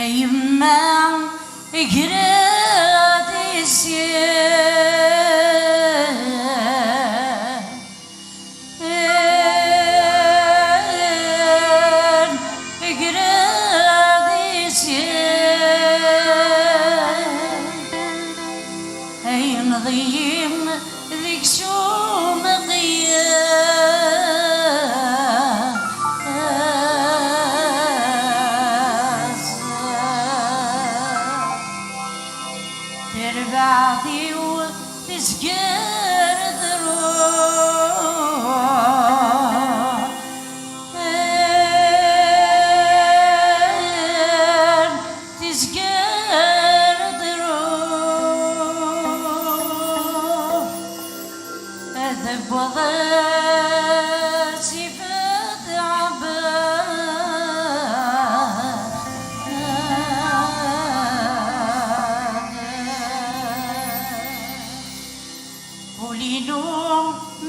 يما قراد يسير قراد يسير نضيم ذيك شوم بعدي وتسكر ذروع تسكر ذروع أذب وضاسي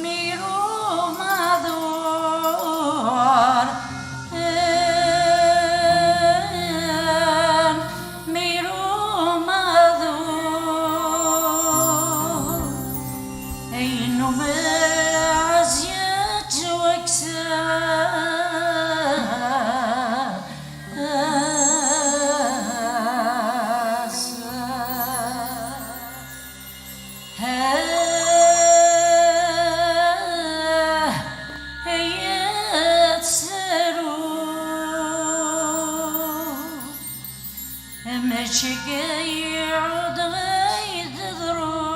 ميرو معذور ميرو معذور أينو معزيت مشقي يعود غيد ضروح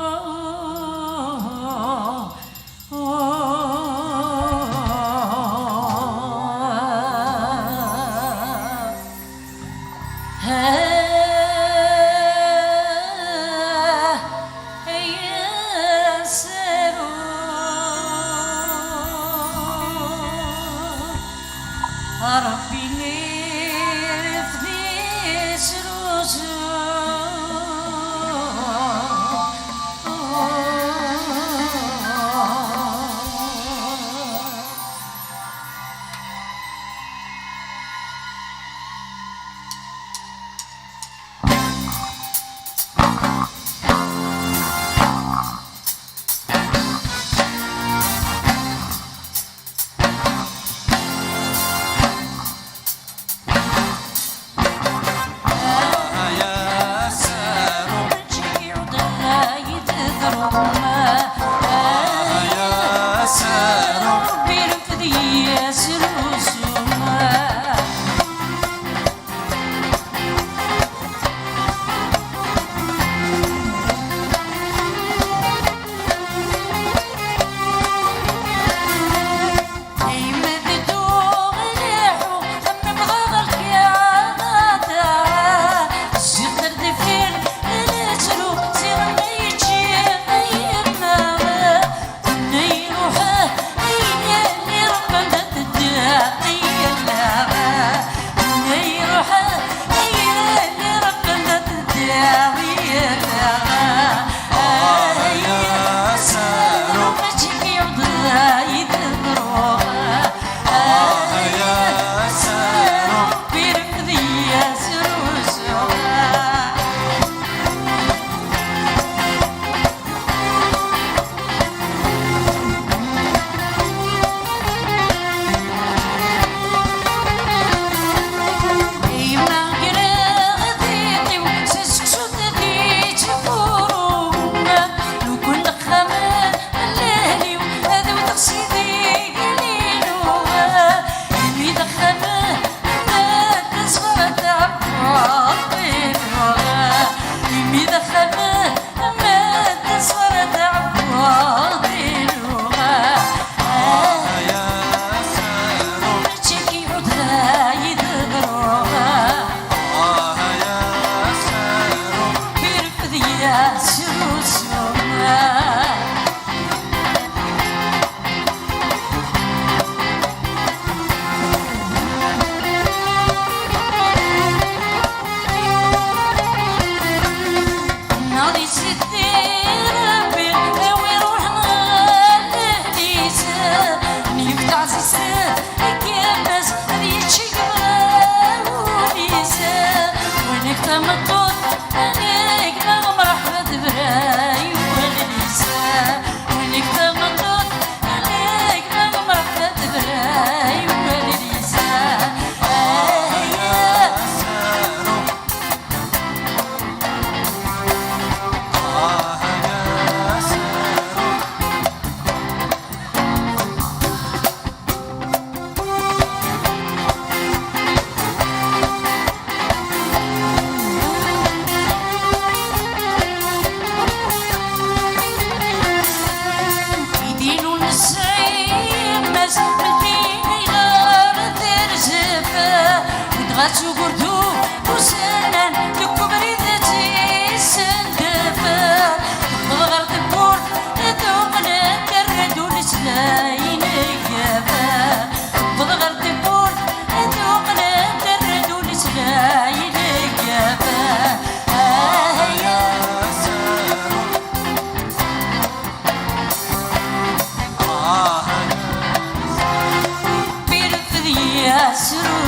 ربي ليف ذي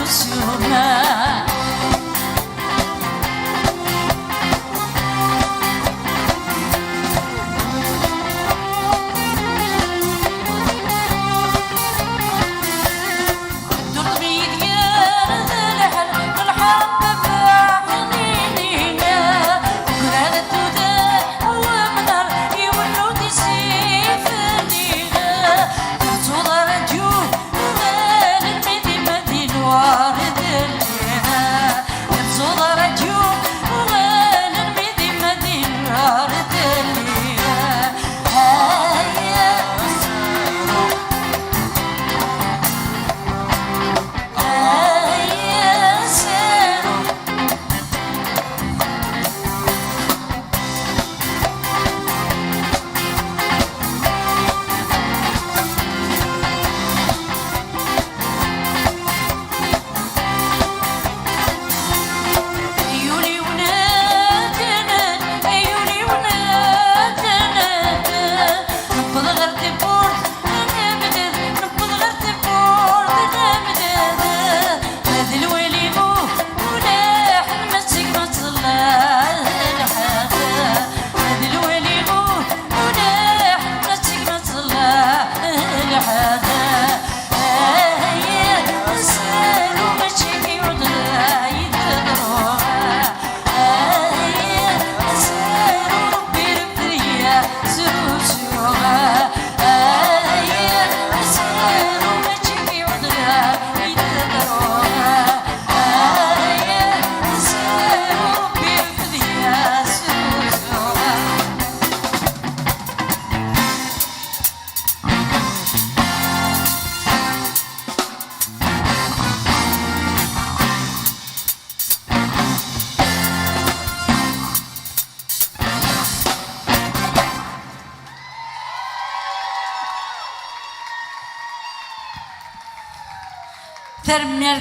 سوسيوما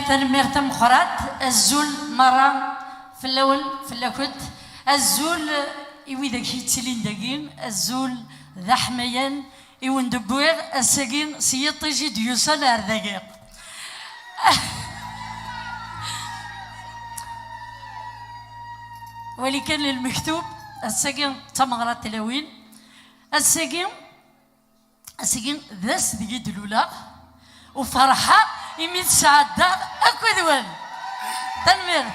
ثرمير تمخرات الزول مرة في الأول في الأكد الزول يويدك يتسلين دقين الزول ذا حميان يوندبوير الساقين سيطيجي ديوسال أردقيق ولكن للمكتوب الساقين تمغرات تلاوين الساقين ذاس دقي دلولا وفرحة يميت سعادة أكو ذوال تنمير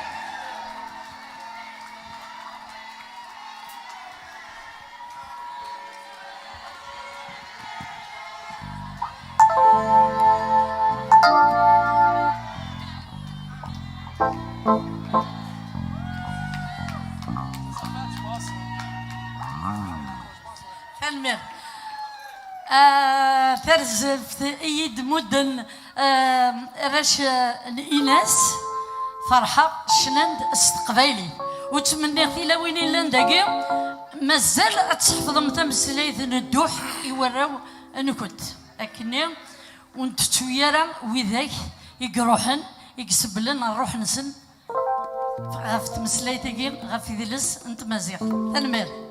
تنمير فرز في ايد مدن راش الاناس فرحه شنند استقبالي وتمنى في لوين لانداكي مازال تحفظ تمثيلات الدوح يوراو نكت اكني ونتشويرا وذاك يقروحن يكسبلن نروح نسن غاف تمثيلاتي غاف يدلس انت مزيغ تنمير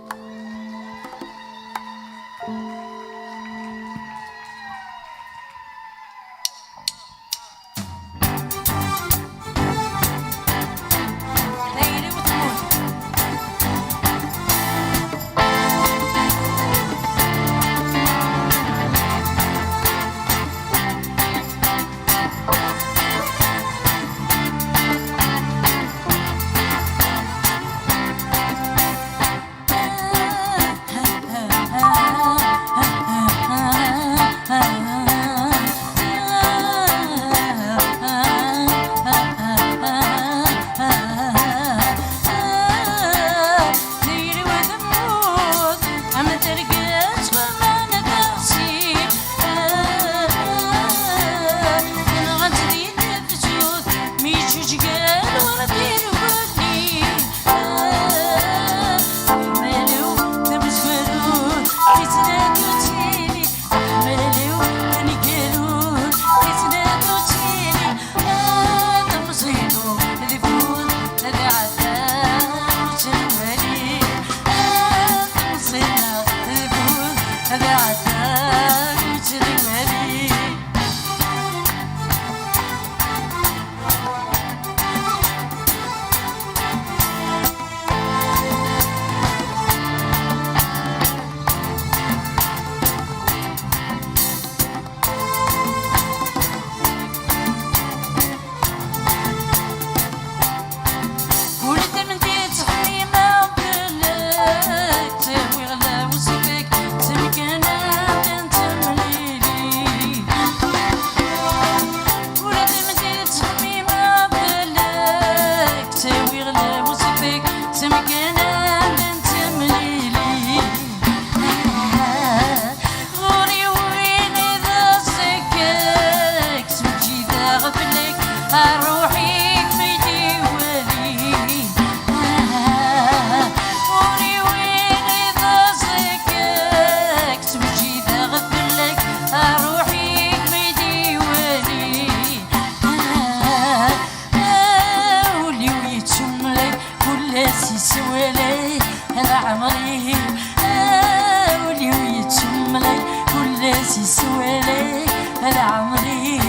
عمري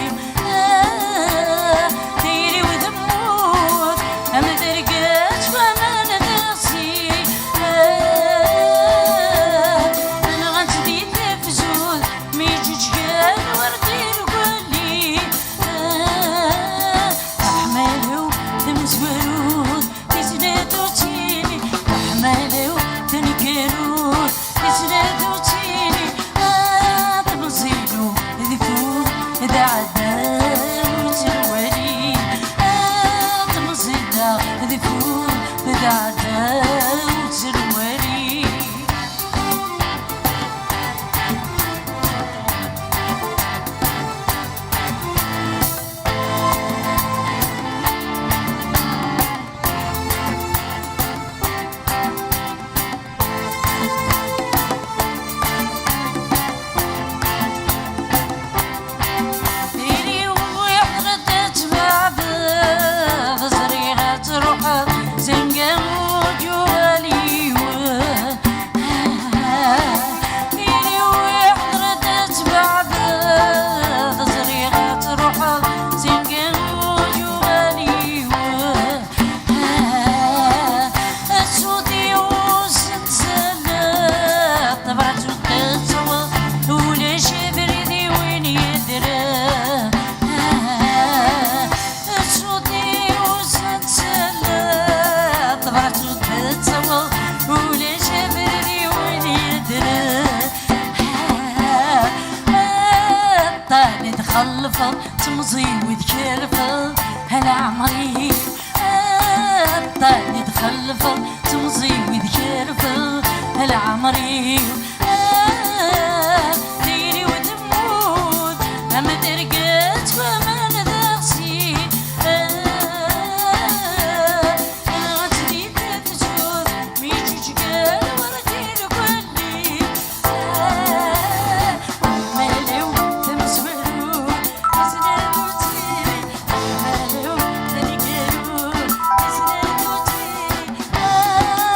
ديري وذموت أما درقات فما ندرسي أنا غنتدي تفزوز ميجوج قال وردير وقالي أحمالو تمزورود تزنادو تيني أحمالو تنقرود تزنادو تيني تمزيلو ذفور إذا عداو تروالي تمزيلا ذفور إذا عداو تروالي ديري ويحرد تبع بزريغة تروح زنقة وجوالي ديري ويحرد تبع بزريغة تروح زنقة وجوالي السودي وسنسلة طبعت وتتصور ولا شبردي وين يدرى السودي وسنسلة طبعت وتتصور ولا شبردي وين يدرى طالي تخلفه تمزي وتكلفه هلا عمري طالي تخلفه تمزي وتكلفه هلا عمري ديري وتموت أما درقات فما ندرسي غتدي تفزوز ميجوج قال وردير كلي أحمالو تمزورو تزنادو تيري أحمالو تنقرو تزنادو تيري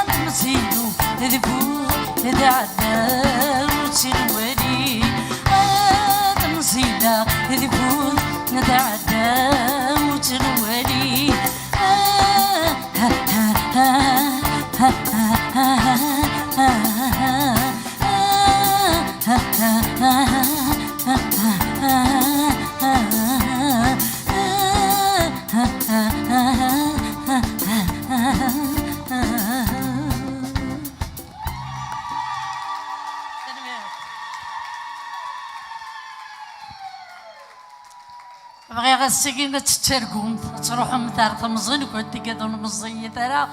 تمزيلو ذبور إذا عداو تروالي تمزيلا ذبور إذا عداو تروالي بغي غاسكين تترقم تروحوا مثار تمزن كنت كادو المزية ترى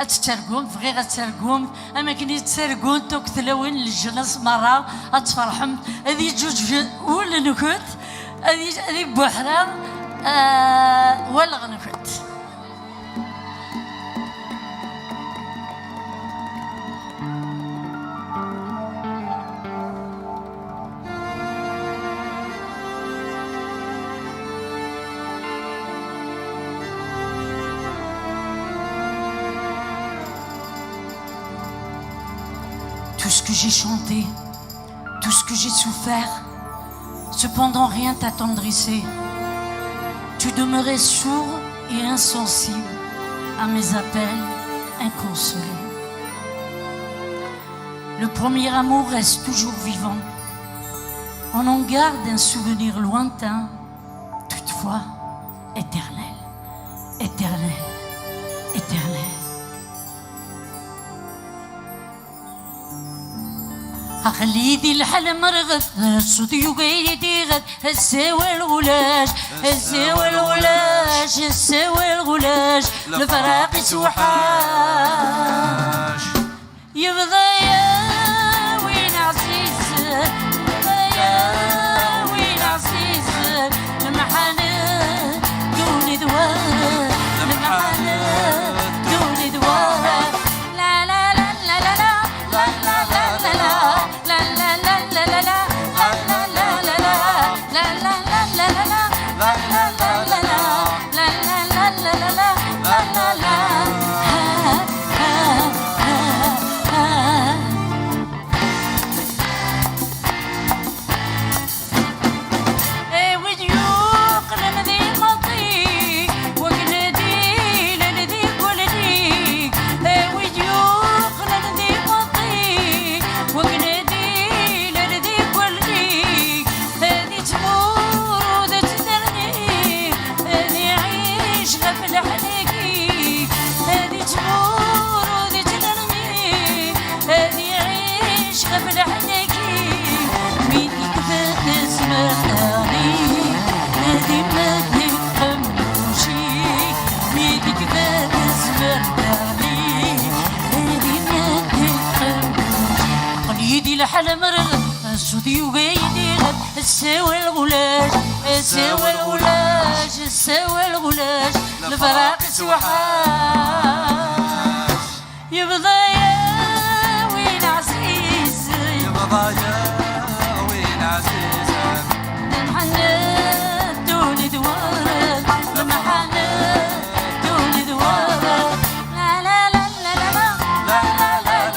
تترقم بغي غترقم اما كني تترقم توك تلاوين الجلس مرة تفرحم هذه جوج ولا نكت هذه بوحرام ولا غنكت Tout ce que j'ai chanté, tout ce que j'ai souffert, cependant rien t'attendrissait. Tu demeurais sourd et insensible à mes appels inconsolés. Le premier amour reste toujours vivant. On en garde un souvenir lointain, toutefois éternel, éternel, éternel. أخليدي الحلم رغد صوتي وقيدي غد الساوى الغلاش الساوى الغلاش الساوى الغلاش الفراق سوحاش يبضى يا وين عزيز يا وين عزيز المحنة دون دوار المحنة دون دوار لا لا لا لا لا لا لا لا لا الساوى الغلاش الساوى الغلاش الفراقس وحاش يبضى يا وين عزيز يبضى يا وين عزيز المحنات دون دوارك المحنات دون دوارك لا لا لا لا لا لا لا لا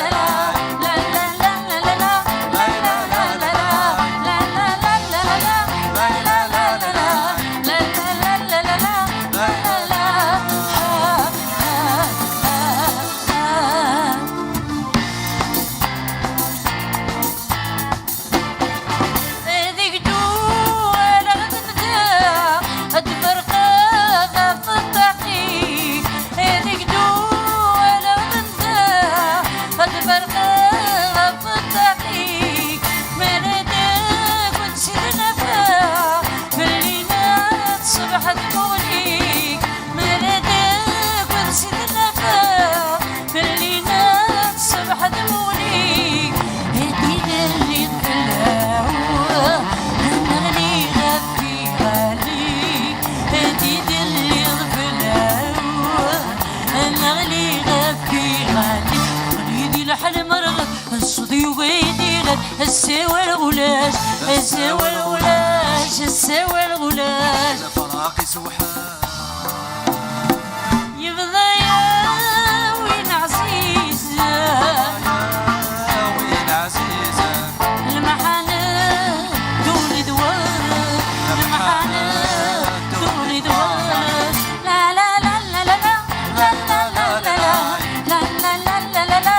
الساوى الغلاش الساوى الغلاش الساوى الغلاش الفراقس وحاش يبضى يا وين عزيز يا وين عزيز المحنات دون دوارك المحنات دون دوارك لا لا لا لا لا لا لا لا لا لا لا لا لا لا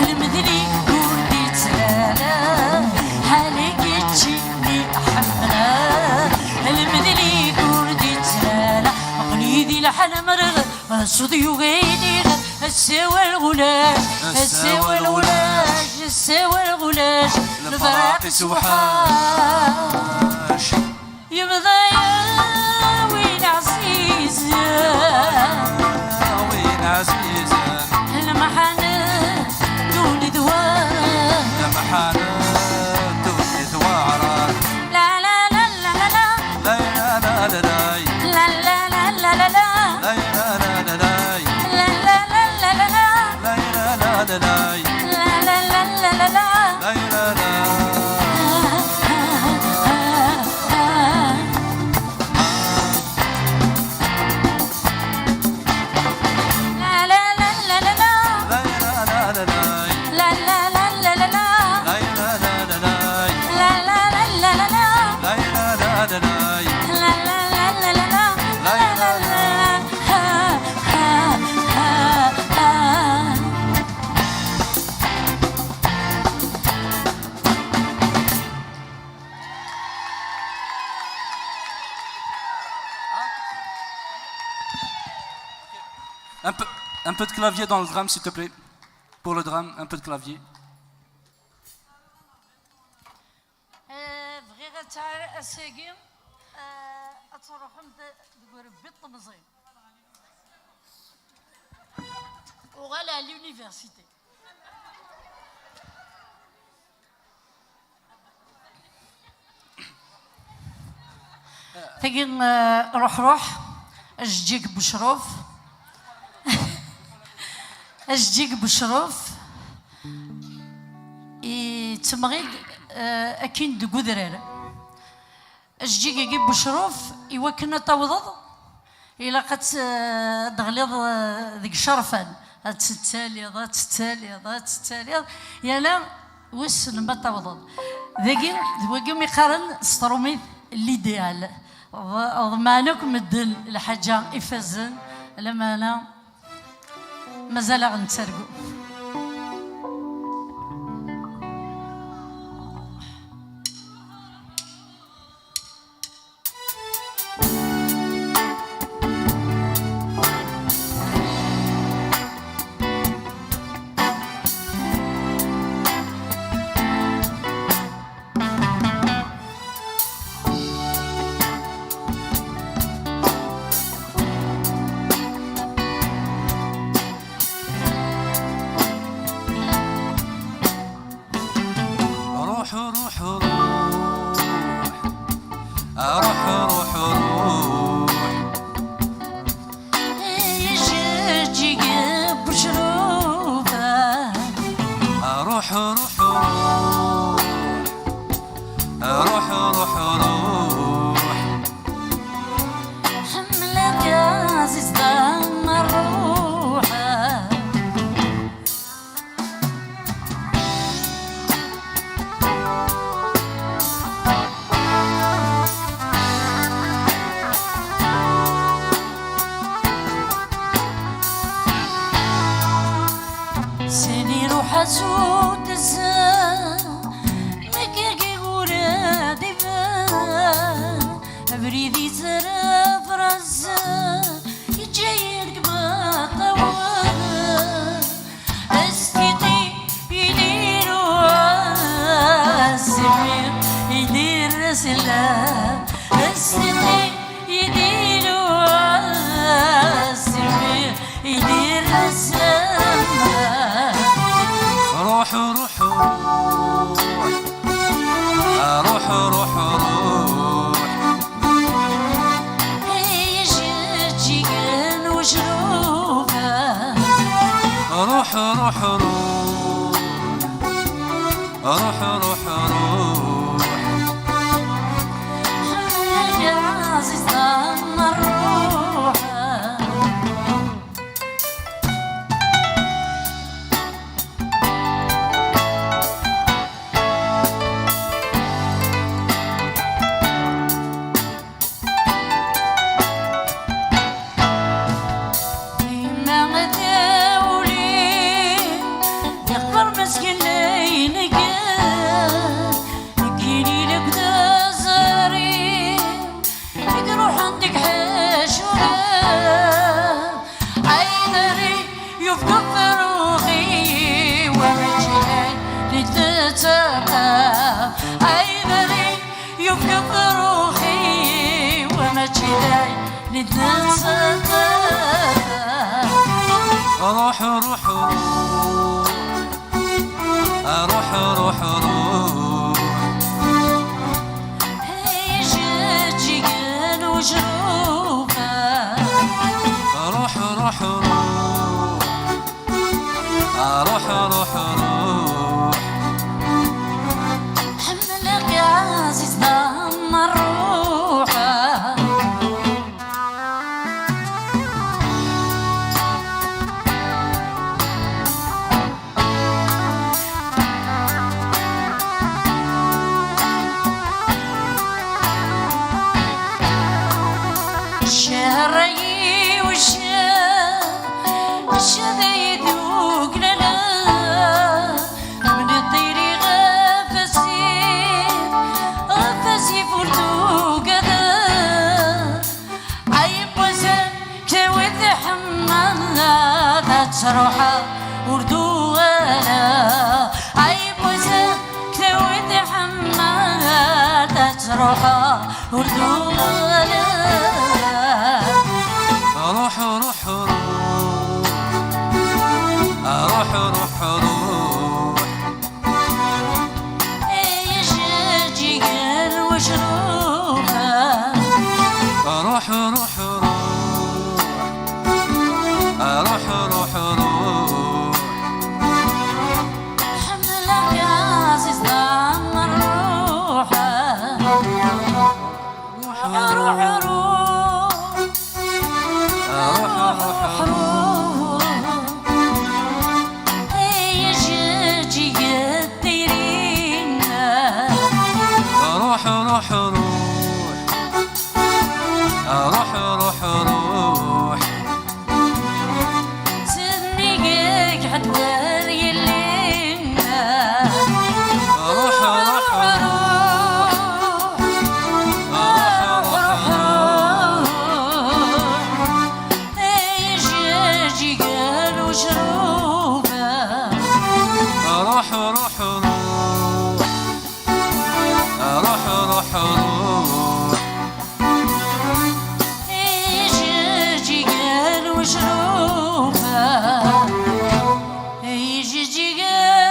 المدري كودي تسالا حالك تجيني حملا المدري كودي تسالا مقليدي لحن مرغ صدي وغيدي الساوى الغلاش الساوى الغلاش الساوى الغلاش الفراقس وحاش يبضى يا وين عزيز وين عزيز المحنات دون دوار المحنات دون دوار لا لا لا لا لا لا لا لا لا لا لا لا لا لا لا لا لا Un peu de clavier dans le drame, s'il te plaît. Pour le drame, un peu de clavier. وغلا à l'université. تقين روح اجيك بشروف اجيك بشروف تمغيد اكين دو قدرار اجيك يجيب بشروف يوكلنا توضض إلا قد دغليض ذيك شرفان تتاليض يا لا وسن ما توضل ذاكي ذواكي ميقارن ستروميت ليديال ضمانك مدن الحاجة إفازن لما أنا مازال غنتسرقو حسود الزان مكاكي ورادي فان بريدي زرا فرزان يجايرك بطوان استيقي يديرو السمير يدير سلام استيقي يديرو السمير يدير سلام روح روح روح روح روح هي جيجان وشروفة روح روح روح روح روح روح يا عزيز ضم الروح روح روح روح روح روح هي جيجان وشروفة روح روح روح روح روح حملك يا عزيز ضم الروح الشهري والشذا يذوق لنا من الطير غفاسي فردو كذا عيب وزن كوذ حمالنا ذات روحة وردو أنا عيب وزن كوذ حمالنا ذات روحة وردو أنا روح روح روح روح روح يا جيجان وشروفة روح روح روح روح روح حملك يا عزيز ضم الروح روح روح روح هي جيجان الحضور يجي قال وشروفه يجي قال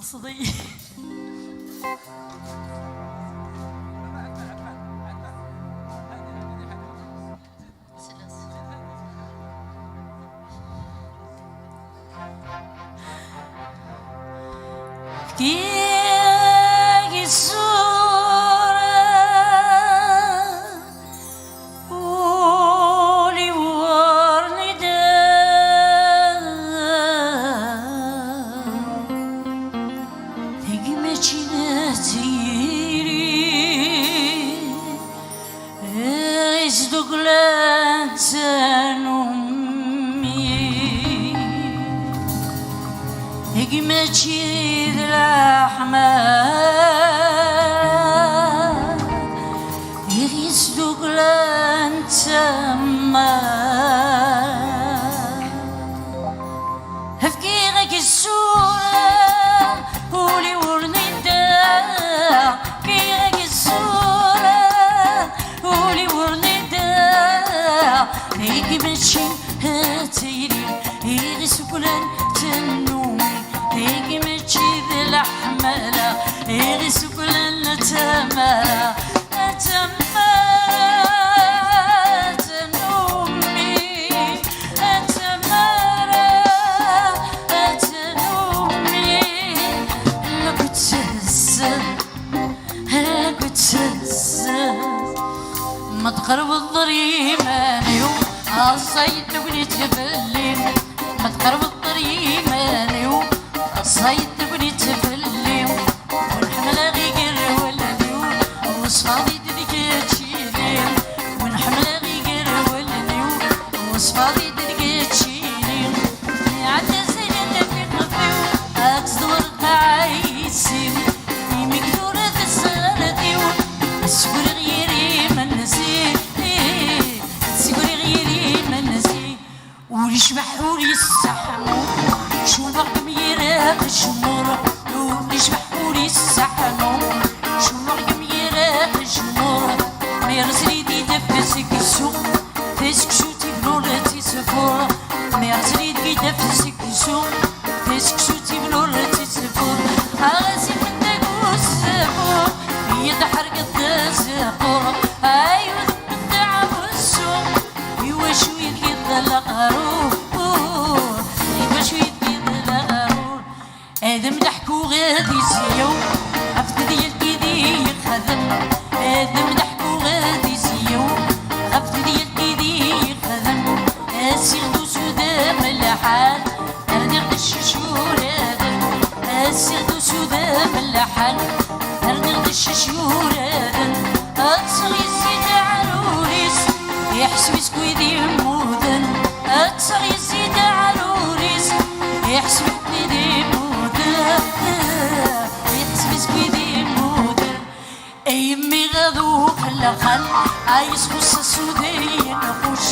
صدي كي الصورة ولي ورني ماشي الأحمر يغيصدوك لانتما هفكيرك الصورة ولي ورنيدا كيرك الصورة ولي ورنيدا هيك ماشي هاتيري يغيصدوك لانتنومي هيك ماشي ذي الأحمر يغيصدوك لانتما ما تقرب الضريمة اليوم الصيد تبني تبلين ما تقرب الضريمة اليوم الصيد تبني تبلين والحمل غير والديون وصفاضي تدك تشيلين والحمل غير والديون وصفاضي تدك تشيلين عدى زين في قفيو أتصدور عايسين مكتورة الصغار ديون السكر غيري من نسي السكر غيري من نسي وليشبح وليسحمو شو الوقت ميراق الشمور وليشبح وليسحمو شو الوقت ميراق الشمور ما يرسلي دي دفسك السوق فيسك شو تبلولتي سفور ما يرسلي دي دفسك السوق فيسك شو تبلولتي سفور أغاسي من داقو السفور يدحرق التسفور أيوة الدعم والسوق يوشو يدقيد الغرور يوشو يدقيد الغرور آدم ضحكو غادي سيو عفت ديال كيدي يخدم آدم ضحكو غادي سيو عفت ديال كيدي يخدم السيغدو سودا ملحان أردي غدش شهور آدم السيغدو سودا ملحان الششور هذا أتصغي الزيد عروريس يحسب سكويدي مودن أتصغي الزيد عروريس يحسب سكويدي مودن يحسب سكويدي مودن أيمي غادو خلخل عايز خص السودي نقوش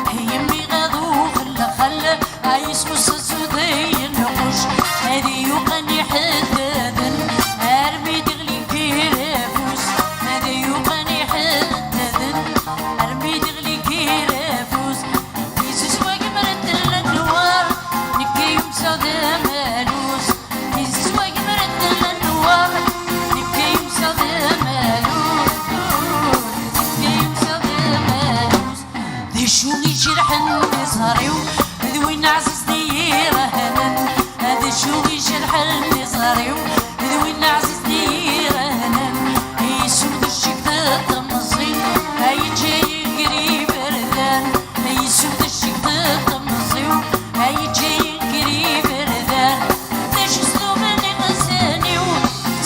أيمي غادو خلخل عايز خص السودي نقوش هذي يوقني حدادا أرمي شو صاريو ذوين عزيز ديران يسود الشيك تمزين هاي جاي قريب ردان يسود الشيك تمزين هاي جاي قريب ردان تاش سلوبني غزانيو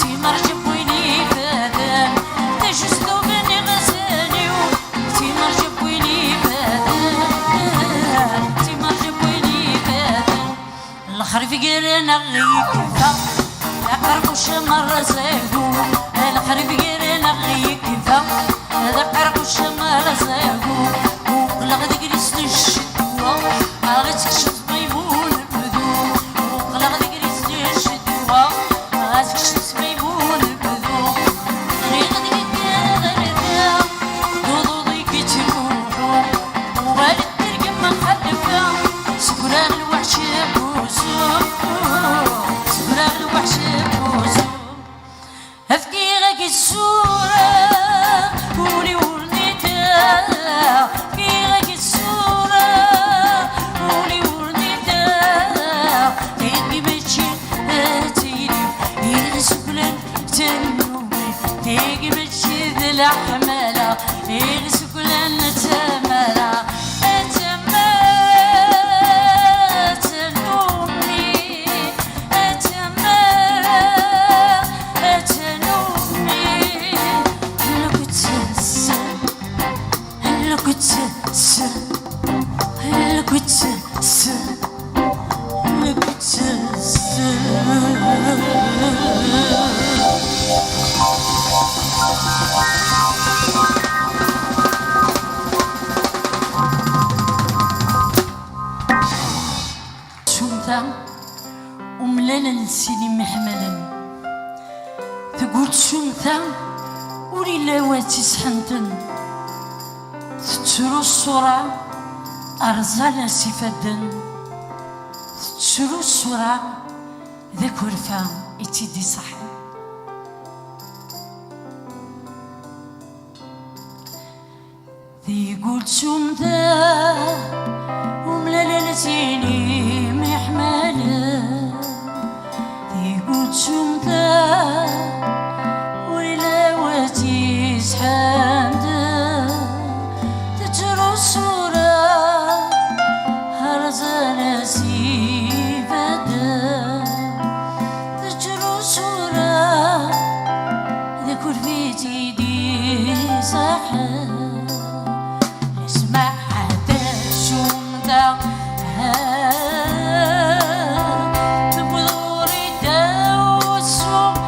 تيمر جبويني فدان تاش سلوبني غزانيو تيمر جبويني فدان تيمر جبويني فدان الخرف قرنا غيكفا لقرب الشمر زاقو الخرف قرنا غيكفا لقرب الشمر زاقو وقلق دقريس الشدوة غاتك شمس ميمون البدو وقلق دقريس الشدوة غاتك شمس ميمون البدو طريق دقيقة غردا ضوضي كتروحو وغالي الترقم مخلفة سكران الوحش بوزو سكران الوحش بوزو أفكيغك الصورة قولي ورنيتا أفكيغك الصورة قولي ورنيتا تيجي بتشي تيجي يغسبلن تنومي تيجي بتشي ذي الحمالة يغسبلن تمالة وملالا للسيني محملا تقول شمثا ولي لاواتي سحنتن تتشرو الصورة أرزالا سفدن تتشرو الصورة ذاك ورفا يتيدي صحي يقول شمثا وملالا للسيني محملا يقول شمثا ولي واتي سحنتن تتشرو الصورة هرزالا سفدن تتشرو الصورة ذاك ورفيتي دي صحي اسمع حتى شمثا تبغوري داوسو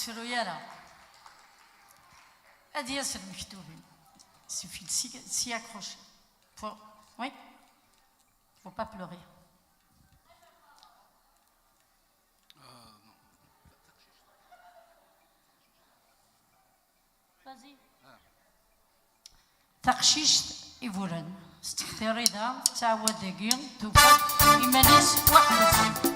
تفرو يارا هادي ياسر مكتوبين suffit de s'y accrocher. Oui, faut pas pleurer. Vas-y. تقشيش إيفوران استختاري ذا تعود دقيق توفى إيمانيس واحد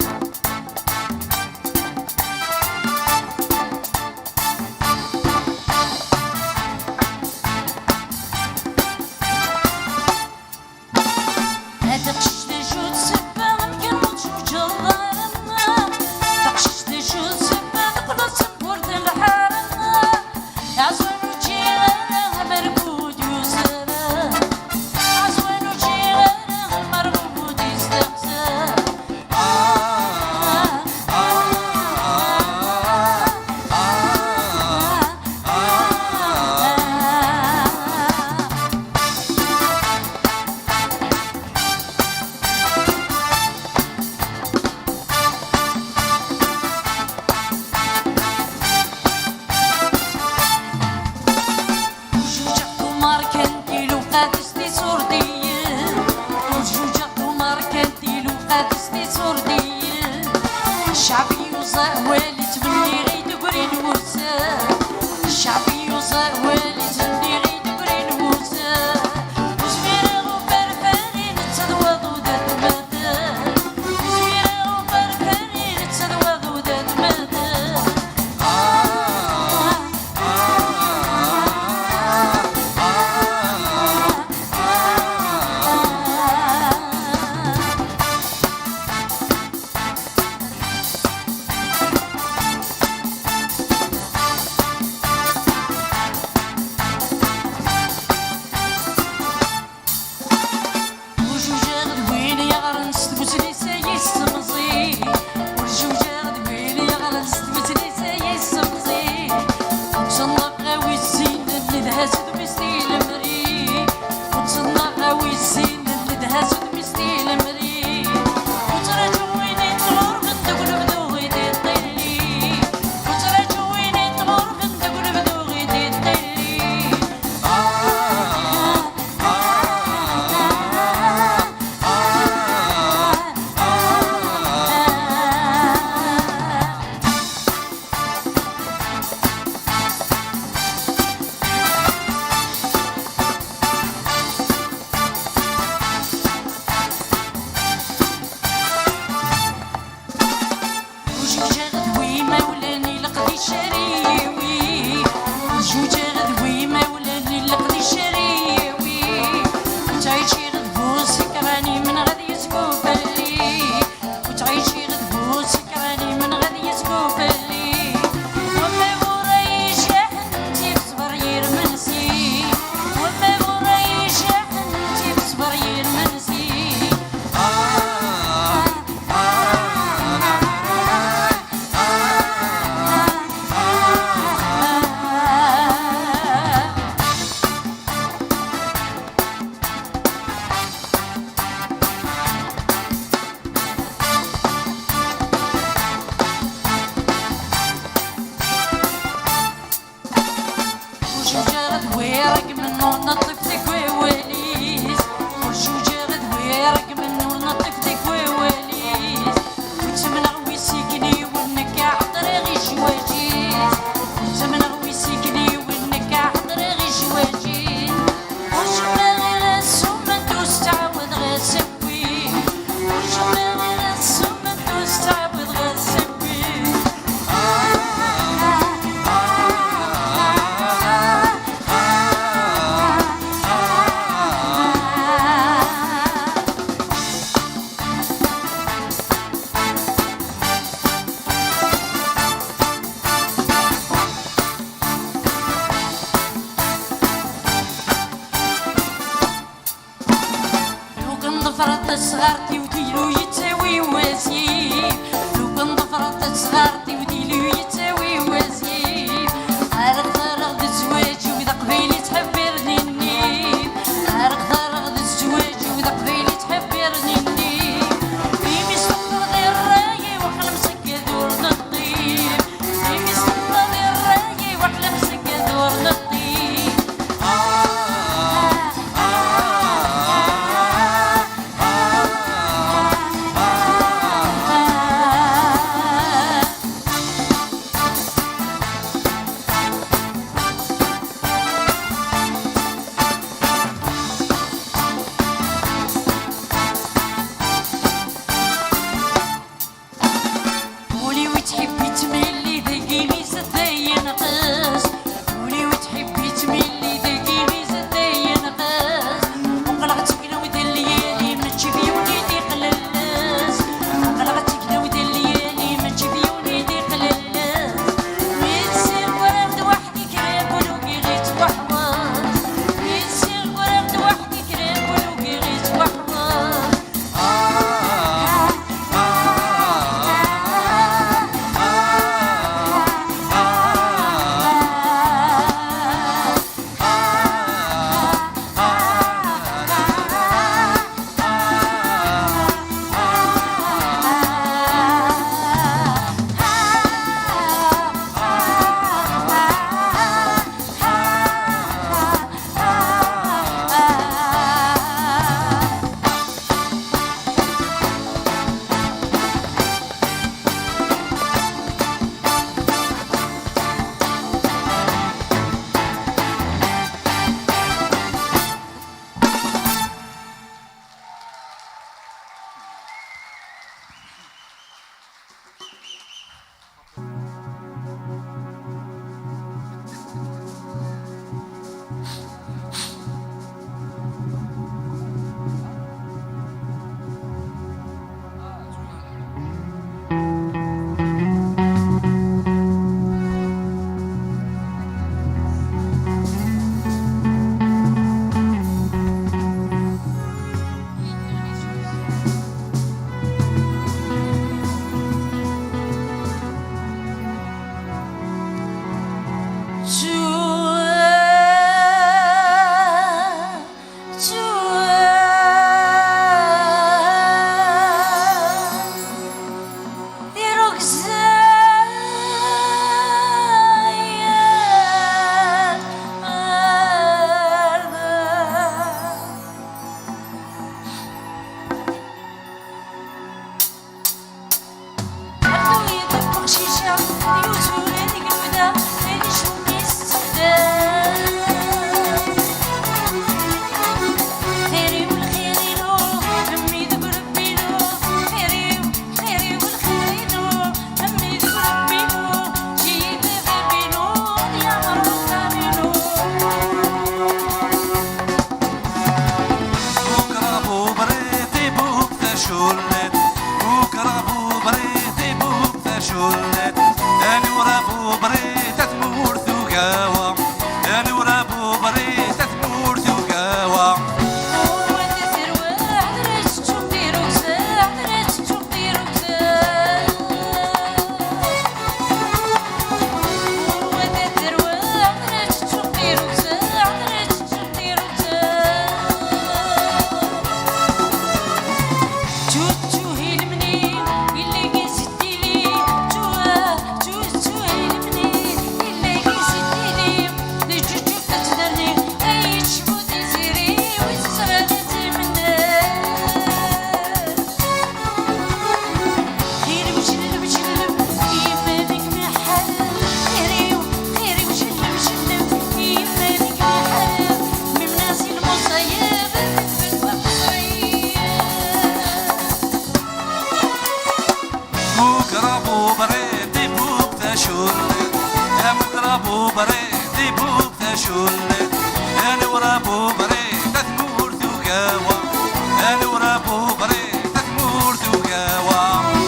صغارتي وديلو يتساوي وزير لو كان ضفرت صغارتي وديلو يتساوي وزير رغد الزواج وذا قبيلي تحبرني النيم رغد الزواج وذا قبيلي تحبرني النيم بيمي سفر غير راي وحنا مسكر دور نطيب بيمي سفر غير ورابو بريد بوب تشولت انا ورابو بريد تثمور ثقاوة انا ورابو بريد تثمور ثقاوة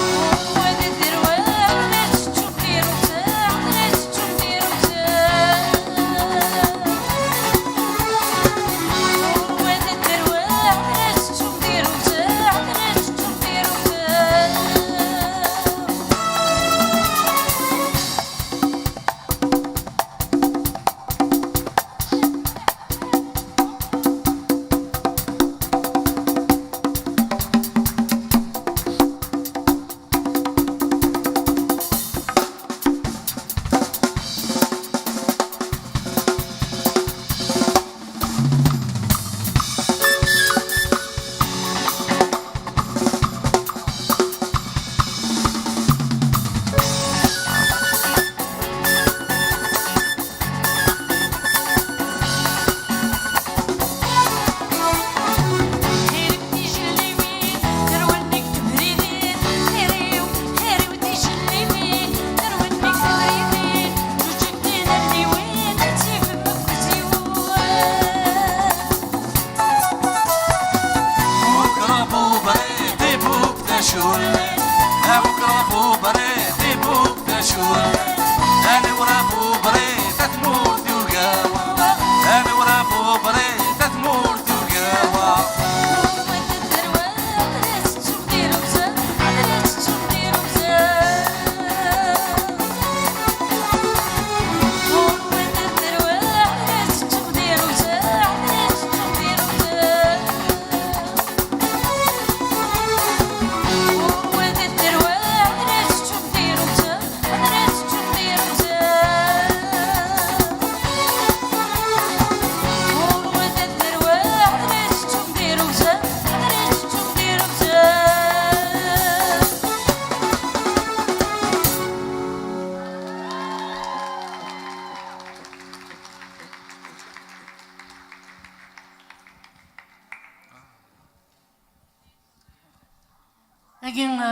لكن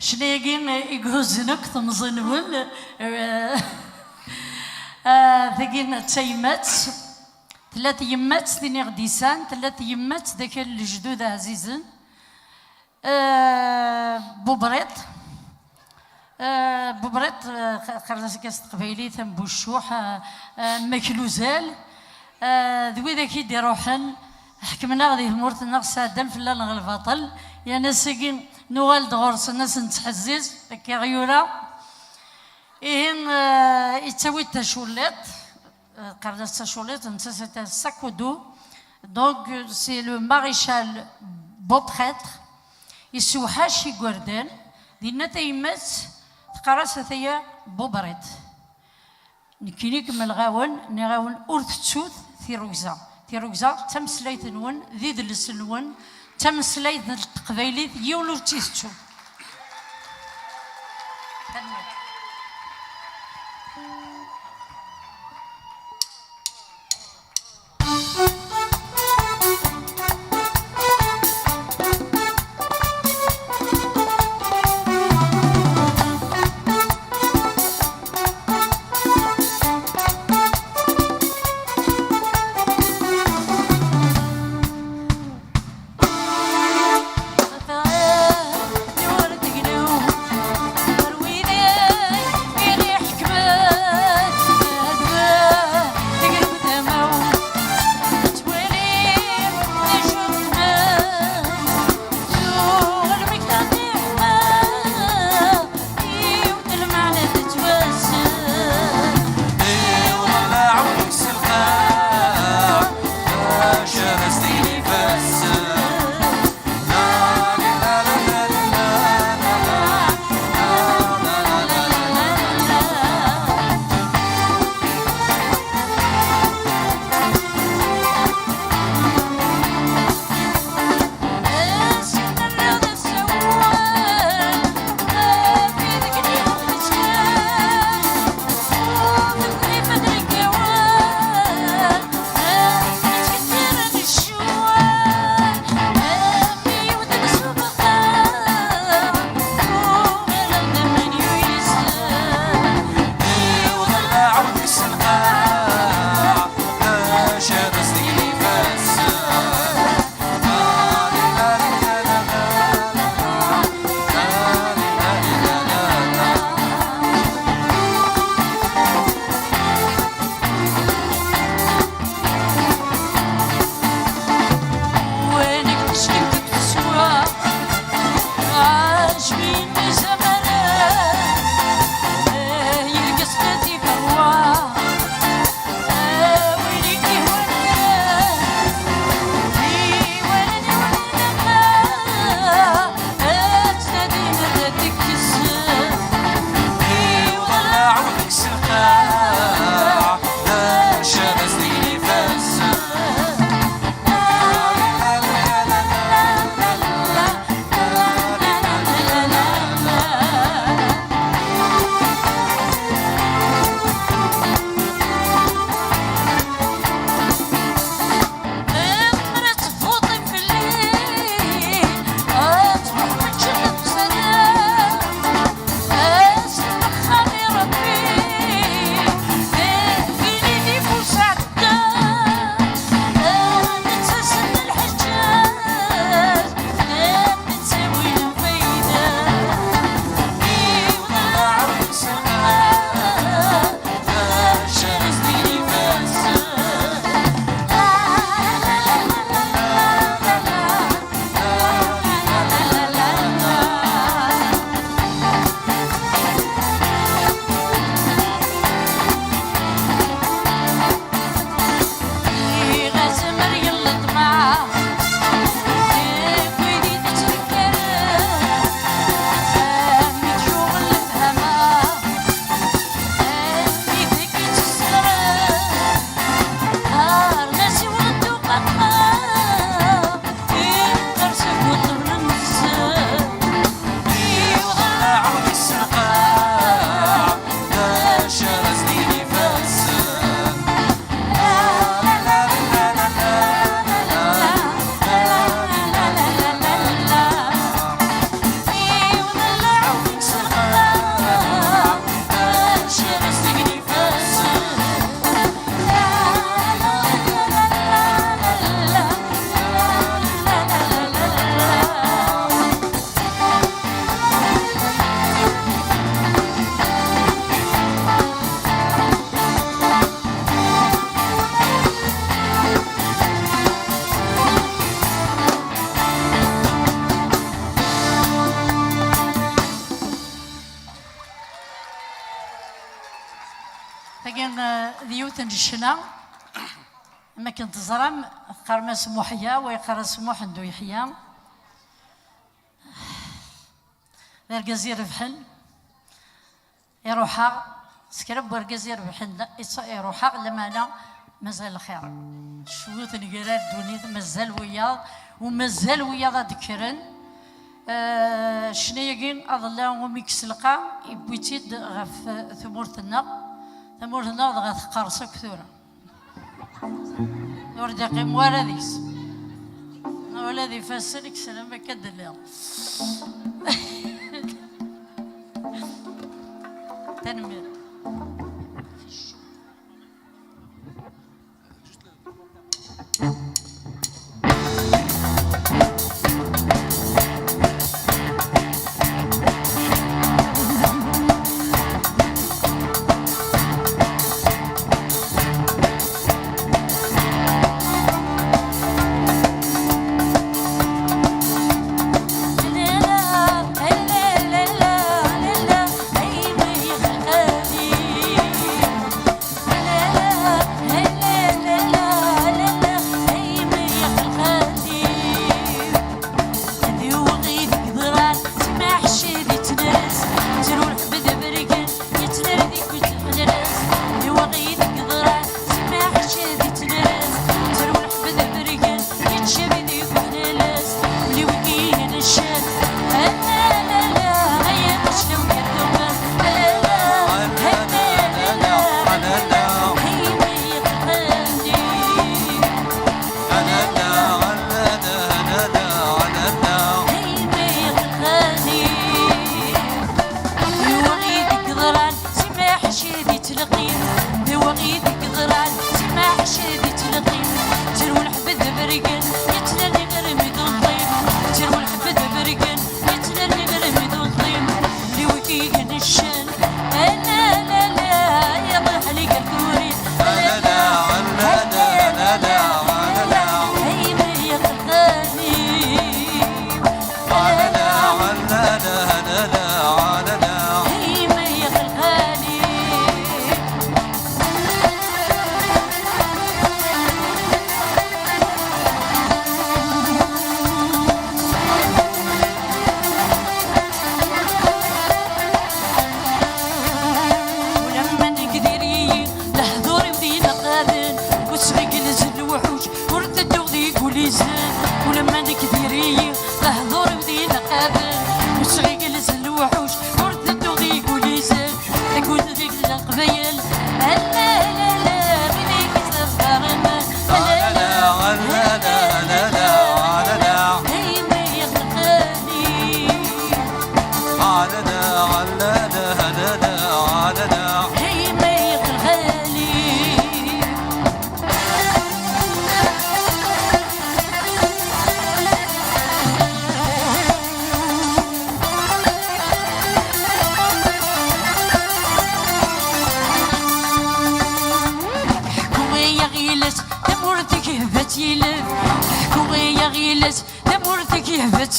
شناقين يقوزنك تمزنون ثقين تيمات ثلاث يمات ثني غديسان ثلاث يمات ذاك الجدود عزيزن بوبريط بوبريط خرجت كاس قبيلي ثم بوشوح مكلوزال ذوي ذاك يدي روحن حكمنا غادي المورت ناقص دم في الليل الباطل يا ناسكين نوال دغورس الناس نتحزز كي غيورا إن يتسوي التشوليط قرنا التشوليط نتسا ساكودو دونك سي لو ماريشال بوبخيتر يسوحاشي غوردان دينا تيمات تقراس ثيا بوبريت نكينيك من الغاون نغاون أورث تسوث ثيروزا تيروكزا تمسليت نون ذي دلس نون تمسليت القبايلي يولو تيستو ديوت الشنا ما كنت زرم قرما سموحيا ويقرا سموح ندو يحيى الجزيرة بحل يروحا سكرب والجزيرة بحل يروحا لما أنا مازال الخير شوية نقرار دونيت مازال وياض ومازال وياض ذكرن شنياكين أظلا وميكس لقا يبويتيد غف ثمورتنا غف قرصة كثورة ورد يقيم ورديس ولا ذي فاسلك سلام كد اليوم تنمير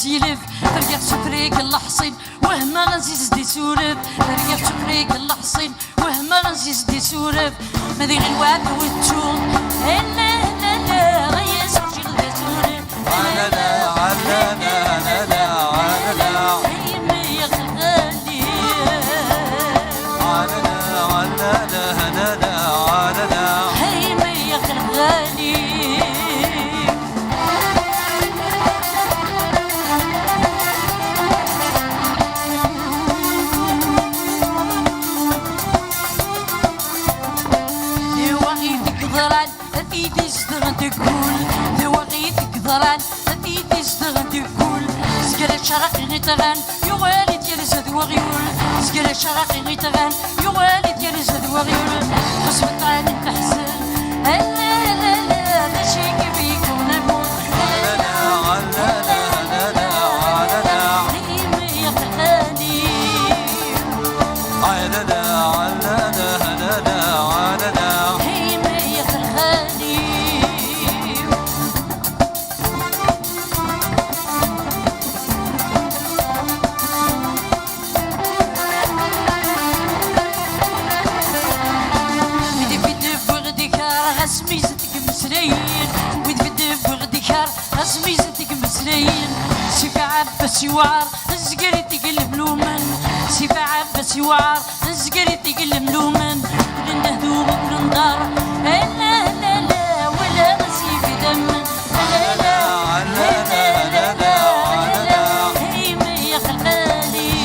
تيلف رجعت شفريك الحصين وهما غنزيز دي سورف رجعت شفريك الحصين وهما غنزيز دي سورف ما ذي غنواد وتشوف لا لا لا غيس وجي غدا سورف لا لا لا لا لا لا هيمي غالي لا لا لا لا لا هيمي غالي تقول ذوقيتك ضران أتيتي اشتغل تقول سكر شرقي غيتغان يوالد يرزد وغيول سكر شرقي غيتغان يوالد يرزد وغيول خصبت عن التحسن لا لا لا لا شي كبيك ونموت لا لا لا لا لا لا هيمي يقلاني لا لا لا لا لا لا هيمي يقلاني عباس يوعر الزقري تقلب لومن سيف عباس يوعر الزقري تقلب لومن ولنهدو ولندار لا لا لا ولا نسيف دمن لا لا لا لا لا لا هي ما يخلقالي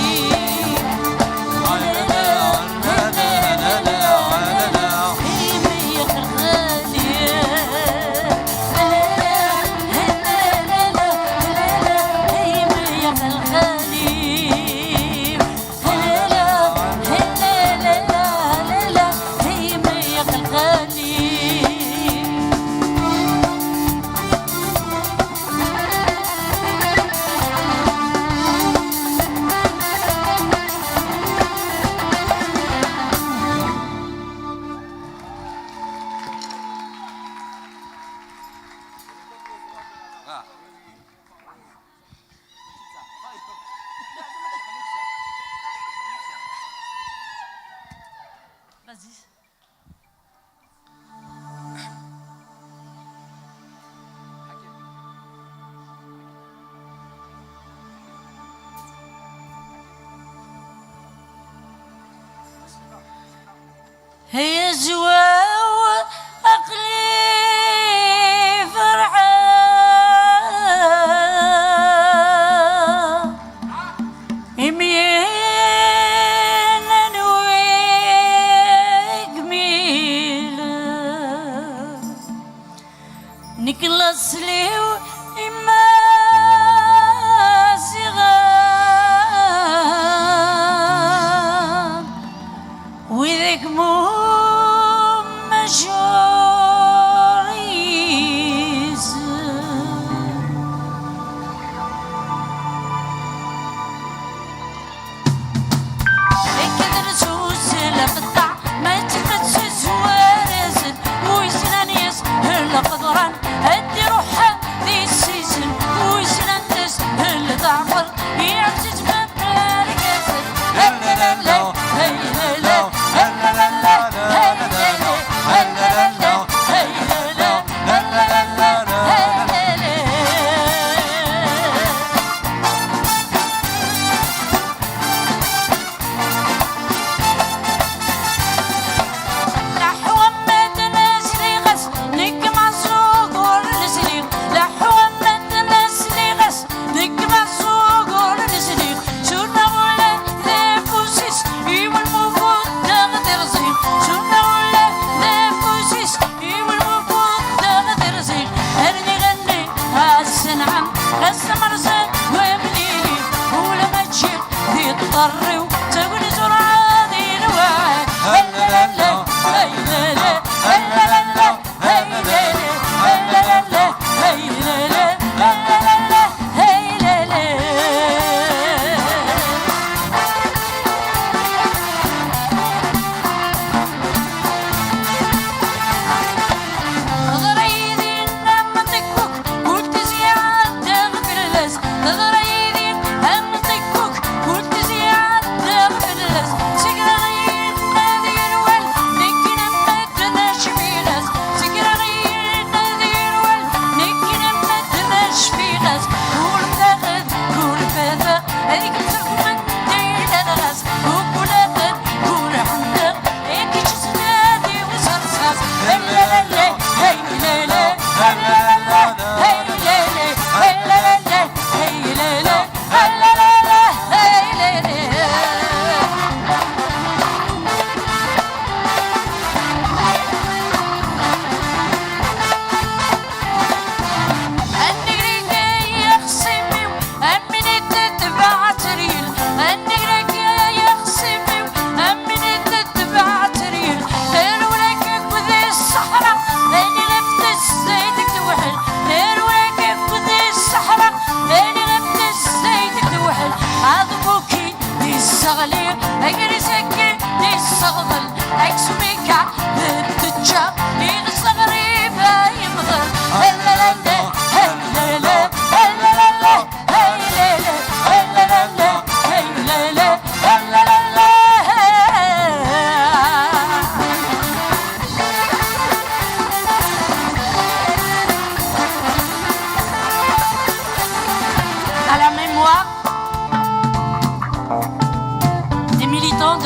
هي زواو أقلي فرحان يمين نويق ميلا نكلاس ليو إما صغار وذاك مو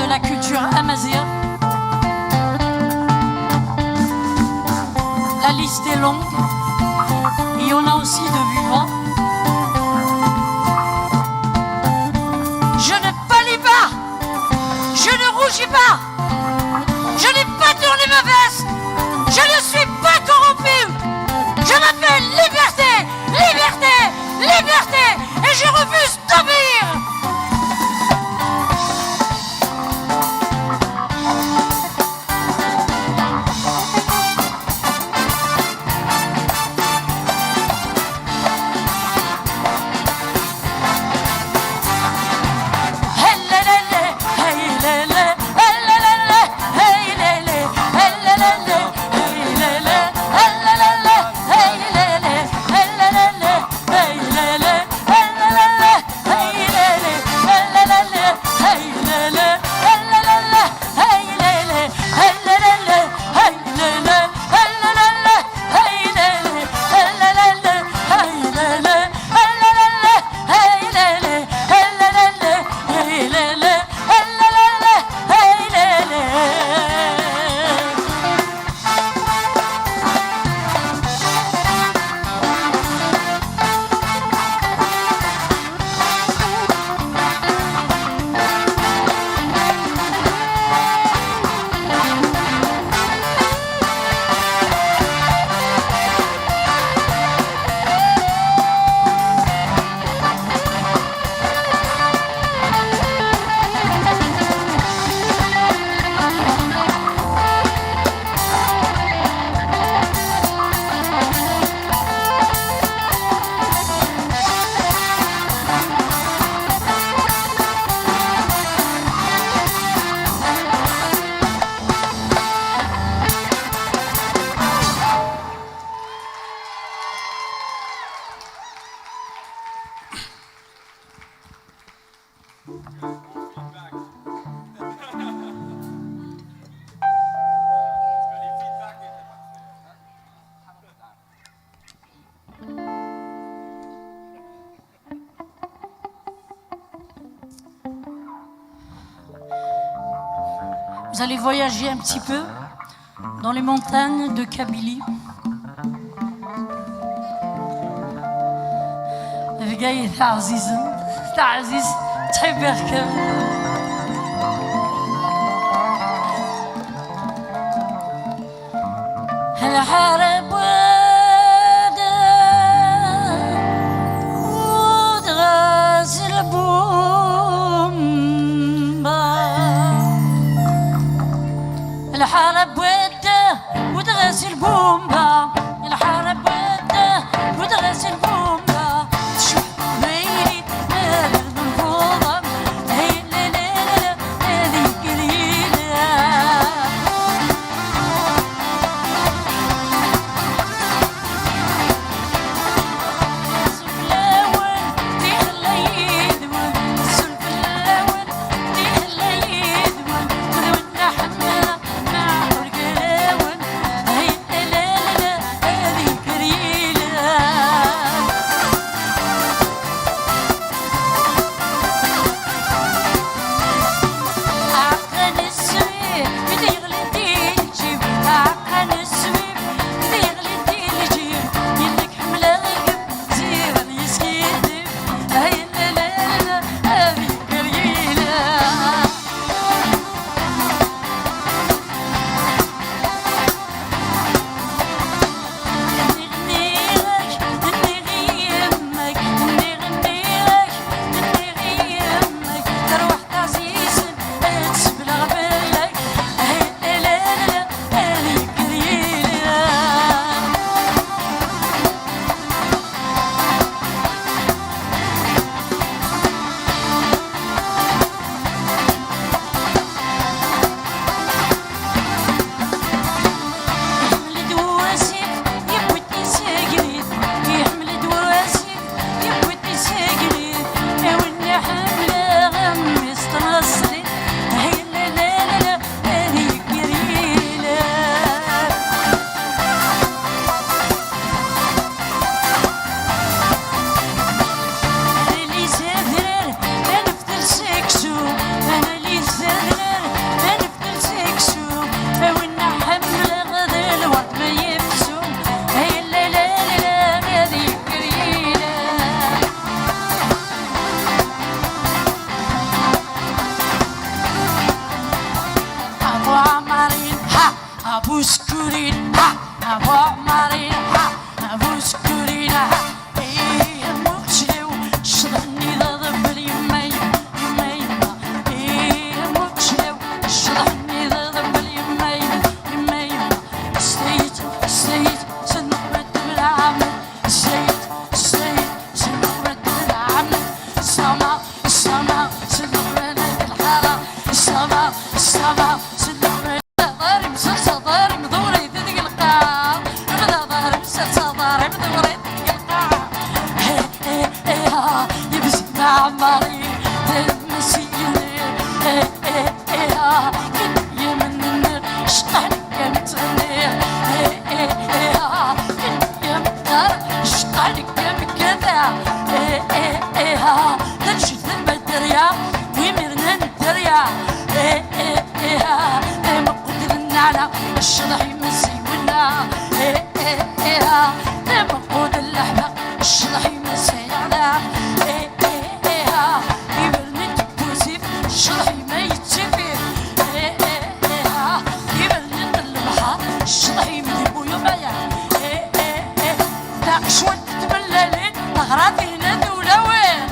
la culture amazienne. La liste est longue. Il y en a aussi de vivants. Je ne pâlis pas. Je ne rougis pas. Je n'ai pas tourné ma veste. Je ne suis pas corrompu. Je m'appelle liberté, liberté, liberté. Et je refuse d'obéir. Vous allez voyager un petit peu dans les montagnes de Kabylie. الجاي تاع عزيز تحب يركب. الحرب ودغاز البومبا. الحرب ودغاز البومبا. الحرب ودغاز البومبا. عمري تمسيني يا من شقالك يا متغني يا مدار شقالك يا مكذا تنشد المدريا ويمرنا الدريا ما قدرنا على الشرح مسيونا ما قود اللحمة الشرح مسيونا يبرني تبوسيف الشرح ما يتشفيف يبرني البحر الشرح يمدبو يومايا دا شوية تبلالين أغراضي هنا دولة وين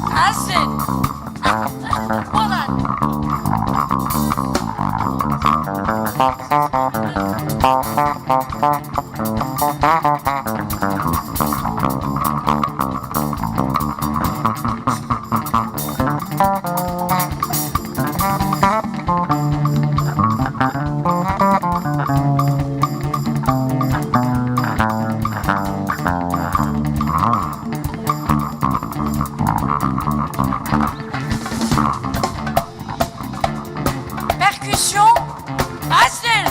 عسل مراد percussion عسل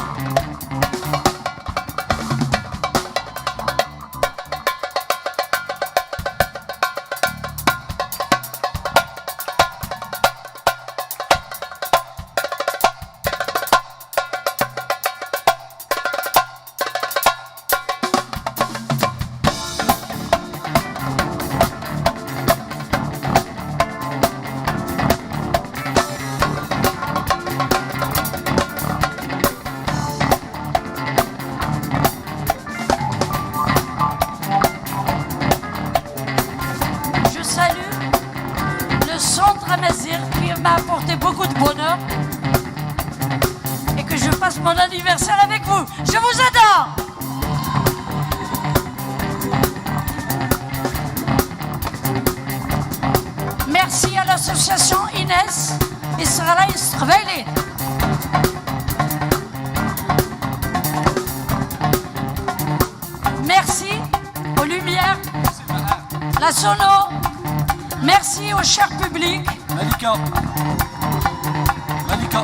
Je salue le centre Amazir qui m'a apporté beaucoup de bonheur et que je passe mon anniversaire avec vous. Je vous adore. Merci à l'association Inès Israël Israël. Merci aux lumières, la sono. Merci au cher public. Malika. Malika.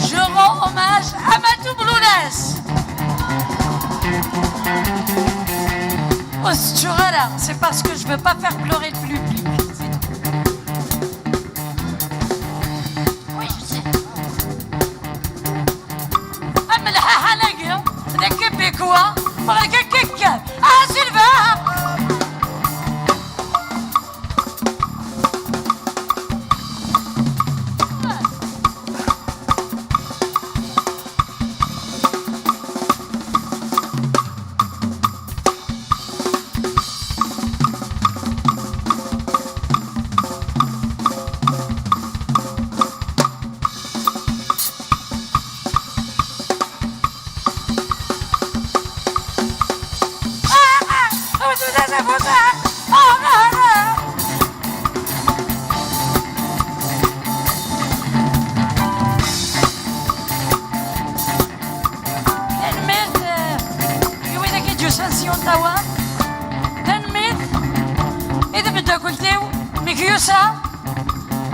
Je rends hommage à Matou Blounès. Oh, c'est parce que je veux pas faire pleurer le public. C'est tout. Oui, je sais. أما الحلقة ذاك بكوا مرة كيك سيلفا.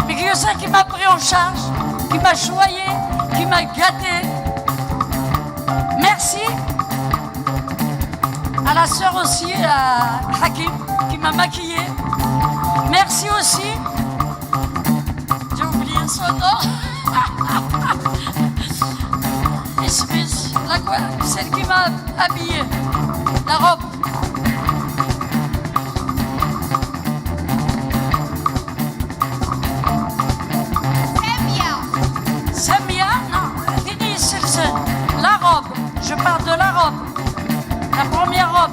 Mikiosa qui m'a pris en charge, qui m'a choyé, qui m'a gâté. Merci à la sœur aussi, à Hakim, qui m'a maquillé. Merci aussi, j'ai oublié son nom, Smith, celle qui m'a habillé, la robe. Samia, non, la robe, je parle de la robe, la première robe.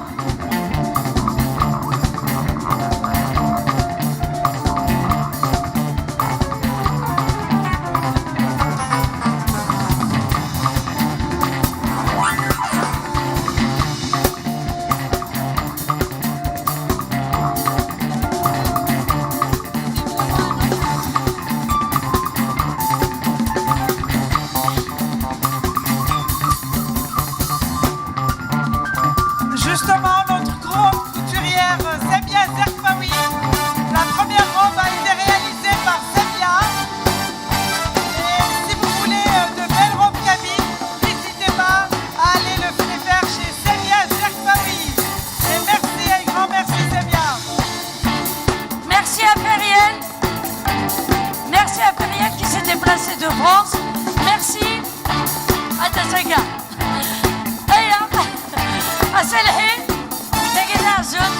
Justement, notre grande couturière Samia Zerfaoui. La première robe a été réalisée par Samia. Et si vous voulez de belles robes cabines, n'hésitez pas à aller le faire chez Samia Zerfaoui. Et merci, un grand merci Samia. Merci à Periel. Merci à Periel qui s'est déplacé de France. Merci à Tassaga. أسلحي تجي نازل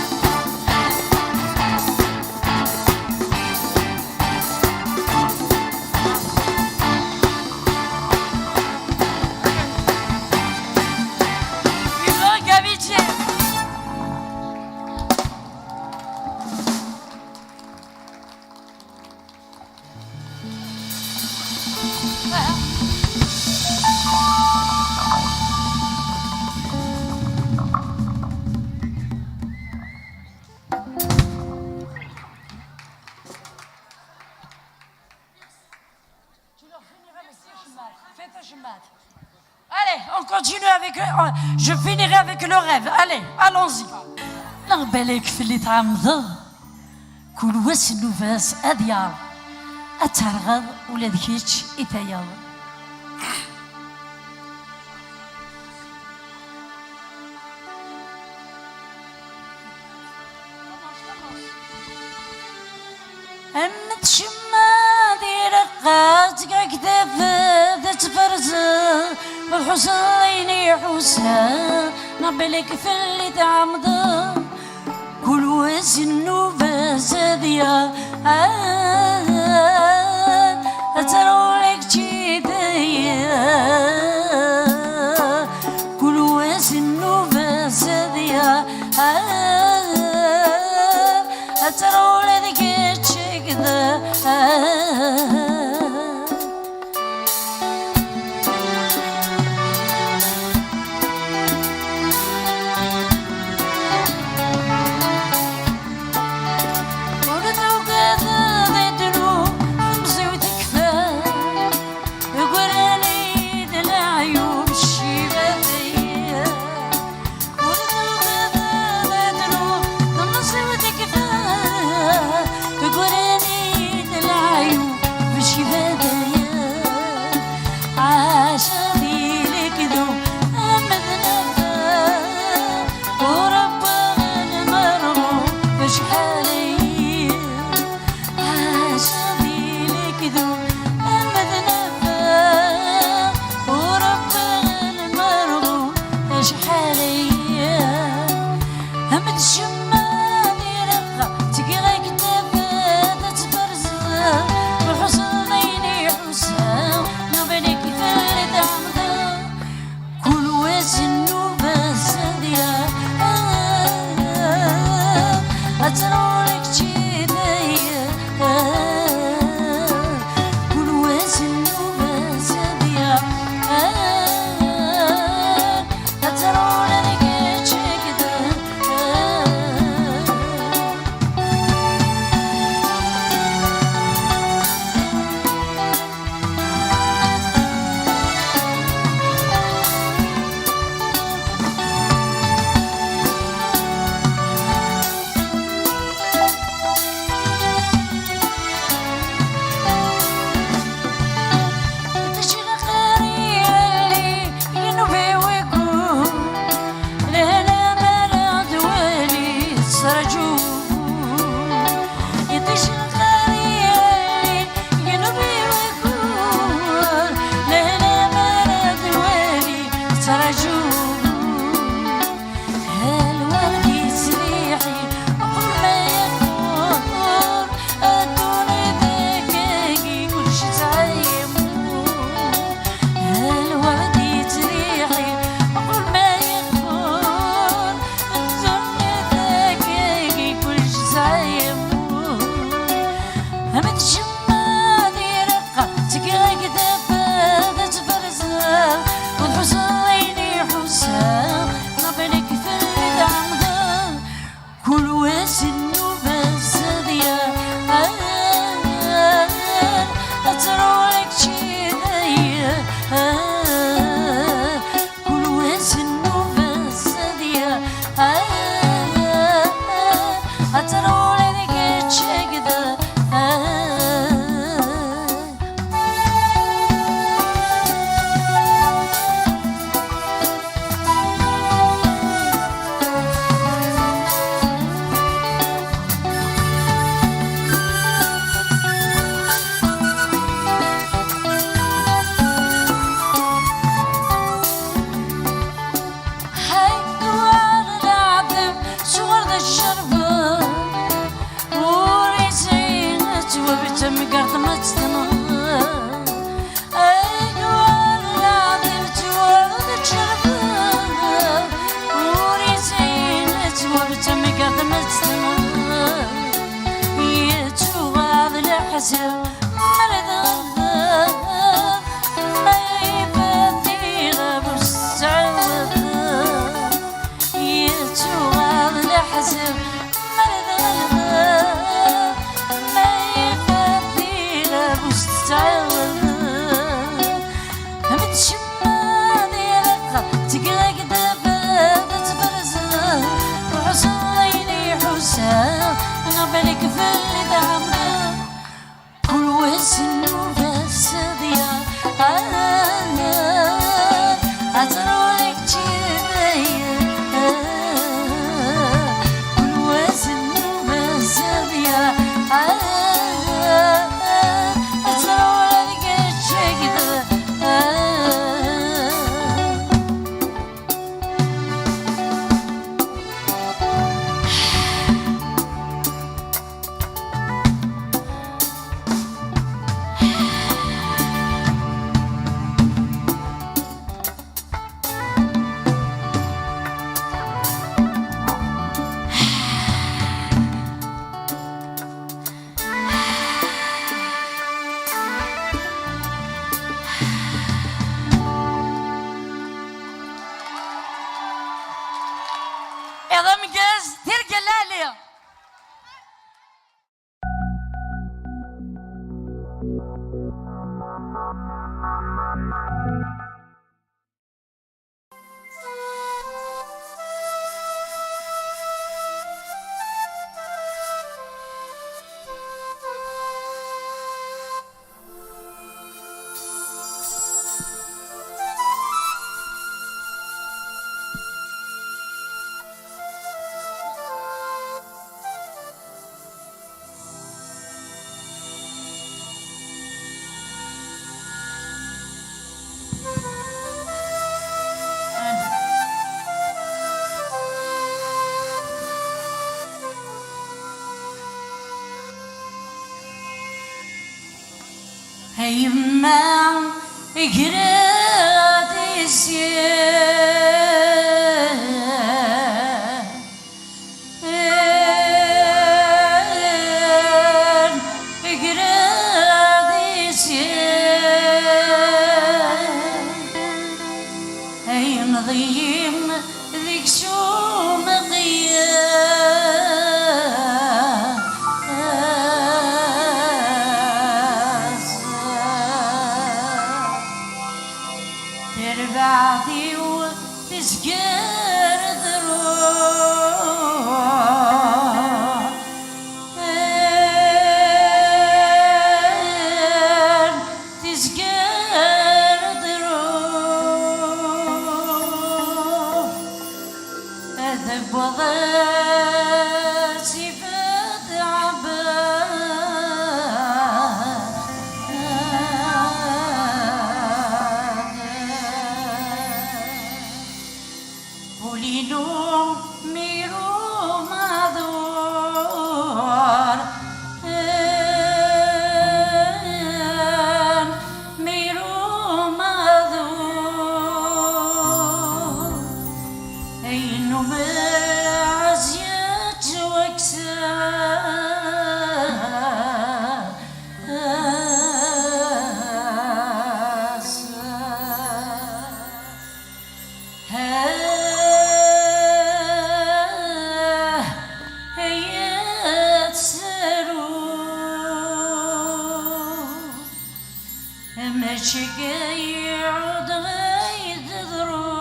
Allez, on continue avec... je finirai avec le rêve. Allez, allons-y. لا بالك في اللي تعمض كل واس النفاس أديار أترغض ولا ذكيتش إتياض أمت شما دي رقات كاكداف ذات فرزة والحسين يحوسها نبلك في اللي تعمض كل وزن نوباس هادية أترولك جدية كل وزن نوباس هادية أترولك جدية هيما قرادي هي نضيم ذيك شو تربعتي وتسكر ذروع تسكر ذروع أذب وضاسي فتعب ولينو ميرو معذور ميرو معذور أينو معزيت مشي يعود غيد ذروع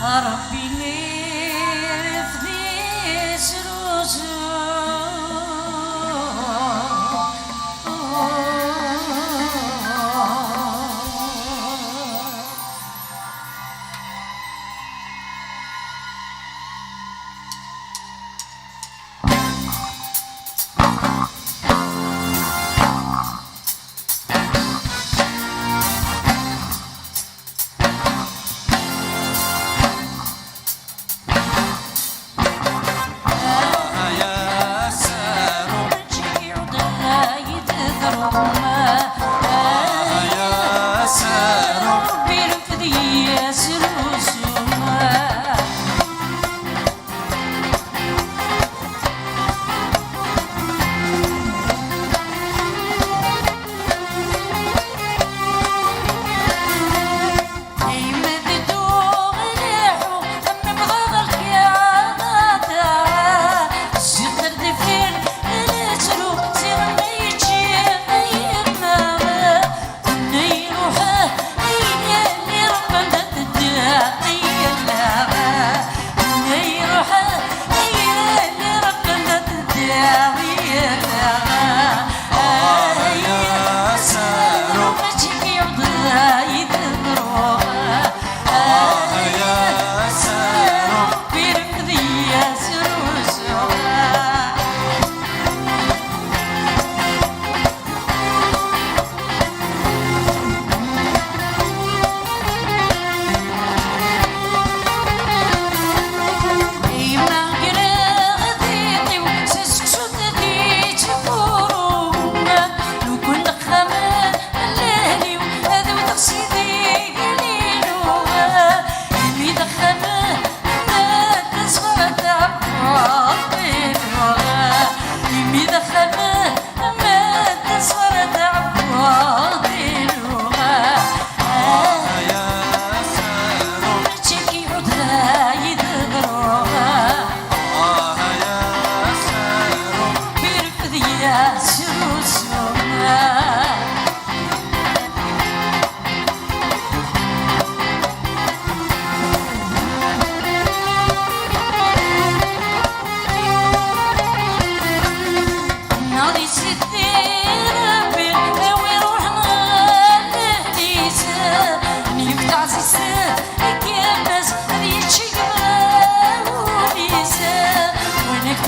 ربي نير في سروج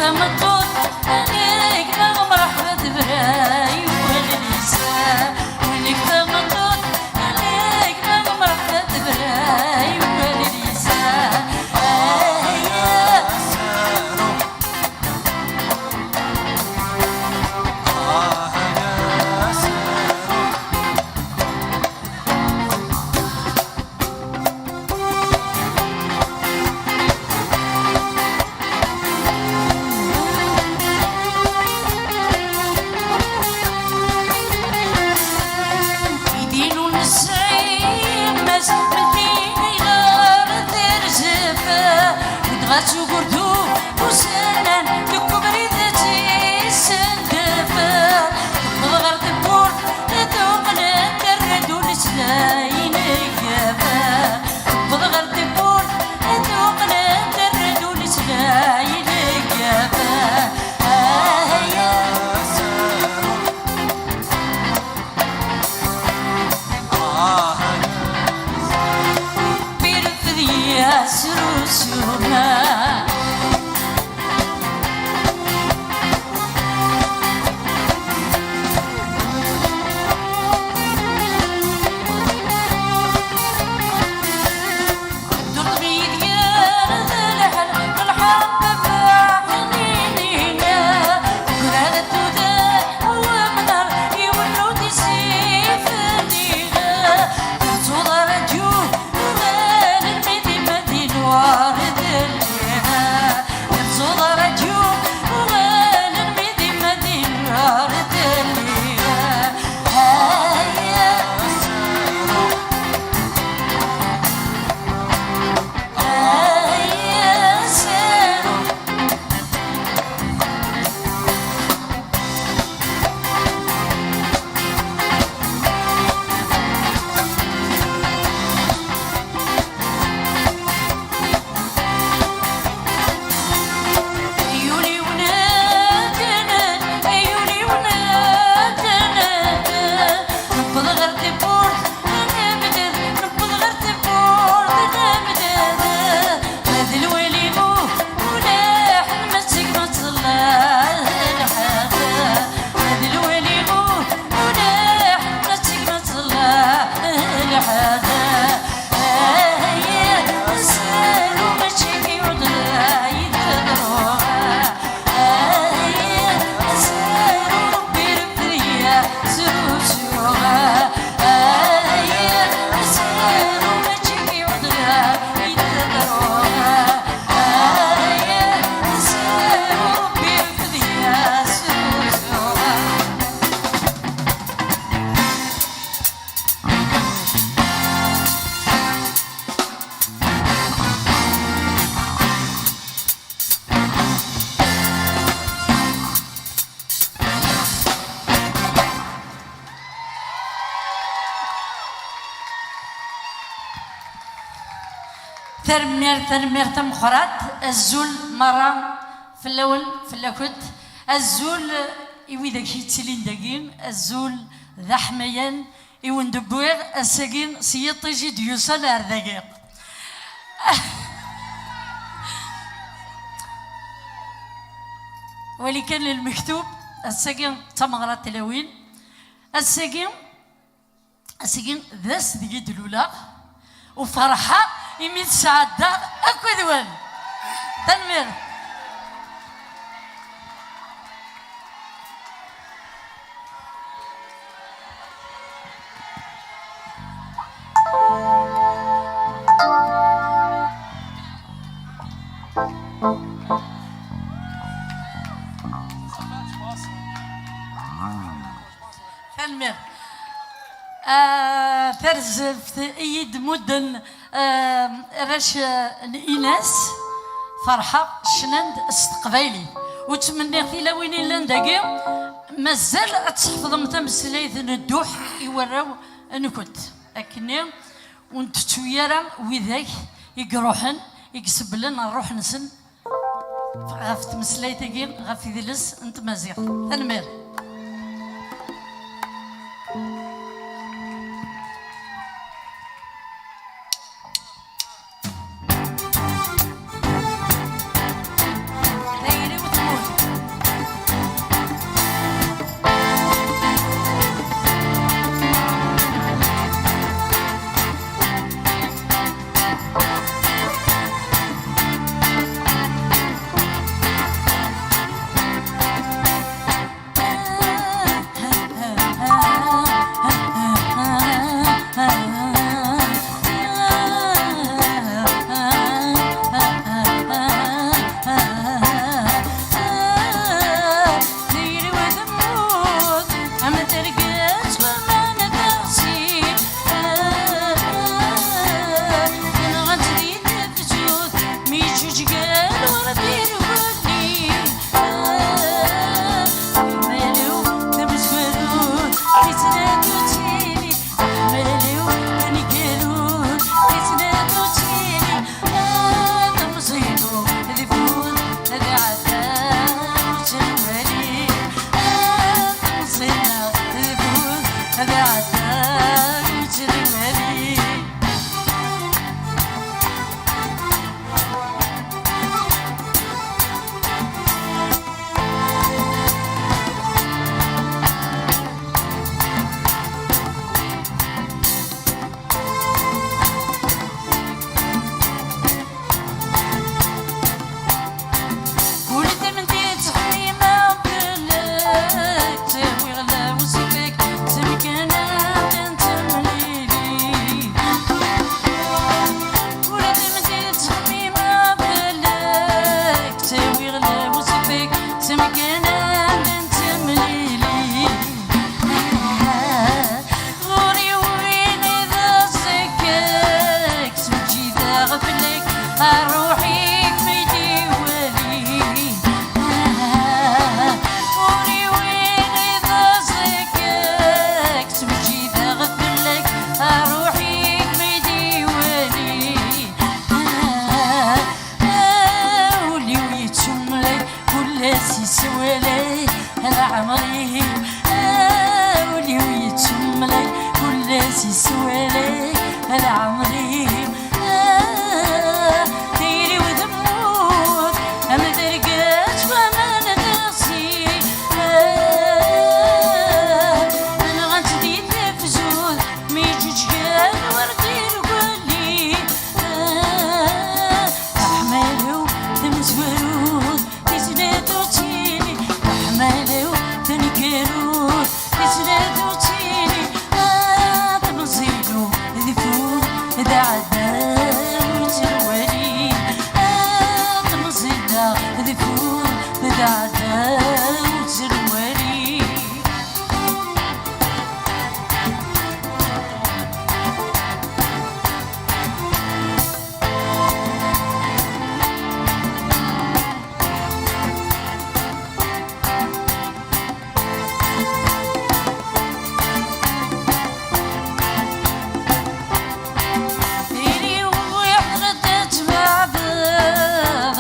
تمطط عليك ما مرحبا دبراي والنساء وينك تمطط عليك ما مرحبا دبراي والنساء غاتو قردو وسنان لكم ريدتي سندفا نغر دبور دوم نكردو لسلاين كافا نغر دبور دوم نكردو لسلاين كافا بيرفديا سروسونا ترمير تمخرات الزول مرة في الأول في الأكد الزول يويدك هيتسلين دقين الزول ذا حميان يوين دبوير الساقين سيطيجي ديوسان أردقين ولكن المكتوب الساقين تمغرة تلاوين الساقين ذاس دقي دلولا وفرحة يميت سعادة أكو دوان تنمير تنمير ترزف ايد مدن راش إيناس فرحة شنند استقبالي وتمنى في لوين لندقي مازال تحفظ متمسليت الدوح يوراو نكت أكني ونتشويرا وذاك يقروحن يقسبلن نروح نسن غاف تمسليتكي غاف يدلس انت مازيغ تنمير دايري وتموت تساوي غلا وسفيك سمكنا من تمليلي غوري وين إذا سكاك سمجي ذا غفلك روحي كميدي ولي غوري وين إذا سكاك سمجي ذا غفلك روحي كميدي ولي ولي ويتشملي كل سيسوالي هلا عمري ولي ويتشملي كل سيسوالي هلا عمري ديري وذموت أما درقات وما ندرسي أنا غنتدي تفزوز ميجوج قال وردي القولي أحملو تمزورود تزنادو تيني أحملو تنكرود تزنادو تيني تمزيلو ذفور إذا عداو تروالي تمزيلا ذفور إذا عداو تروالي فيني ويحردت بعض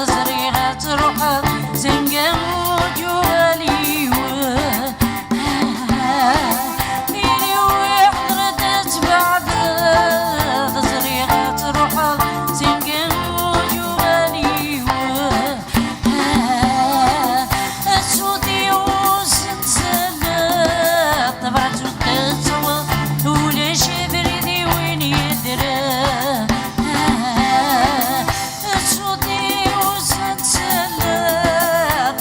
زريغة روحها زنقة وجوالي فيني ويحردت بعض زريغة روحها زنقة وجوالي السودي وسنسلة طبعت وتسوى ولا شبردي وين يدرى السودي وسنسلة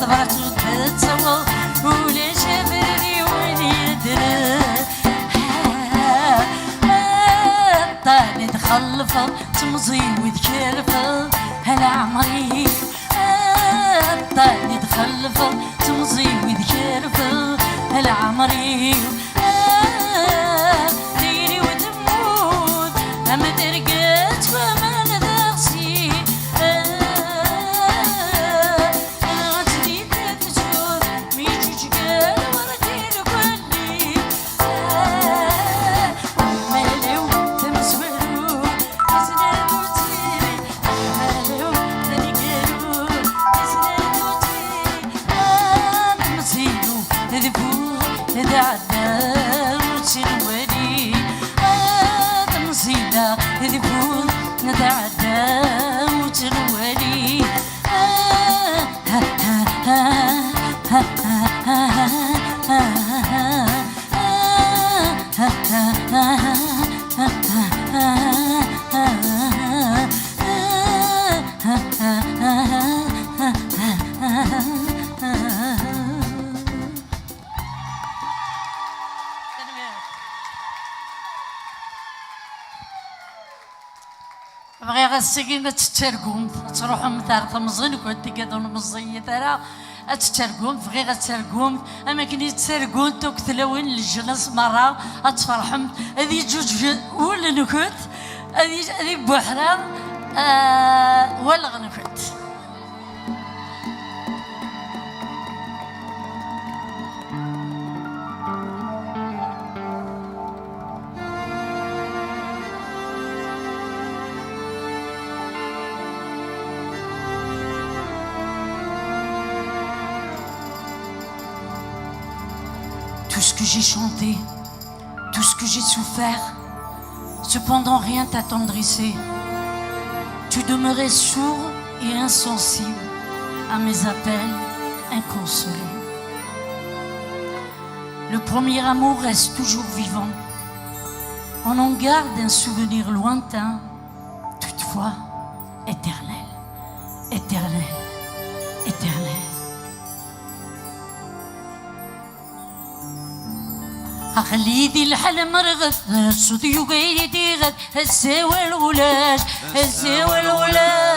طبعت وتسوى ولا شبردي وين يدرى طالي تخلفه تمضي وذكرفه هلا عمري طالي تخلفه تمضي وذكرفه هلا عمري ديري وتموت أما درقات وما ندرسي غتدي تفجر ميجوج قال وردي الكلي أحملو تمسولو تزنادو تيري أحملو تنكرو تزنادو تيري تمسيلو ذفور إذا عداو تروالي تمسيلا ذفور إذا عداو تروالي بغيغ السكينة تترقم تروحوا مثار تمزين كنت قادون مزية ترى أتترقم بغيغ تترقم أما كني تترقم توك تلوين للجلس مرة أتفرحم هذي جوج ولا نكت هذي بحرام ولا غنكت Tout ce que j'ai chanté, tout ce que j'ai souffert, cependant rien t'attendrissait. Tu demeurais sourd et insensible à mes appels inconsolés. Le premier amour reste toujours vivant. On en garde un souvenir lointain, toutefois éternel, éternel, éternel. خليدي الحلم رغد صديو قيدي غد هساوى الولاج هساوى الولاج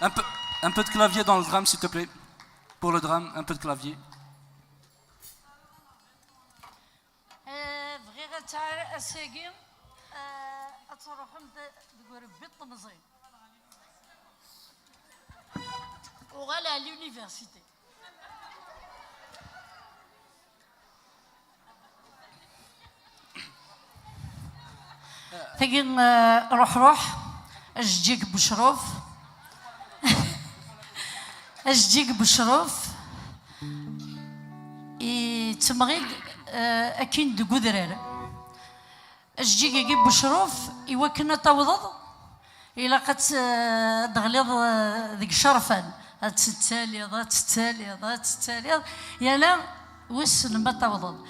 Un peu de clavier dans le drame, s'il te plaît. Pour le drame, un peu de clavier. بغيت تعرف اساقي تروحهم تقول بيط مزين وغالا على l'université. تجي روح اجيك بشروف اجيك بشروف تمغيد اكين دو قدرار اجيك يجيب بشروف ايوا كنا توضض الى قد دغليض ذيك شرفان تتالي يلا وسن ما توضض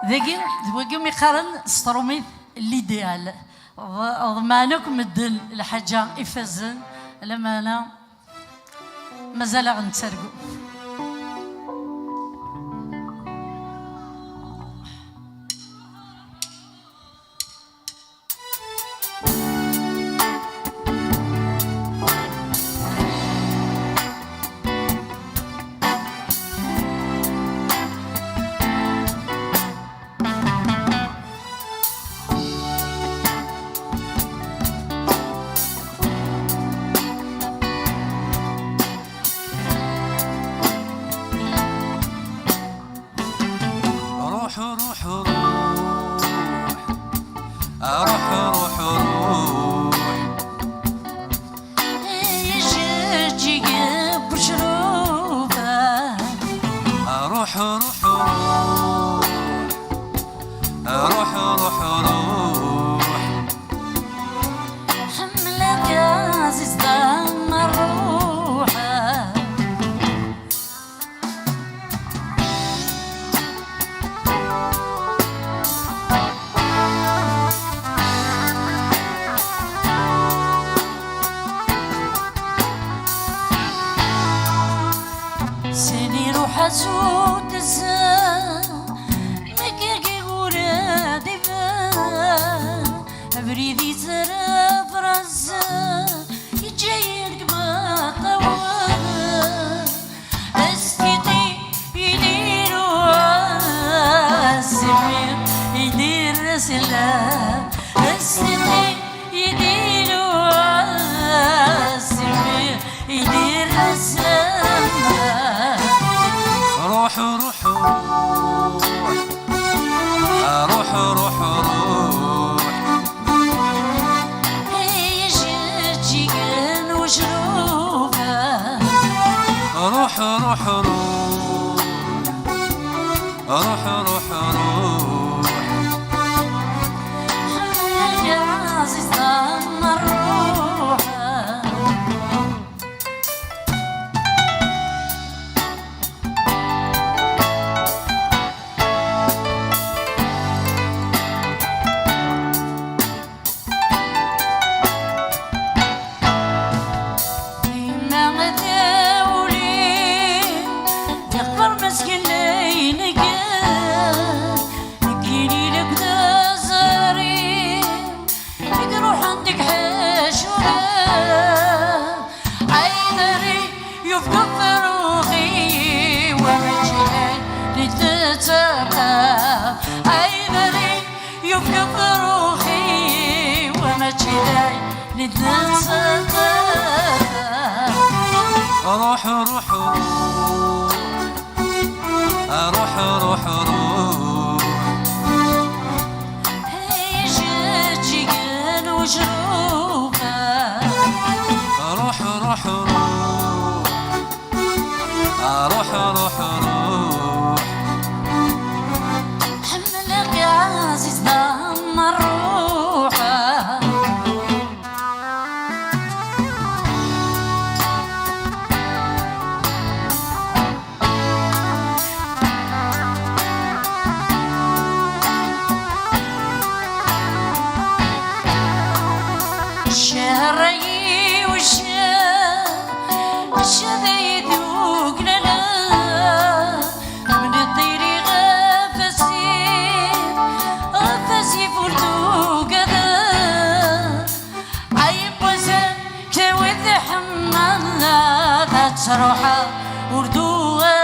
ذاكي ذوقي ميقارن سترومي ليديال ضمانك مدل الحاجه يفزن لما انا مازال غنتسرقو. حمالنا تروحا وردوها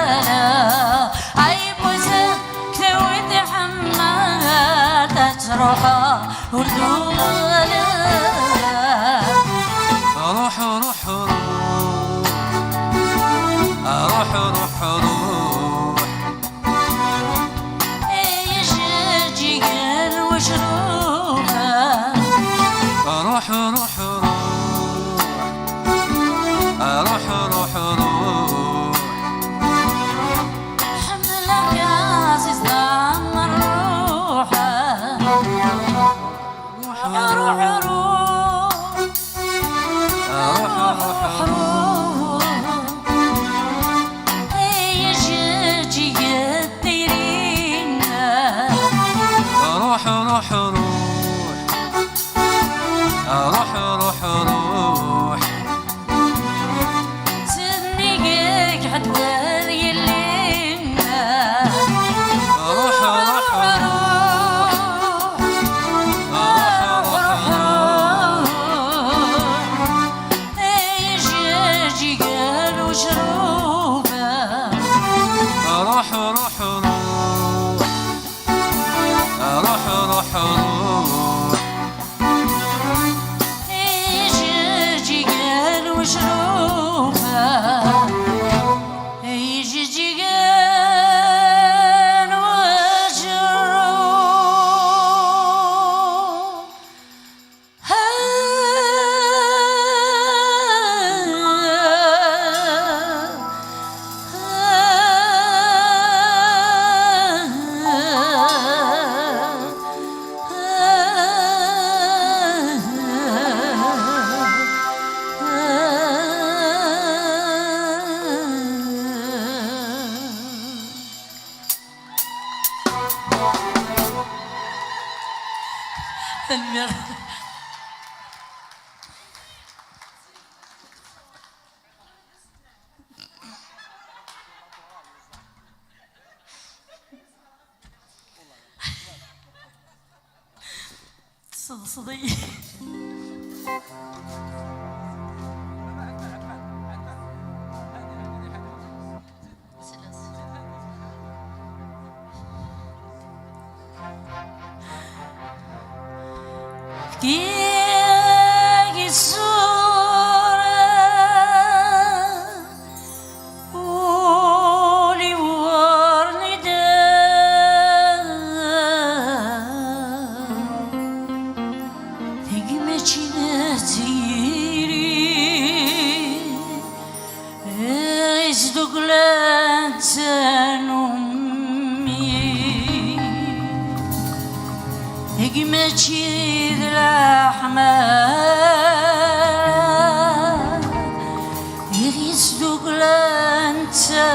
عيب وزن كتاوي حماد تروحا وردوها روح روح روح روح روح يا جيجان وشروها روح روح روح روح روح حملك يا عزيز ضم الروحة روح روح روح روح روح سنيك حتوار يلينا روح روح يجي قال وشروبه روح روح روح روح روح يجي قال وشروبه يجي قال صدي كي الصورة ولي ورني ماشي الأحمر يصدق لنتما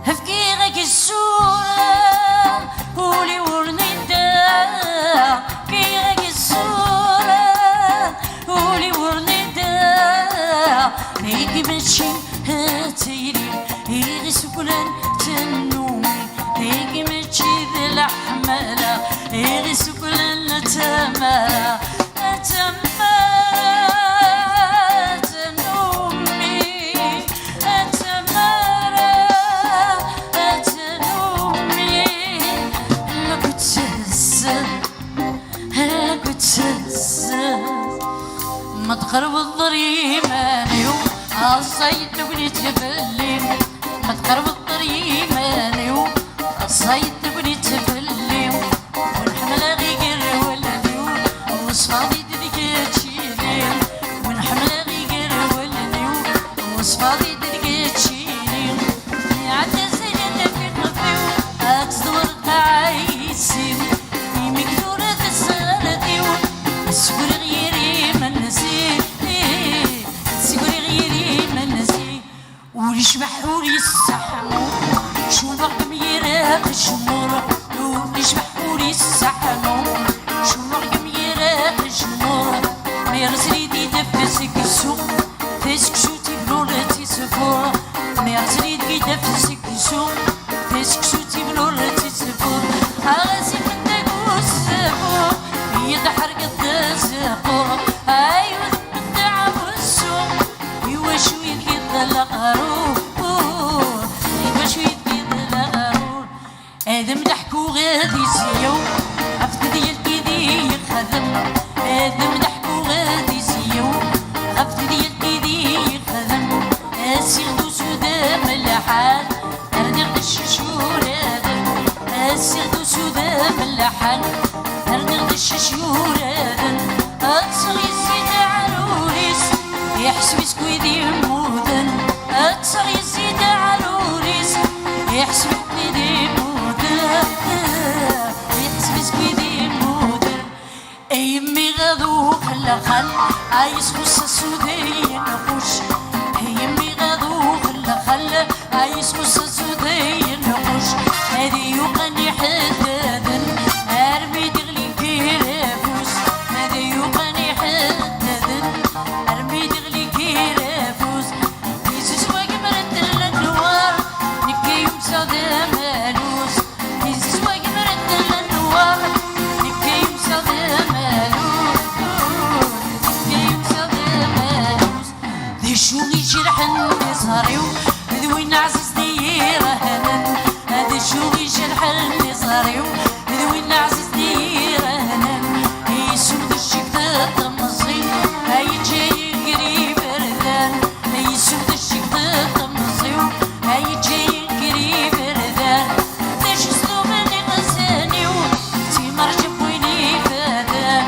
هفكيرك الصورة ولي ورندا كيرك الصورة ولي ورندا هيك ماشي هاتيري يصدق لنتنومي هيك ماشي ذي الأحمر يصدق لنتما ما تقرب الضريماني الصيد بني تبلي ما تقرب الضريماني الصيد بني تبلي ونحمل غير ولدي وصفاضي دقيتشيني ونحمل غير ولدي وصفاضي دقيتشيني عدى زين في قفي أتصدور قايسين مكدورة السردي السكر غيري من نسي السكر غيري من نسي وليش بحوري السحمو شو البرق ميراق شو خدم آدم ضحكو غادي سيو غفت ديال كيدي خدم سيغدو سودا ملحان أردي غدش شهور آدم سيغدو سودا ملحان أردي غدش شهور آدم أتصغي الزيد عروريس يحسب سكويدي مودن أتصغي الزيد عروريس يحسب سكويدي مودن يحسب سكويدي مودن أيمي غادو خلا خل عايز خص سودي نخش أيمي غادو خلا خل عايز خص سودي نخش هادي يوقني حدادن أرمي دغلي كيرافوس هادي يوقني حدادن أرمي دغلي كيرافوس يزوز واقمرت النوار نكي يمساد مالوس يزوز واقمرت النوار نكي يمساد مالوس نكي يمساد مالوس ذي شو يجرحن يزهريو ذوين عزيز ديرهن هذا شو يجرحن يزهريو ذوين عزيز ديرهن يسود الشكل تمزين هاي جاي قريب ردان يسود الشكل تمزين هاي جاي قريب ردان داش سلوبني غزانيو تي مرجب ويني فادان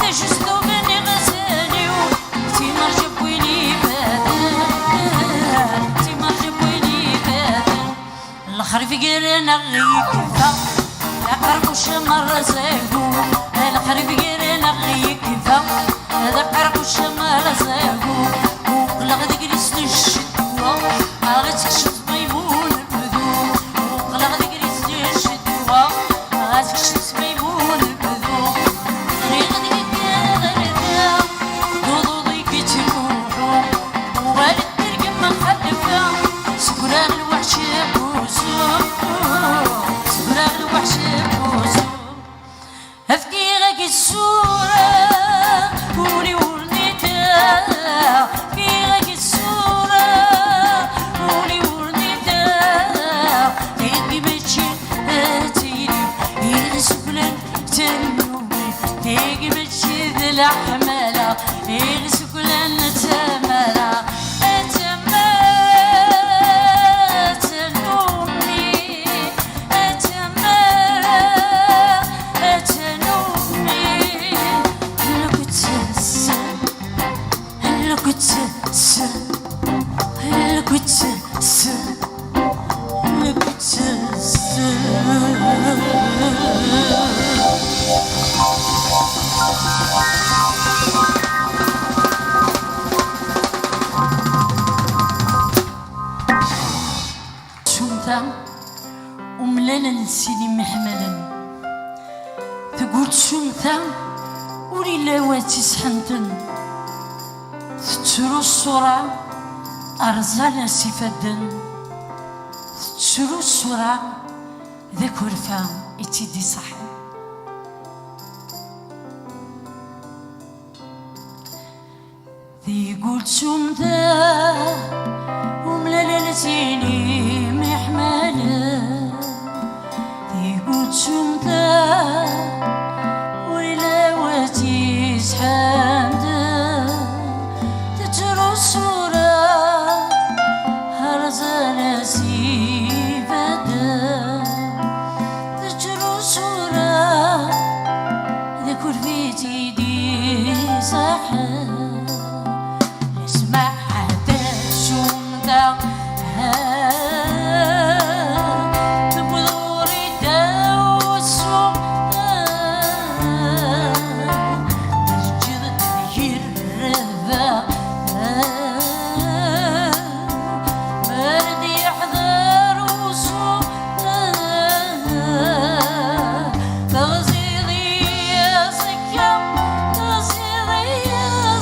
داش سلوبني غزانيو تي مرجب ويني فادان تي مرجب ويني فادان الخرف قرنا غيكفا أقرب الشمر زاقو الخرف قرنا غيكفا أقرب الشمر زاقو وقلق دقريس للشدوة غتكشف ميمون البذور وقلق دقريس للشدوة غتكشف ميمون البذور طريق دقيقة غردا ضوضي كيتروحو ووالد ترقم مخلفة سكران الوحش بوزو سكران الوحش بوزو هفكي غاك الصورة ولي ورنيتا هفكي غاك الصورة ولي ورنيتا تيجي ماشي تيجي يغسبلن تنومي تيجي ماشي ذي الحمالة يغسبلن تمالة وملانا للسيدي محملا تقول شمثا ولي لاواتي سحنتن تتشرو الصورة أرزانا سيفدن تتشرو الصورة ذاك ورفا يتيدي صحن يقول شمثا وملانا للسيدي محملا يقول شمثا ولي واتي سحنتن تتشرو الصورة هرزانا سيفدن تتشرو الصورة ذاك ورفيتي دي صحن اسمع حتى شمثا تغزيضي يا سكام تغزيضي يا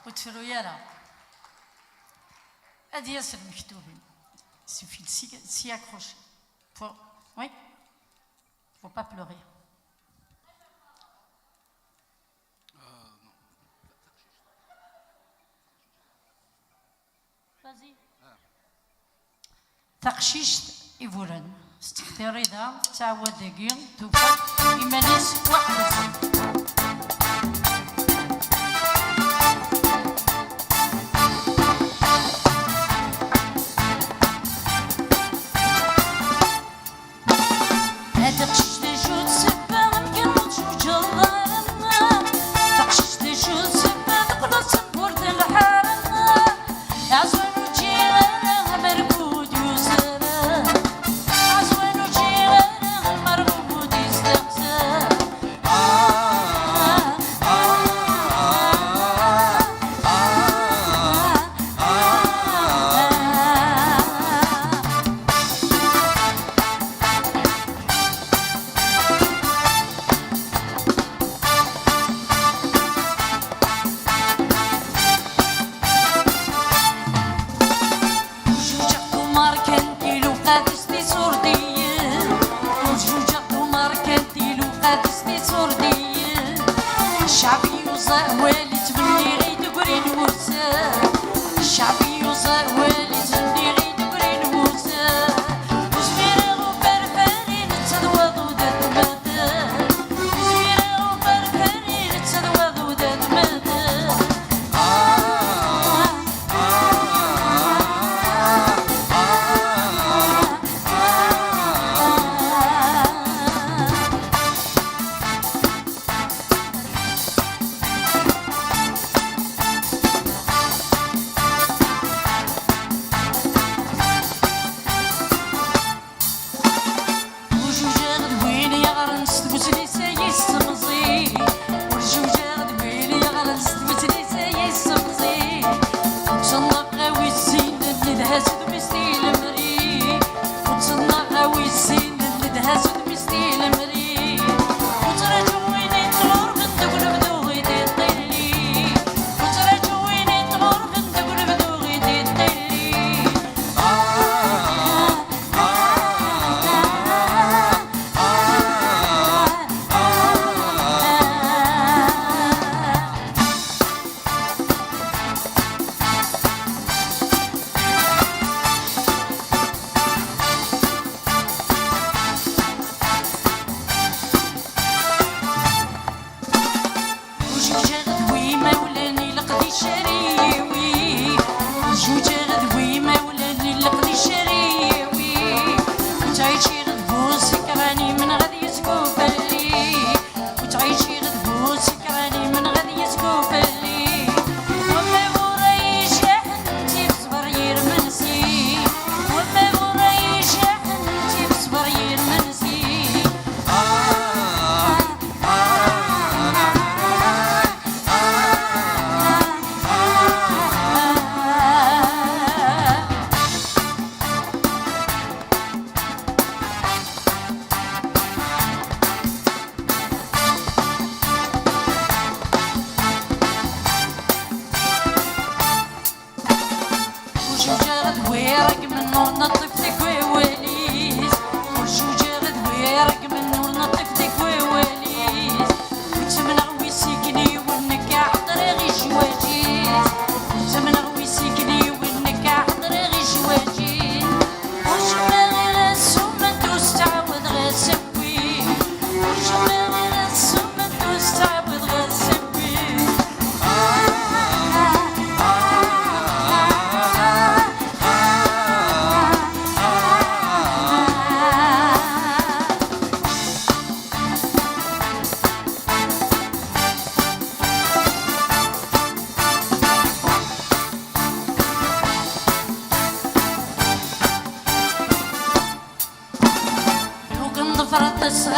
وتفرويالا هاد ياسر مكتوبين suffit de s'y accrocher. Oui, faut pas pleurer. Vas-y. تقشيش إيفوران استختاري دا تعود داكي توفى إيمانيس واحد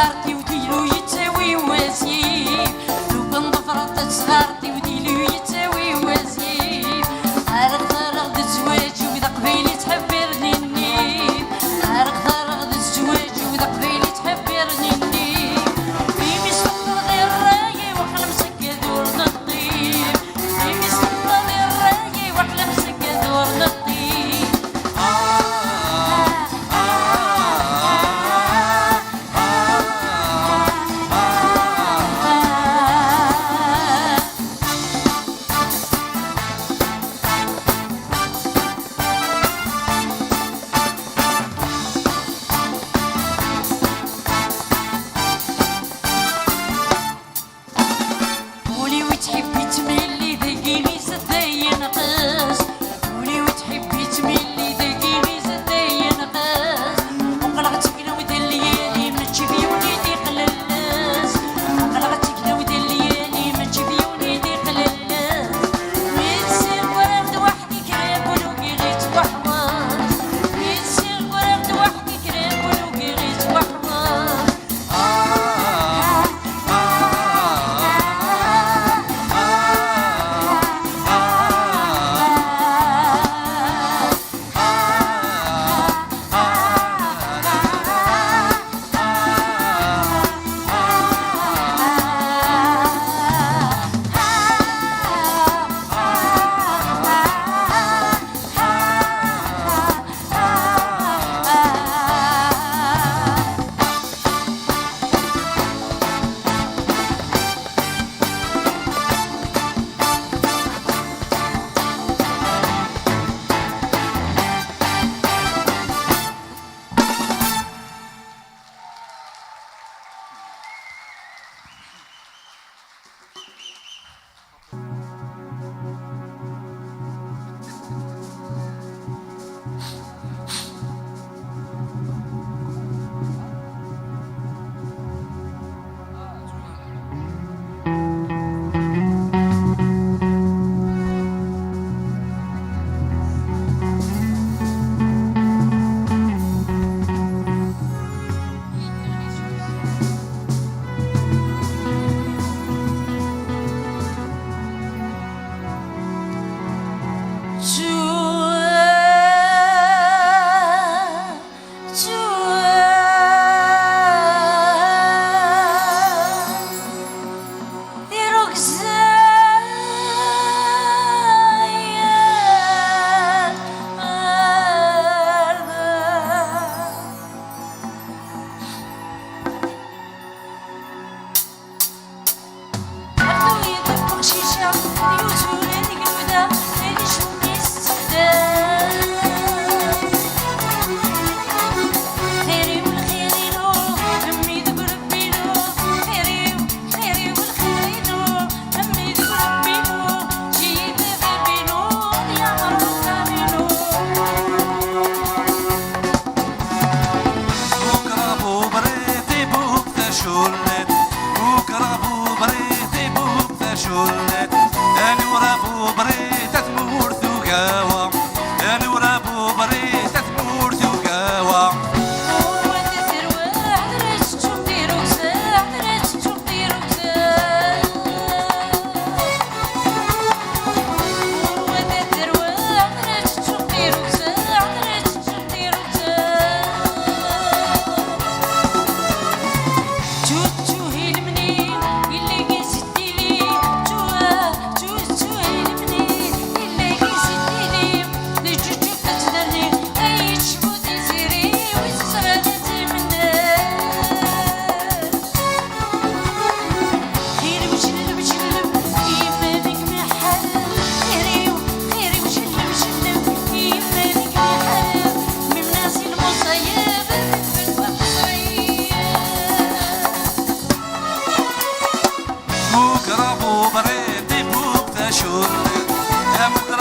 صغارتي وديلو يتساوي وزيف لو كان ضفرت صغارتي وديلو يتساوي وزيف أرغد الزواج وإذا قبيلي تحبرني النيم أرغد الزواج وإذا قبيلي تحبرني النيم بيمي سلطة غير راي وحنا مسكة دورنا الطيب بيمي سلطة غير راي وحنا مسكة دورنا الطيب قولي وتحبي تملي ذاكي غي زداي نقص قولي وتحبي تملي ذاكي غي زداي نقص وقلعتك نودا الليالي ما تشوفي وليدي قللاس وقلعتك نودا الليالي ما تشوفي وليدي قللاس ويتسير ورد وحدي كراب ولوكي غي توحوط ويتسير ورد وحدي كراب ولوكي غي توحوط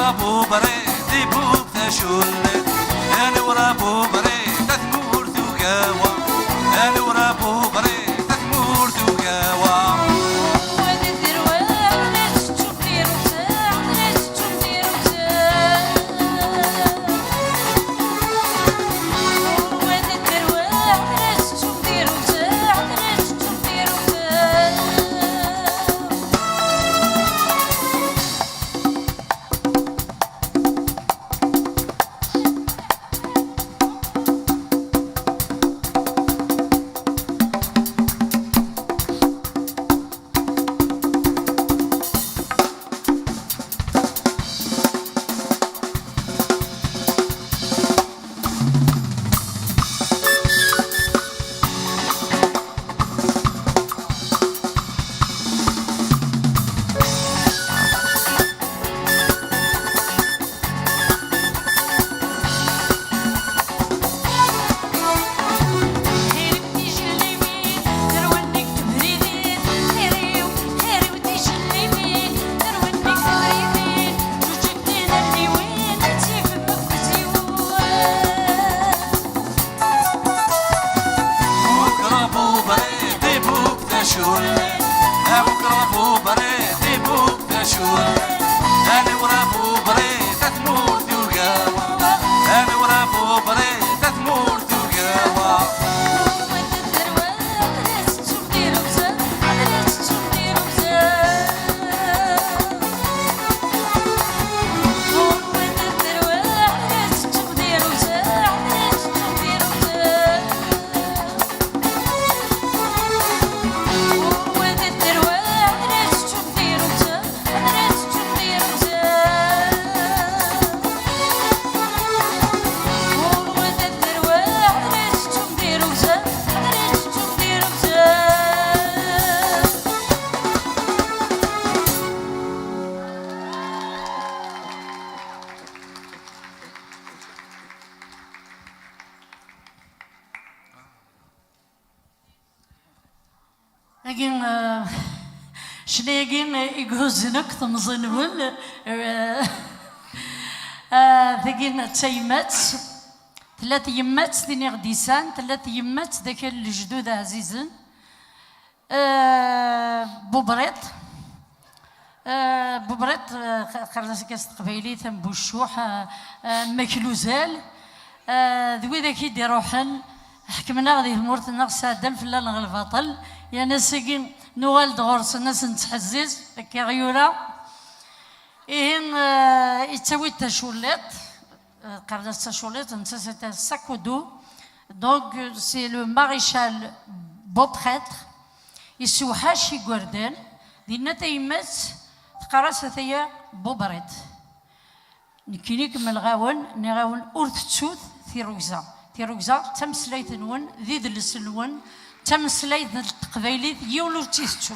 ورابو بريدي بوب تشولت انا ورابو بريد تثمور ثقاوة انا ورابو بريد تثمور ثقاوة وين الدروة عرس تشوف ديرو شناقين يقوزنك تمزنون ذاكين تيمات 3 يمات ديني غديسان 3 يمات ذاك الجدود عزيزن بوبريط بوبريط خرجت كاس قبيلي ثم بوشوح مكلوزال ذوي ذاك يدي روحن حكمنا غادي المورت النغ سادم في الليل الباطل يا ناس نوال دغورس الناس نتحزز كي غيورا يتساوي تشوليط قرنت تشوليط نتا ساكودو دونك سي لو ماريشال بوبخيتر يسوحاش يقردان دينا تيمات تقراس ثيا بوبريت نكينيك من الغاون نغاون أورث تسوث تيروكزا تمسلايت نون ذي دلس نون تمسلايت القبايلي يولو تيستو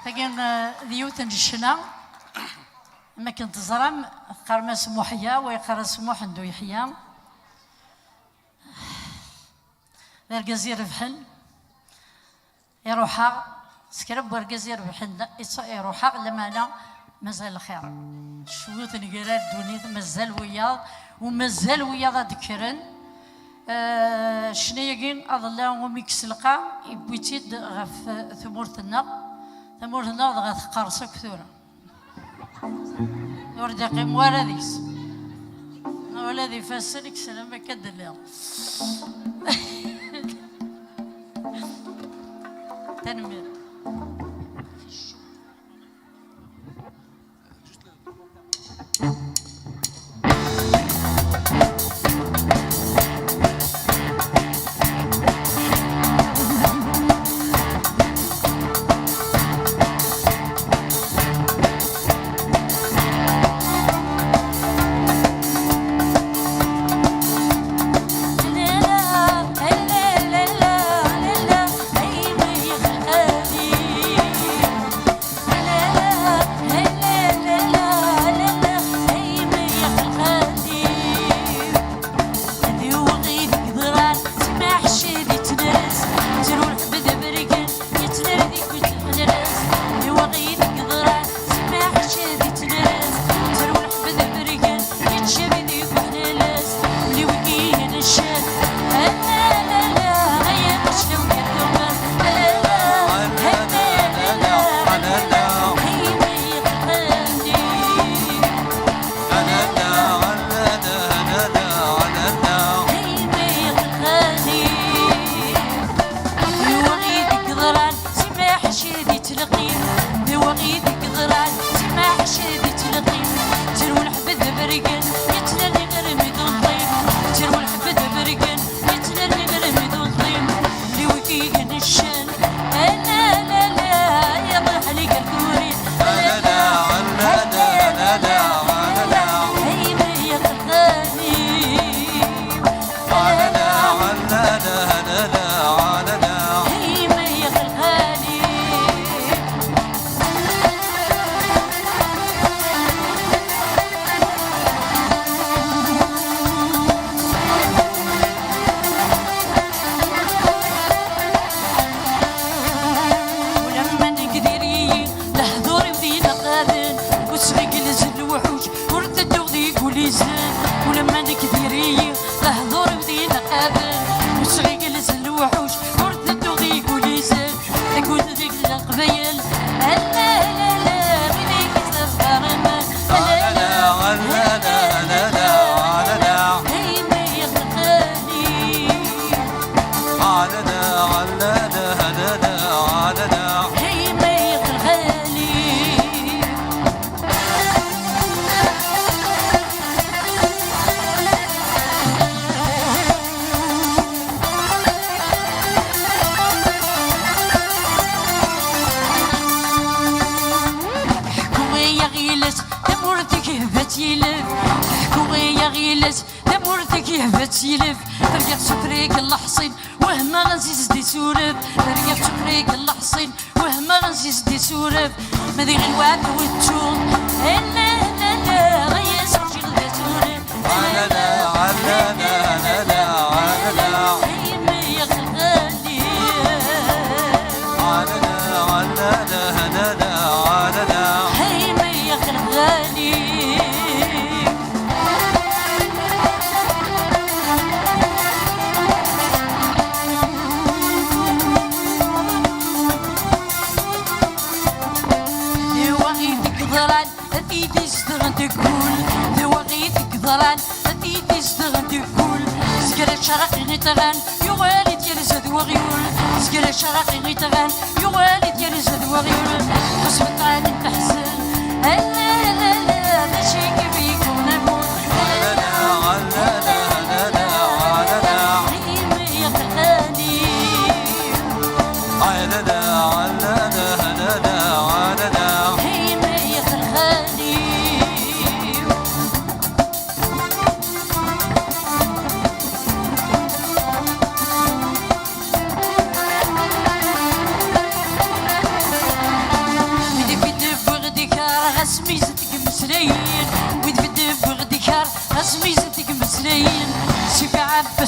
تاكين ديوت الشنا ما كنت زرم قرما سموحيا ويقرا سموح ندو يحيى الجزيرة بحل يروحها سكرب والجزيرة بحل يروحها لما أنا مازال الخير شوية نقرا الدنيا مازال وياض ومازال وياض ذكرن شنياكين أظلا وميكس لقا يبويتيد غف ثمورتنا غف قرصة كثورة ورد يقيم ولديس ولدي فاسلك سلام كد اليوم تنمير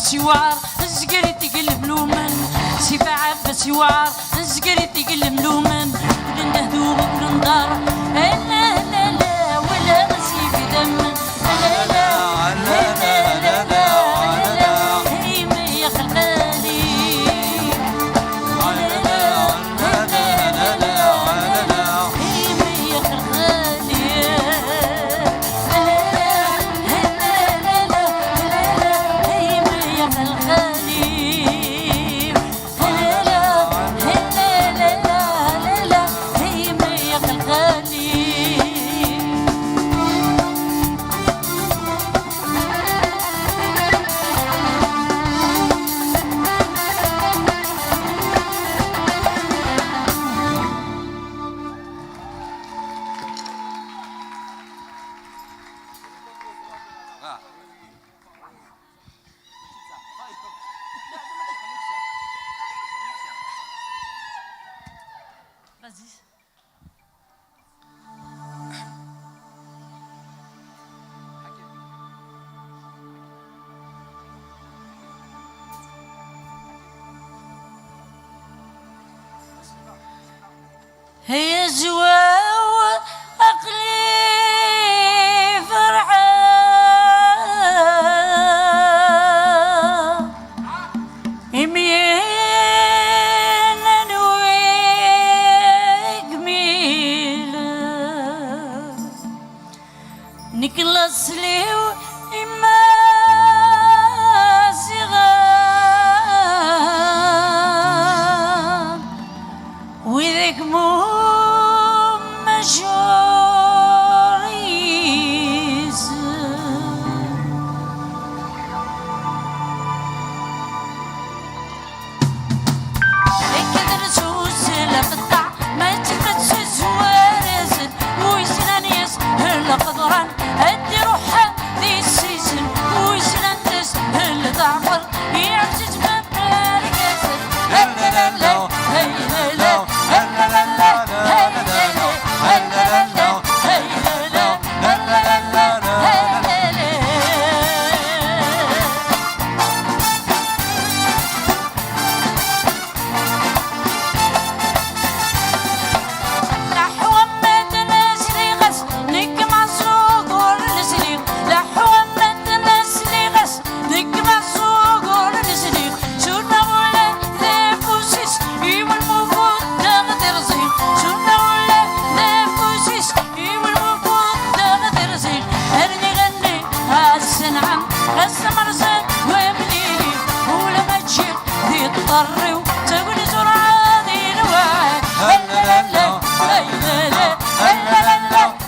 عباس يوعر زقري تقلب لومن سيفا عباس يوعر زقري تقلب لومن نهدو ونندار لا لا لا ولا نسيب دم لا لا لا لا لا لا هيم يا خلالي لا لا لا لا لا هيم يا خلالي هي زواو عقلي فرحان يمين ويجميل نكلاس ليو إما صغار وذيك مو مجوريز كدر سوسل قطع ما تفتش زوارز ويسلان يسهل قدران ادي روحها ذي السيسن ويسلان تسهل ضعفر يعزز مبلغ يسن لا لا لا لا لا لا ضري وتقول زرعة ذي الوعي لا لا لا لا لا لا لا لا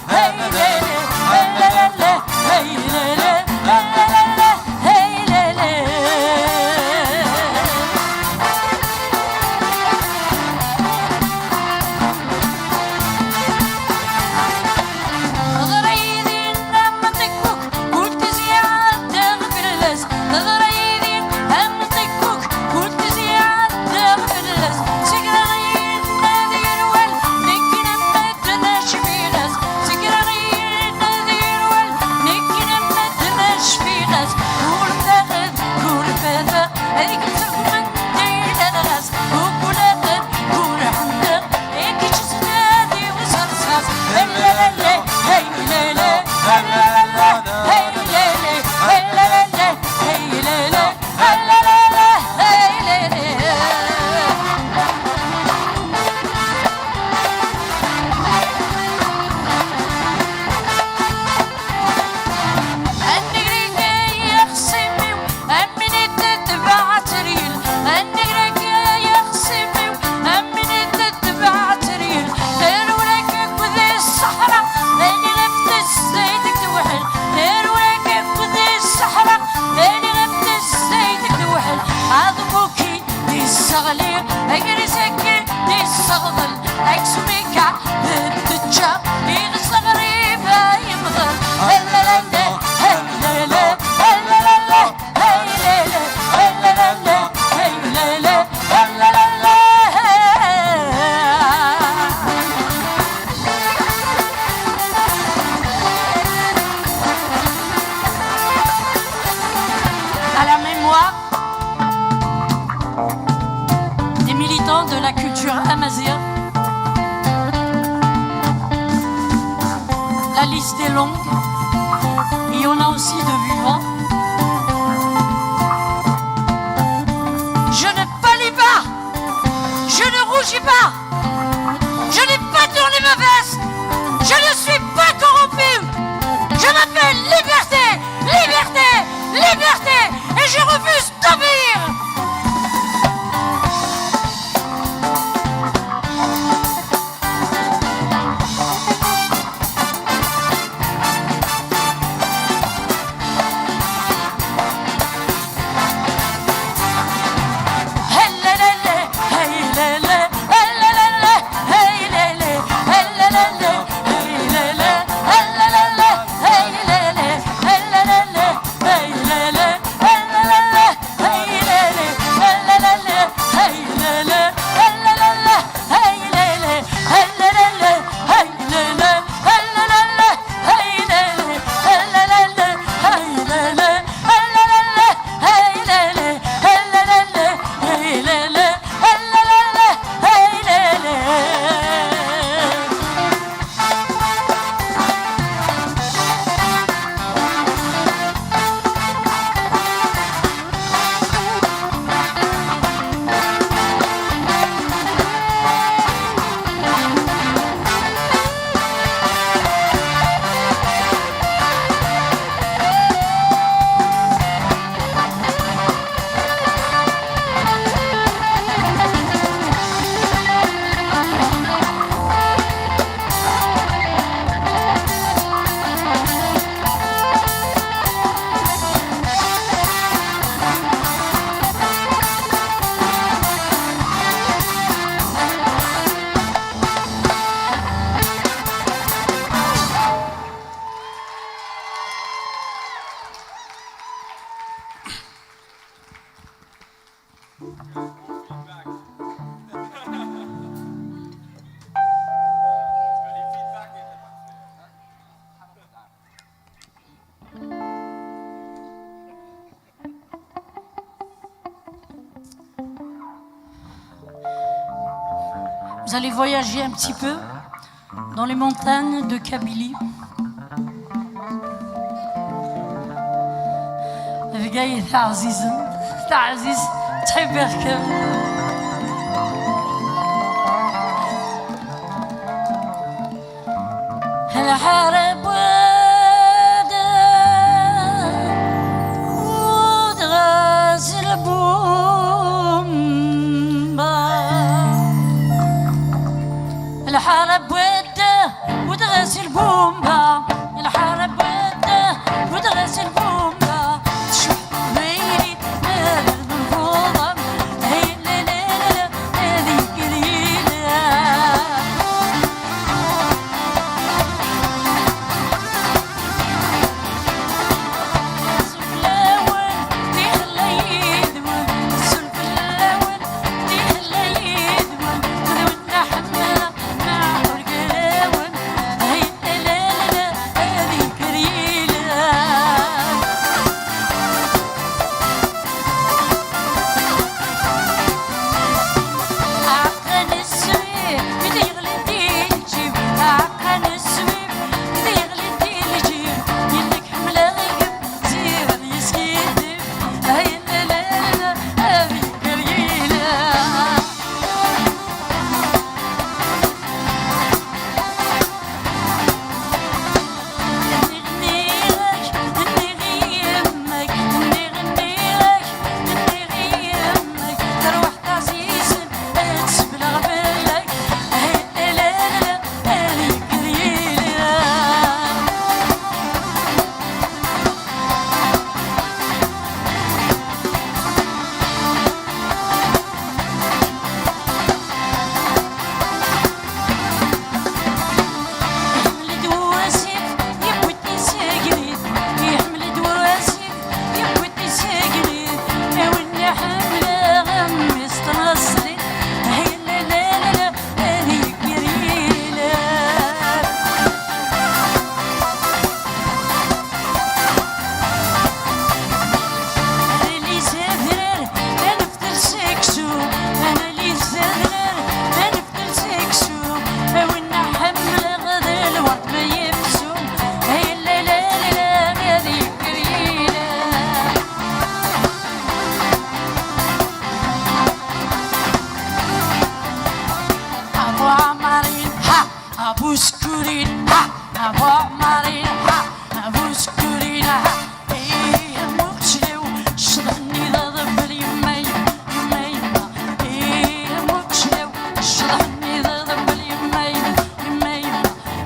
à la mémoire vivants de la culture amazigh. La liste est longue. Il y en a aussi de vivants. Je ne pâlis pas. Je ne rougis pas. Je n'ai pas tourné ma veste. Je ne suis pas corrompu. Je m'appelle liberté, liberté, liberté. Et je refuse d'obéir. Vous allez voyager un petit peu dans les montagnes de Kabylie. الجاي تاع عزيز تحب يركب. الحرب وتغسل بومبا. الحرب وتغسل بومبا. الحرب وتغسل بومبا. بوسكورين أبو عمارين بوسكورين إيه مكشلو شرحني ذا ذبل يمي يمي إيه مكشلو شرحني ذا ذبل يمي يمي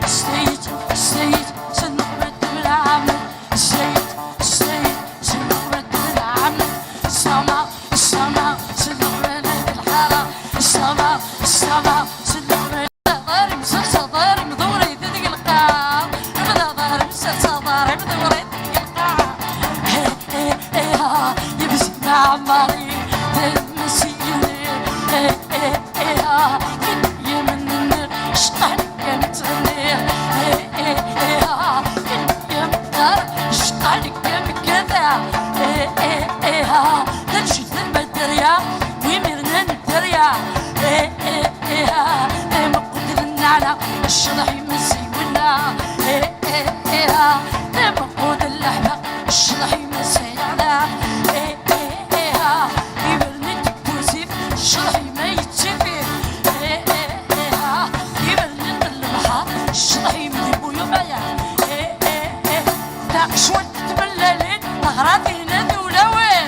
سيد سيد سنقبت بالعمل سيد سيد سنقبت بالعمل السما السما سنقبت بالحارة السما السما سنقبت ضاري مسلسل ضاري مدوري ذي القاع نبدا ضاري مسلسل ضاري مدوري ذي القاع يبسي عماري تمسيلي كن يمنن شقن يمتني كن يمتر شقن يمكذا تنشد المدريا ويمرنا الدريا مقود على الشرح مسيونا مقود اللحمة الشرح مسيونا يبرني تبوزيف الشرح ما يتشفي يبرني البحر الشرح يمدبو يبايا شوي تبللين أغراضي هنا دولوين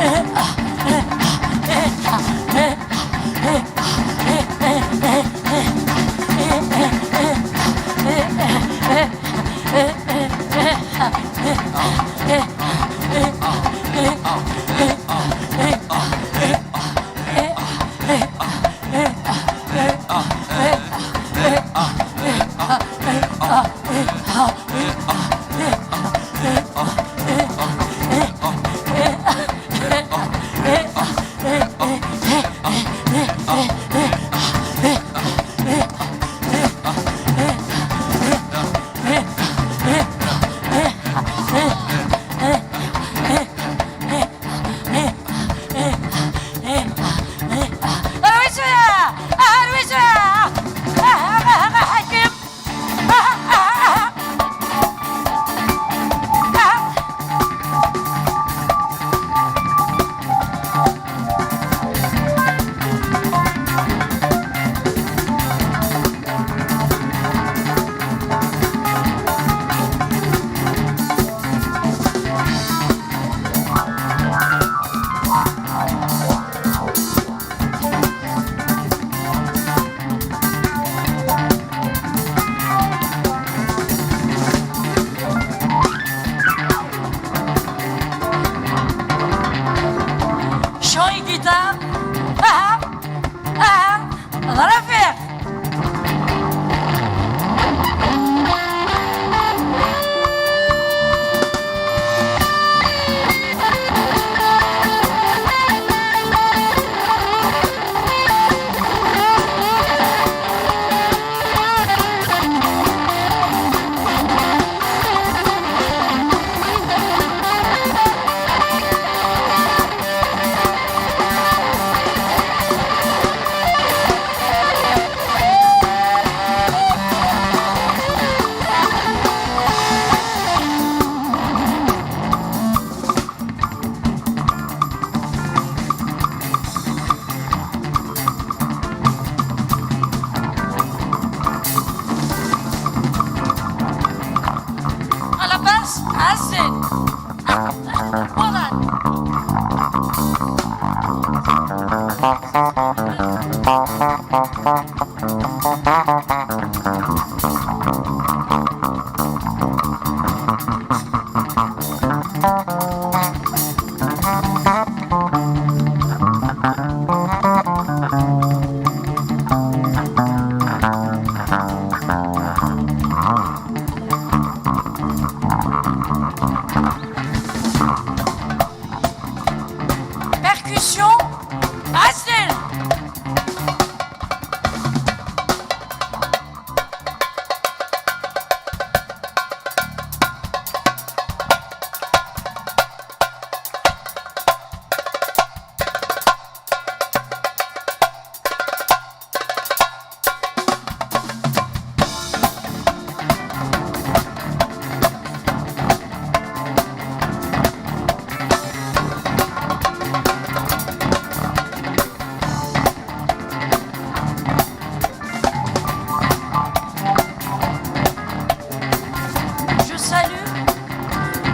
Hey, زين. والله percussion. Aslen. Je salue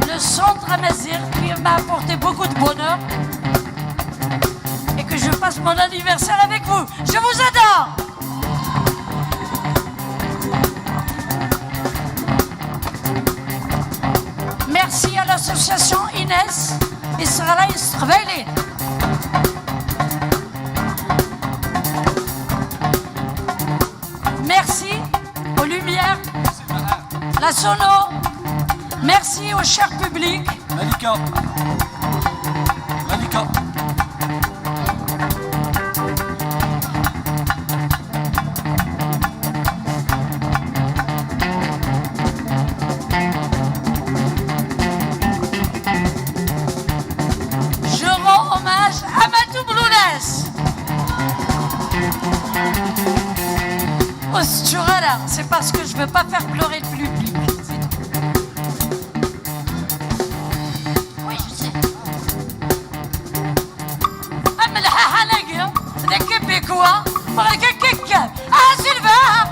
le centre Amazir qui m'a apporté beaucoup de bonheur et que je passe mon anniversaire avec vous. Je vous adore. Merci à l'association Inès et Sarah Israeli. Merci aux lumières, la sono. Merci au cher public. Malika. Malika. Je rends hommage à Matou Blounès. Osturala, c'est parce que je veux pas faire pleurer le public. C'est tout. Oui, je sais. Amelha Halaga, les Québécois, pour les Québécois. Ah, Sylvain!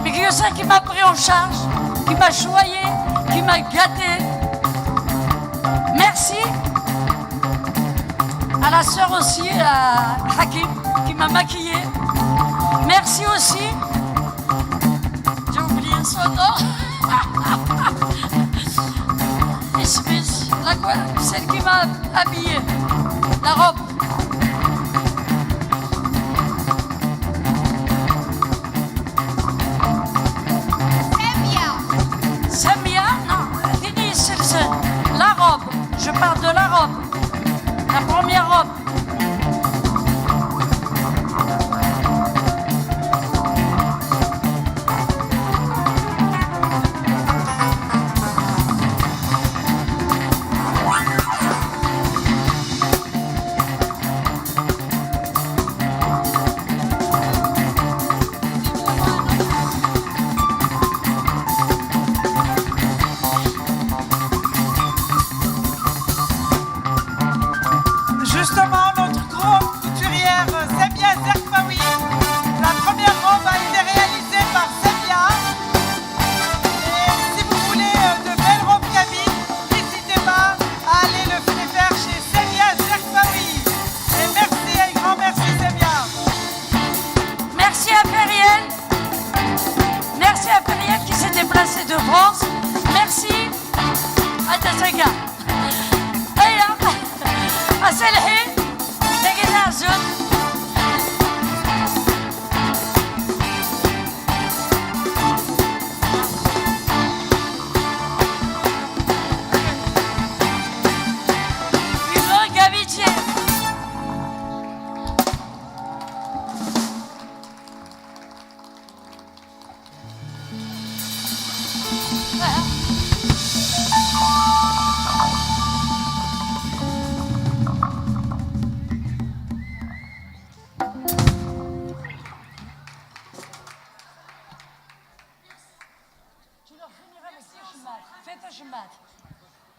Miguel qui m'a pris en charge, qui m'a choyé, qui m'a gâté. Merci à la sœur aussi, à Hakim, qui m'a maquillée. Merci aussi, j'ai oublié son nom, Smith, celle qui m'a habillée, la robe. Samia, non, Denis, c'est la robe. Je parle de la robe, la première robe.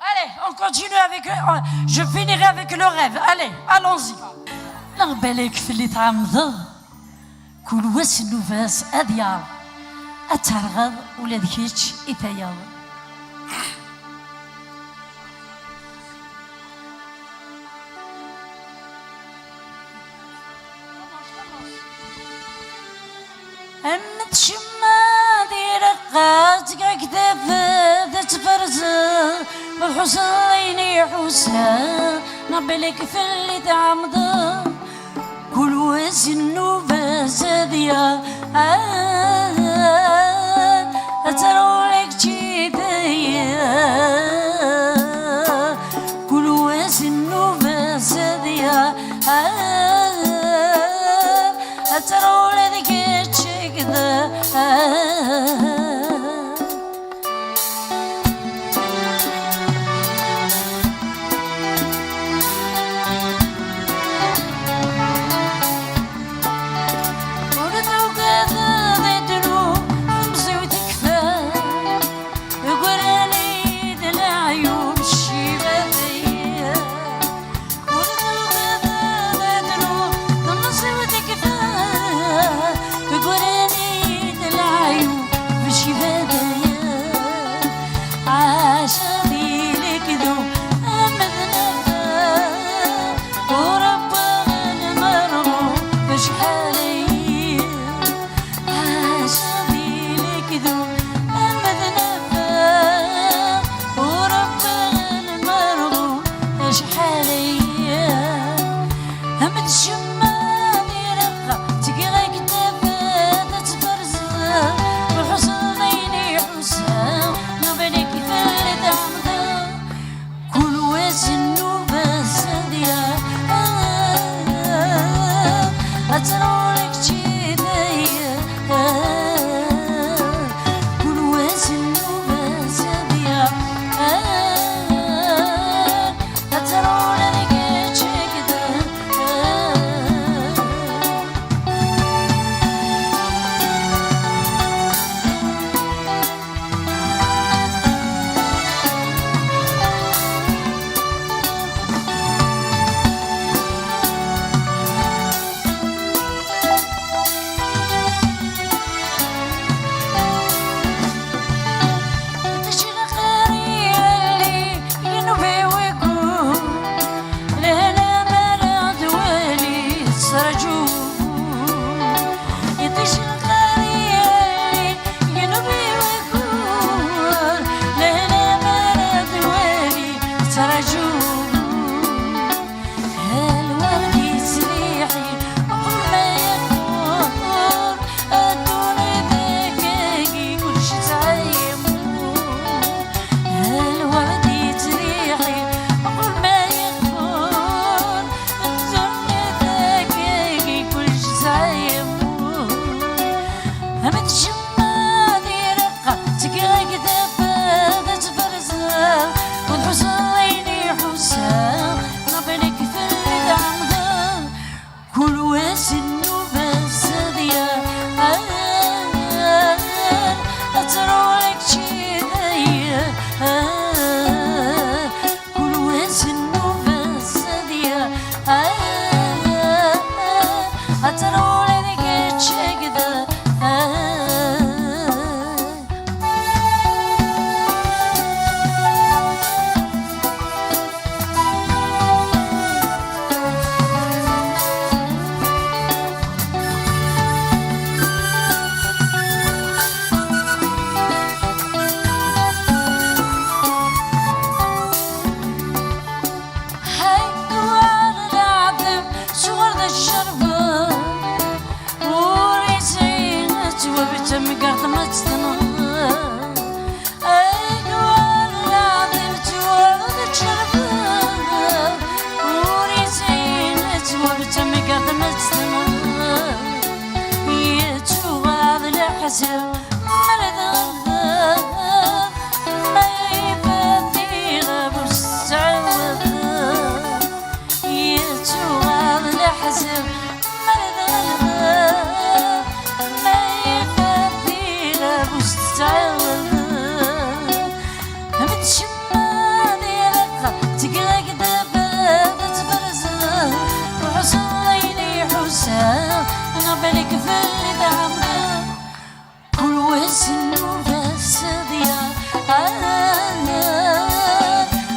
Allez, on continue avec... je finirai avec le rêve. Allez, allons-y. لا بالك في اللي تعمض كل واس النفاس أديار أترغض ولا ذكيتش إثياض أمت شما دي رقات كتاب ذات فرز والحسين يحوسها نبلك في اللي تعمض كل وزن وباس هذيا أترولك جيديا كل وزن وباس هذيا أترولك جيدا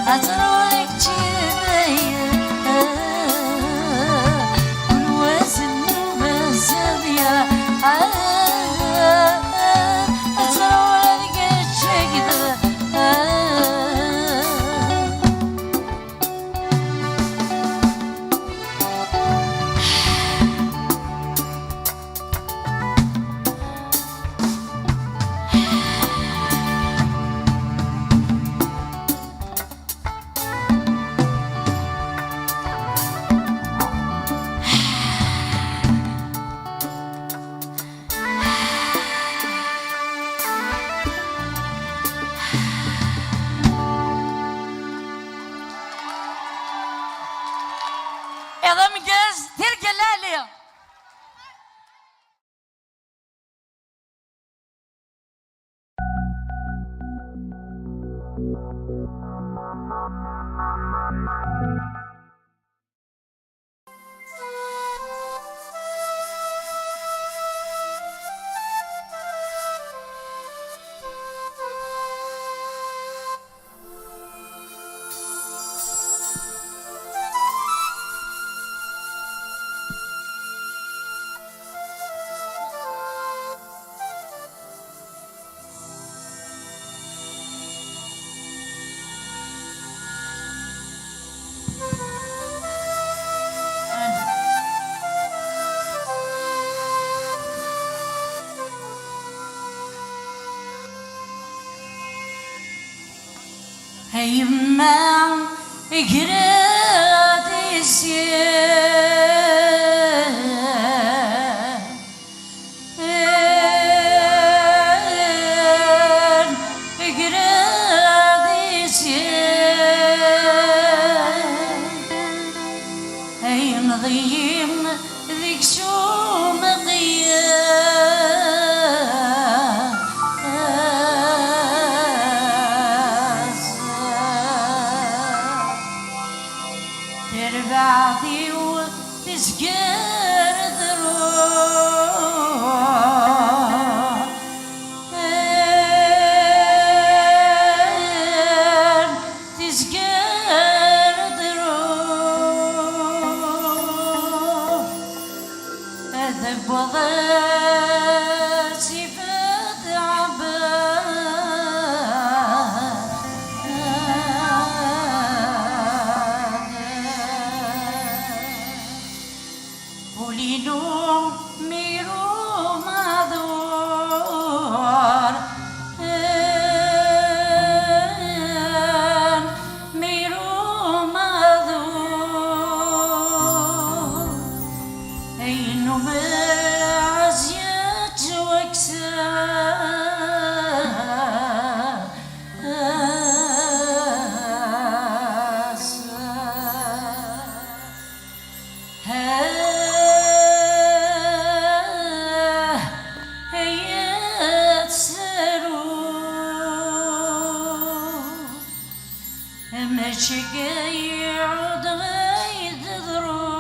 أترولك جيبي كل وزن بزبيا أترولك جيبي يا مجاز دير جلالي هيما قرادي هي نضيم ذيك شو تربعدي وتسكر ذروع تسكر ذروع أذب وضعتي وليلو ميرو معذور ميرو معذور أينو بعزيت مشقي يعود غيد ذروع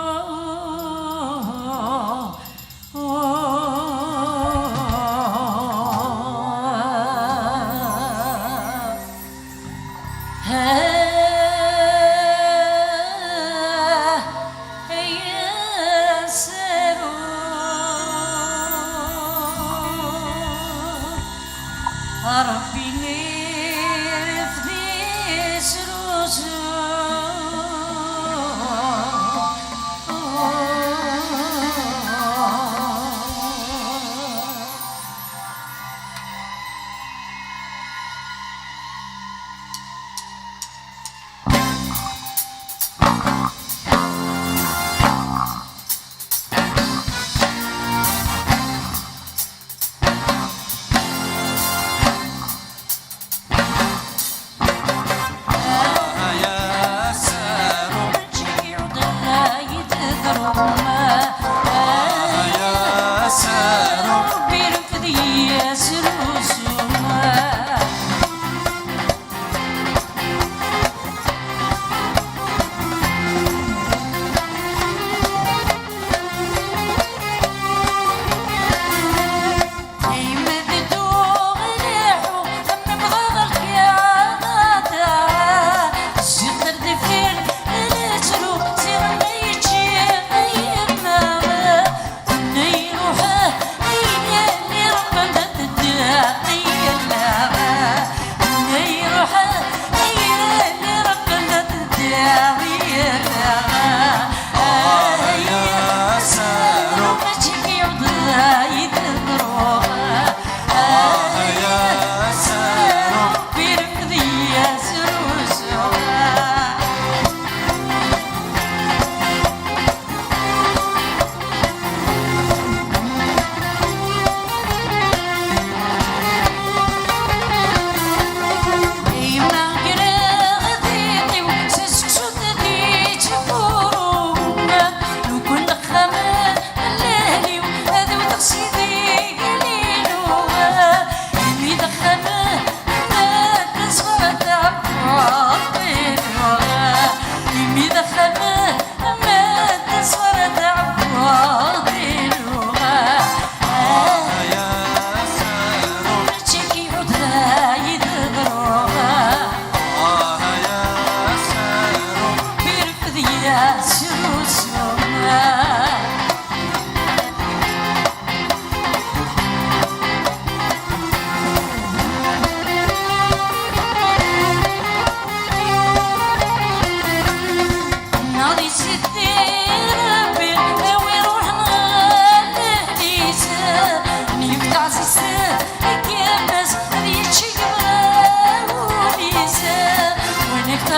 ربي نير في سروسو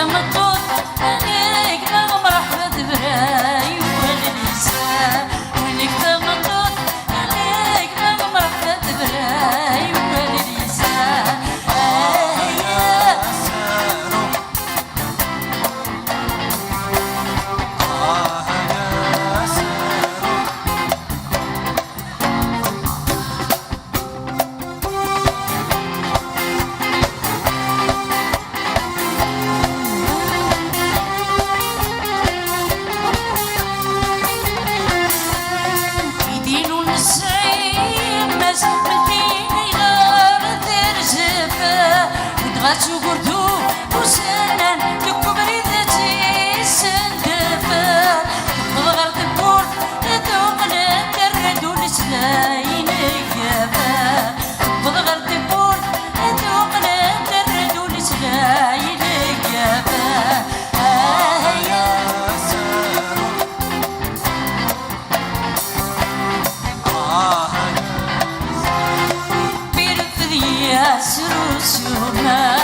تمطوط عليك نغم رحمة براي والنساء وينك تمطوط عليك نغم رحمة براي والنساء غاتشوكردو وسنان تكبري ذاتي سندفا تبغى تبور تدوقنا تردو لسلاين كافا تبغى تبور تدوقنا تردو لسلاين كافا يا سارو بيرفضي يا سروسوما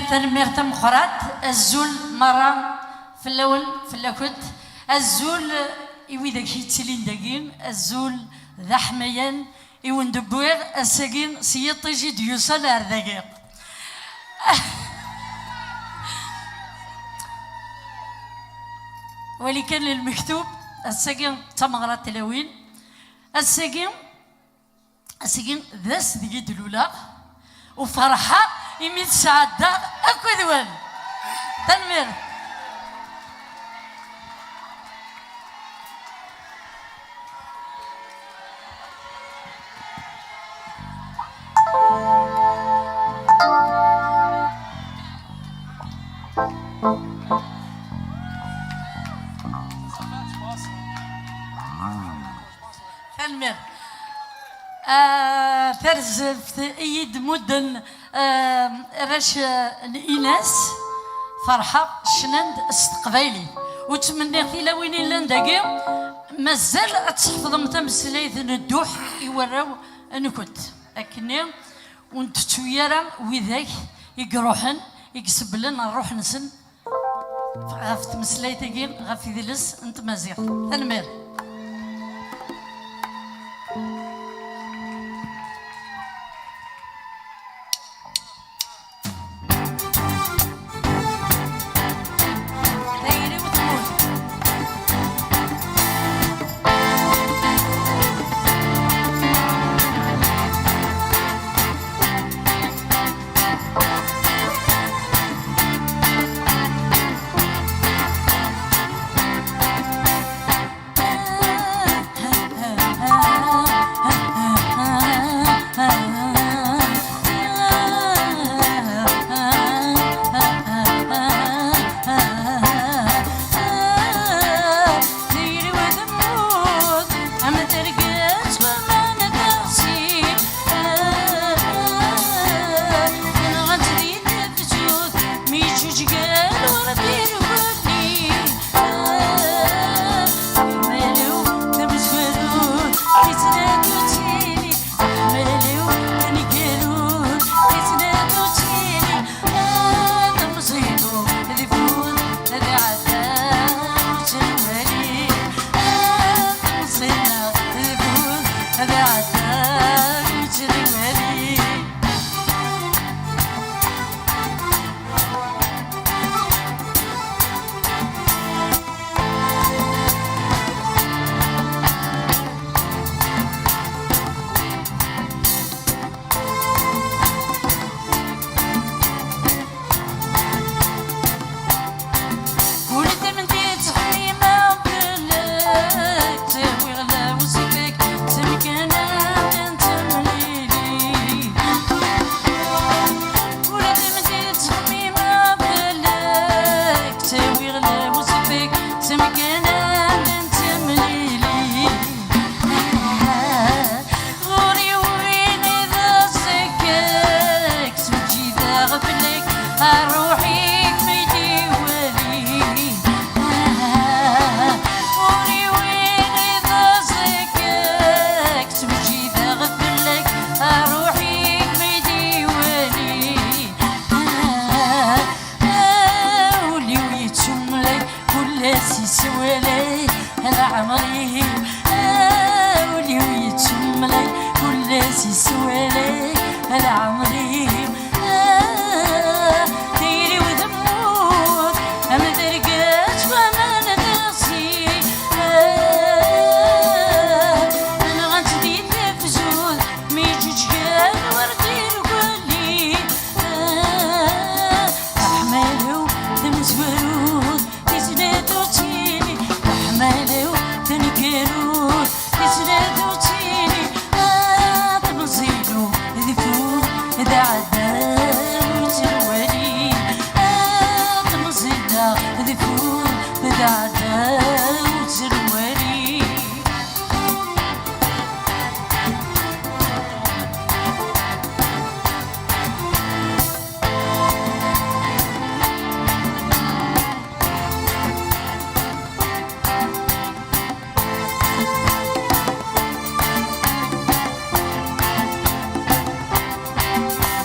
ترمير تمخرات الزول مرة في الأول في الأكد الزول يويدك يتسلين دقين الزول ذا حميان يوين دبوير الساقين سيطي جي يوصل أردقيق ولكن للمكتوب الساقين تمغرات تلاوين الساقين ذاس دقي دلولا وفرحة يميت سعادة أكو ذوان تنمير تنمير فرز ايد مدن راش الاناس فرحه شنند استقبالي وتمنى في لوين لانداكي مازال تحفظ تمثيلات الدوح يوراو انا كنت اكني ونت تويرا وذاك يقروحن يكسبلن نروح نسن غاف تمثيلاتي غاف يدلس انت مازيغ تنمير دايري وتموت غلا وسفيك سمكنا من تمليلي غوري وين إذا سكاك سمجي ذا غفلك أروحي ميدي ولي غوري وين إذا سكاك سمجي ذا غفلك أروحي ميدي ولي ولي ويتشملي كل سيسولي هلا عمري ولي ويتشملي كل سيسولي هلا عمري ديري وذموت أما درقات وما ندرسي أنا غنتدي تفزول ميجوج قال وردي القولي أحملو تمزورود يزنادو تيني أحملو تنكرود يزنادو تيني تمزيلو ذفور إذا عداو تروالي تمزيلا ذفور إذا عداو تروالي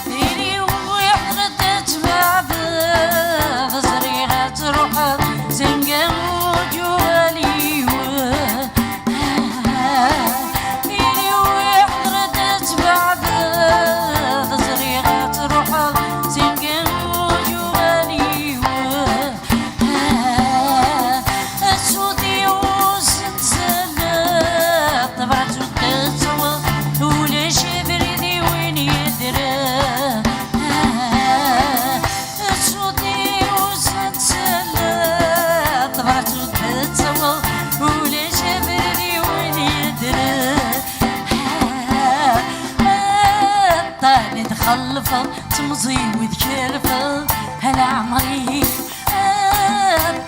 ديري ويحردت بعض زريغة روحها زنقة وجوالي ديري ويحردت بعض زريغة روحها زنقة وجوالي السودي وسنسلة طبعت وتسوى ولا شبردي وين يدرى السودي وسنسلة طبعت وتسوى ولا شبردي وين يدرى طالي تخلفه تمضي وتكلفه هلا عمري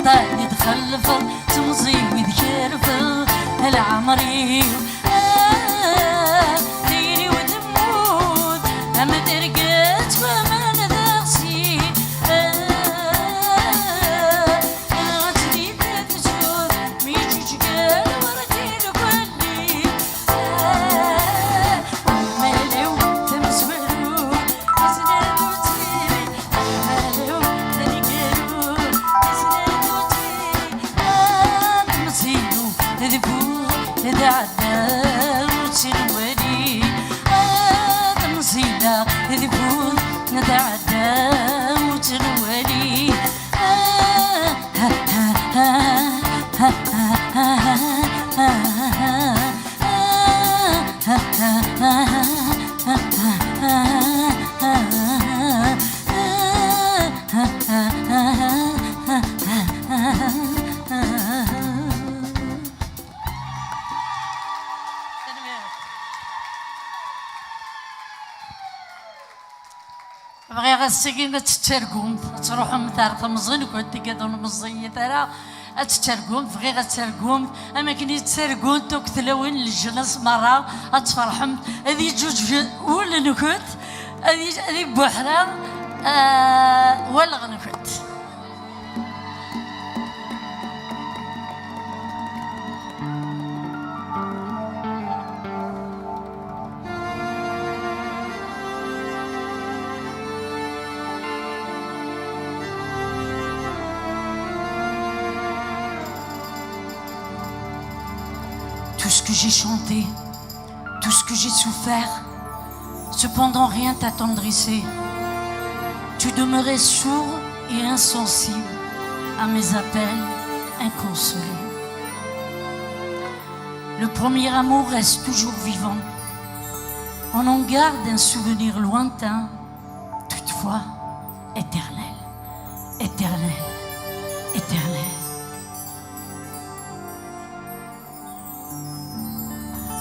طالي تخلفه تمضي وتكلفه هلا عمري ديري وتموت أما درقات وما ندرسي غتدي تفجر ميجوج قال وردي القولي أحملو تمزولو يزنادو تيري أحملو تنكرو يزنادو تيري تمزيلو ذبور إذا عداو تروالي تمزيلا ذبور إذا عداو تروالي بغي غاسكين تترقم تروحوا مثار تمزين كنت كادو المزية ترى تترقم بغي غترقم اما كني تترقم توك تلوين الجلس مرة تفرحم هذي جوج ولا نكت هذي بحرام ولا غنكت Tout ce que j'ai chanté, tout ce que j'ai souffert, cependant rien t'attendrissait. Tu demeurais sourd et insensible à mes appels inconsolés. Le premier amour reste toujours vivant. On en garde un souvenir lointain, toutefois éternel, éternel, éternel.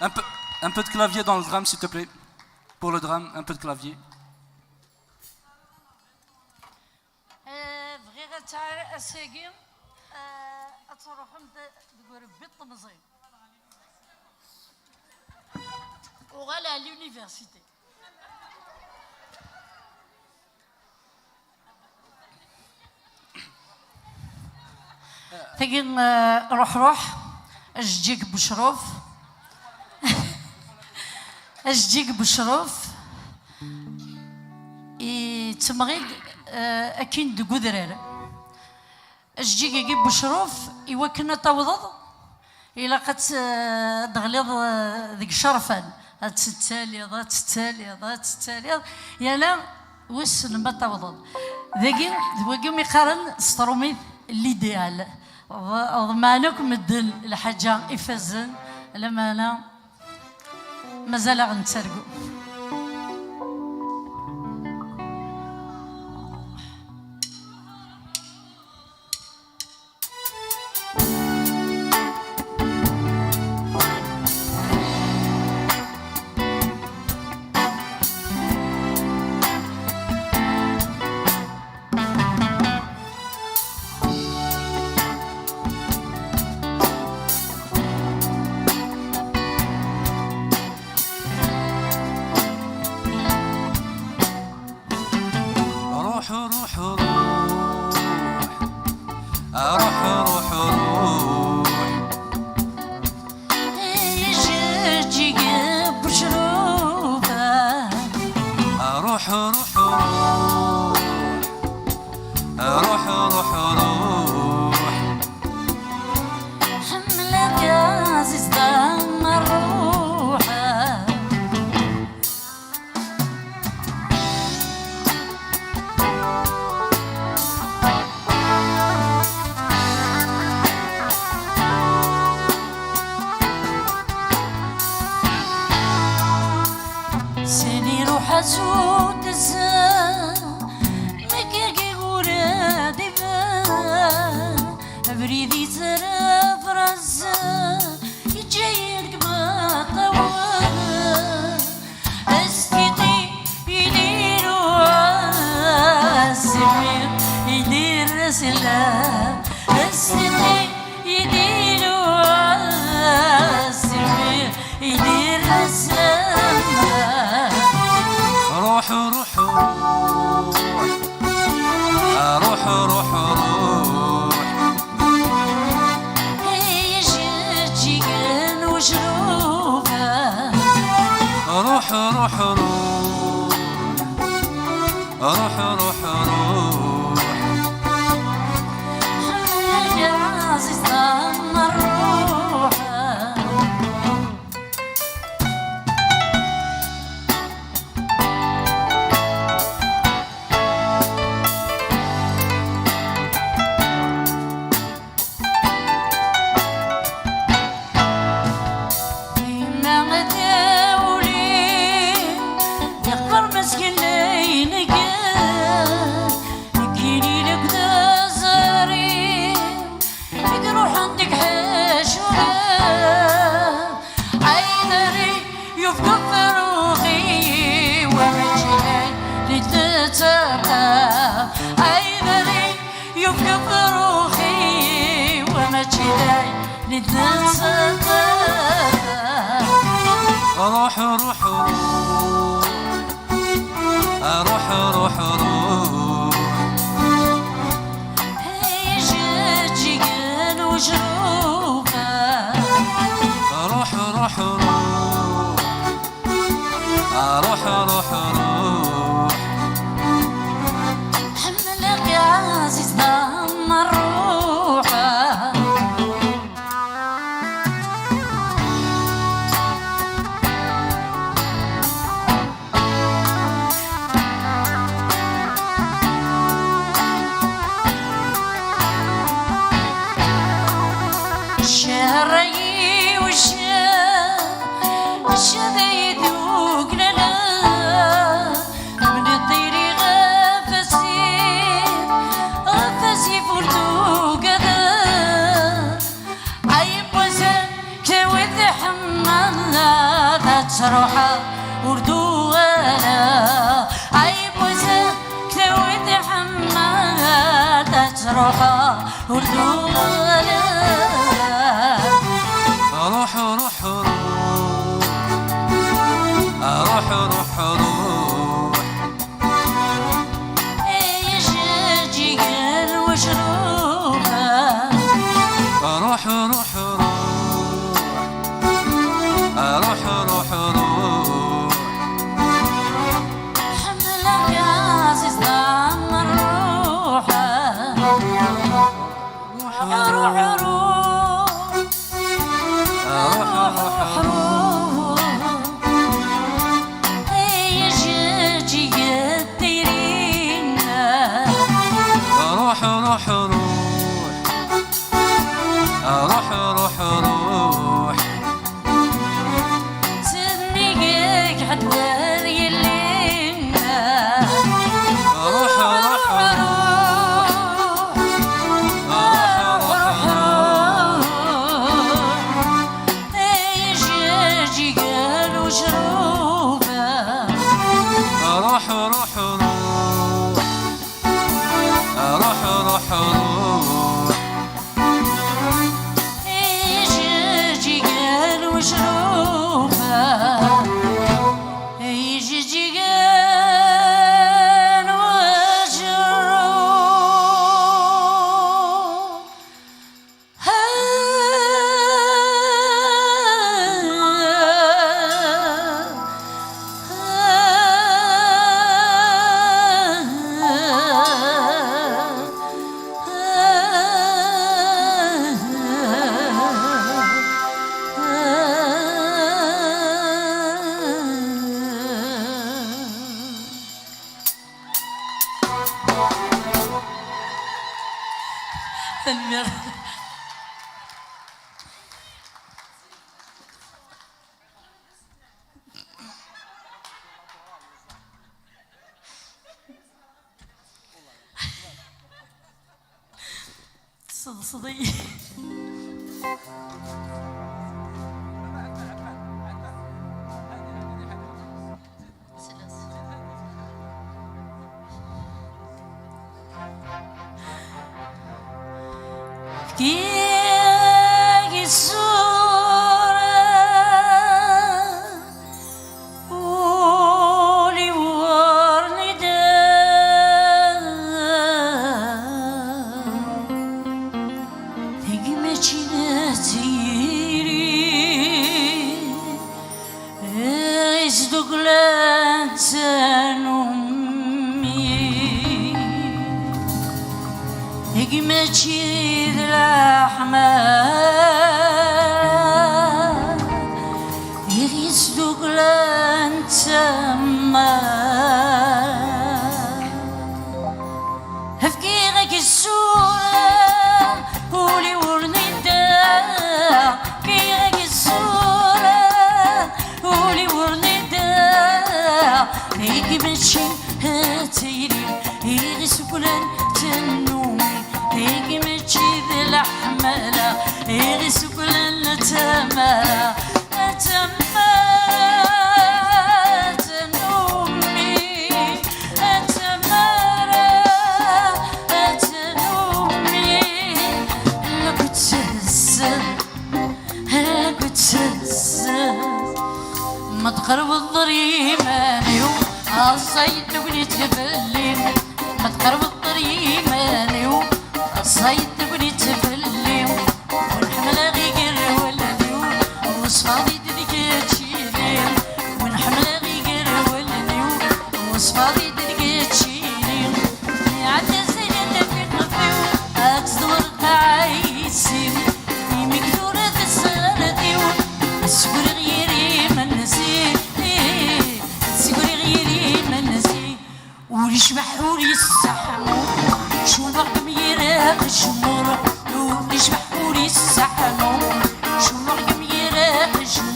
Un peu de clavier dans le drame, s'il te plaît. Pour le drame, un peu de clavier. بغيت تعرف اساقي تروحهم تقول بالطمزين وغالا على l'université. تجي روح اجيك بشروف اجيك بشروف تمغيد اكين دقودرار اجيك يجيب بشروف ايوا كنا توضض الى قد دغليض ذيك شرفان تتالي يا لا وس لما توضض ذاكي ذوقي ميقارن ستروميث ليديال ضمانك مدل الحاجه يفزن لما انا مازال غنتسرقو. الشذي يذوق لنا تروحا وردوها عيب وزا كلاوي حماد تروحا وردوها روح روح روح روح روح يجي قال وشروفها روح روح روح روح روح حملك يا عزيز ضم الروح روح روح روح روح روح سنيك حدوار يلينا روح روح يجي قال وشروفه روح روح روح روح روح يجي قال وشروفه يجي قال صدي كي الصورة ولي ورني ماشي الأحمر يغيصدوك لانتما هفكيغك الصورة قولي ورندا كيغك الصورة قولي ورندا هيك ماشي هاتيلي يغيصدوك لانتنومي هيك ماشي ذي الأحمر يغيصدوك لانتما ما تقرب الضريماني الصيد بني تبلي ما تقرب الضريماني الصيد بني تبلي ونحمل غير ولدي وصفاضي ديكاتشيلي ونحمل غير ولدي وصفاضي ديكاتشيلي عدى زين في قلبي أتصور عايسين مكثورة السردي السكر غيري من نسي السكر غيري من نسي وليشبح وليسحمو شو الوقت ميراق الشمور وليشبح وليسحمو شو الوقت ميراق الشمور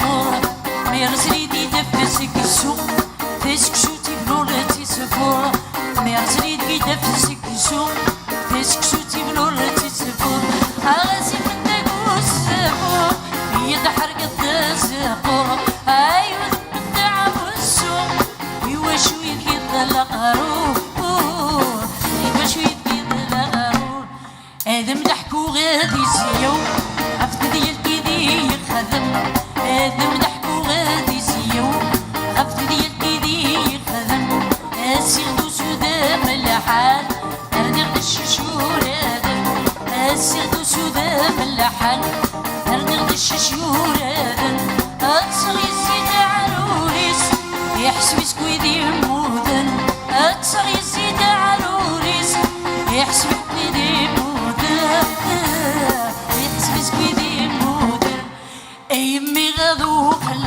غادو خل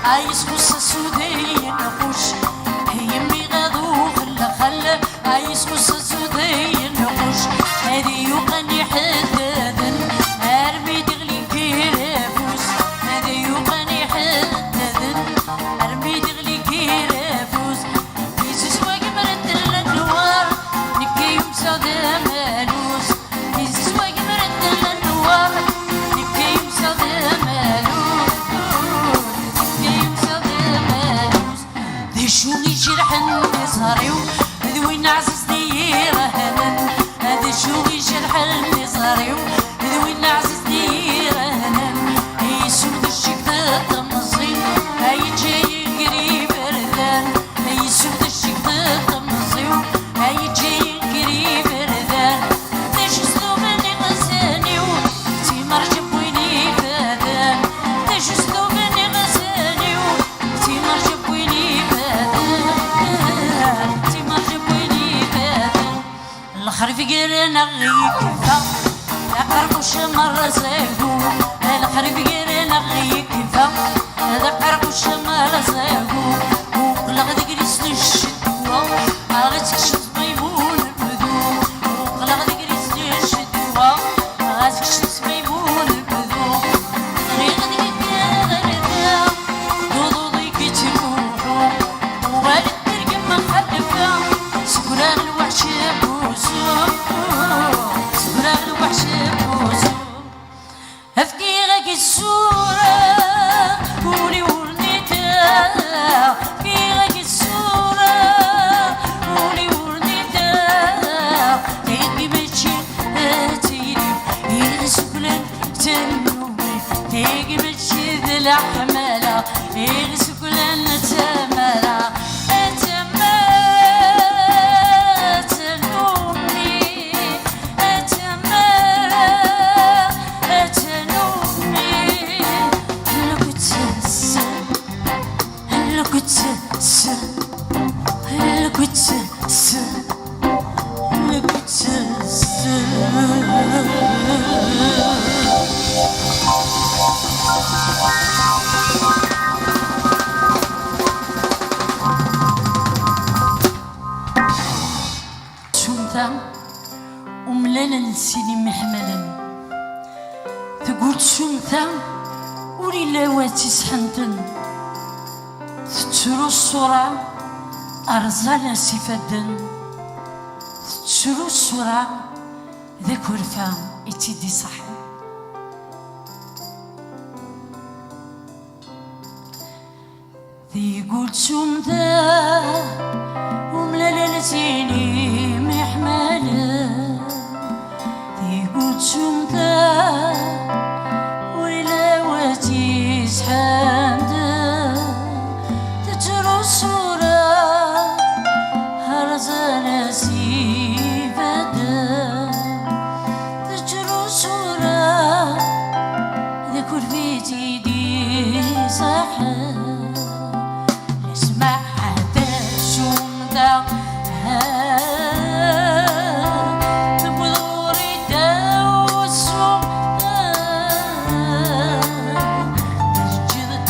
عايز قصة سودية نقوش يمي غادو خل عايز قصة سودية نقوش هذي يوقني حدادن ارمي دغلي كيرافوس هذي يوقني حدادن ارمي دغلي كيرافوس يزوز وقمرت النوار نكي يمساد مالوس يزوز وقمرت النوار نكي يمساد مالوس نكي يمساد مالوس ذي شوني جرح النزاريو ذوين عزيز ديرهن هذا شوني جرح النزاريو ذوين عزيز ديرهن يسود الشكدة تمصين هاي جاي قريب ردان يسود الشكدة تمصين هاي جاي قريب ردان ليش اسلوبني غزانيو تيمر جبويني فادان ليش اسلوبني غزانيو تيمر جبويني فادان تيمر جبويني فادان الخرف قرنا غيكفا لقربوش مرة زاقو الخرف قرنا غيكفا لقربوش مرة زاقو وقلق دقريس للشدوة غاتك شد ميمون البدو وقلق دقريس للشدوة غاتك شد ميمون البدو غريق دقيقة غردا ضوضي كتروحو وغالب ترقم مخلفة سكران الوحش بوسو سكران الوحش بوسو أفكيغك الصورة قولي ورنيتا أفكيغك الصورة قولي ورنيتا تيجي بتشي تيري يغسكلن تنوي تيجي بتشي ذي الحمالة يغسكلن تمالة وملالا نسيني محملا تقول شمتا ولي لاواتي سحنتن تتشرو الصورة أرزانا سفدن تتشرو الصورة ذاك ورفا يتيدي صحن ذي قلت شمتا وملالا نسيني محملا ذي قلت شمتا ولي واتي سحنتن تتشرو الصورة هرزانا سفدن تتشرو الصورة ذاك ورفا يتيدي صحن اسمع هذا شمتا تبذوري داو السوق تسجد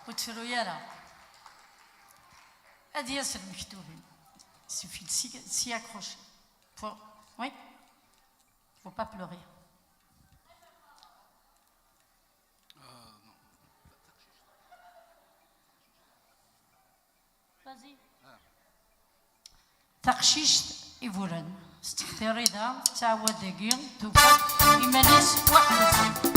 وتفرو يرى هذه ياسر مكتوبين suffit de s'y accrocher. Oui, faut pas pleurer. Vas-y. تقشيش إيفوران استختاري ذا تعود دقيق توفى إيمانيس واحد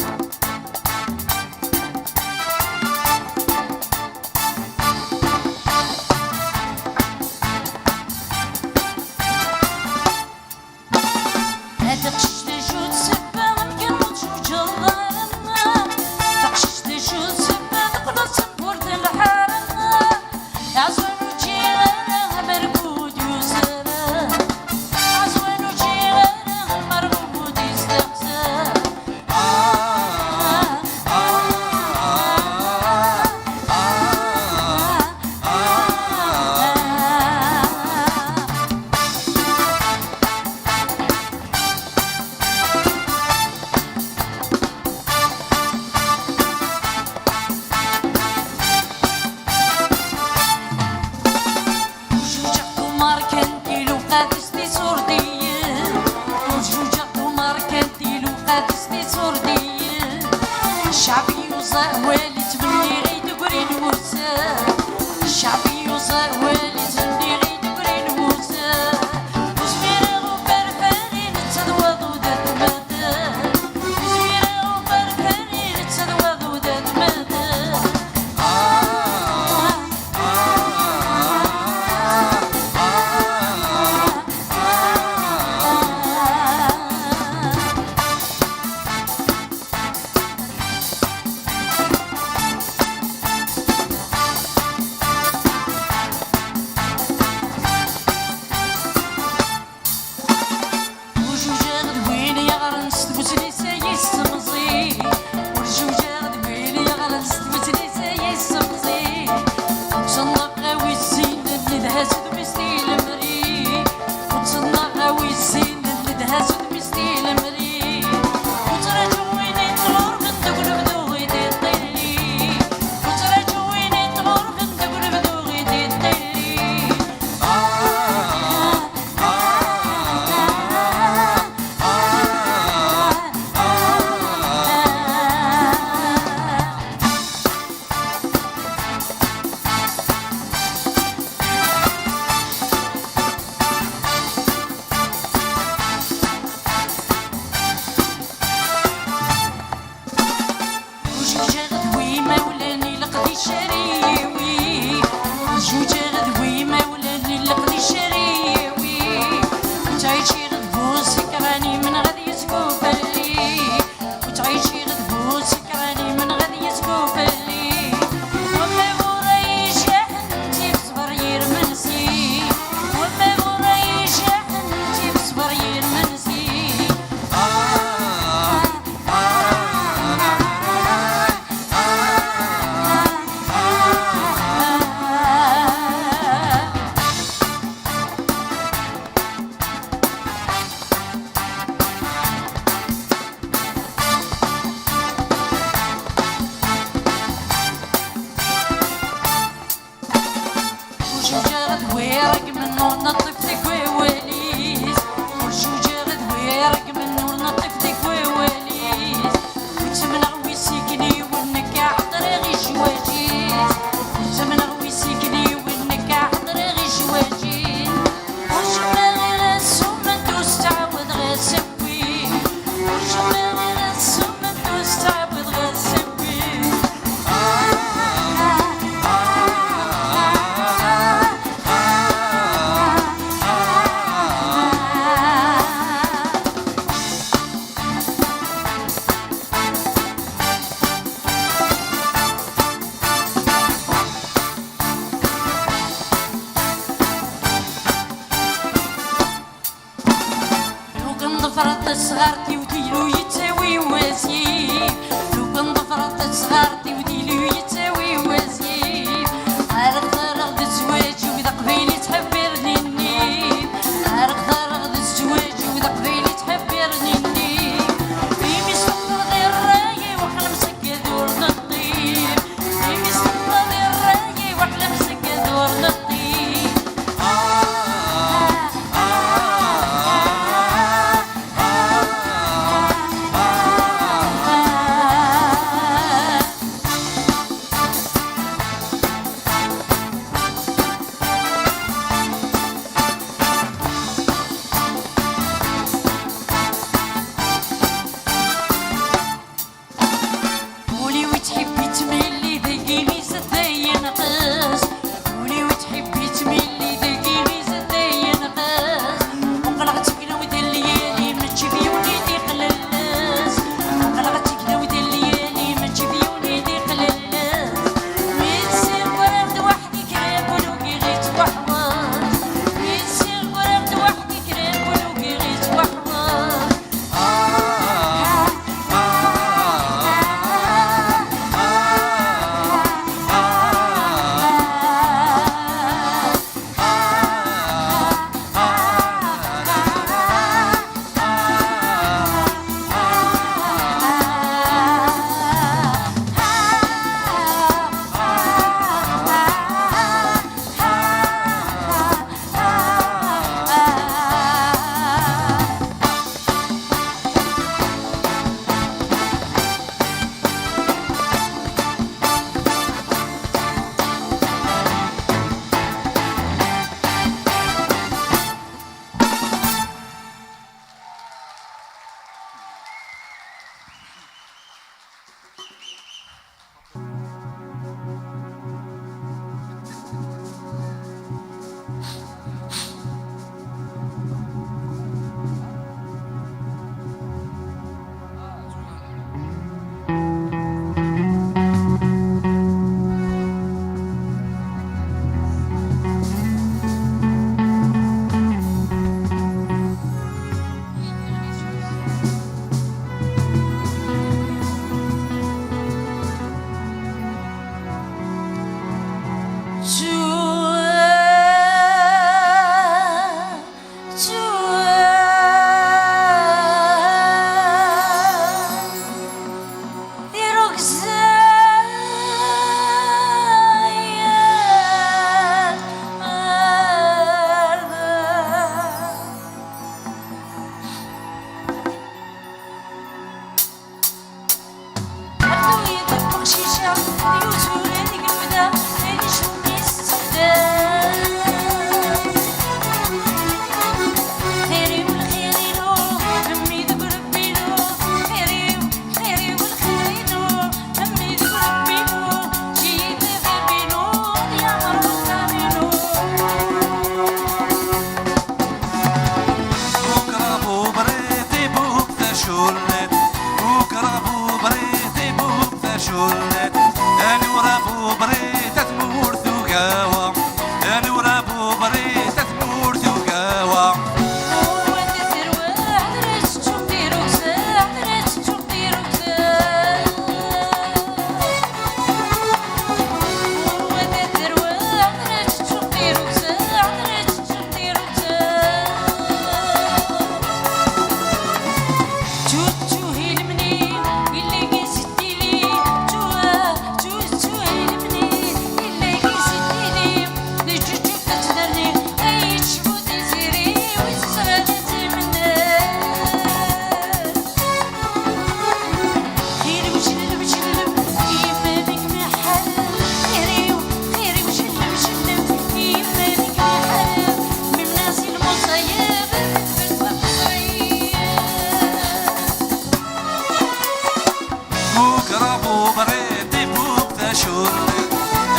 مقربو بريدي بوك تشولد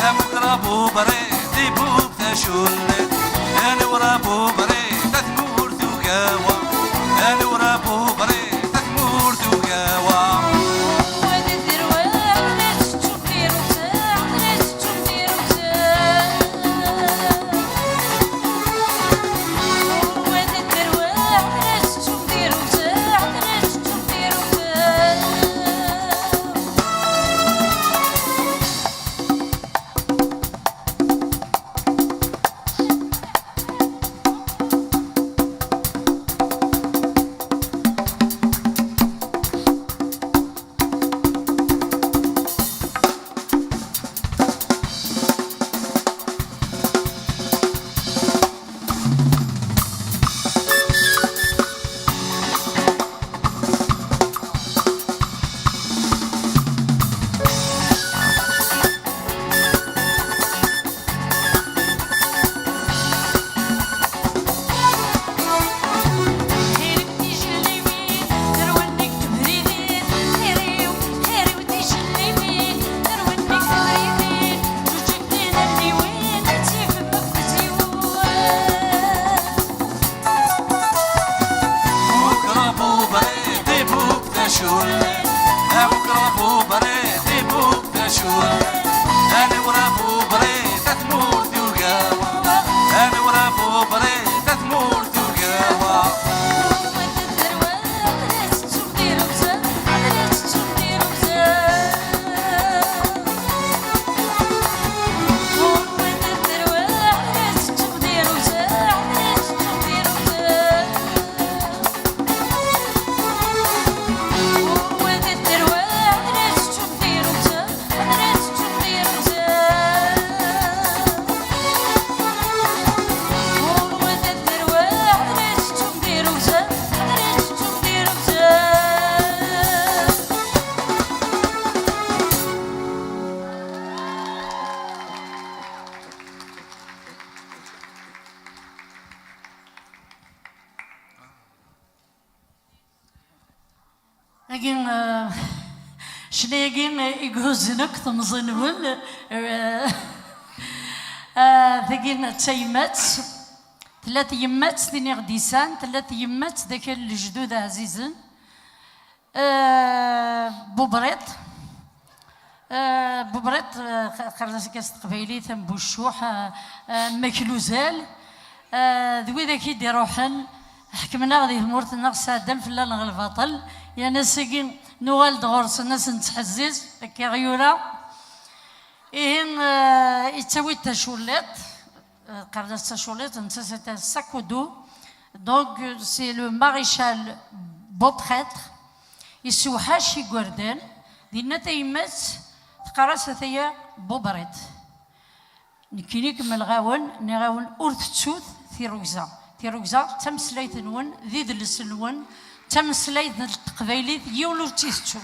يا مقربو بريدي بوك تشولد انا ورابو بريد تثمور ثقاوة انا ورابو بريد تثمور ثقاوة لكن شناقين يقوزنك تمزنون ثقين تيمات ثلاث يمات ثني غديسان ثلاث يمات ذاك الجدود عزيزن بوبريط بوبريط خرجت كاس قبيلي ثم بوشوح مكلوزال ذوي ذاك يدي روحن حكمنا غادي المورت ناقص دم في الليل الباطل يا ناسكين نوال دغورس الناس نتحزز كي غيورا إن يتسوي التشوليط قرنا التشوليط نتسا ساكودو دونك سي لو ماريشال بوبخيتر يسوحاشي غوردان دينا تيمات تقراس ثيا بوبريت نكينيك من الغاون نغاون أورث تسوث ثيروكزا تيروكزا تمسليت نون ذي دلس نون تمسليت القبايلي يولو تيستو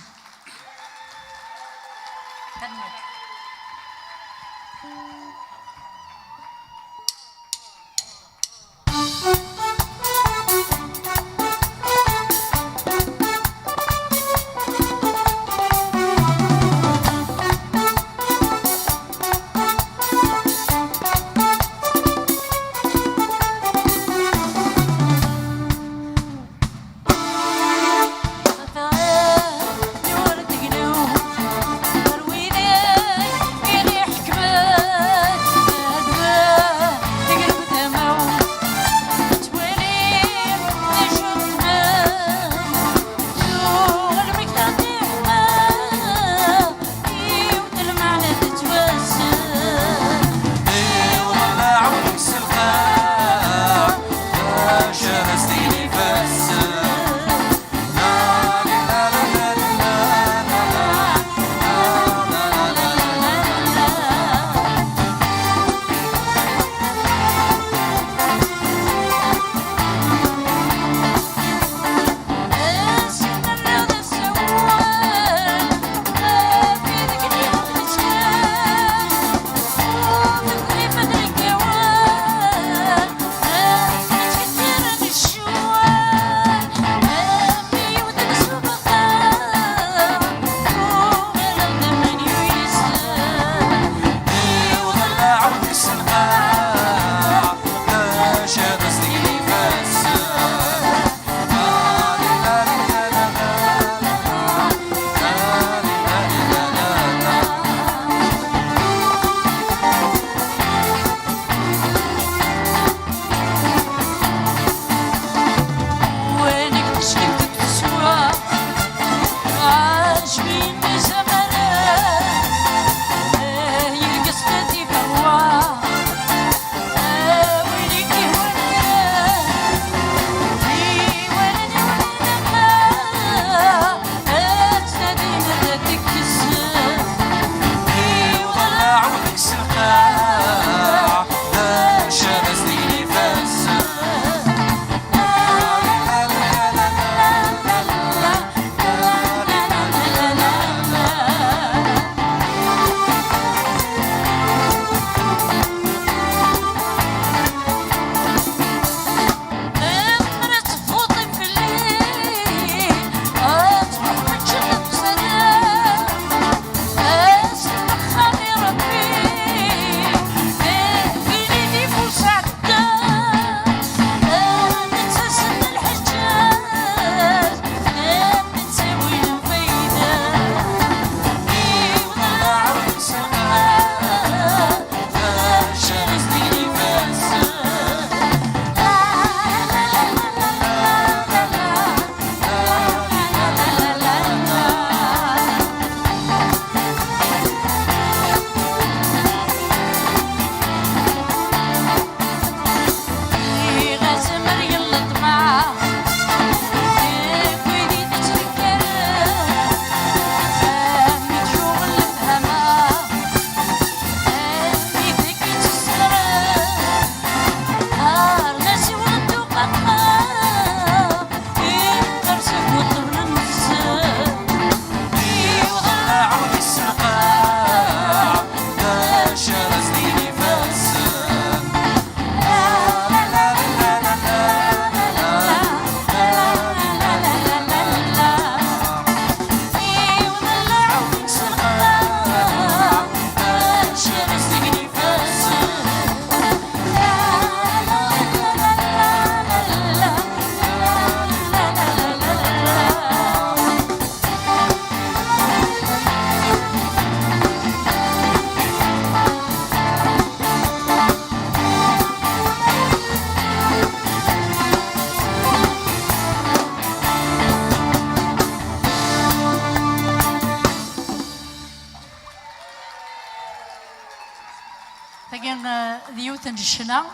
تاكين ديوت الشنا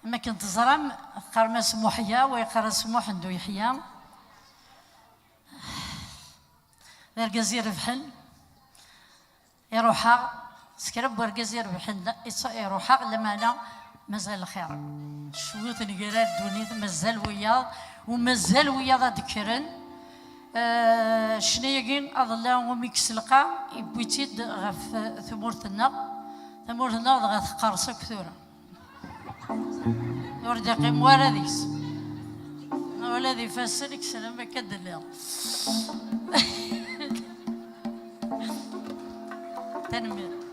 ما كنت زرم قرما سموحيا ويقرا سموح ندو يحيى دار الجزيرة بحل يروحا سكرب والجزيرة بحل يروحا لما انا مازال الخير شوية نقرا الدنيا مازال وياض ومازال وياض ذكرن شنياكين أظلا وميكس لقا يبويتيد غف ثمورتنا غف قرصة كثورة ورد يقيم ورديس ولا ذي فاسلك سلام كد اليوم تنمير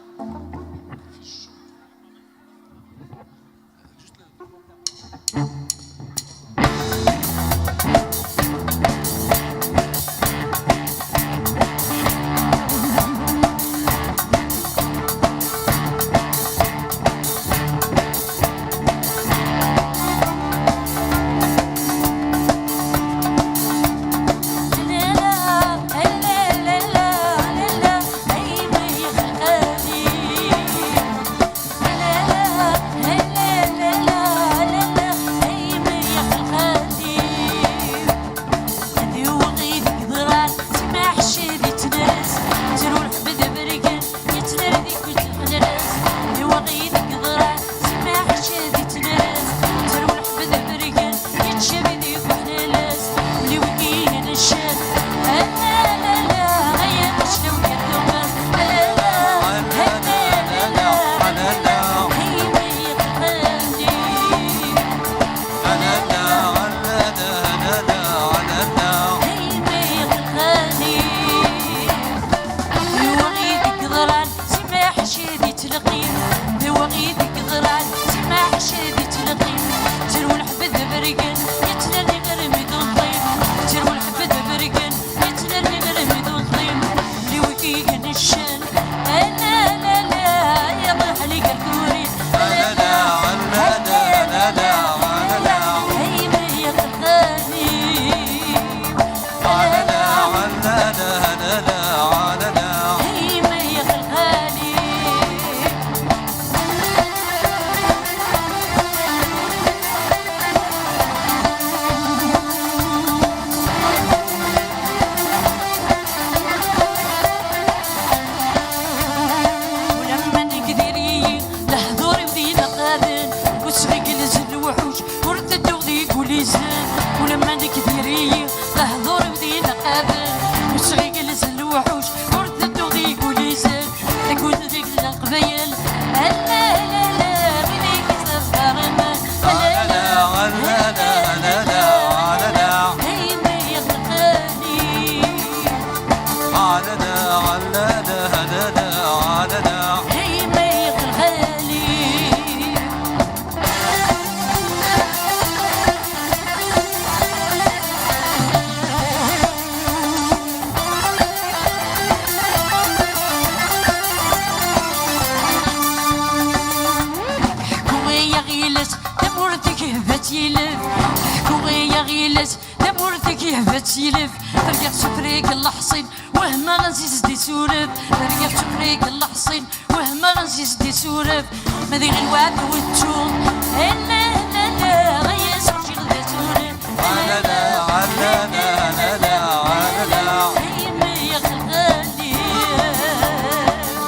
تيلف رقيق سفريك الحصين وهما غنزيز دي سورف رقيق سفريك الحصين وهما غنزيز دي سورف ما ذي الوعد والتوم لا لا لا غيس ورجي غدا سورف لا لا لا لا لا لا هيمي غالي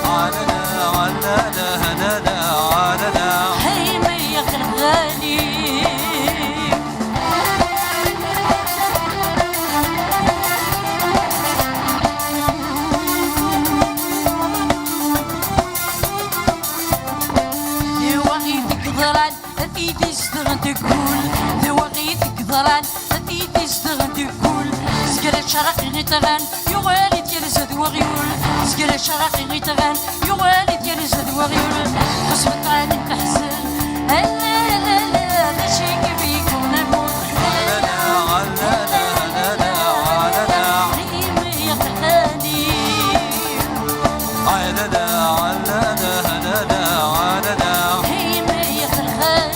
لا لا لا لا لا هيمي غالي ضران أتي تشتغل تقول سكر شرقي غيتغان يوالد يرزد وغيول سكر شرقي غيتغان يوالد يرزد وغيول خصبت عن التحسن لا لا لا لا شي كبيك ونمون لا لا لا لا لا لا هيمي يقلاني لا لا لا لا لا لا هيمي يقلاني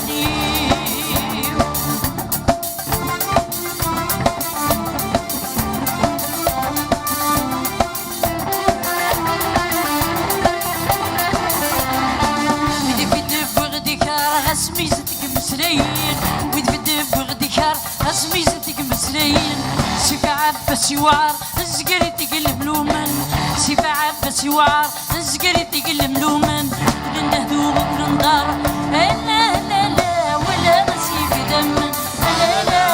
عباس يوعر الزقري تقلب لومن سيف عباس يوعر الزقري تقلب لومن بنهدو بكرندار لا لا لا ولا سيف دمن لا لا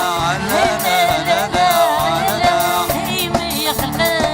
لا لا لا لا هي ما يخلقالي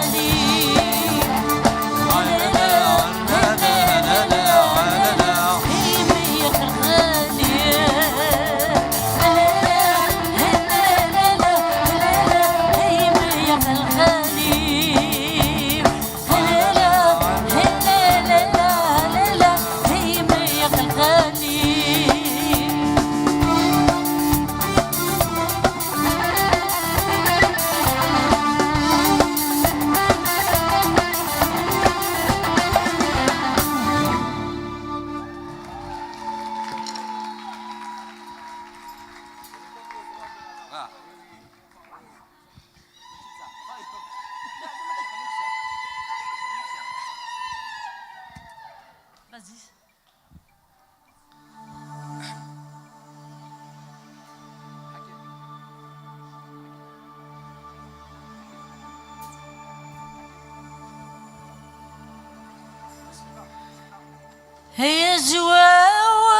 هي زواو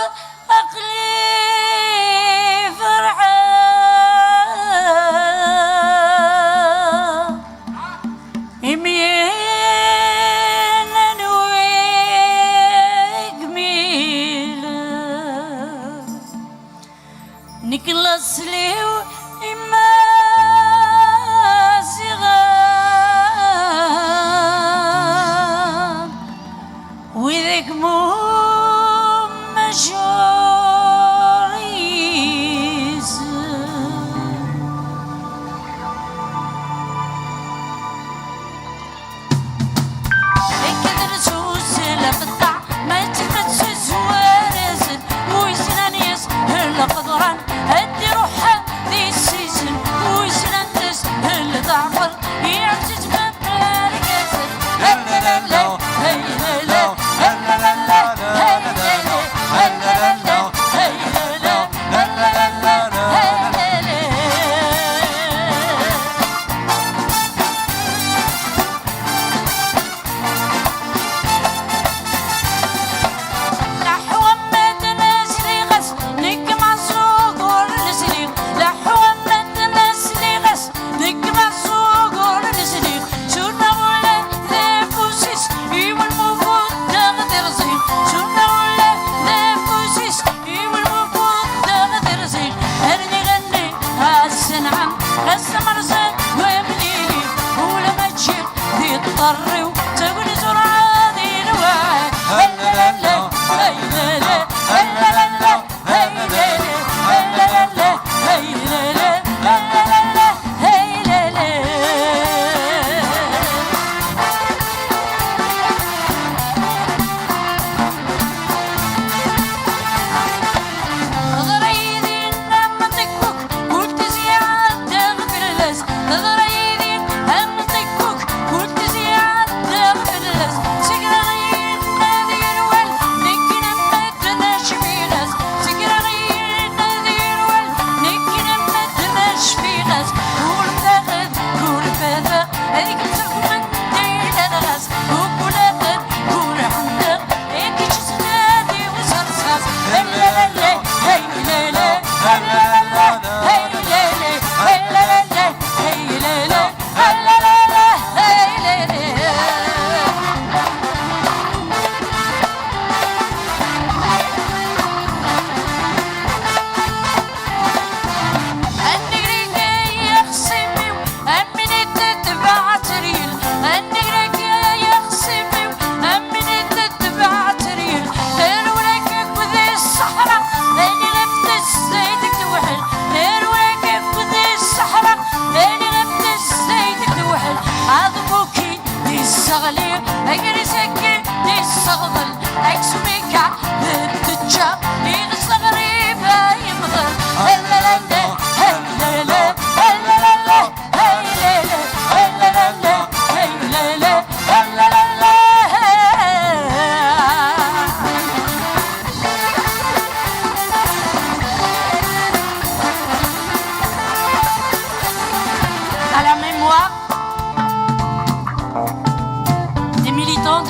أقلي فرحان يمين نويق ميلا نكلاس ليو إما صغار وذاك مو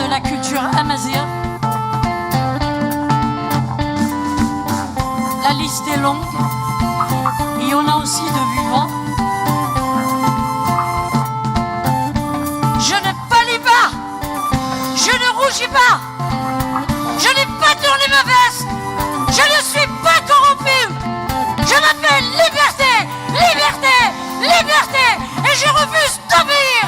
la culture amazienne. La liste est longue et on a aussi de vivants. Je ne pâlis pas, je ne rougis pas, je n'ai pas tourné ma veste, je ne suis pas corrompu. Je m'appelle liberté, liberté, liberté, et je refuse d'obéir.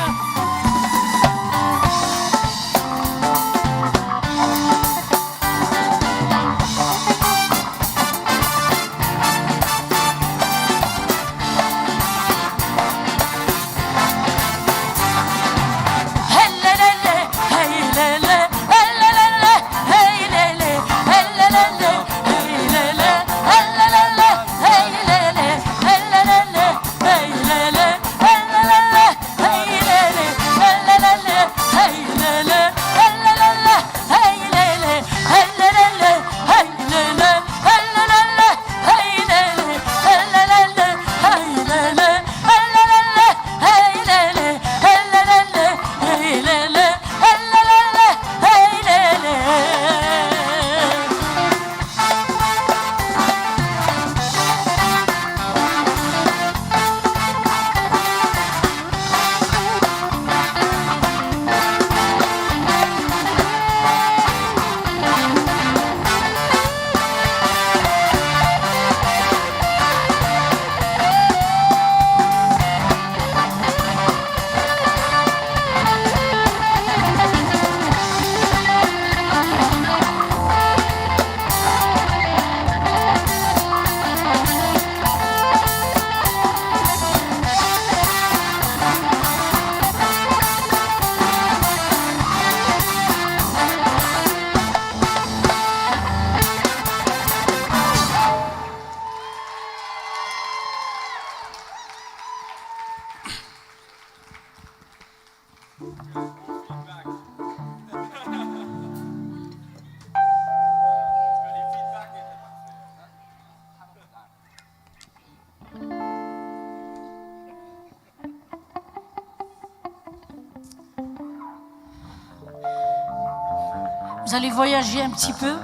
Vous allez voyager un petit peu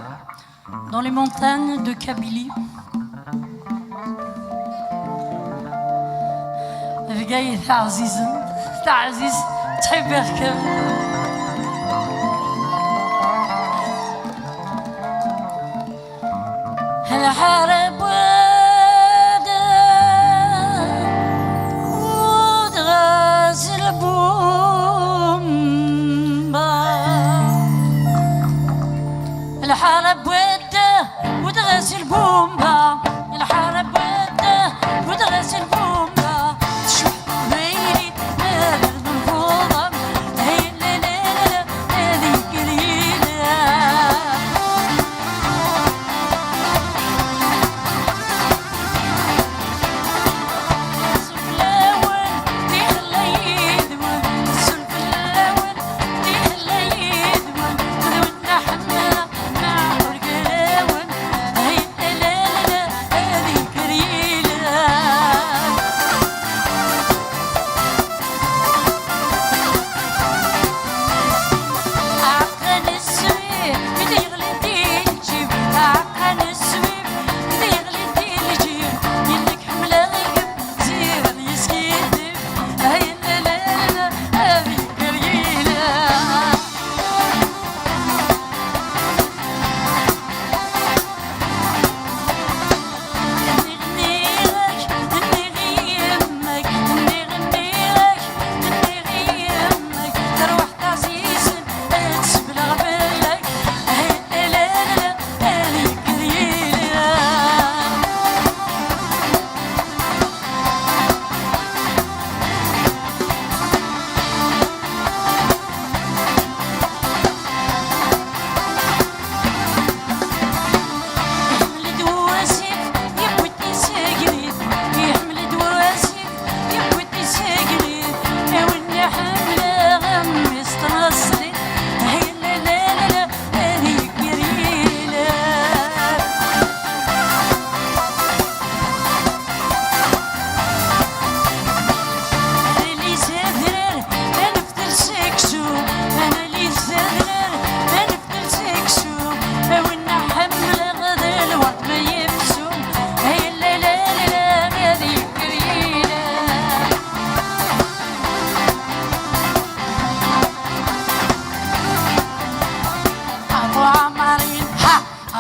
dans les montagnes de Kabylie. الجاي تاع عزيز تحب يركب. الحرب ودغاز البومبا. الحرب ودغاز البومبا. الحرب ودغاز البومبا.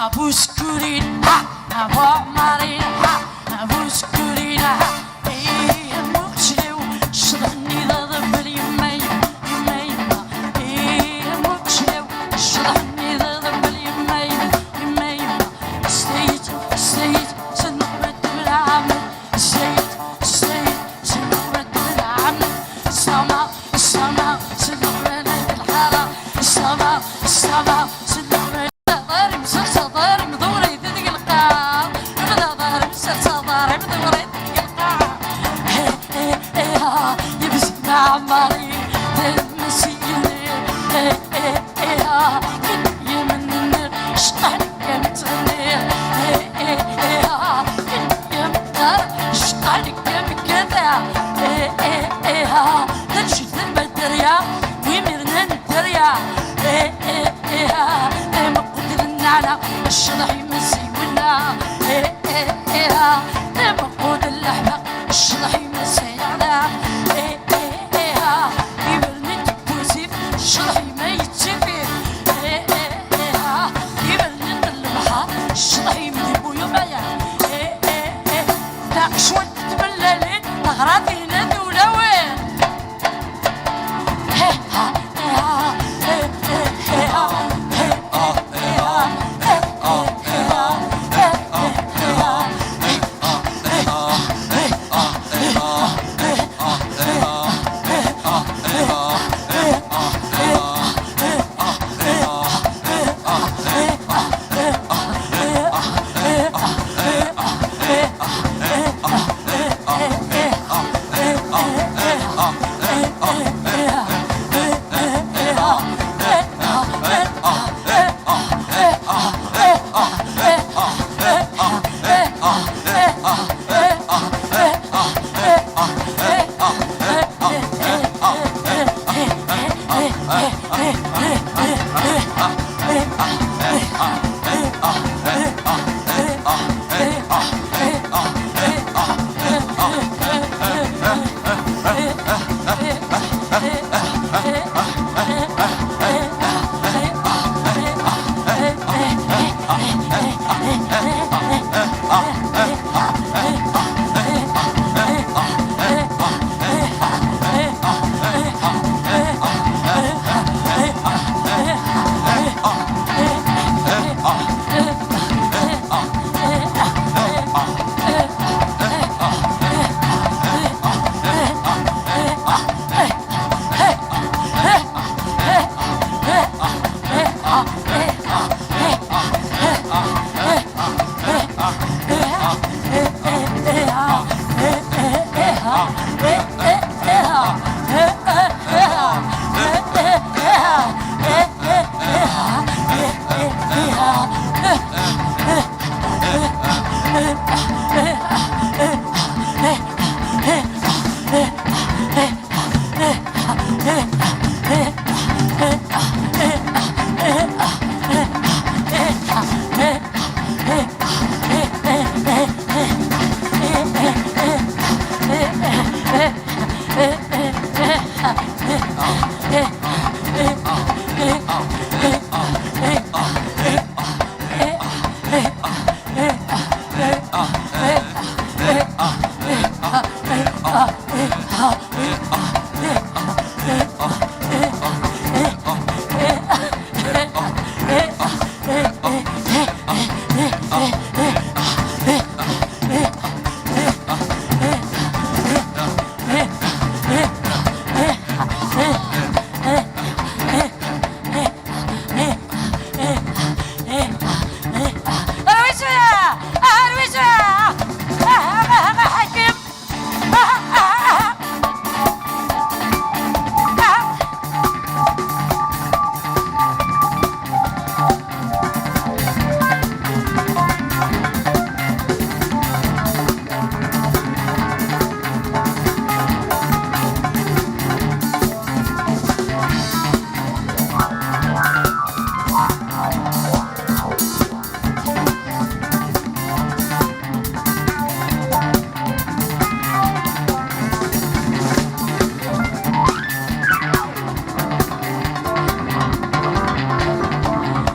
ابو سكورين ابو عمارين ابو سكورين ايه مقشلو شرحني ضرب اليمين يمين ايه مقشلو شرحني ضرب اليمين يمين سيد سنقبت بالعمل سيد سنقبت بالعمل السما سنقبت بالحارة السما سنقبت ضارب مسلسل ضارب مدوري ذيك القاع بدا ضارب مسلسل ضارب مدوري ذيك القاع يبس مع عماري تمسيني كن يمنن شطحني كم تغني كن يمدار شطحني كم كذا تنشد المدريا ويمرنا الدريا مقود الشرح يمسي ولا مقود اللحمة الشرح يمسي على يبرني تبوسيف الشرح ما يتشفي يبرني البحر الشرح يمدي بويو معايا داك شوي تبلالين أغراضي هنا دولة وين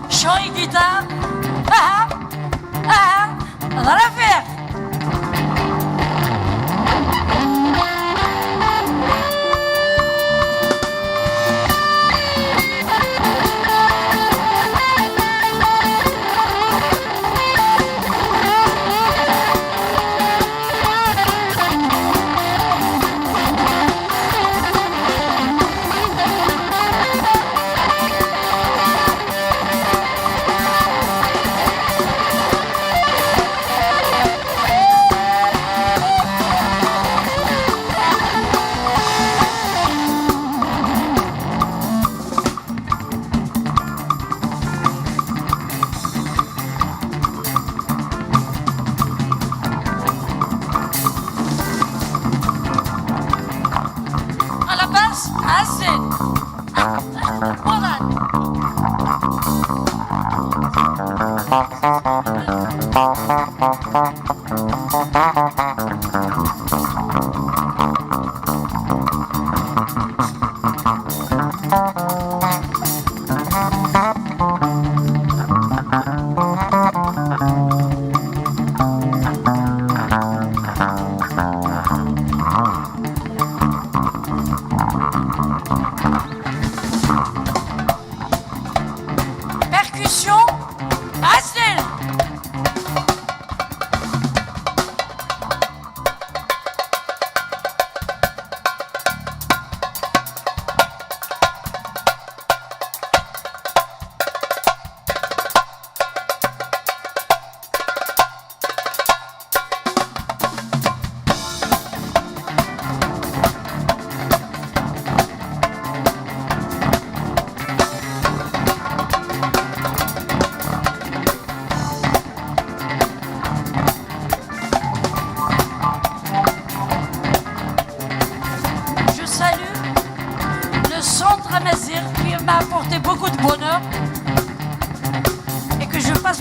Shoy gitar, هذا رفيق.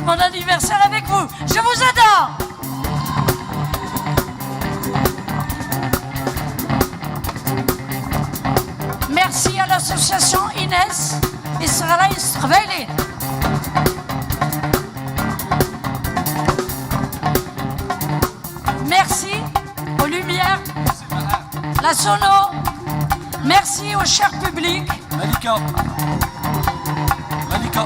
Mon anniversaire avec vous. Je vous adore. Merci à l'association Inès et Sarah Israeli. Merci aux Lumières, la Sono. Merci au cher public. Malika. Malika.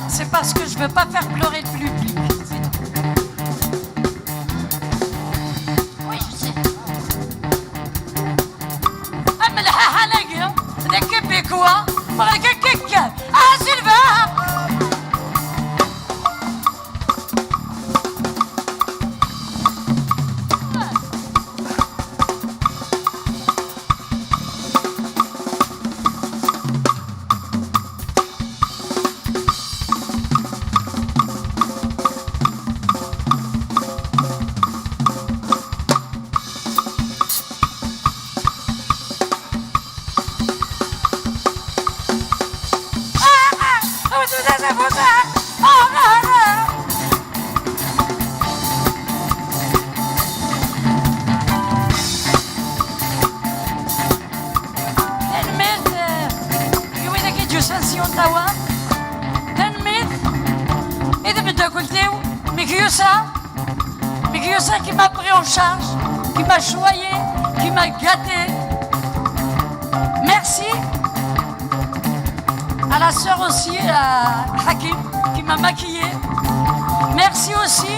C'est parce que je veux pas faire pleurer le public. Oui, je sais. أما الحلقة ذاك بيكوا مرة كيك سيلفا. Qui m'a pris en charge, qui m'a choyé, qui m'a gâté. Merci à la sœur aussi, à Hakim, qui m'a maquillé. Merci aussi,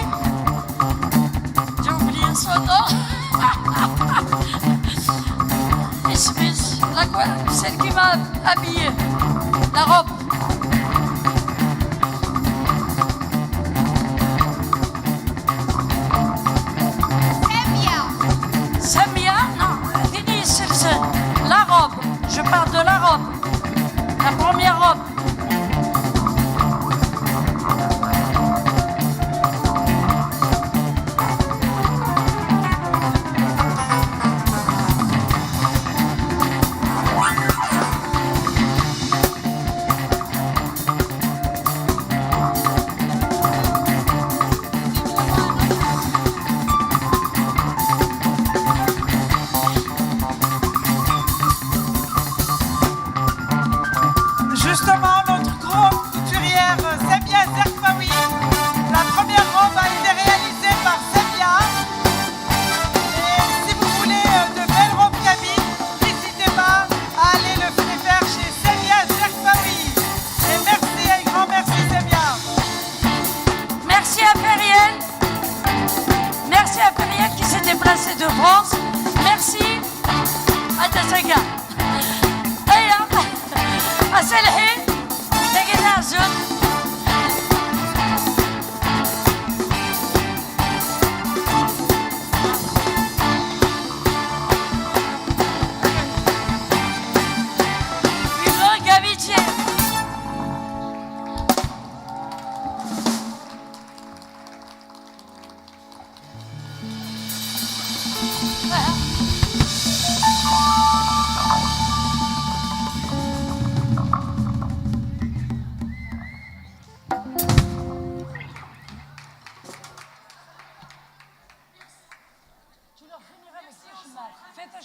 j'ai oublié son nom, Smith, celle qui m'a habillé, la robe. Je parle de la robe, la première robe.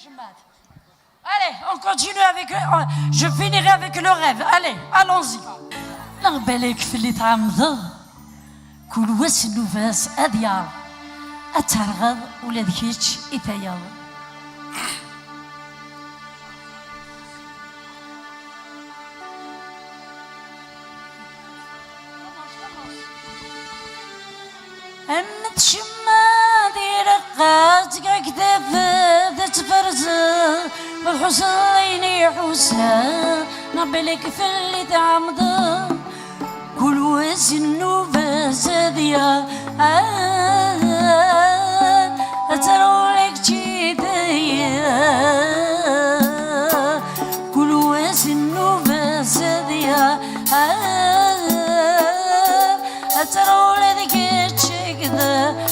Allez, on continue avec... Je finirai avec le rêve. Allez, allons-y. لا بالك في اللي تعمض كل واس النفاس أديار أترغض ولا ذكيتش إثيار أنت شما دير قاتك كتاب ذات فرز والحسين يحوسها نبلك في اللي تعمض كل وزن نوباس هادية أترولك جدية كل وزن نوباس هادية أترولك جدية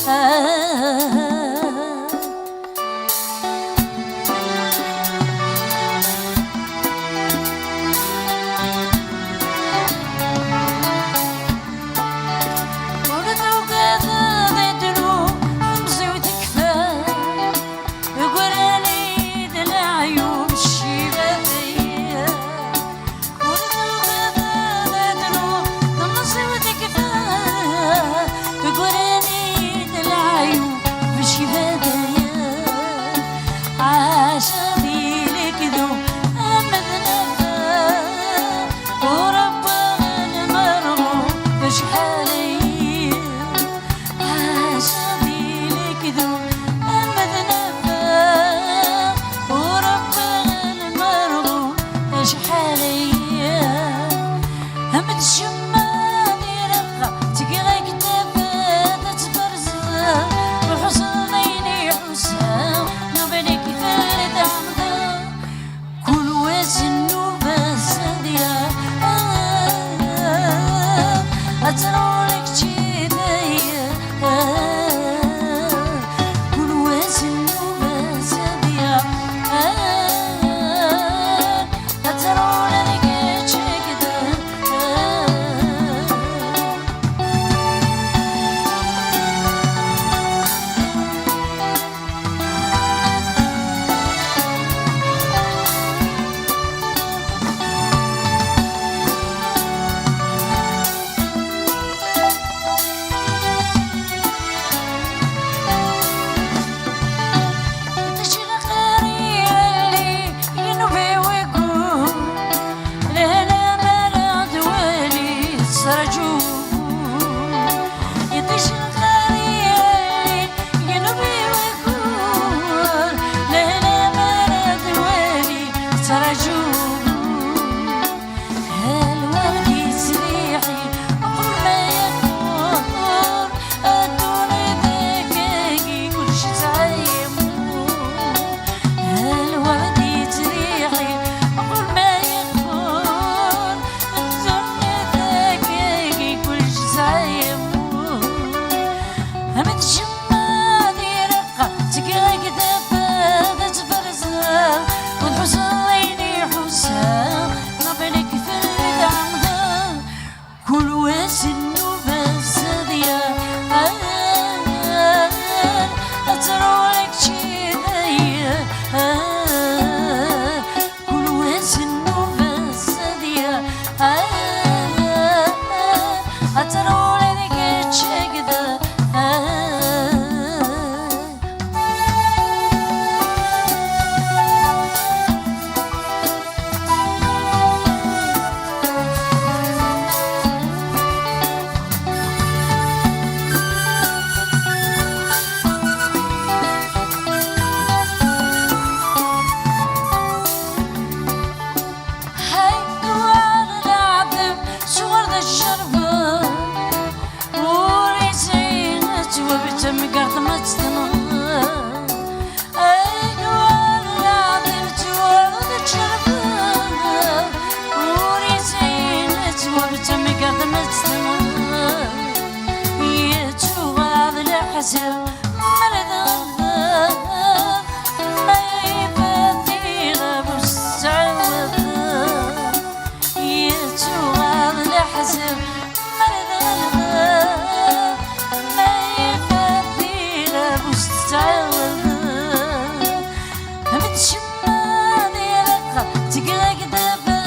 تقاك دابا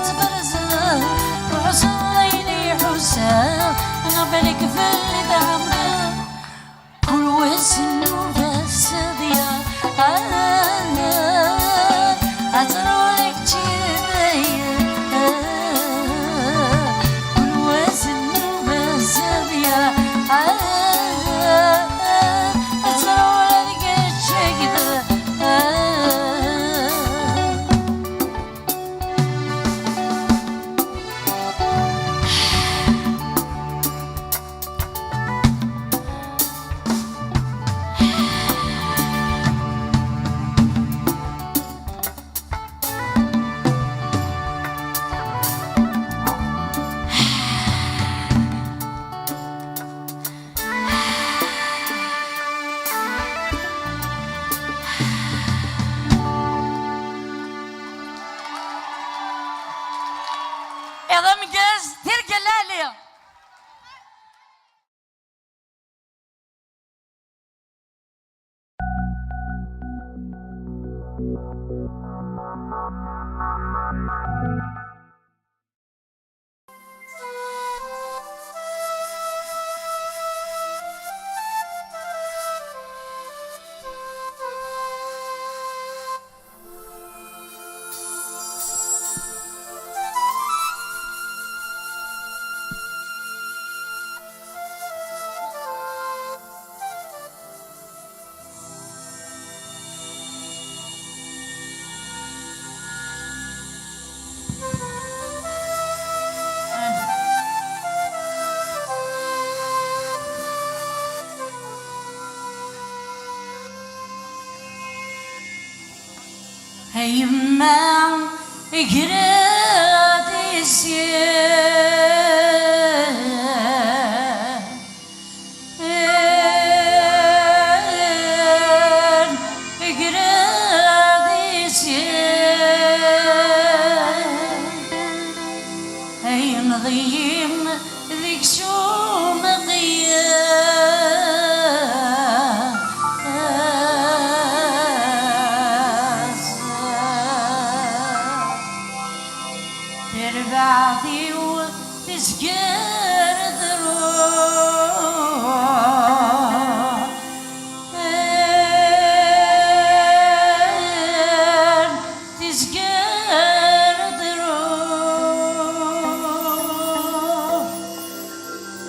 تبرزه وحصيني حسام انا بالك في اللي دعمره كل وزن وبس ديا أترولك تشيبي كل وزن وبس ديا أترولك تشيبي إذا مجاز ترجع لالي هيما اقرادي هي نظيم ذيك شو تربعدي وتسكر ذروع تسكر ذروع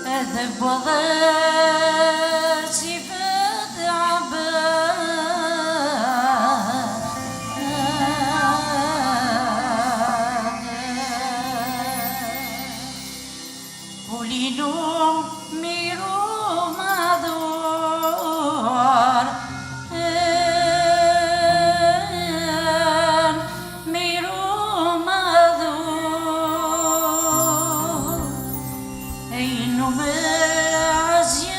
أذب وضع صفات قوليلو ميرو معذور ميرو معذور أينو معزيات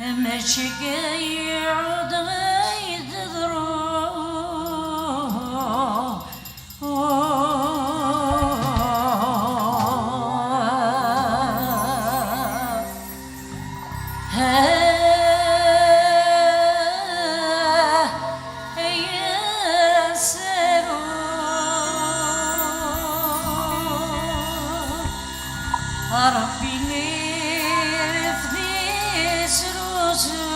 ماشي يعود غيد ذروع ربي نفذي سروسو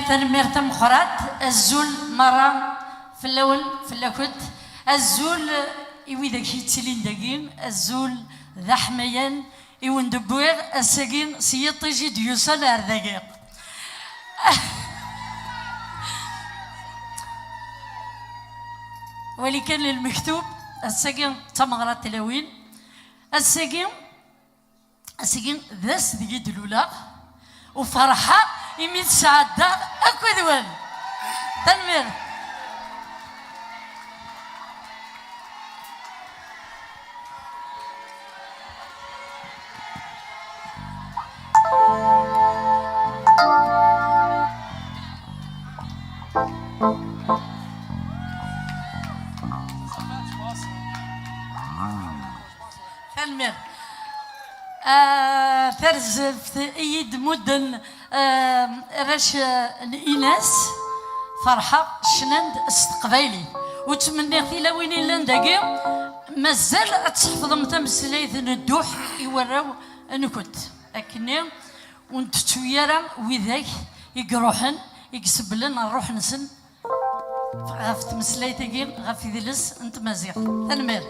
ترمير تمخرات الزول مرة في الأول في الأكد الزول يويدك يتسلين دقين الزول ذا حميان يوين دبوير الساقين سيطيجي ديوسال أردقيق ولكن المكتوب الساقين تمغرات تلاوين الساقين ذاس دقيد الأولى وفرحة يميت سعادة أكو دوال تنمير تنمير فرز في ايد مدن راش الاناس فرحه شنند استقبالي وتمنى في وين لانداكي مازال تحفظ متمسليت الدوح يوراو نكت اكني ونت تويرا وذاك يقروحن يكسب لنا نروح نسن غاف تمسليتكي غاف يدلس انت مازيغ تنمير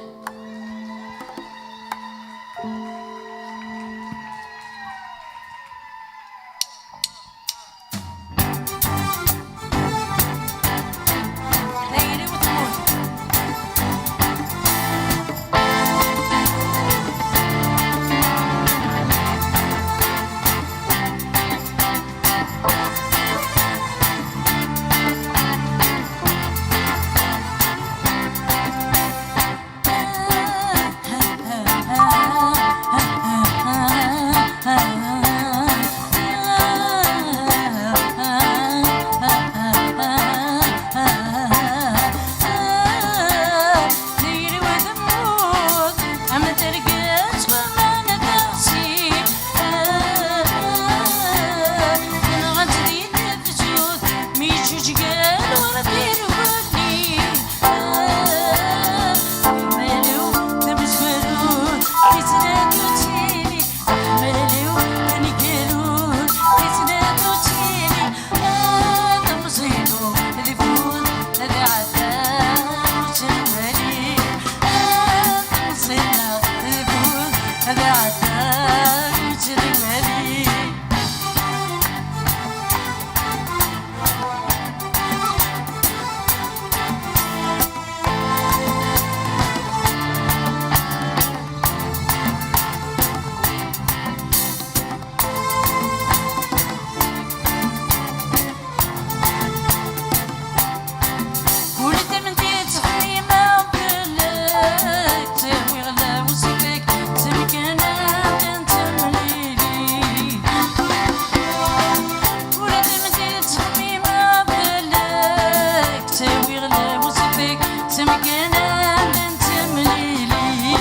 سمكنا من تمليلي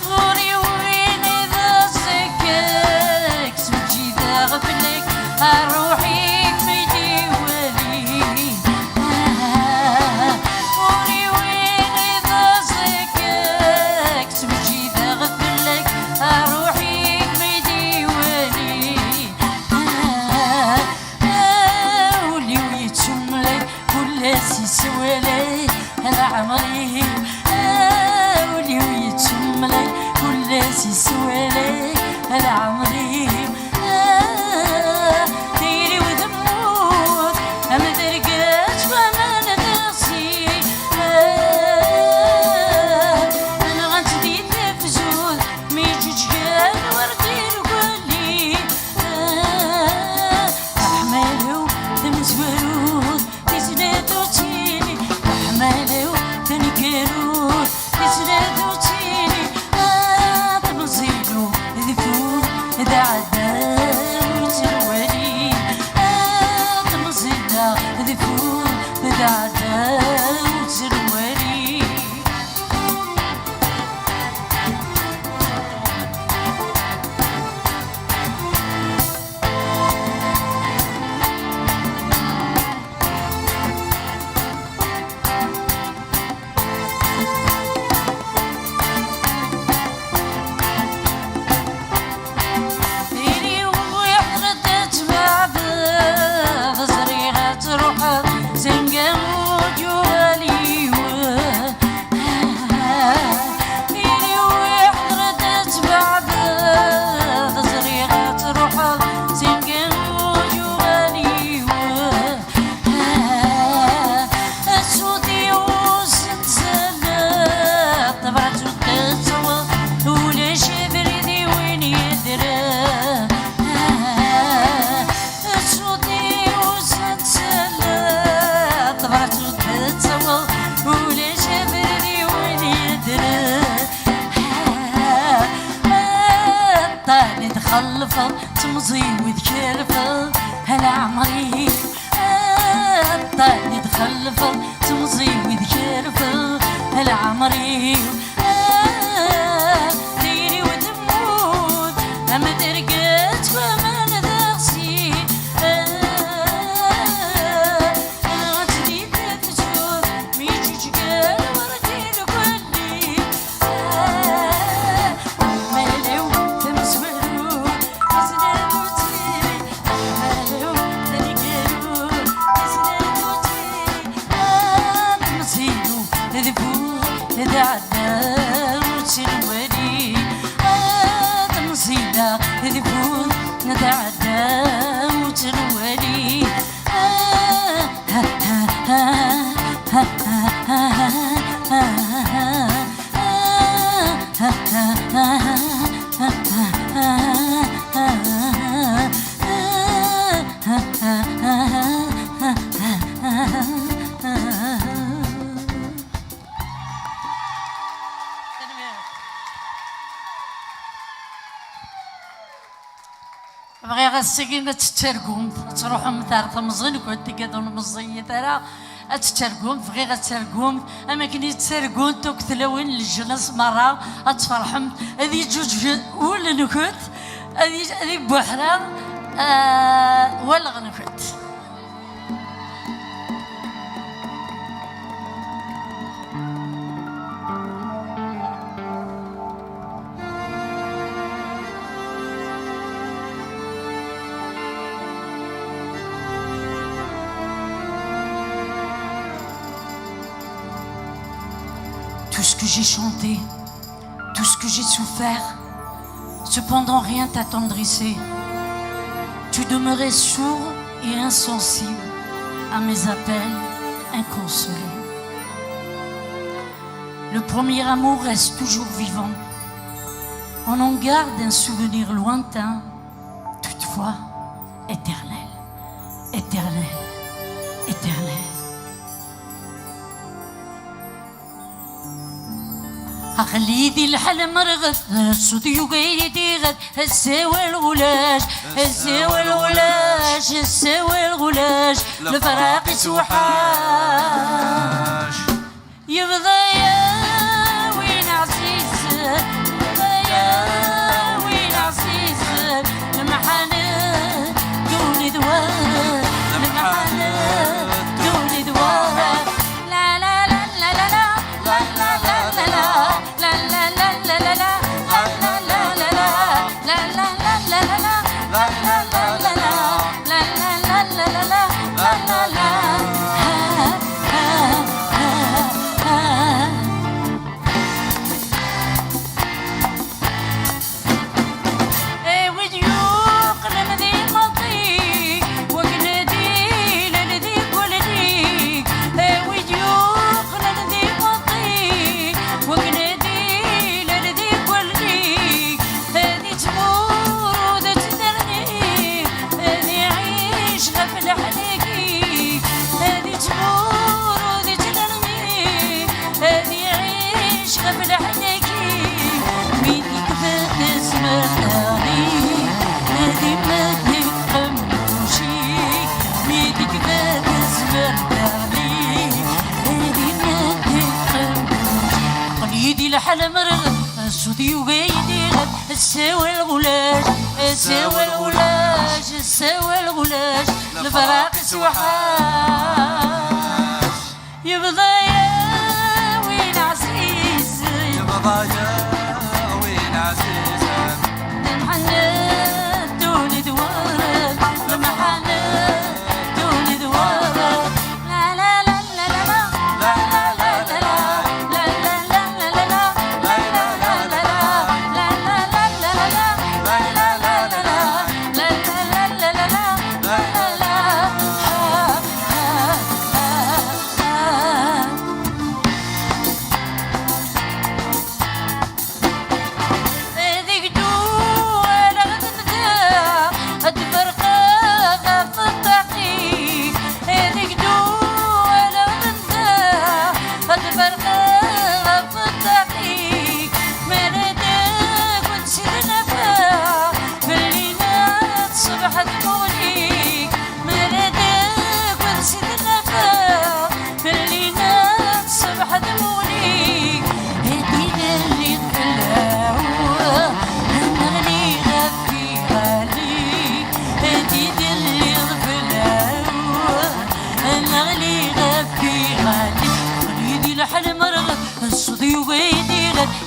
غوري وين إذا سكك سمجي ذا غفلك أروحي بيدي ولي غوري وين إذا سكك سمجي ذا غفلك أروحي بيدي ولي ولي ويتشملك كل سوالي أنا عمري ولي ويتشملك كل سوالي أنا عمري ديري وذموت أما درقات وما ندرسي أنا غنتدي تفزول ميجوج كان وردي الولي أحمالو تمزورود تزنادو تيني أحمالو تنكرود تزنادو تيني تمزيلو ذفور إذا عداو تروالي تمزيلا ذفور إذا عداو تروالي ديري ويحردت بعد غزريغة روح زنقة وجوالي ديري ويحردت بعد غزريغة روح زنقة وجوالي السودي وسنسلت طبعت وتسوى ولا شبردي وين يدرى السودي وسنسلت طبعت وتسوى ولا شبردي وين يدرى طالي تخلفت تمضي وتكرفت هلا عمري طالي تخلفت تمضي وتكرفت هلا عمري ديري وتموت أما درقات وما ندرسي غتدي تفجر ميجوج قال وردي الكلي أحمالو تمزورو تزنادو تيري أحمالو تنكرو تزنادو تيري تمزيلو ذفور إذا عداو تروالي تمزيلا ذفور إذا عداو تروالي بغيغ السكينة تترقم تروحوا دار تمزين كنت كادون مزية ترى أتترقم بغيغ تترقم أما كني تترقم توك تلوين الجنس مرة أتفرحم هذي جوج ولا نكت هذي بحرام ولا غنكت Tout ce que j'ai chanté, tout ce que j'ai souffert, cependant rien t'attendrissait. Tu demeurais sourd et insensible à mes appels inconsolés. Le premier amour reste toujours vivant. On en garde un souvenir lointain, toutefois éternel, éternel, éternel. خليدي الحلم رغد الصدي وقيدي غد الساوى الغلاش الساوى الغلاش الساوى الغلاش الفراق سوحان الحل مرغ سودي وقيدي الساوي الغلاش الساوي الغلاش الساوي الغلاش الفراق سوحاش يبضى يا وين عزيز يبضى يا وين عزيز المحنات دون دوارك المحنات دون دوارك لا لا لا لا لا لا لا لا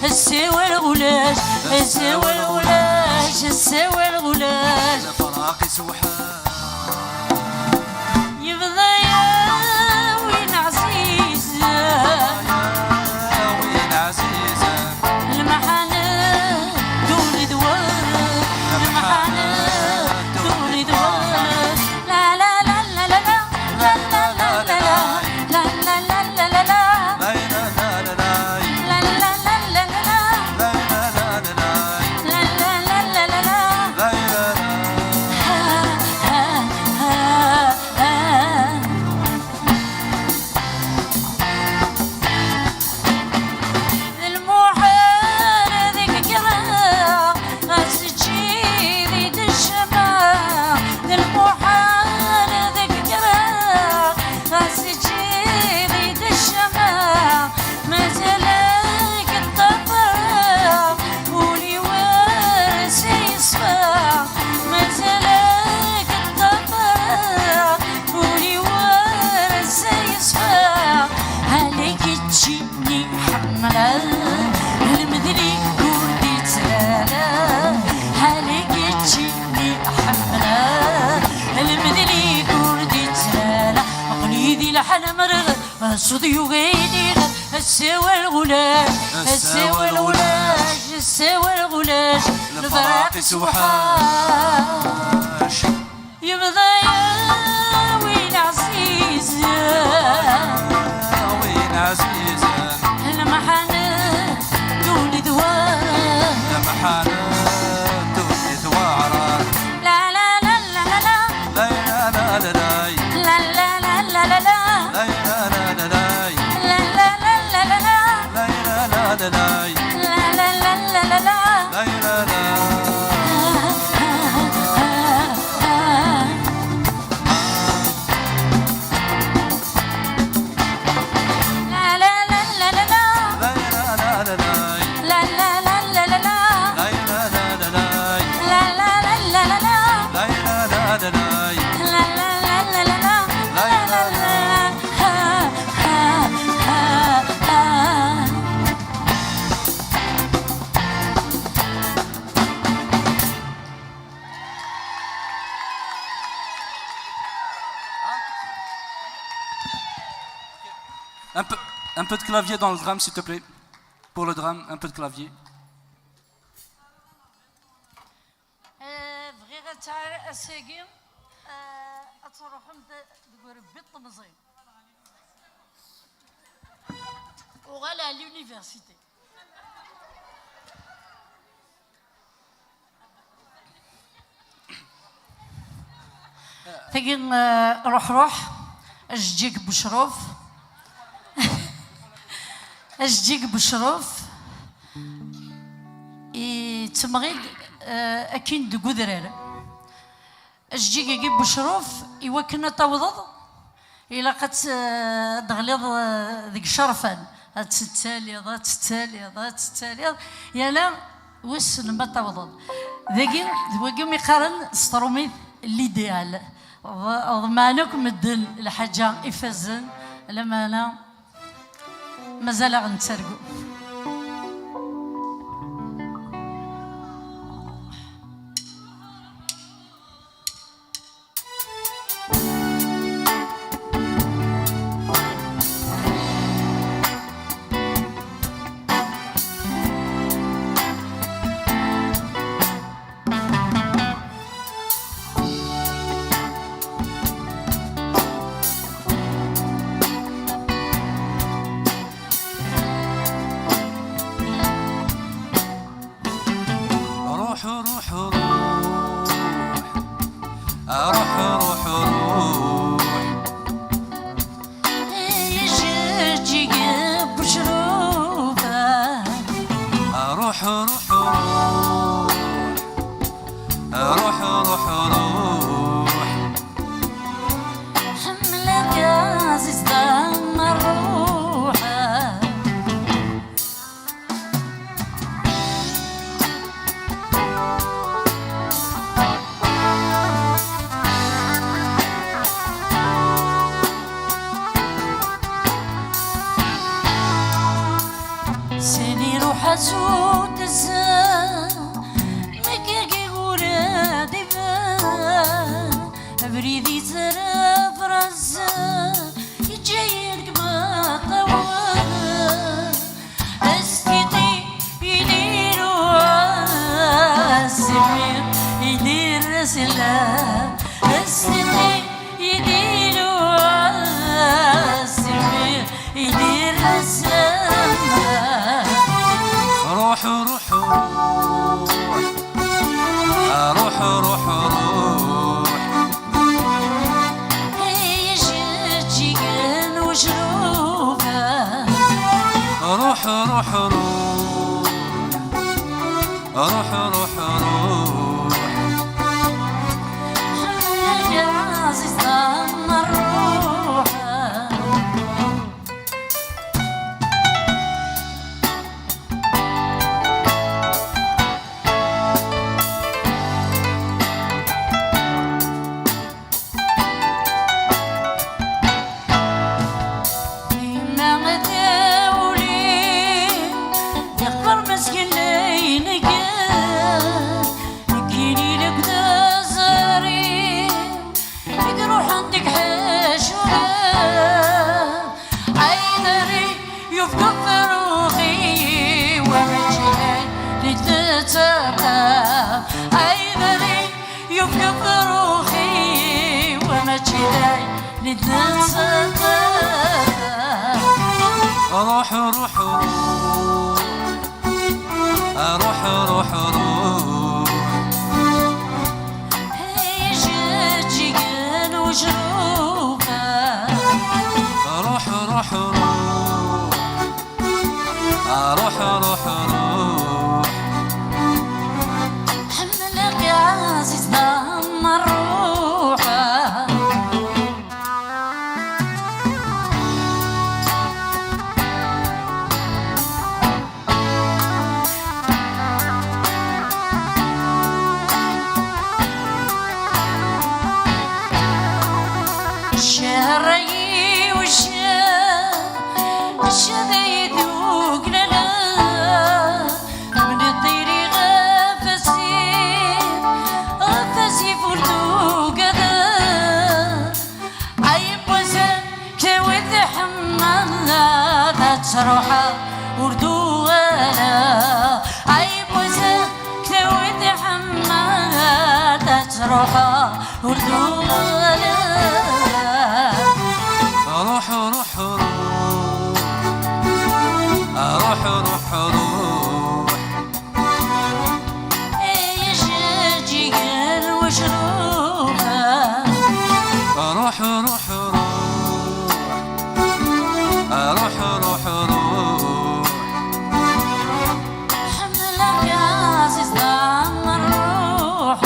الساوي الغلاش الساوي الغلاش الساوي الغلاش الفراق سوحاش يبضى يا وين عزيز يا وين عزيز المحنات دون دوارك المحنات دون دوارك لا لا لا لا لا لا لا لا لا لا لا لا لا لا المدري كودي تسالا حالك تجيني حملا المدري كودي تسالا قليدي لحن مرغ صدي وغيدي الساوي الغلاش الساوي الغلاش الساوي الغلاش الفراق سوحاش يبضى يا وين عزيز وين عزيز المحنات دون دوارك المحنات دون دوارك لا لا لا لا لا لا لا لا لا لا لا لا لا لا لا لا لا لا لا Un peu de clavier dans le drame, s'il te plaît. Pour le drame, un peu de clavier. بغيت تعرف اساقي تروحهم تقول بيط مزيان وغالا لونيفرسيتي تجي روح اجيك بشروف اجيك بشروف تمغيد اكين دو قدرار اجيك يجيب بشروف يوكنا توضض إلا قد دغليض ذيك شرفان تتالي يا لا وسن ما توضل ذاكي ذوقي ميقارن سترومي ليديال ضمانك مدن الحاجة إفازن لما أنا مازال غنتسرقو حسود الزان مكاكي ورادي بان بريدي زرا فرزان يجايرك بطوان استيقي يديرو السمير يدير رسلان استيقي يديرو السمير يدير رسلان روح روح روح روح روح هي جيتي كان وشروفها روح روح روح روح روح روح يا عزيز ضم الروح روح روح روح روح روح هي جاتي كان وشروفها روح روح روح روح روح حملك يا عزيز ضم الروح الشهري الشذي ذوق لنا من الطير غفاسي فردو كذا عيب وزن كوذ حمالنا تروح وردو انا عيب وزن كوذ حمالنا تروح وردو انا روح روح روح روح روح يا جاجي قال وشروفها روح روح روح روح روح حملك يا عزيز ضم الروح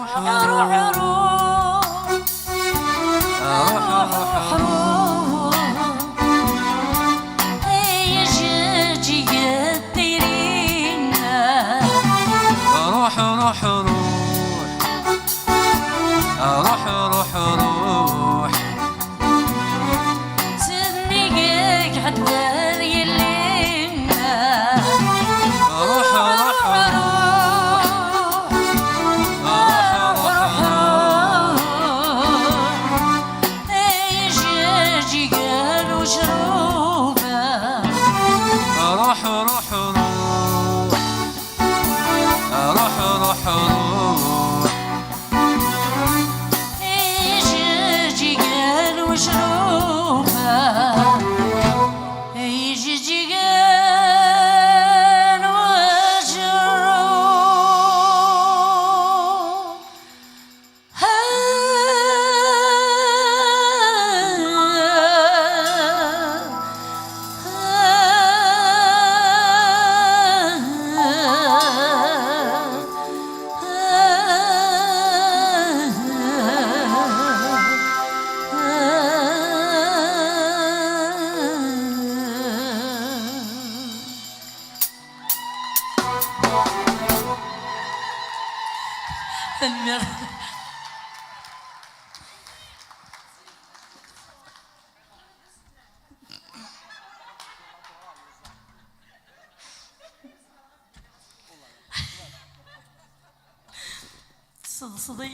روح روح جيجان وشروبه روح روح روح روح روح روح يجي قال وشروبه يجي قال صدي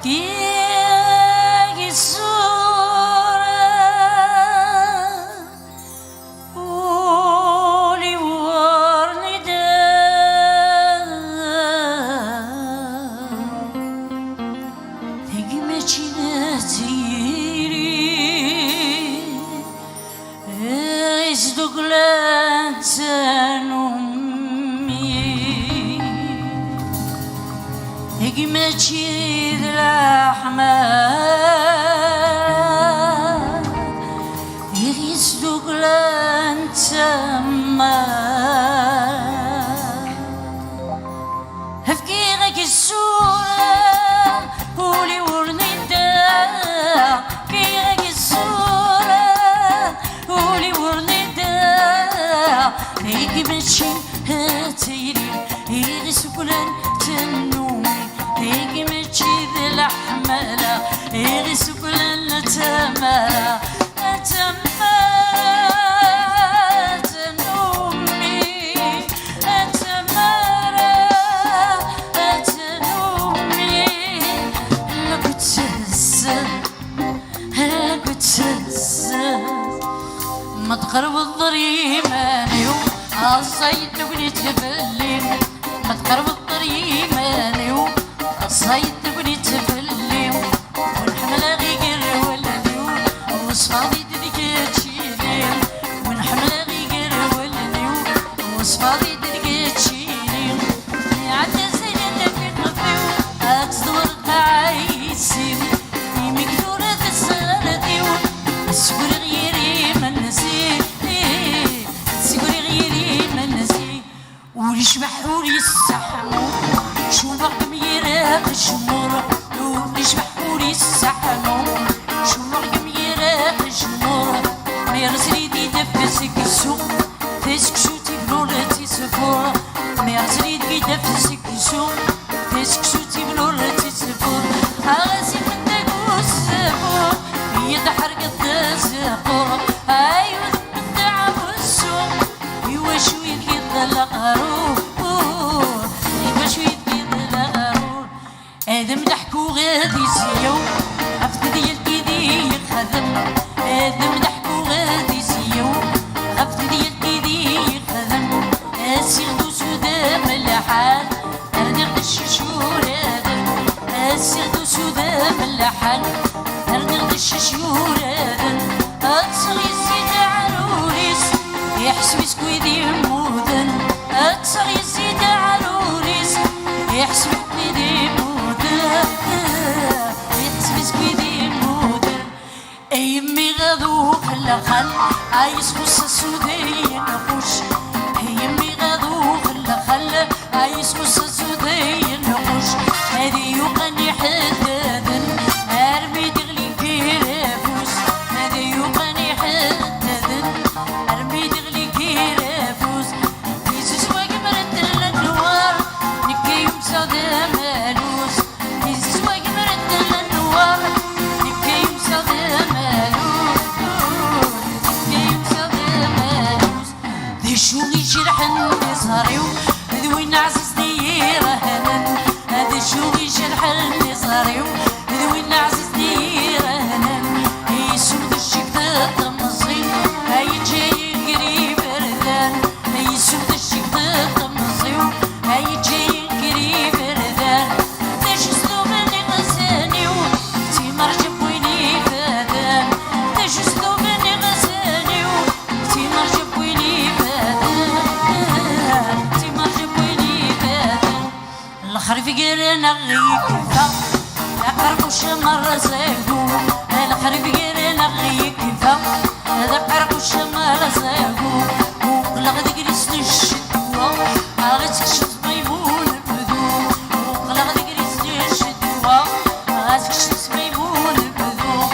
كي الصورة ولي ورني تقمتي نتيري يصدق لا تنومي تقمتي الأحمر يصدق لن تمر هفكيرك الصورة ولي ورندا كيرك الصورة ولي ورندا يقمشي هاتيري يصدق لن تنومي يقمشي ذي الأحمر يغسق لنا تمارا تنومي تمارا تنومي لقد تهزر ما تقرب الضريماني الصيد نبني تبلي ما تقرب الضريماني الصيد نبني تبلي ونحمل غير ولدي وصفاضي دقيتشيلي ونحمل غير ولدي وصفاضي دقيتشيلي عجز لنا في الرفيق أتصدور قعيسين مقدورة السردي سكر غيري من نسي سكر غيري من نسي وليشبح وليسحمو شو رقم يراق الشمور وليشبح وليسحمو شو رقم يراق الشمور ما يرسلي دي دفسك السوق فيسك شو تبلولتي سفور ما يرسلي دي دفسك السوق فيسك شو تبلولتي سفور أغسي من دقو السفور يدحرق التسفور أيوة من دعم السوق يوشو يكيد القارور يوشو يكيد القارور آدم ضحكو غادي سيو عفت ديال كيدي يخدم آدم ضحكو غادي سيو عفت ديال كيدي يخدم أسيغدو سودا ملحان أردغ الششور آدم أسيغدو سودا ملحان أردغ الششور آدم أتصغي الزيد عروريس يحسب سكويدي مودن أتصغي الزيد عروريس يحسب سكويدي مودن يحسب سكويدي مودن أيمي غادو خلقان عايز خص السودي نقوش أيمي غادو خلقان عايز خص السودي نقوش هذي يوقني حدادن أرمي دغلي كيرافوس هذي يوقني حدادن أرمي دغلي كيرافوس يسوس وقمرت النوار نكي يوم صدى مالوس يسوس وقمرت النوار نكي يوم صدى مالوس النزاريو ذوين عزيز دير هنن هذا شوي جرح النزاريو ذوين عزيز دير هنن يسود الشيك تطمزين هاي جاي قريب ردان يسود الشيك تطمزين هاي جاي قريب ردان داش سلوبني غزانيو تي مرجب ويني فادان داش سلوبني غزانيو تي مرجب ويني فادان تي مرجب ويني فادان الخرف قرنا غيكفا القرب وشمر زاقو الخرف قرنا غيكفا القرب وشمر زاقو وقلق دقريس للشدوة غتكشف ميمون البذوم وقلق دقريس للشدوة غتكشف ميمون البذوم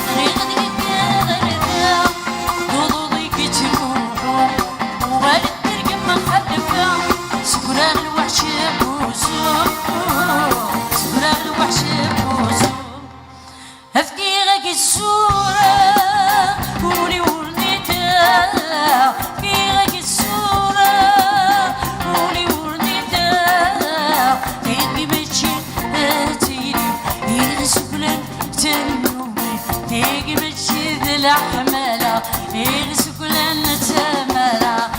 طريق دقيقة غيرها ضوضي كتروحو ووالد ترقم مخلفة سكران الوحش بوزو سكران الوحش بوزو هفكي غاك الصورة قولي ورنيتا في غاك الصورة قولي ورنيتا تيجي ماشي تيجي يغسبلن تنومي تيجي ماشي ذي الحمالة يغسبلن تمالة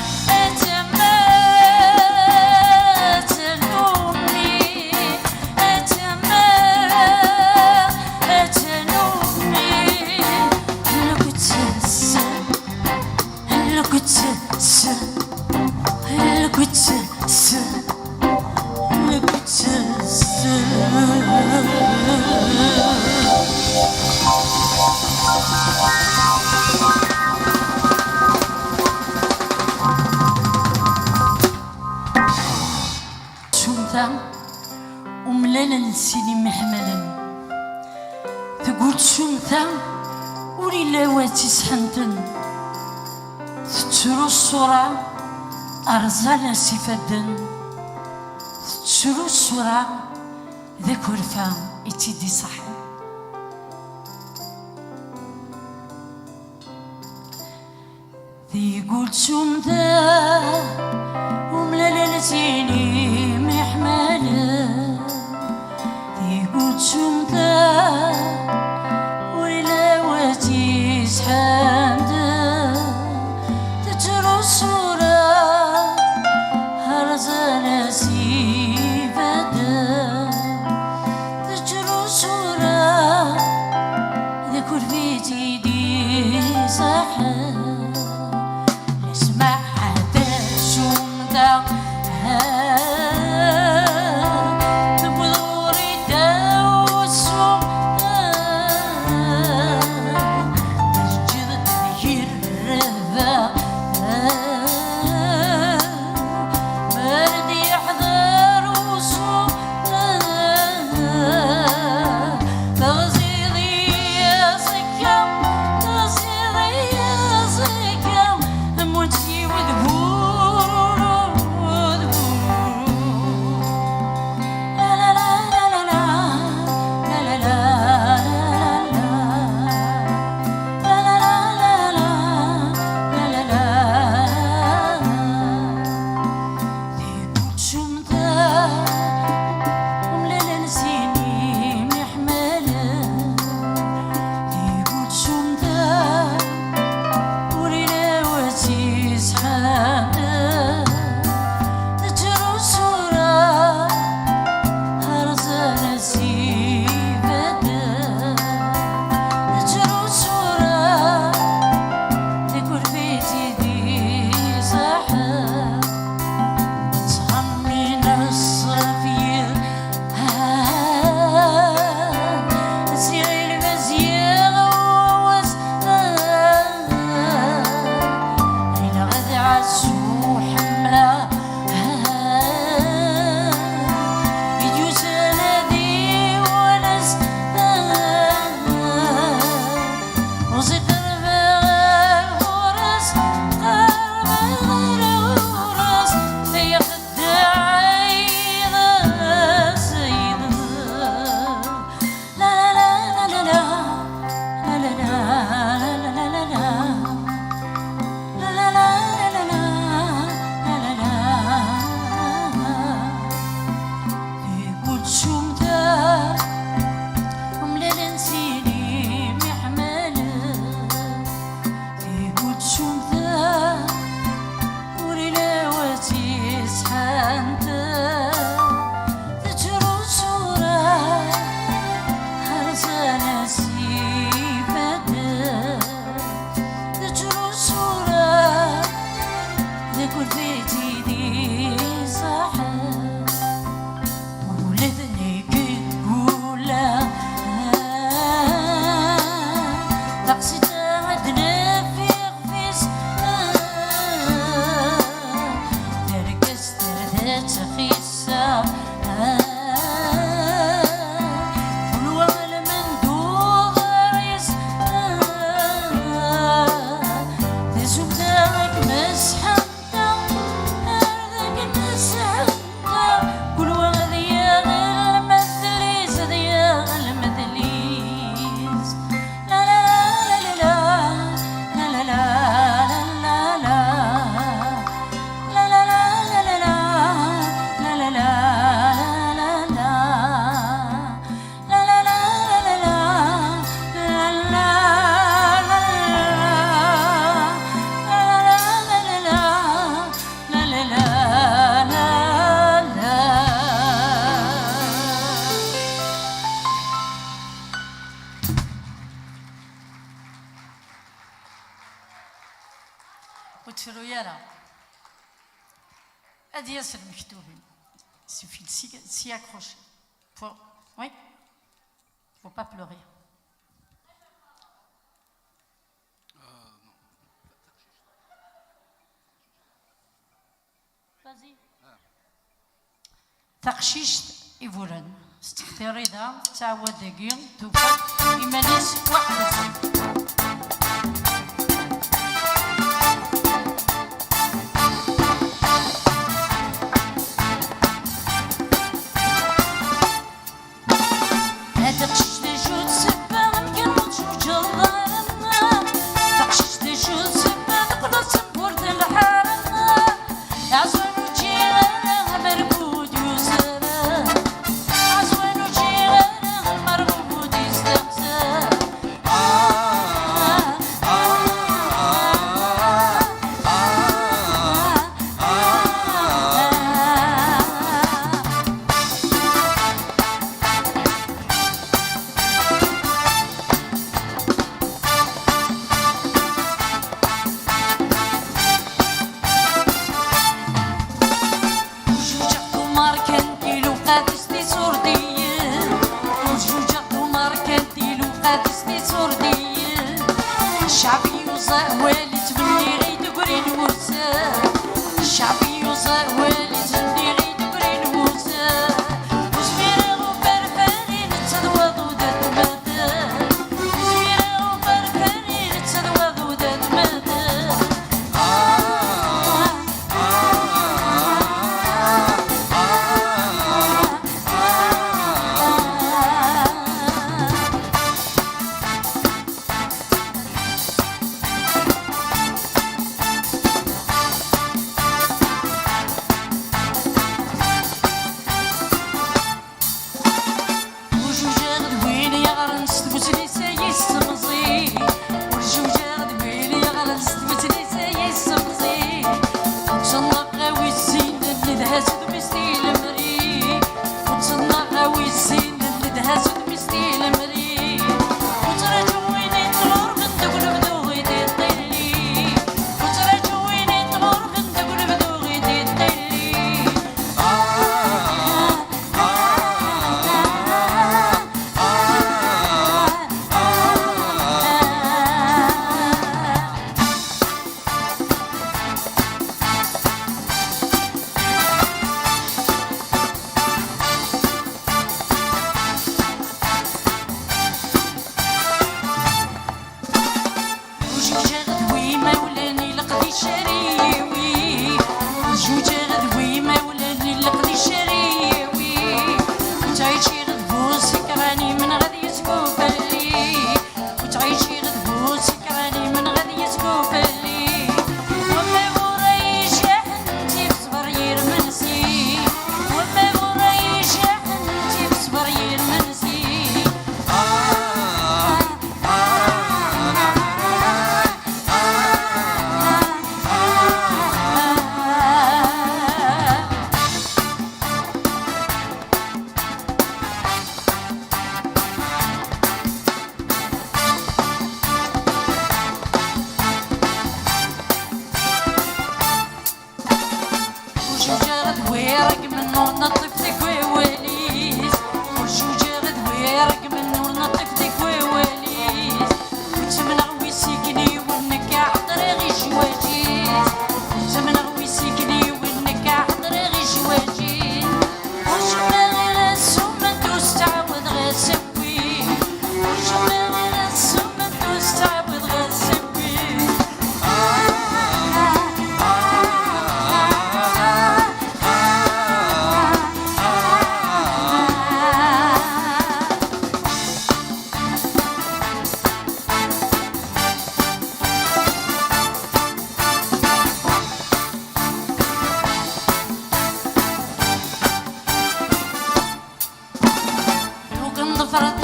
وملالا للسيدي محملا تقول شمثا ولي لاواتي سحنتن تتشرو الصورة أرزالا سفدن تتشرو الصورة ذاك ورفا يتيدي صحن يقول شمثا وملالا لسيدي محملا يقول شمثا ولي واتي سحامدا تجرو الصورة هرزانا سيفادا تجرو الصورة ذاك ورفيتي دي صحا اسمع هذا شمثا تغزيضي يا سكام تغزيضي يا وتفرو يرى هذه ياسر مكتوبين suffit de s'y accrocher. Oui, faut pas pleurer. Vas-y. تقشيش يفورن استختاري ذا تعود دقيق توفت إيمانيس واحد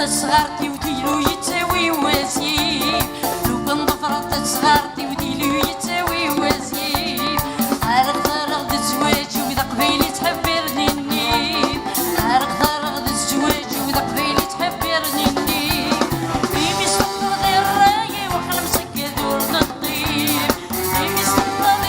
صغارتي وديلو يتاوي وزيف لو كان ضفرت صغارتي وديلو يتاوي وزيف غد الزواج وإذا قبيلي تحبرني النيف غد الزواج وإذا قبيلي تحبرني النيف في مسطر غير راي وحنا مسكدور نطيف في مسطر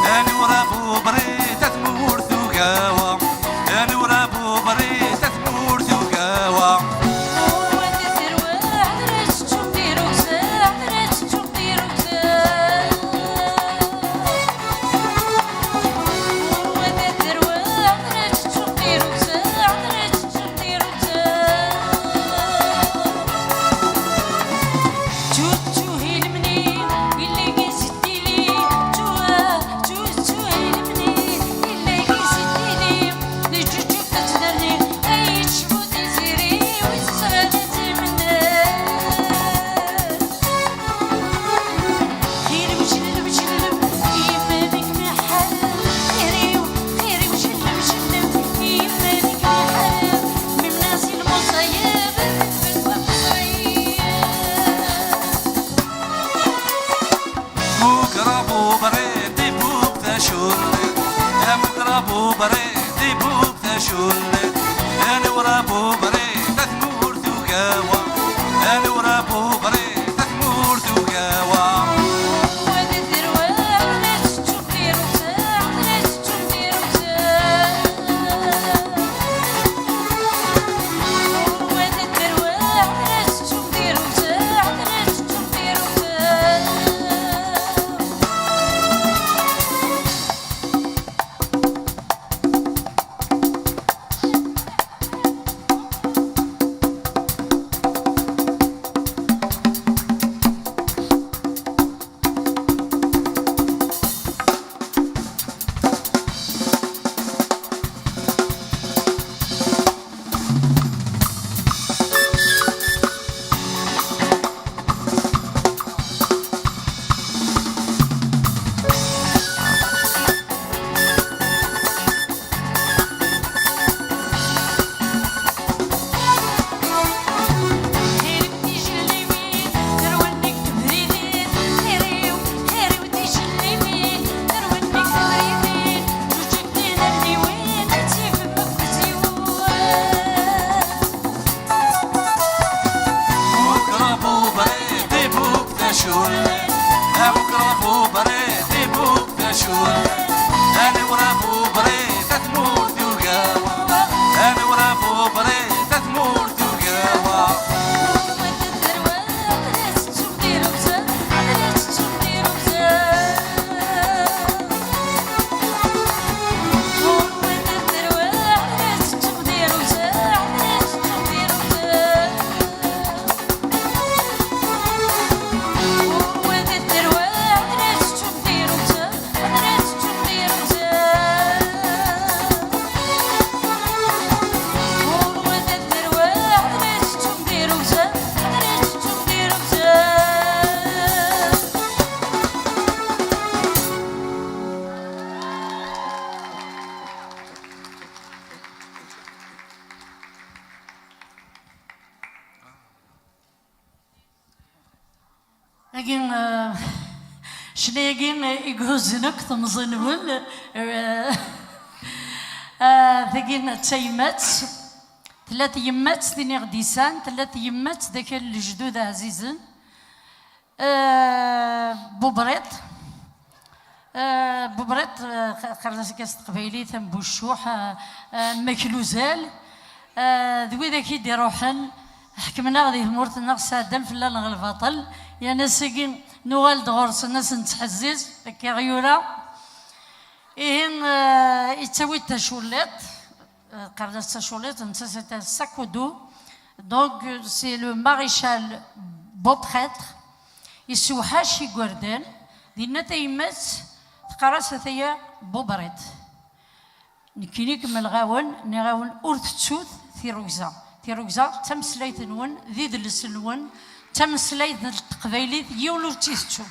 أنا ورابو بريت تمور ثقاوة أنا ورابو بريت تمور ثقاوة ورابو بريد بوب تشولت أنا ورابو بريد تثمور ثقاوة أنا ورابو بريد تثمور ثقاوة لكن شناقين يقوزنك تمزنون ذاكين تيمات ثلاث يمات ثاني غديسان ثلاث يمات ذاك الجدود عزيزن بوبريط بوبريط خرجت كاس قبيلي ثم بوشوح مكلوزال ذوي ذاك يدي روحن حكمنا غادي مورتنا سادم في الليل الباطل يا ناسكين نوال دغورس الناس نتحزز كي غيورا إيه يتسوي التشوليط قرنا التشوليط نتا ساكودو دونك سي لو ماريشال بوبخيتر يسوحاش يقردان دينا تيمات تقراس ثيا بوبريت نكينيك من الغاون نغاون أورث تسوث ثيروزا تيروكزا تمسلايت نون ذي دلس نون تمسلايت التقبايليت يولو تيستشو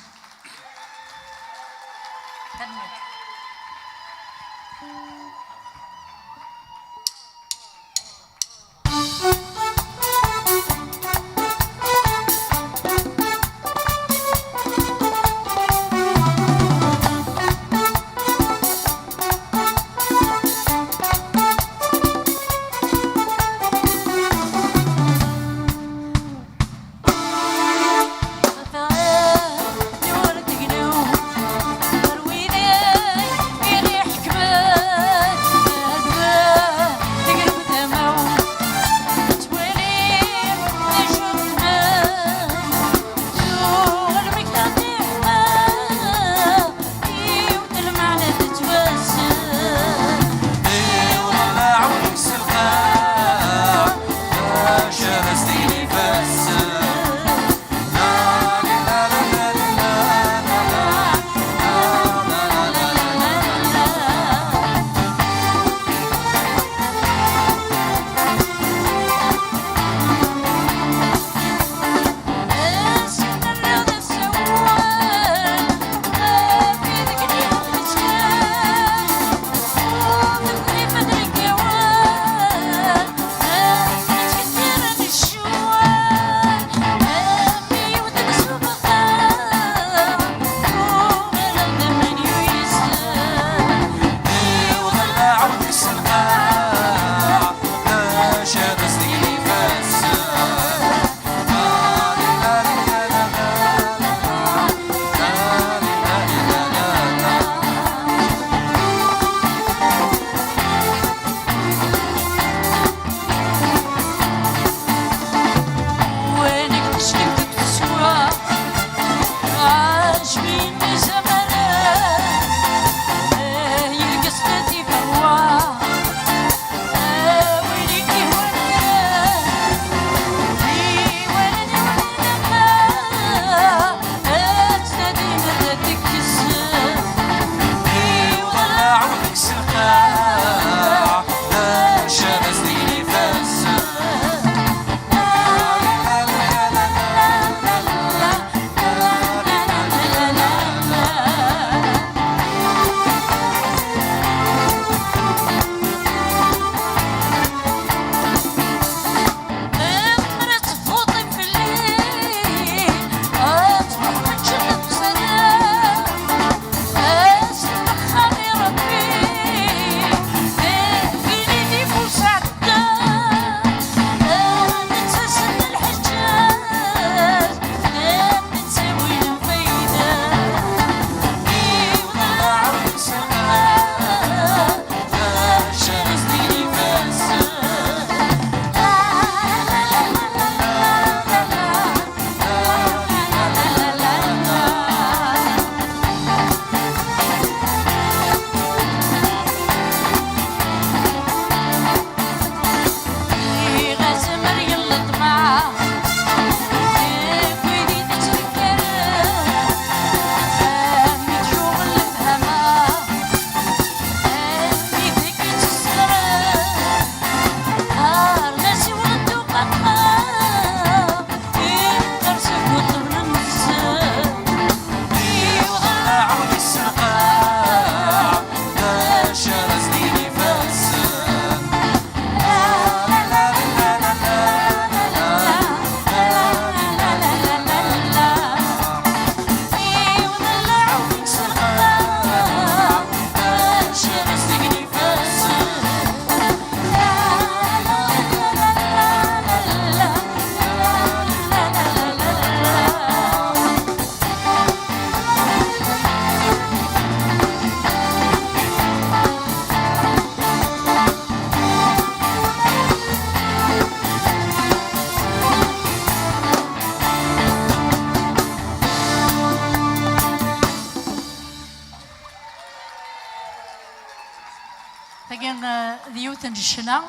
ديوث الشنا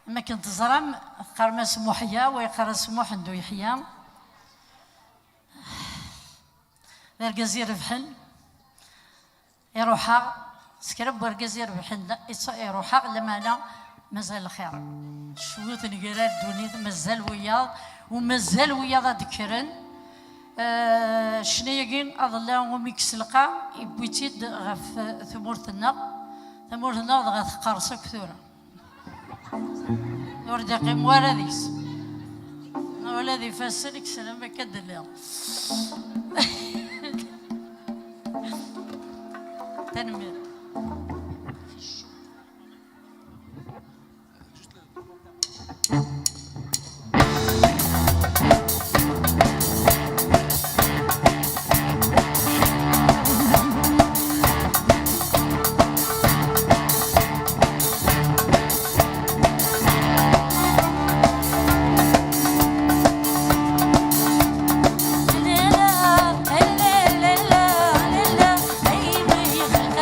ما كنت زرم قرما سموحيا ويقرا سموح ندو يحيى الجزيرة بحن يروحها سكرب والجزيرة بحن يروحها لما أنا مازال الخير شوية نقرا الدنيا مازال وياض ومازال وياض ذكرن شنياكين أظلا وميكسلقا يبويتيد غف ثمورتنا غف قرصة كثورة ورد يقيم ولديس ولدي فاسلك سلام بكد الله تنمير لا لا لا لا لا لا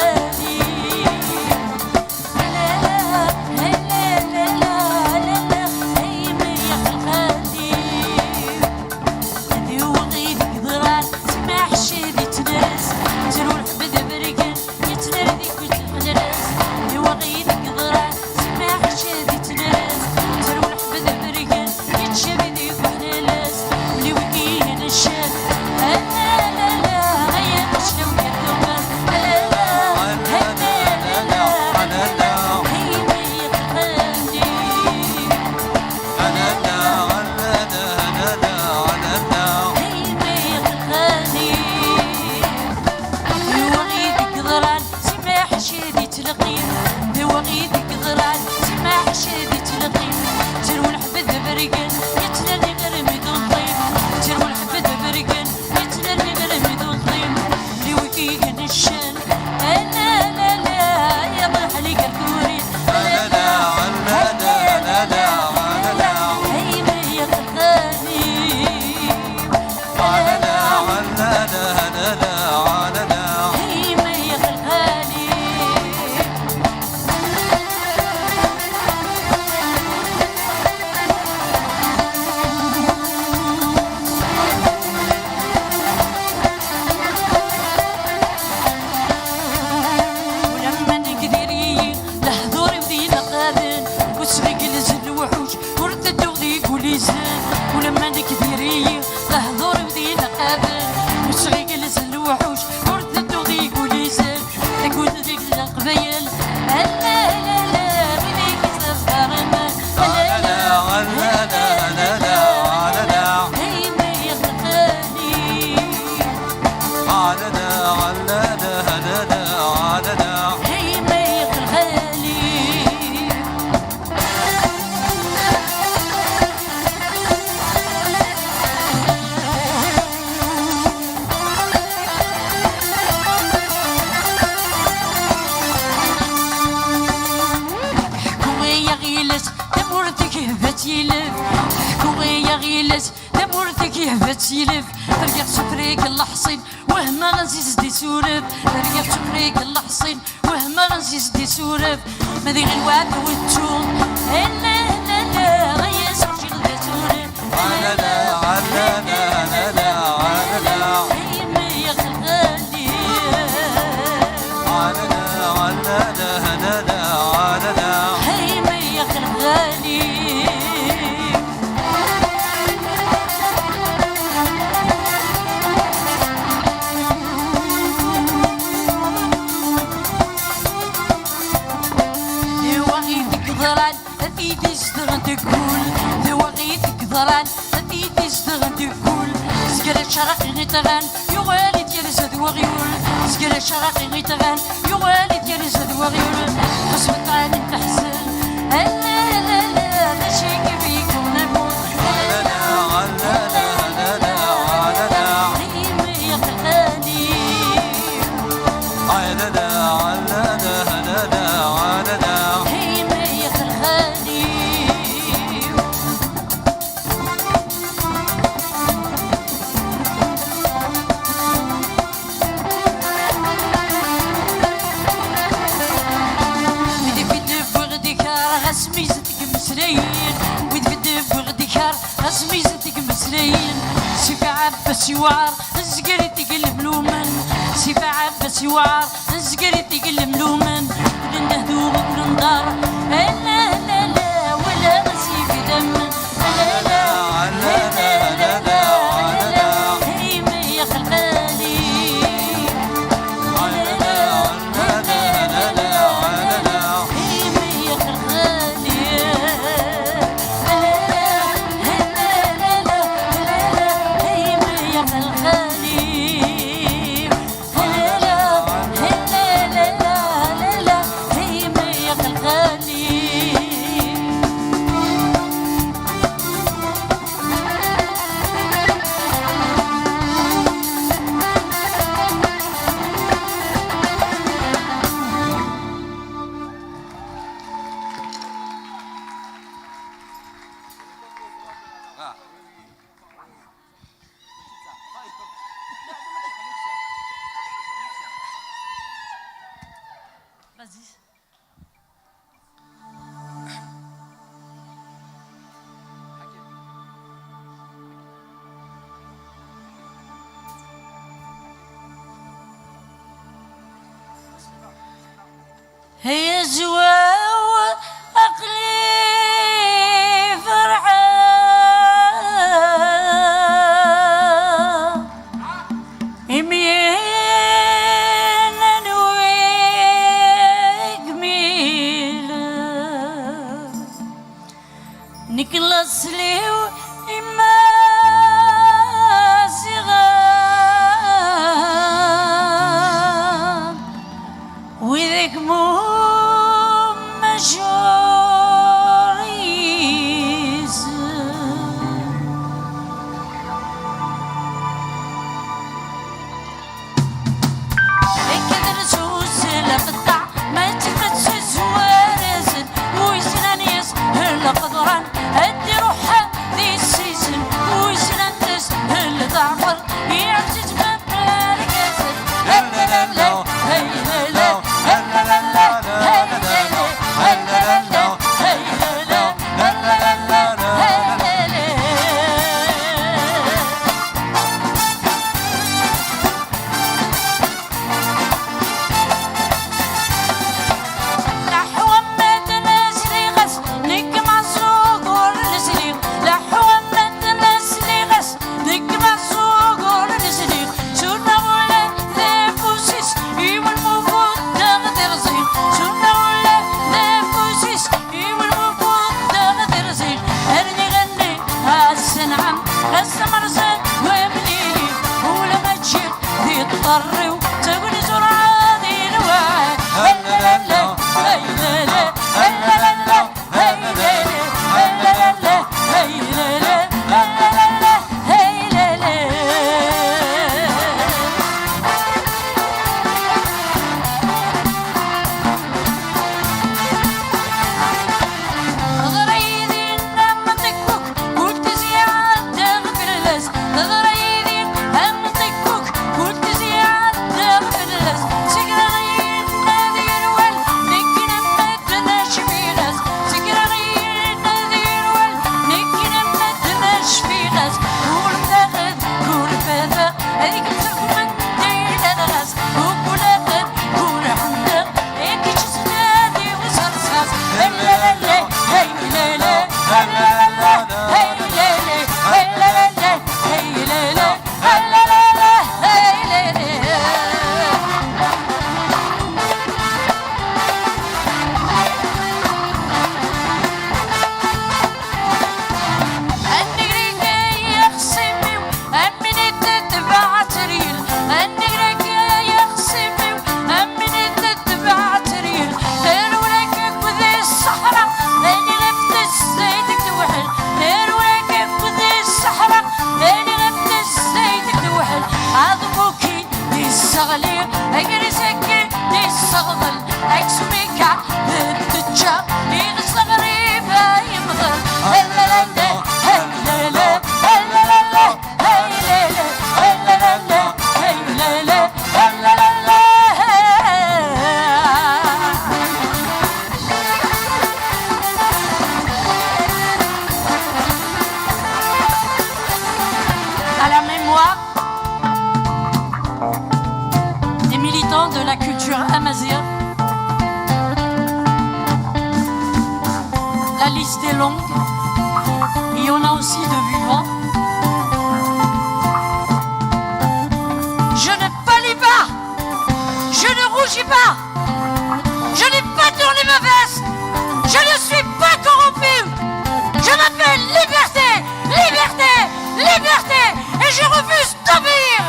سيلف ترقى تفريق الحصين وهما غنزيز دي سولف ترقى تفريق الحصين وهما غنزيز دي سولف ما ذي غير وعد وتشوم لا لا لا غيس وشي غدي سولف لا لا لا لا لا لا هيمي يا غالي هيمي يا غالي ضران أتيدي اشتغل تقول ذوقيتك ضران أتيدي اشتغل تقول سكر شرقي غيتغان يوالي تيرزد وغيول سكر شرقي غيتغان يوالي تيرزد وغيول خصبت عن التحسن لا لا لا ماشي كيفيك ونموت لا لا لا لا لا لا هيمي يا غالي لا لا لا لا لا هيمي يا غالي سميزتك مسلين ويد بدف بغديكار سميزتك مسلين سيف عباس يوعر الزقري تقلب لومن سيف عباس يوعر الزقري تقلب لومن ولنهدو ولندار لا لا لا ولا نسيف دم لا لا لا لا لا لا هيمي يا خلالي هي زواو أقلي فرعان يمين ويقميل نكلاس ليو إما صغار وذيك مو مجوريز كدر سوس لقطع ما تفتش زوارز ويسرانيس هلا قدران ادي روحها ذي السيزن ويسرانتس هلا ضعفر يعزز ما بلا رقاسن لا لا لا لا لا لا لا chemise des longues. Et on a aussi de vivants. Je ne pâlis pas, je ne rougis pas, je n'ai pas tourné ma veste, je ne suis pas corrompu. Je m'appelle Liberté, Liberté, Liberté, et je refuse d'obéir.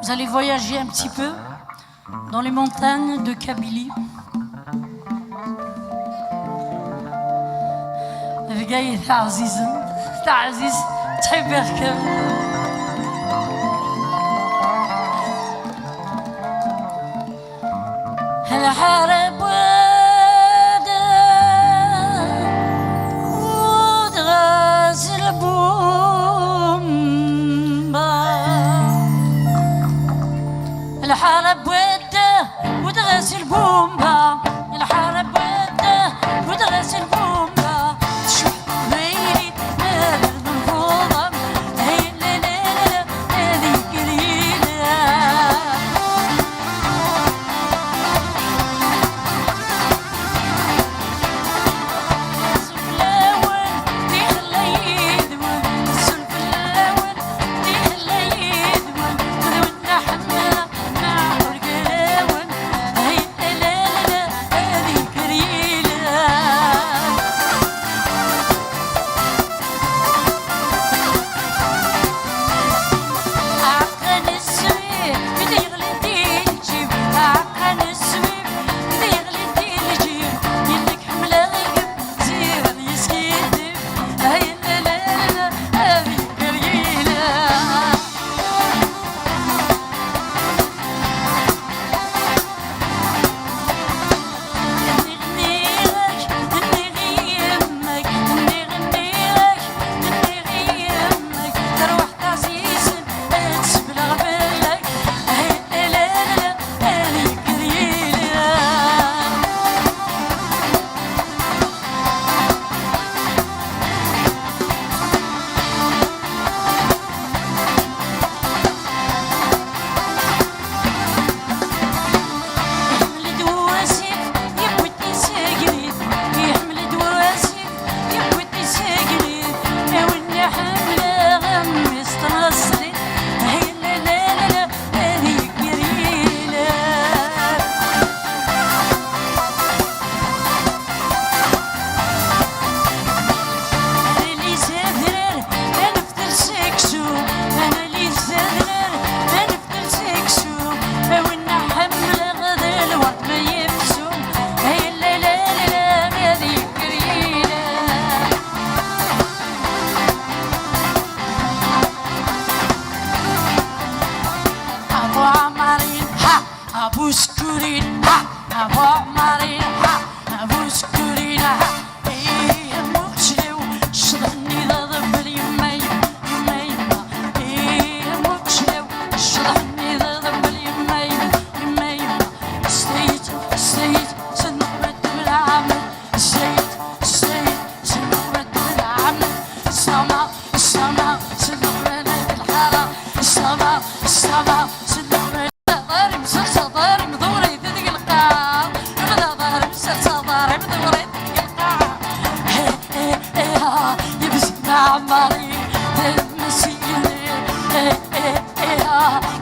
Vous allez voyager un petit peu dans les montagnes de Kabylie. الجاي تاع عزيز تحب يركب. الحرب ودغاز البومبا. الحرب ودغاز البومبا. الحرب ودغاز البومبا. ابو سكورين ابو عمارين ابو سكورين ايه مكشلو شرحني ذا ضبل يمي يمي ايه مكشلو شرحني ذا ضبل يمي يمي السيد السيد سنقبت بالعمل السيد السيد سنقبت بالعمل السماء السماء سنقبت بالحارة السماء السماء سنقبت ضاري مسلسل ضاري مدوري تدق القاع نبدا ضاري مسلسل ضاري مدوري تدق القاع يبس عمالي تمسيلي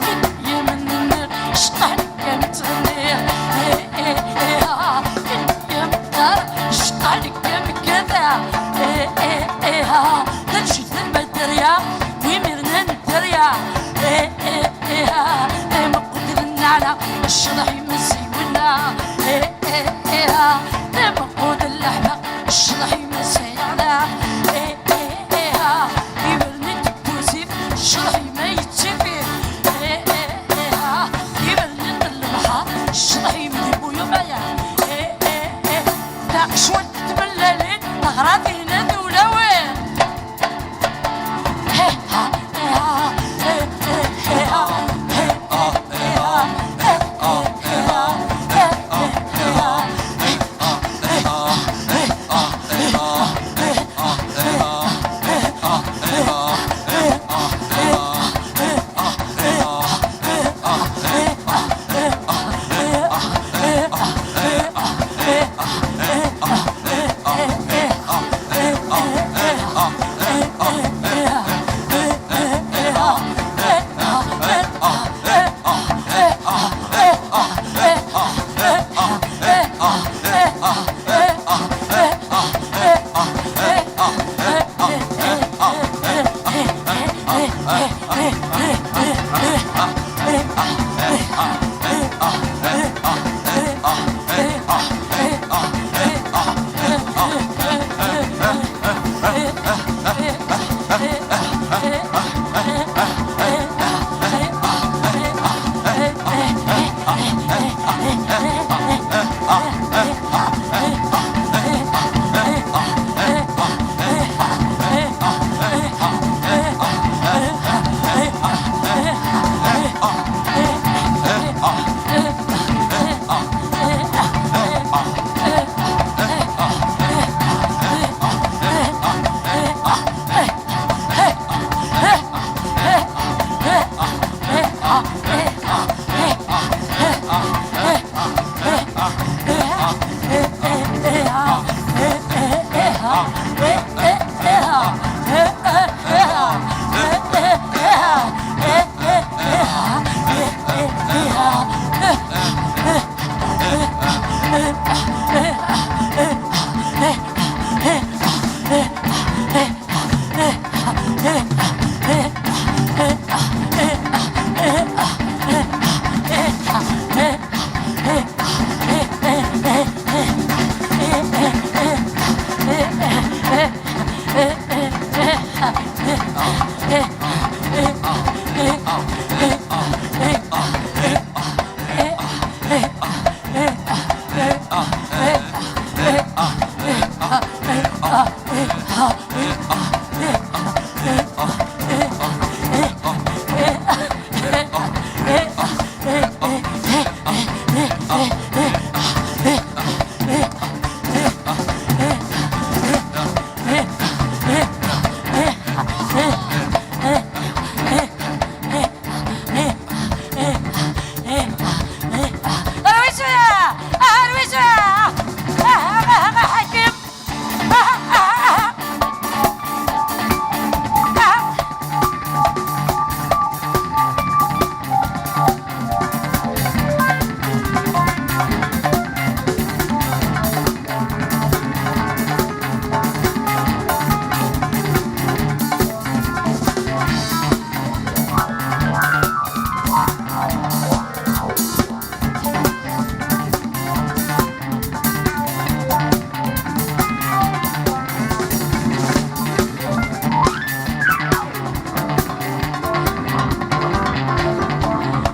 كن يمن شطح يمتني كن يمدار شطح كذا تنشد المدريا ويمرنا الدريا مقود النعلة الشضح يمسي ولا مقود اللحمة الشضح يمسي على يبرني تبوسيف الشضح ما يتشفي يبرني البحر الشضح يمدي بويومايا ناقش ود بالليل تغراضي هنا دولوين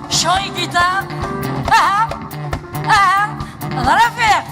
Show guitar. ظرفيق.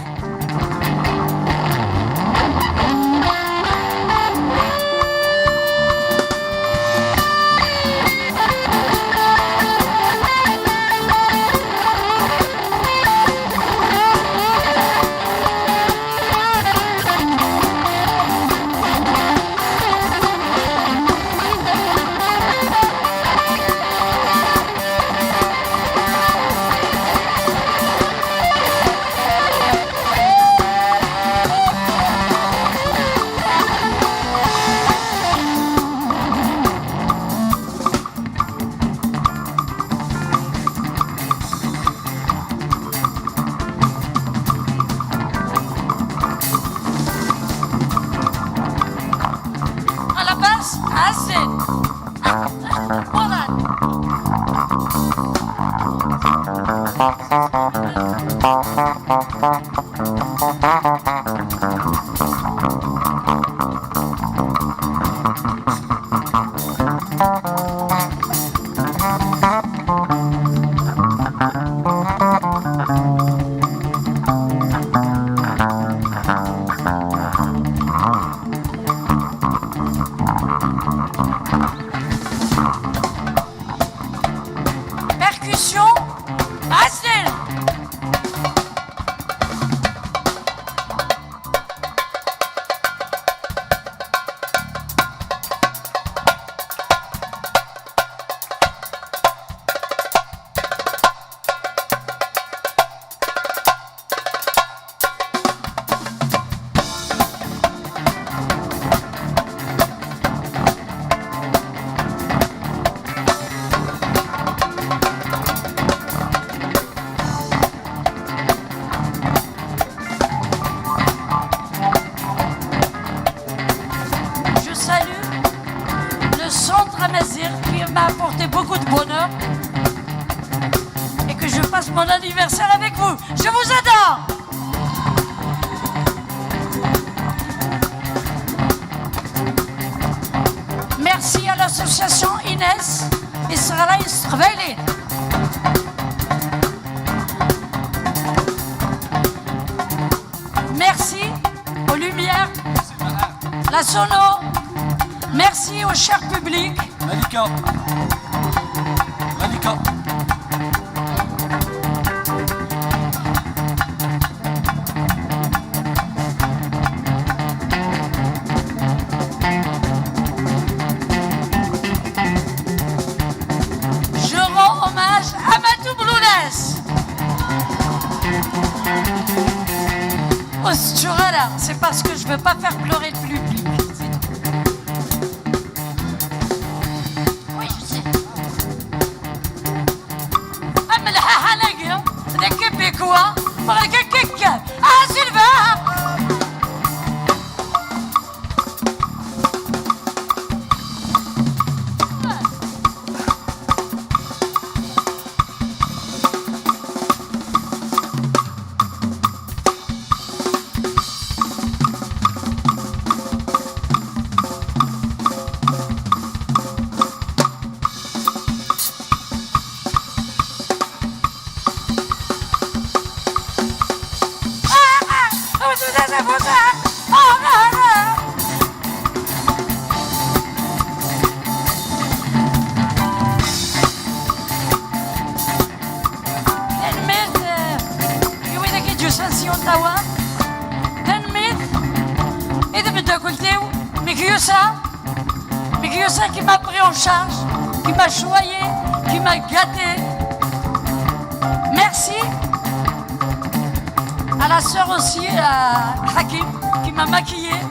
Percussion, Asnel. Je salue le centre Amazir qui m'a apporté beaucoup de bonheur et que je passe mon anniversaire avec vous. Je vous adore. Merci à l'association Inès et Sarah Israeli. Merci aux lumières, la sono. Merci au cher public. Malika. Malika. Je rends hommage à Matou Blounès. Osturala, c'est parce que je veux pas faire pleurer le public. c'est tout. Oui, je sais. أما الحلقة ذاك بيكوا بركة كيكة سيلفا. Miguel qui m'a pris en charge, qui m'a choyé, qui m'a gâté. Merci à la sœur aussi, à Hakim, qui m'a maquillée.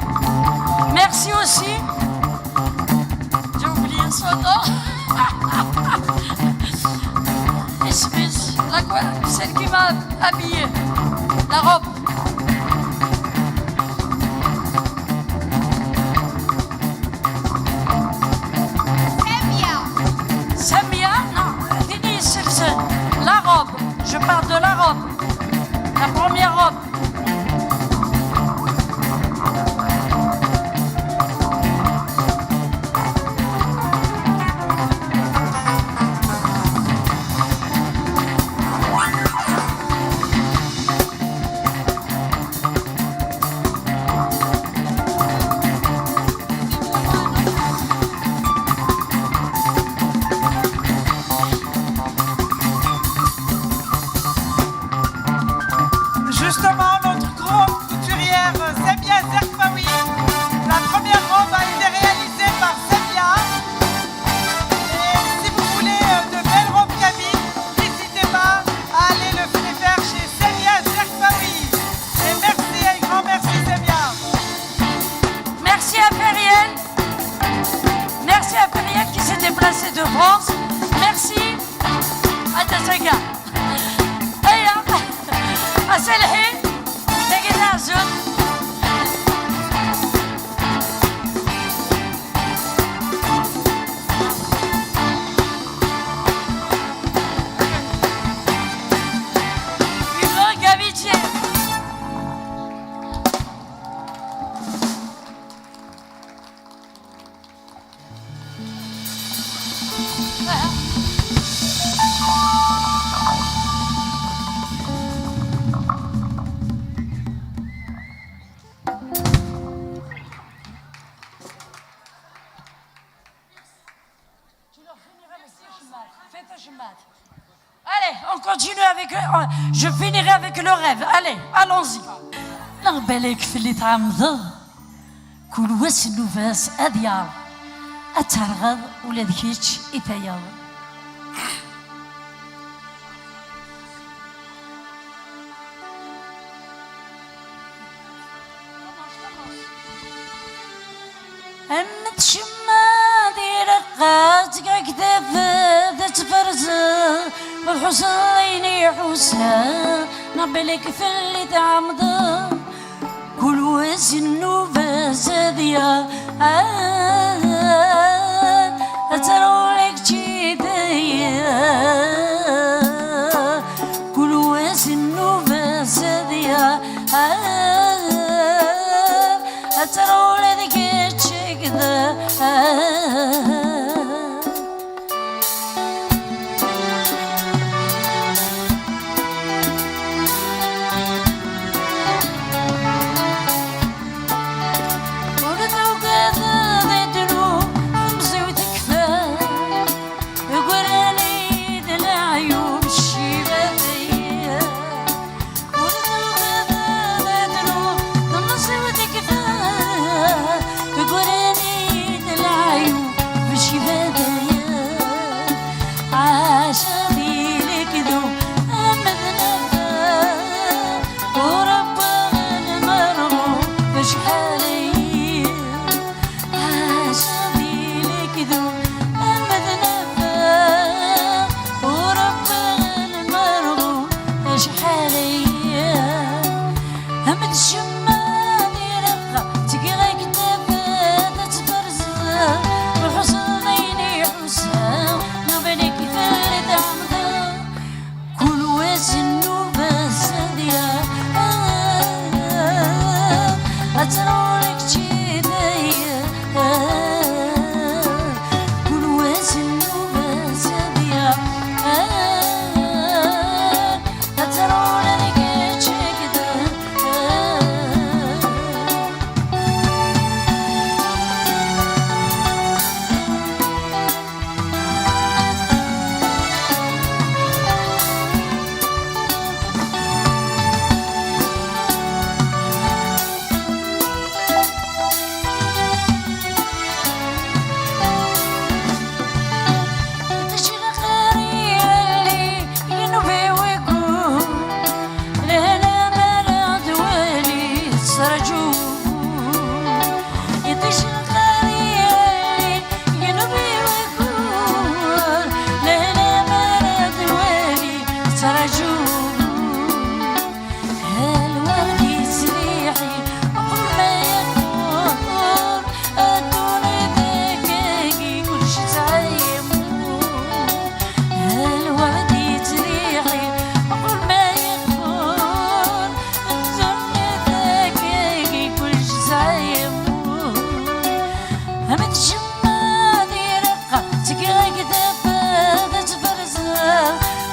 Merci aussi, j'ai oublié son nom, Smith, celle qui m'a habillée, la robe. La robe, je parle de la robe, la première robe. سلحي تاكي تعزم Allez, on continue avec... Je finirai avec le rêve. Allez, allons-y. لا بالك في اللي تعمض كل واس النفاس أديار أترغض ولا ذكيتش إتياض أمت شما دير قاتك كتاب ذات فرز والحسين يحوسها نبلك في اللي تعمض كل واس النفاس أديار أترولك جيديا كل واس النفاس أديار أترولك جيديا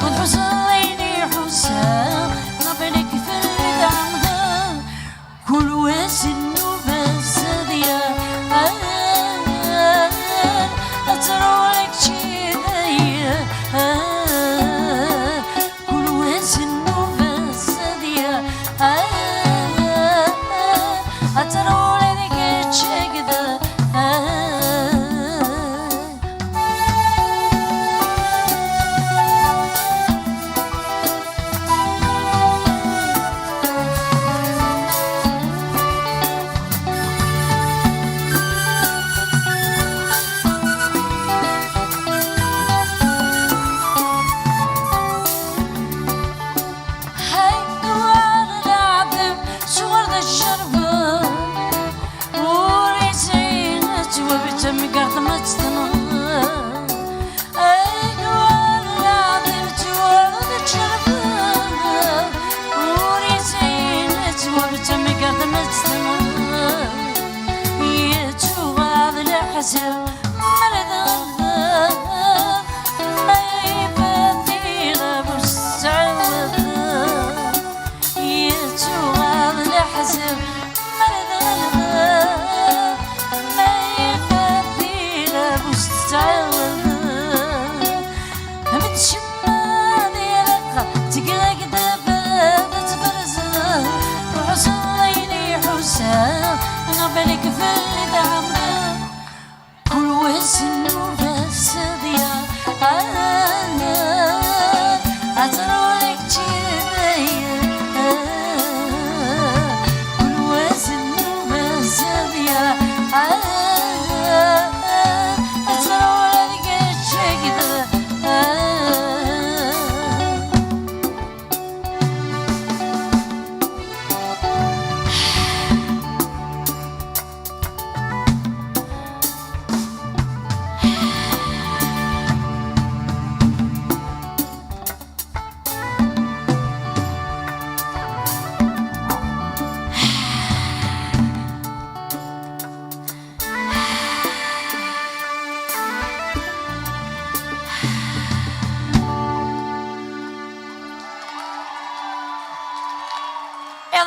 والحسين يحوس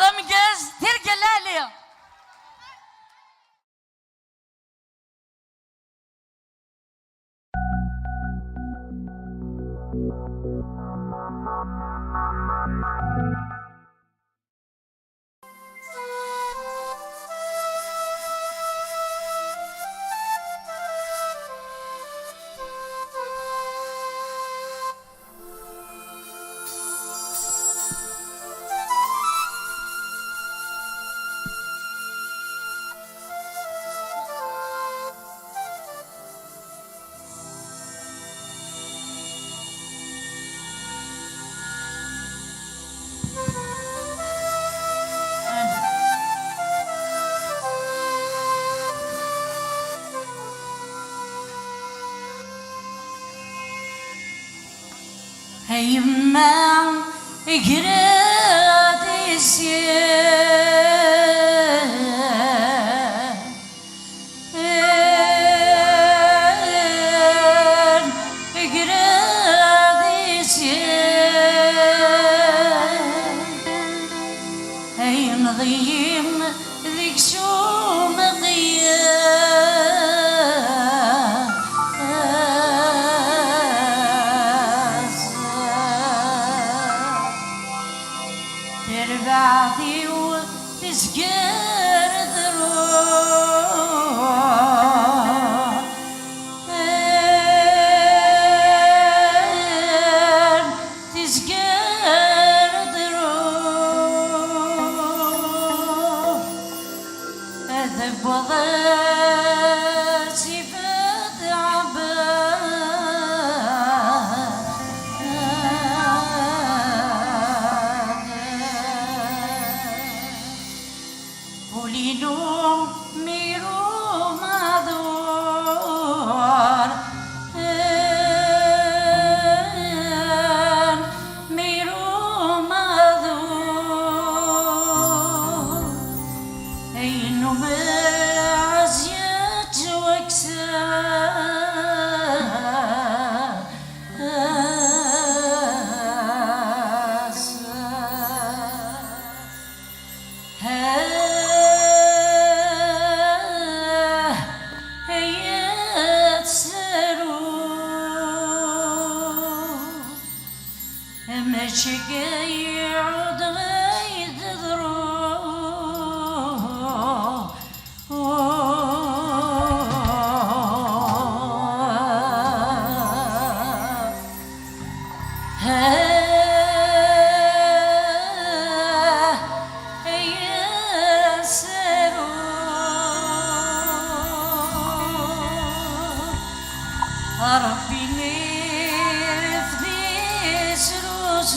هذا مقاس دير قلالي يما قرادي نظيم ذيك شو بعدي وتسقر ذروع تسقر ذروع أذب وضاتي يعود غيد ذروع ربي ليف ذي سروج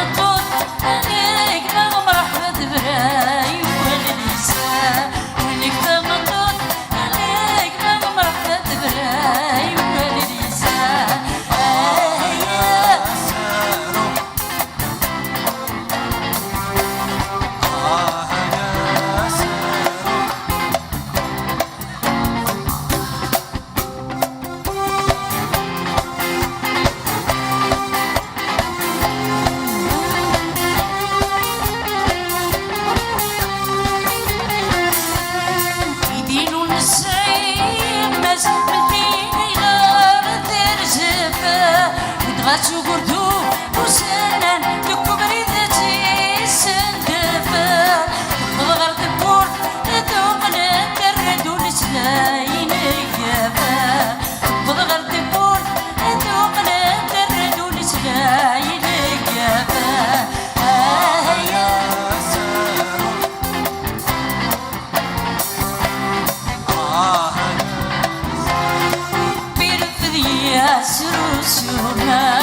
تمطط عليك نغم رحمة براي والنساء وينك تمطط عليك نغم رحمة براي والنساء يدينو نسعين ما زمتيني غار ترجفة ودغاتو قردو وسنان لكبري ذاتي سندفة غار تبور دوغنا تردو نسلاين يافا غار تبور دوغنا تردو نسلاين يافا بيرفضي سروسونا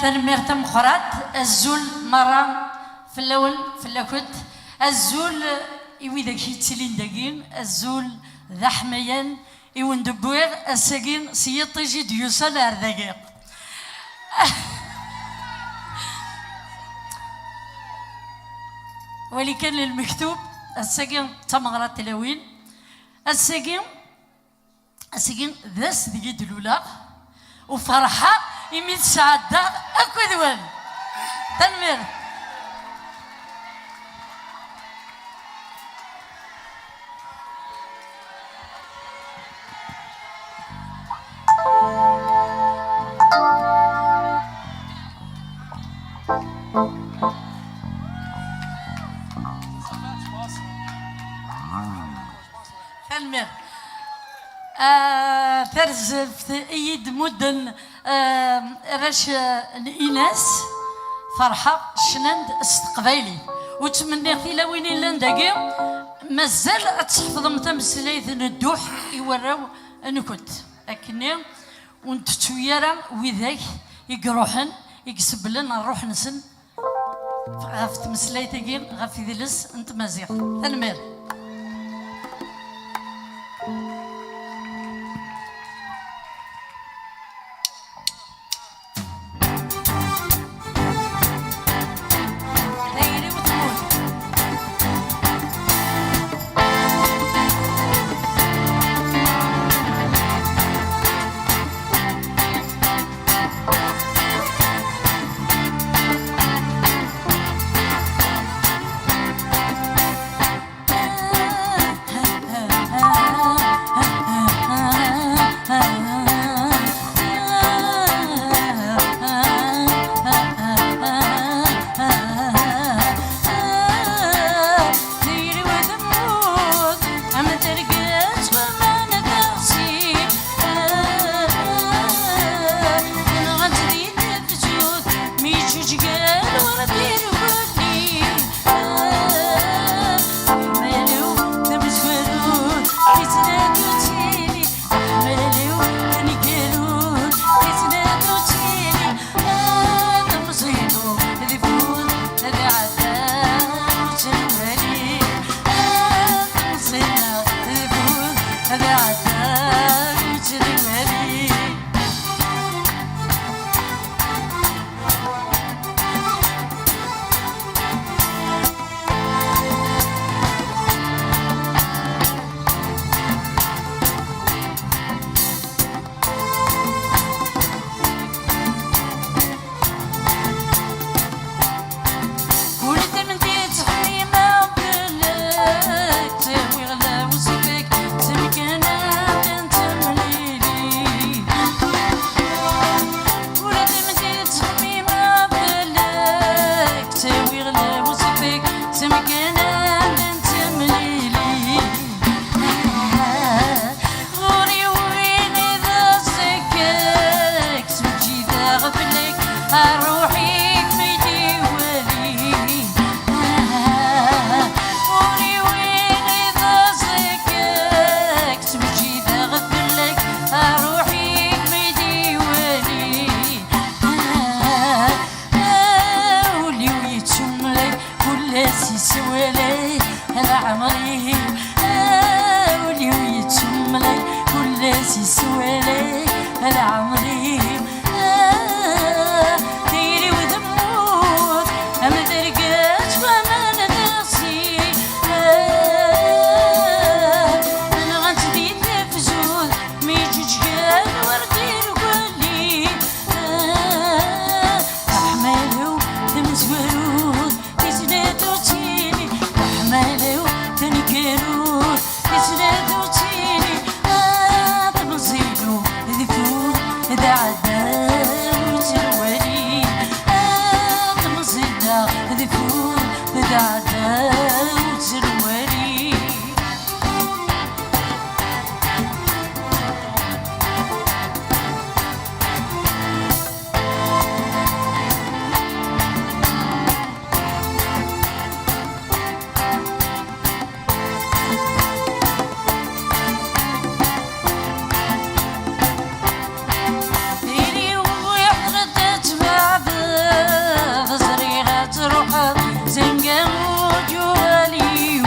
ترمير تمخرات الزول مرة في الأول في الأكد الزول يويدك يتسلين دقين الزول ذا حميان يوين دبوير الساقين سيطي جي ديوسال أردقيق ولي كان للمكتوب الساقين تمغرات تلاوين الساقين ذاس دقي دلولا وفرحة يمين سعادة أكو ذوان تنمير تنمير ترزف ايد مدن راش الاناس فرحه شنند استقبالي وتمنى في لوين لانداكي مازال تحفظ تمثيلات الدوح يوراو نكت اكني ونت تويرا وذاك يقروحن يكسبلن نروح نسن غاف تمثيلاتي غاف يدلس انت مزيغ تنمير دايري وتموت سوالي هلا عمري ولي ويتشملي كل سوالي هلا عمري ديري ودموت ما درقاش وما ندرسي انا غنتدي تفجود مي جوج قال وردي وقالي احملو تمزورود تسنادو تيني احملو تنكرود تسنادو تيني تمزيلو ذفور إذا عدا وتروالي تمزيلا ذفور إذا عدا وتروالي ديري ويحرد تبع بغزريغة تروح زنقام وجوالي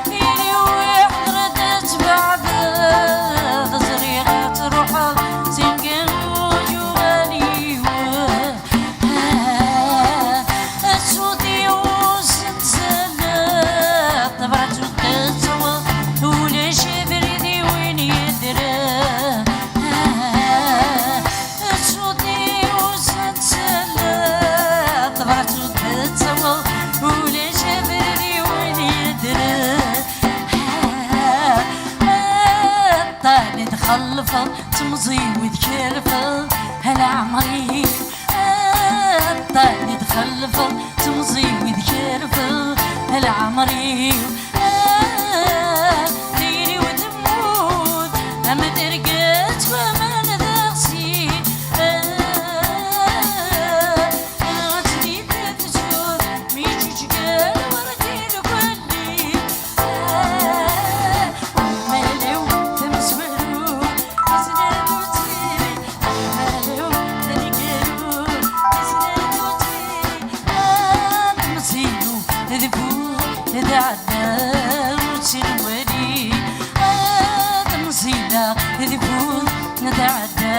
ديري ويحرد تبع بغزريغة تروح زنقام وجوالي السودي وستسلى طبعت وتسوى ولا شبردي وين يدرى السودي وستسلى طبعت وتسوى ولا شبردي وين يدرى طالي تخلفه تمزي وتكلفه هلا عمري طالي تخلفه تمزي وتكلفه هلا عمري ديري وتموت ما درقات وما ندرسي غتدي تفجور مي جوج قال وردي لكلي مالو تمسولو تسنادو تيري مالو تنكرو تسنادو تيري تمسيلو ذفور إذا عدا وتروالي تمسيلا ذفور إذا عدا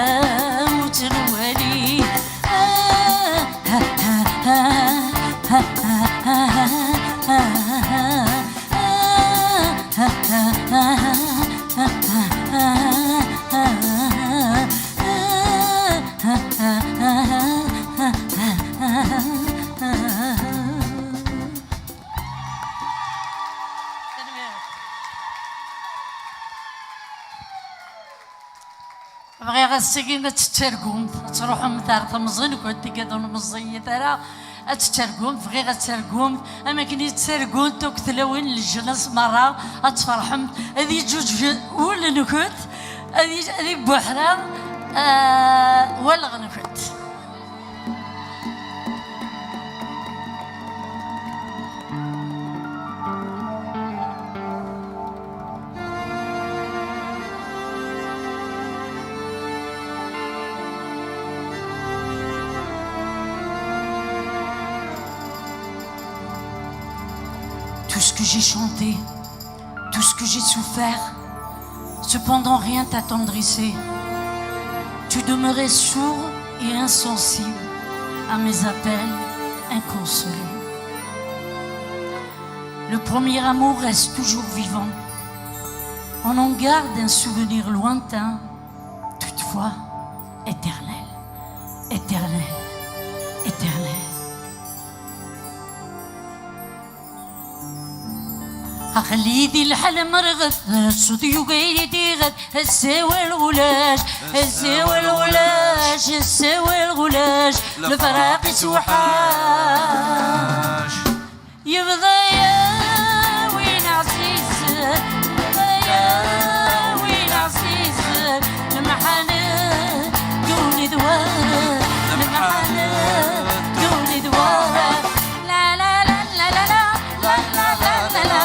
وتروالي بغي غاسكين تترقم تروحوا مدار تمزن كنت كادو المزية ترى تترقم بغي غترقم اما كني تترقم توك تلاوين الجنس مرة اتفرحم هذه جوج ولا نكت هذه بوحرة ولا غنكت Tout ce que j'ai chanté, tout ce que j'ai souffert, cependant rien t'attendrissait. Tu demeurais sourd et insensible à mes appels inconsolés. Le premier amour reste toujours vivant. On en garde un souvenir lointain, toutefois éternel, éternel, éternel. أخليدي الحلم رغد صوتي وقيدي غد الساوى الغلاش الساوى الغلاش الساوى الغلاش الفراق سوحاش يبضى يا وين عزيز يا وين عزيز المحنة دوني دوار المحنة دوني دوار لا لا لا لا لا لا لا لا لا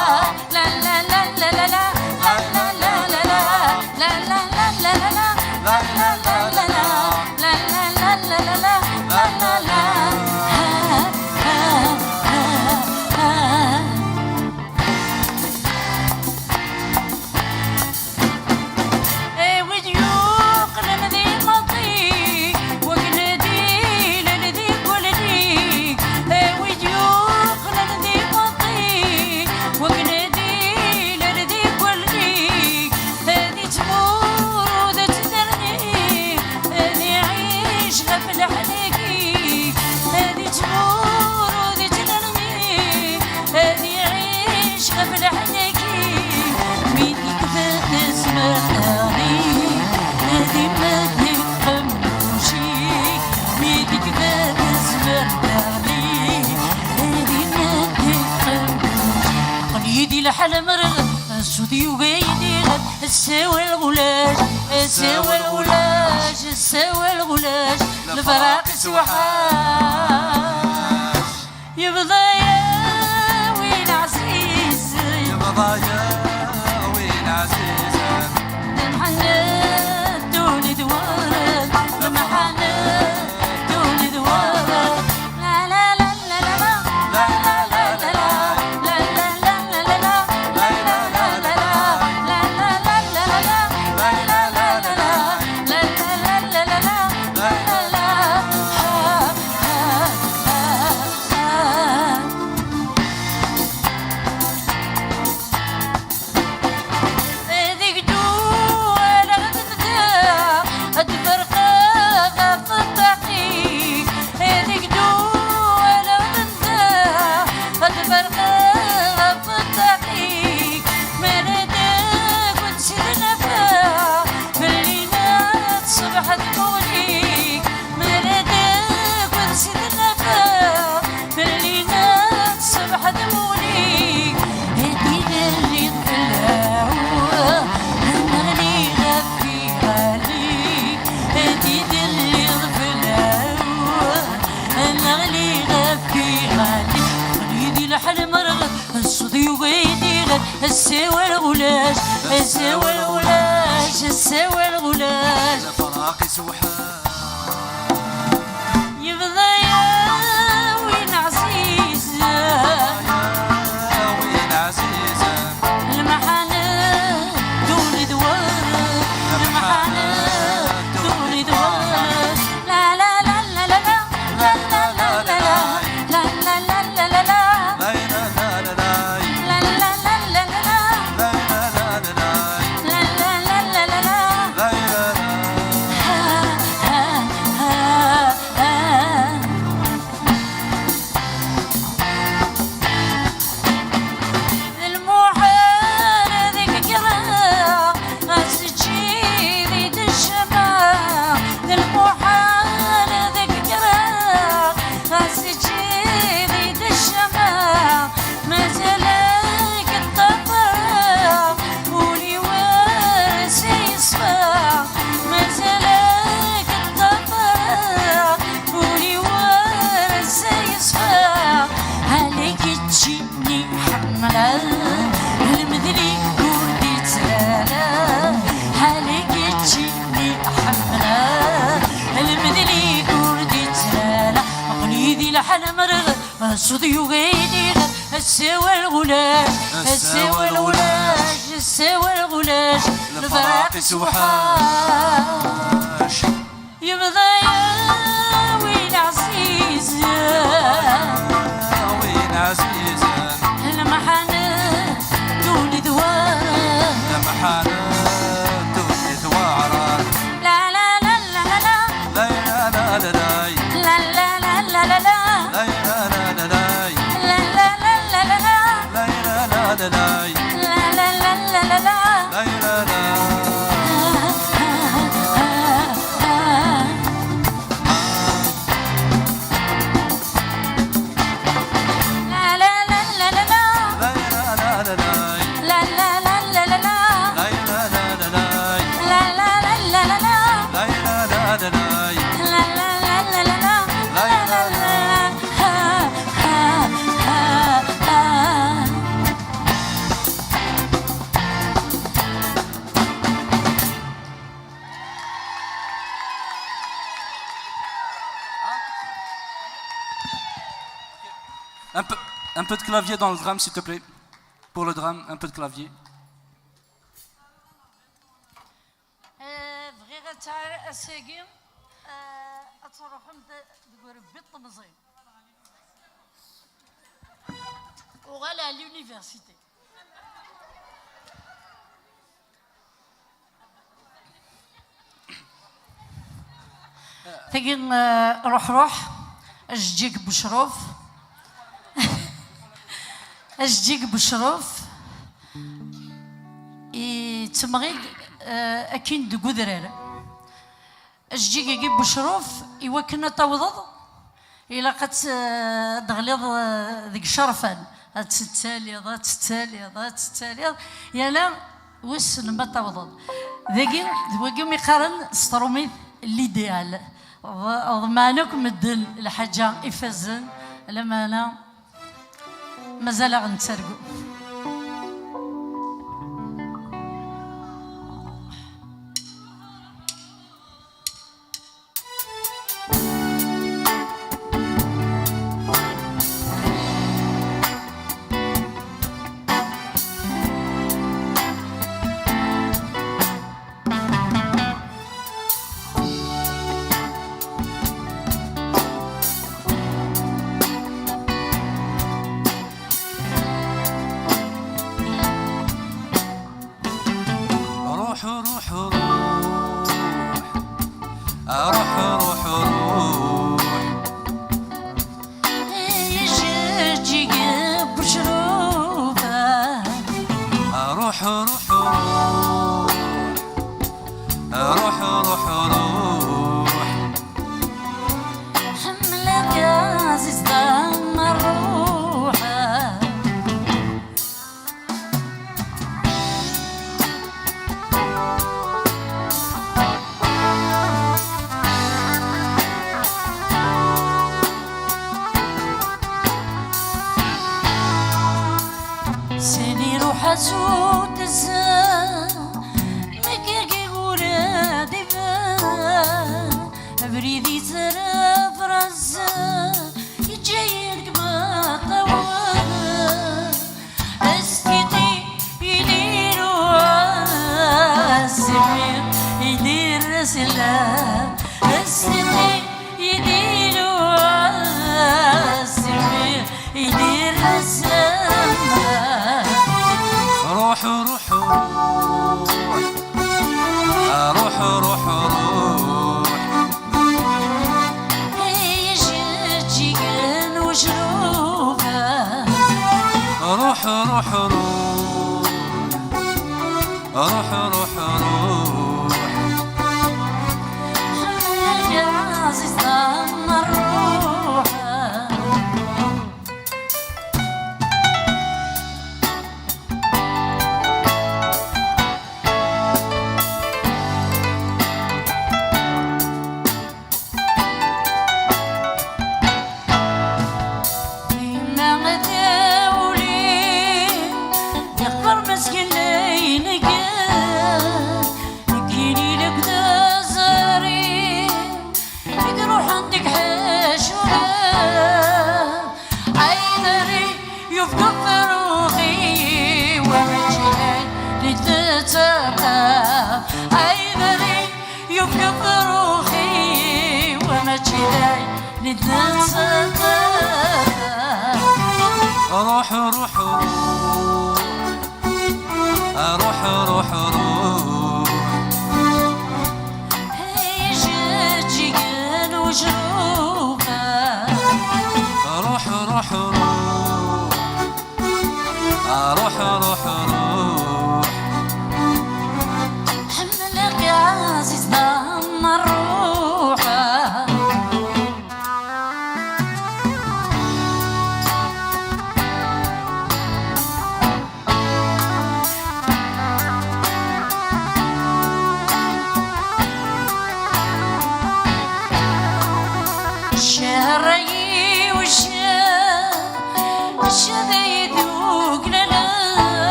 الحل مرغ السودي وقيدي الساوي الغلاش الساوي الغلاش الساوي الغلاش الفراقس وحاش يبضى يا وين عزيز يبضى يا وين عزيز المحنات دون دوارك المحنات دون دوارك لا لا لا لا لا لا لا لا الساوي الغلاش الساوي الغلاش الساوي الغلاش الفراقس وحاش يبضى يا وين عزيز يا وين عزيز المحنات دون دوارك المحنات دون دوارك لا لا لا لا لا لا لا لا لا لا لا لا لا لا المدري كردي تسالة حالك تجيني حملة المدري كردي تسالة مقليدي لحن مرغ الصدي وغيدي الساوي الغلاش الساوي الغلاش الساوي الغلاش الفراقس وحاش يبضى يا وين عزيز وين عزيز المحنات دون دوارك المحنات دون دوارك لا لا لا لا لا لا لا لا لا لا لا لا لا لا لا لا لا لا Un peu de clavier dans le drame, s'il te plaît. Pour le drame, un peu de clavier. وغلا à l'université. تقين روح اجيك بشروف اجيك بشروف تمغيد اكين دو قدرار اجيك يجيب بشروف يوكلنا توضض إلا قد دغليض ذيك شرفان تتالي يا لا وش لما توضل ذاكي ذوقي ميقارن ستروميت ليديال ضمانكم الدل الحاجة إفازن لما أنا مازال غنتسرقو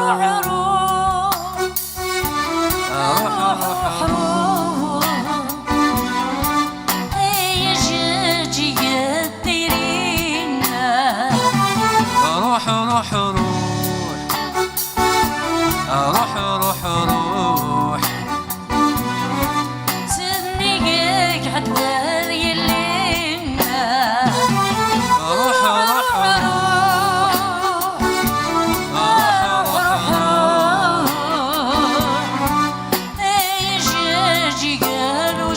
روح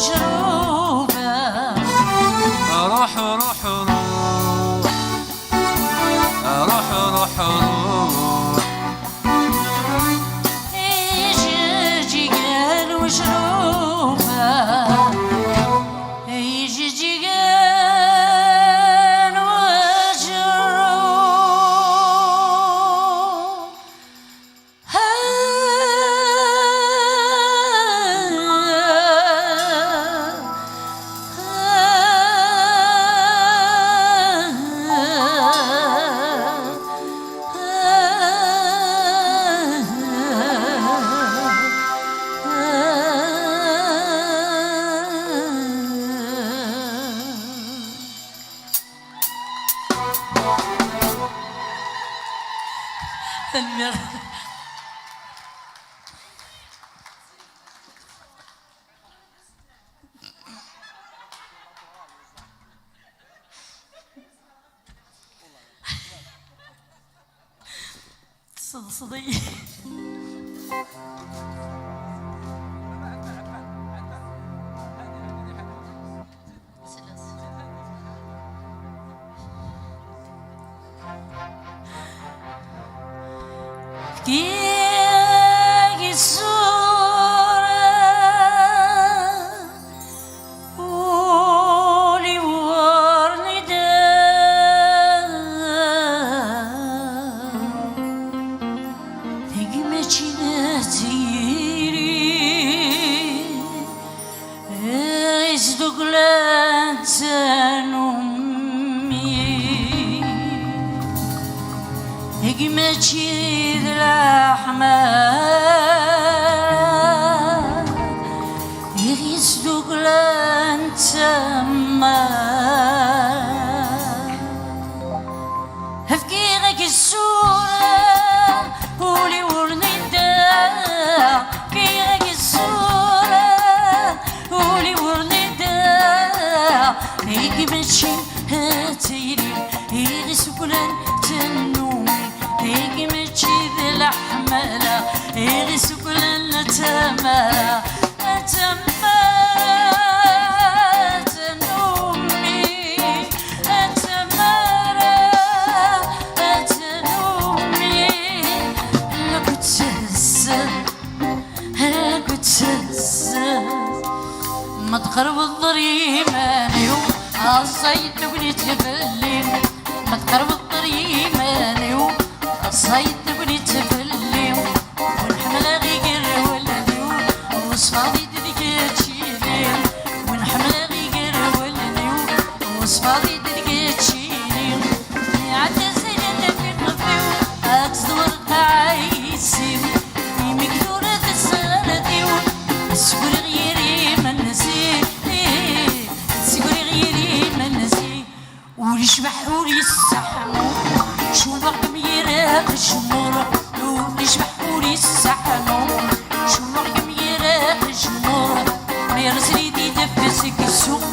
وجروبه روح روح روح روح روح روح يجي قال وجروبه يجي قال صدي كي الصورة ولي ورني تقمتي نتيري يصدق لانسان أمي تقمتي الأحمر يصدق لانتما هفكيرك الصورة قولي ورندا كيرك الصورة قولي ورندا هيك ماشي هاتيري يصدق لانتنومي هيك ماشي ذي الأحمر يصدق لانتما ما تقرب الضريماني الصيد تقولي تفلي ما تقرب الضريماني الصيد تقولي تفلي ونحمل غير ولدي وصفاضي تشيلي ونحمل غير ولدي وصفاضي تشيلي عتزين في قلبي أتصور عايسين مكدورة السردي السكر غيري من نسي السكر غيري من نسي وليشبح وليسحمو شو الرقم يراق الشمور وليشبح وليسحمو شو الرقم يراق الشمور ميرسلي دي دفسك السوق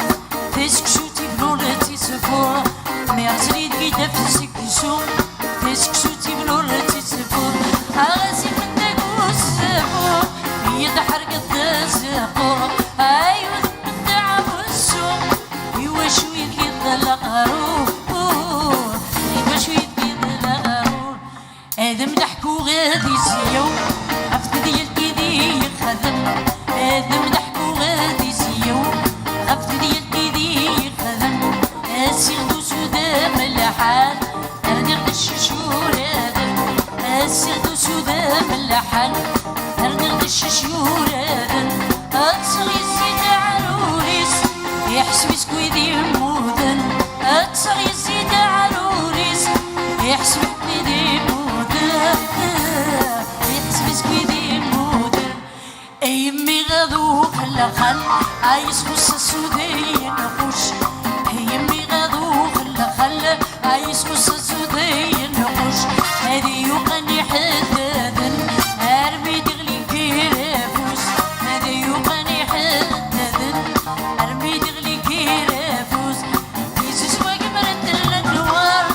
فيسك شو تبلولتي سفور ميرسلي دي دفسك السوق فيسك شو تبلولتي سفور أغاسي من داقو السفور يدحرق الزفور أيوة من دعم السوق يوشو يكيد الغرور يوشو يكيد الغرور آدم ضحكو غادي سيو عفت ديال كيدي يخدم آدم ضحكو غادي سيو عفت ديال كيدي يخدم السيغدو سودا ملحان أردي غدش شور آدم السيغدو سودا ملحان أردي غدش شور آدم أتصغي الزيت عروريس يحسب سكويدي مودن أتصغي الزيت عروريس يحسب سكويدي مودن يحسب سكويدي مودن أيمي غادو خلقان عايز خص السودي نقوش أيمي غادو خلقان عايز خص السودي نقوش هذي يوقني حدادا أرمي دغلي كيرافوس هذي يوقني حدادا أرمي دغلي كيرافوس يزوز وقمرت النوار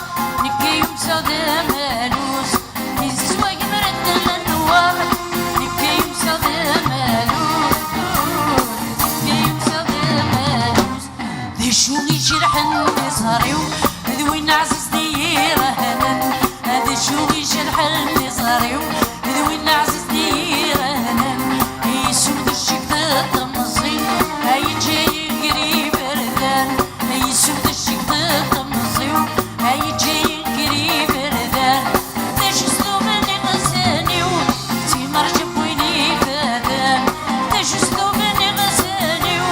نكي يمسى مالوس يزوز وقمرت النوار نكي يمسى مالوس نكي يمسى الحن صاريو ذوين عزيز دير هنن هذا شوي جرح النصاريو ذوين عزيز دير هنن يسود الشكل تمصي هاي جاي قريب ردان يسود الشكل تمصي هاي جاي قريب ردان داش سلوبني غزانيو تيمر جبويني فدان داش سلوبني غزانيو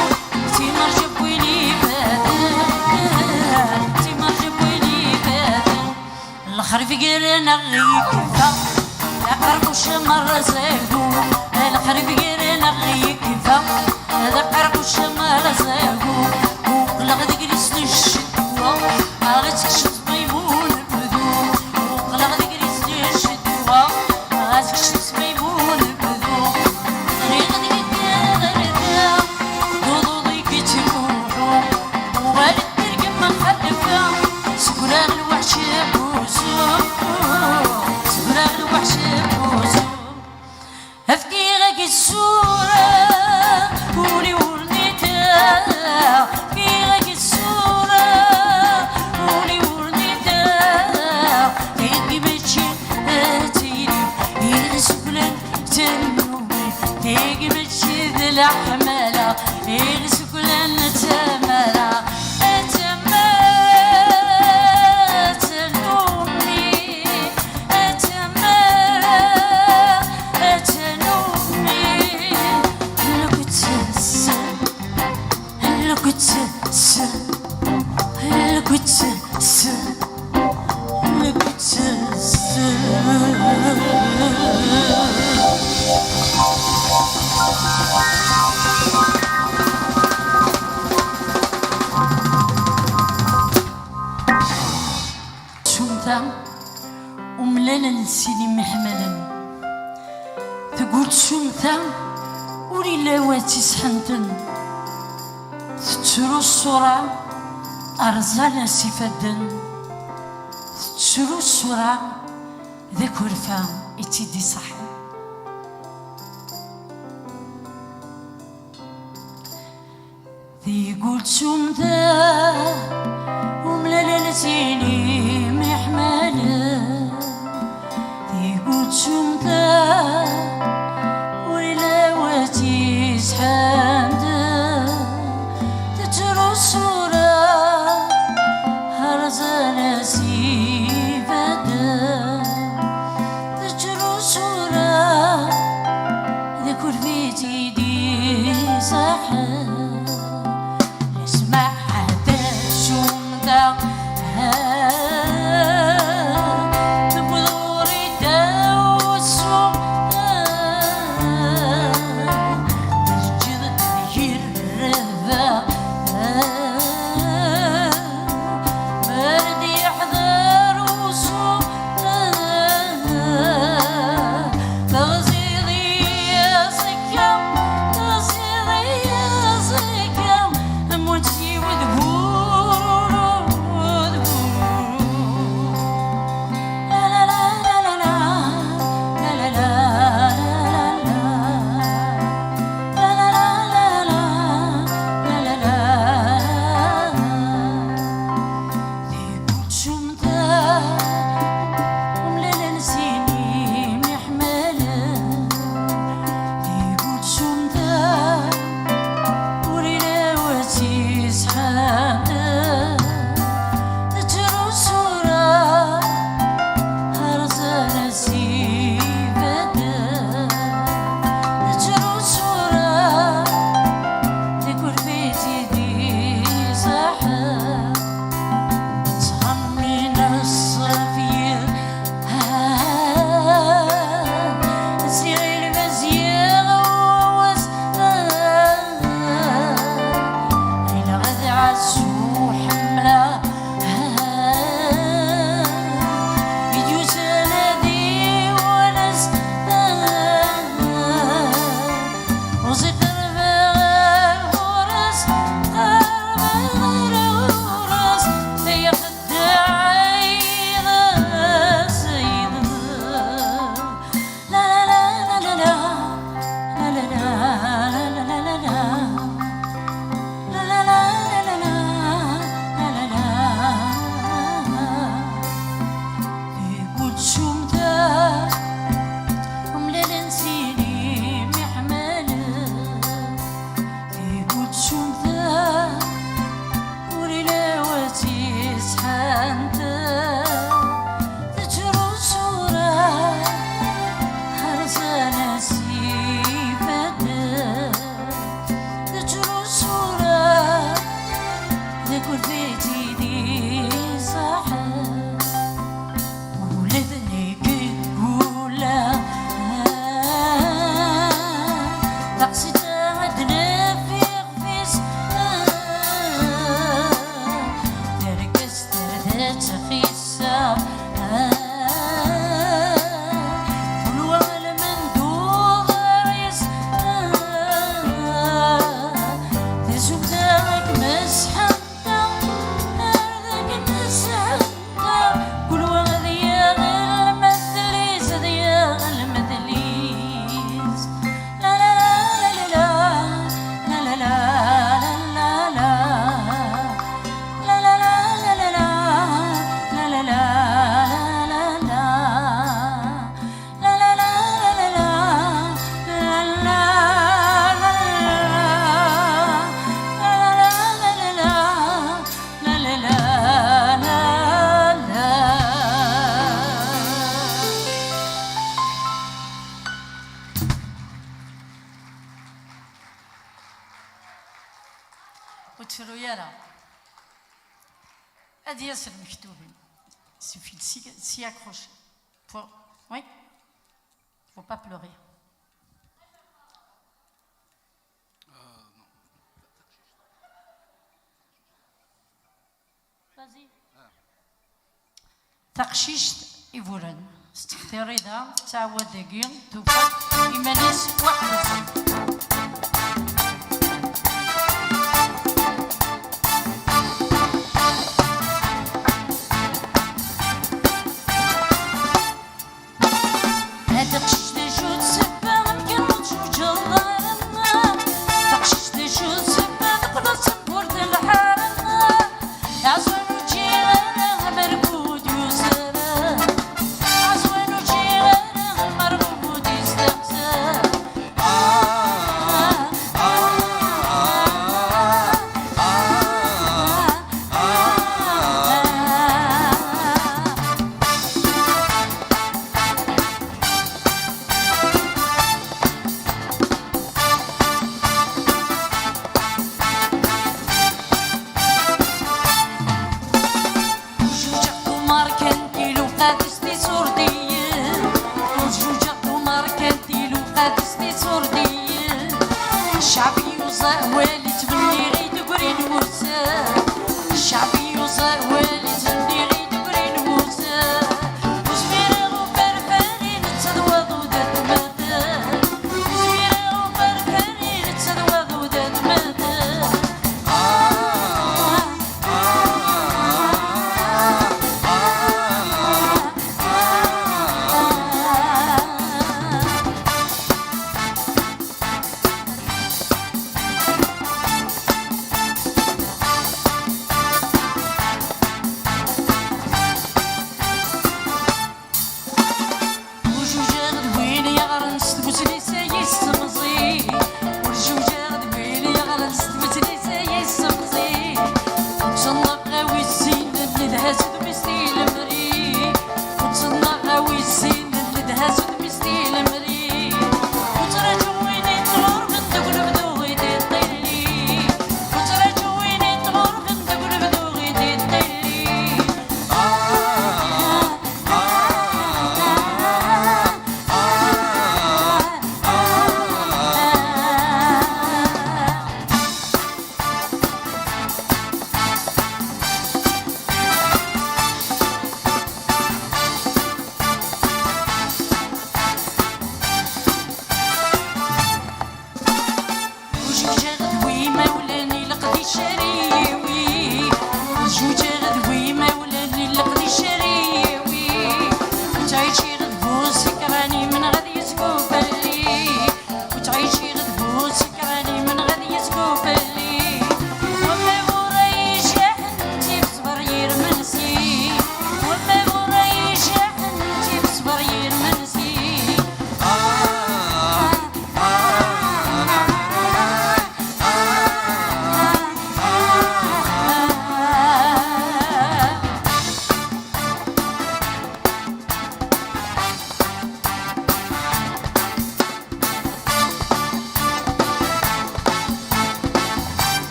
تيمر جبويني فدان تيمر جبويني فدان الخرف قرنا غيكفا لا قربوش مرة زاقو الخرف قرنا غيكفا لا قربوش مرة زاقو وقلق دقريس للشدوة غاتك شد ميمون بدو وقلق دقريس للشدوة غاتك شد ميمون بدو غريق دقيقة غردا ضوضي كتروحو وغالد ترقم مخلفة سكراغ الوحش بوزو سكراغ الوحش بوزو هفكي غاك الصورة ولي ورنيتا هفكي غاك الصورة ولي ورنيتا تيجي بتشي تيري يغسكلن تنومي تيجي بتشي ذي الحمالة يغسكلن تمالة وملالا للسيدي محملا تقول شمتا ولي لاواتي سحنتن تتشرو الصورة أرزانا سيفدن تتشرو الصورة ذاك ورفا اتيدي صحن يقول شمتا وملالا لسيدي محملا يقول شمتا ولا واتي سحامدا تترو الصورة هرزانا سيفادا تترو الصورة ذكر في تيدي صحا اسمع هذا شمتا وتشرو يرى هذه ياسر مكتوبين suffit de s'y accrocher. Oui, faut pas pleurer. Vas-y. تقشيش إيفوران استختاري ذا تعود دقيق توفى إيمانيس واحد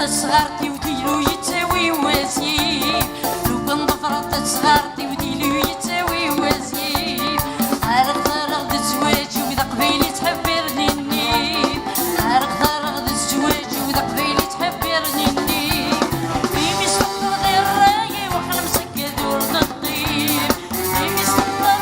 صغارتي وديلو يتساوي واسي لو كان ضفرت صغارتي وديلو يتساوي واسي رغد الزواج وذا قبيلي تحبرني النيم رغد الزواج وذا قبيلي تحبرني النيم في مسكر غير راي وحنا مسكر دور الطيب في مسكر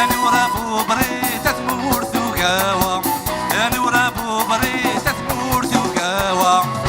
أنا ورابو بريت تمور ثقاوة أنا ورابو بريت تمور ثقاوة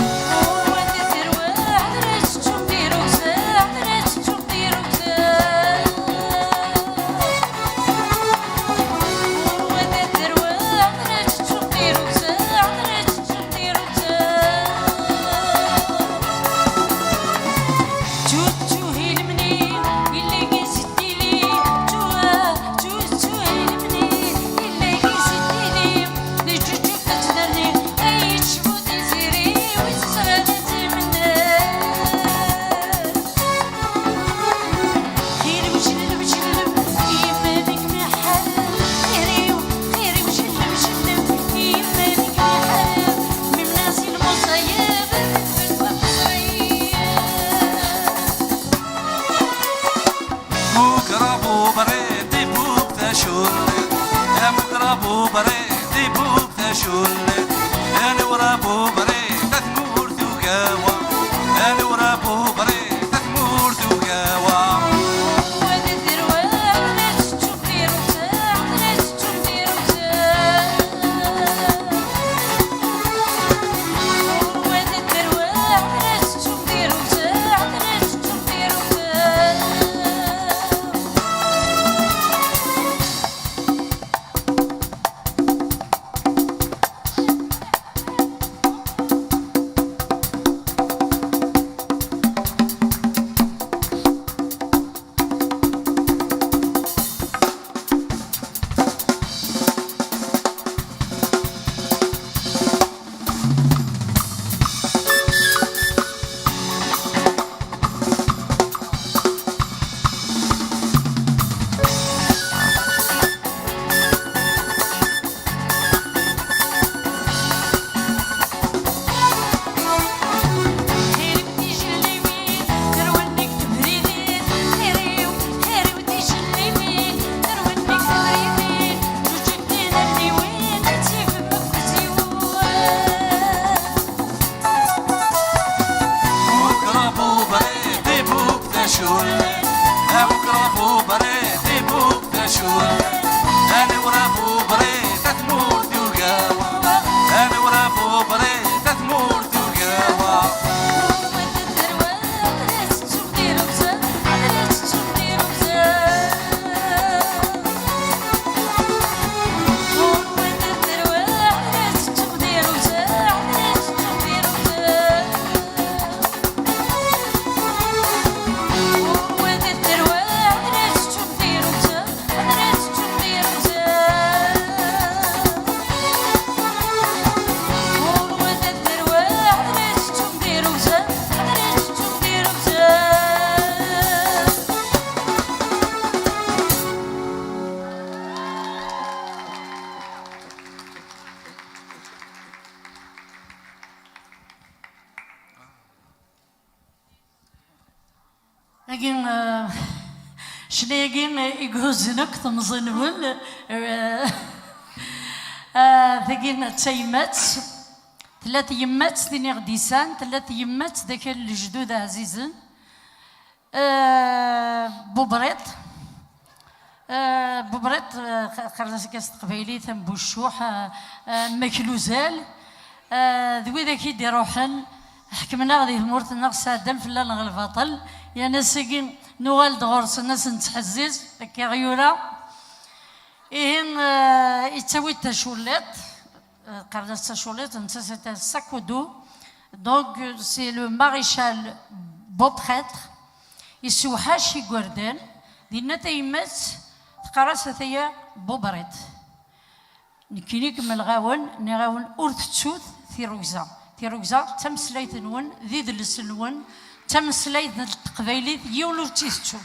ورابو بريد بوب تشولد أنا ورابو بريد تثمور ثقاوة أنا ورابو بريد تثمور ثقاوة لكن شناقين يقوزنك تمزنون ثقين تيمات ثلاث يمات ثاني غديسان ثلاث يمات ذاك الجدود عزيزن بوبريط بوبريط خرجت كاس قبيلي ثم بوشوح مكلوزال ذوي ذاك يدي روحن حكمنا غادي مورتنا سادم في الليل البطل يا ناسكين نوال دغورس الناس نتحزز هكا غيورا إن يتسوي التشوليط قرنا التشوليط نتا ساكودو دونك سي لو ماريشال بوبخيتر يسوحاشي كوردان دينا تيمات تقراس ثيا بوبريت نكينيك من الغاون نغاون أورث تسوث ثيروكزا تيروكزا تمسلايت نون ذي دلس نون تمسلايت القبايلي يولو تيستو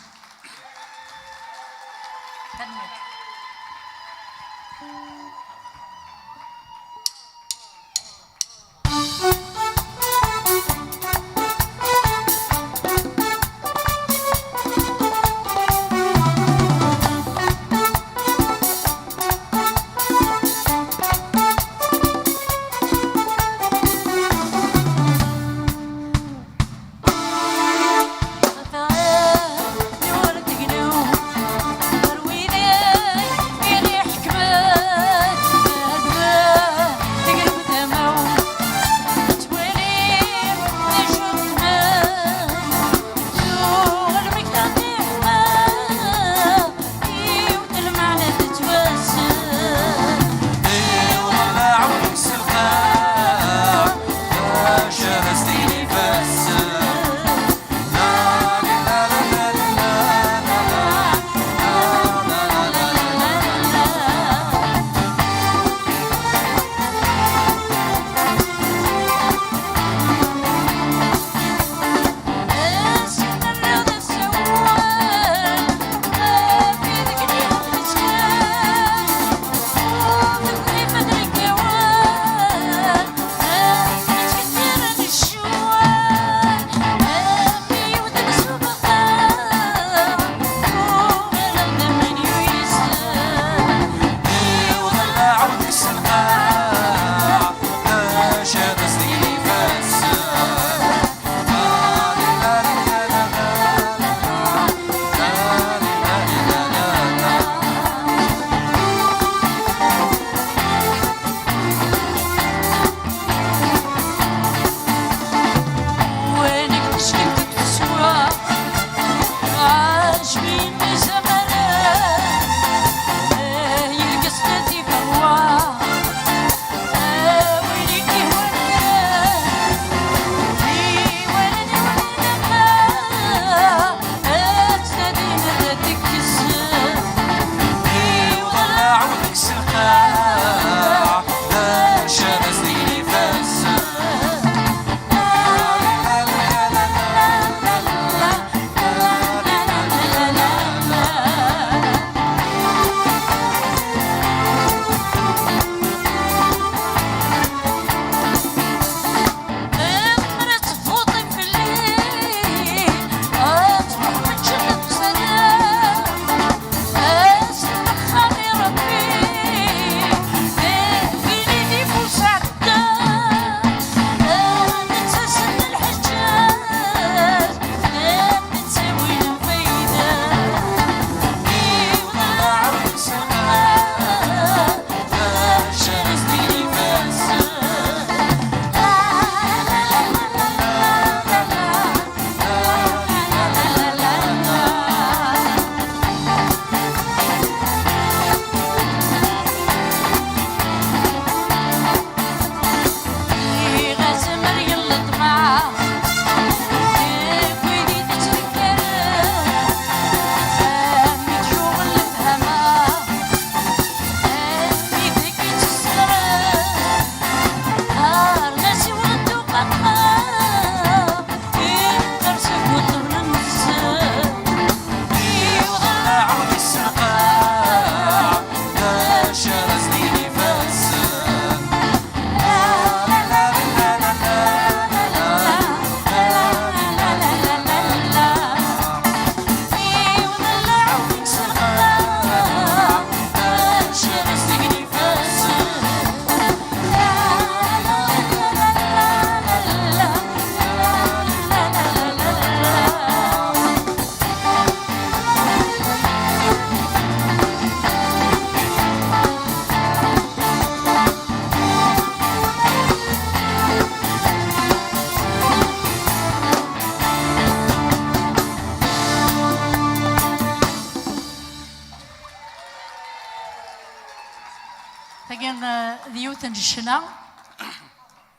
تاكين ديوت نجشنا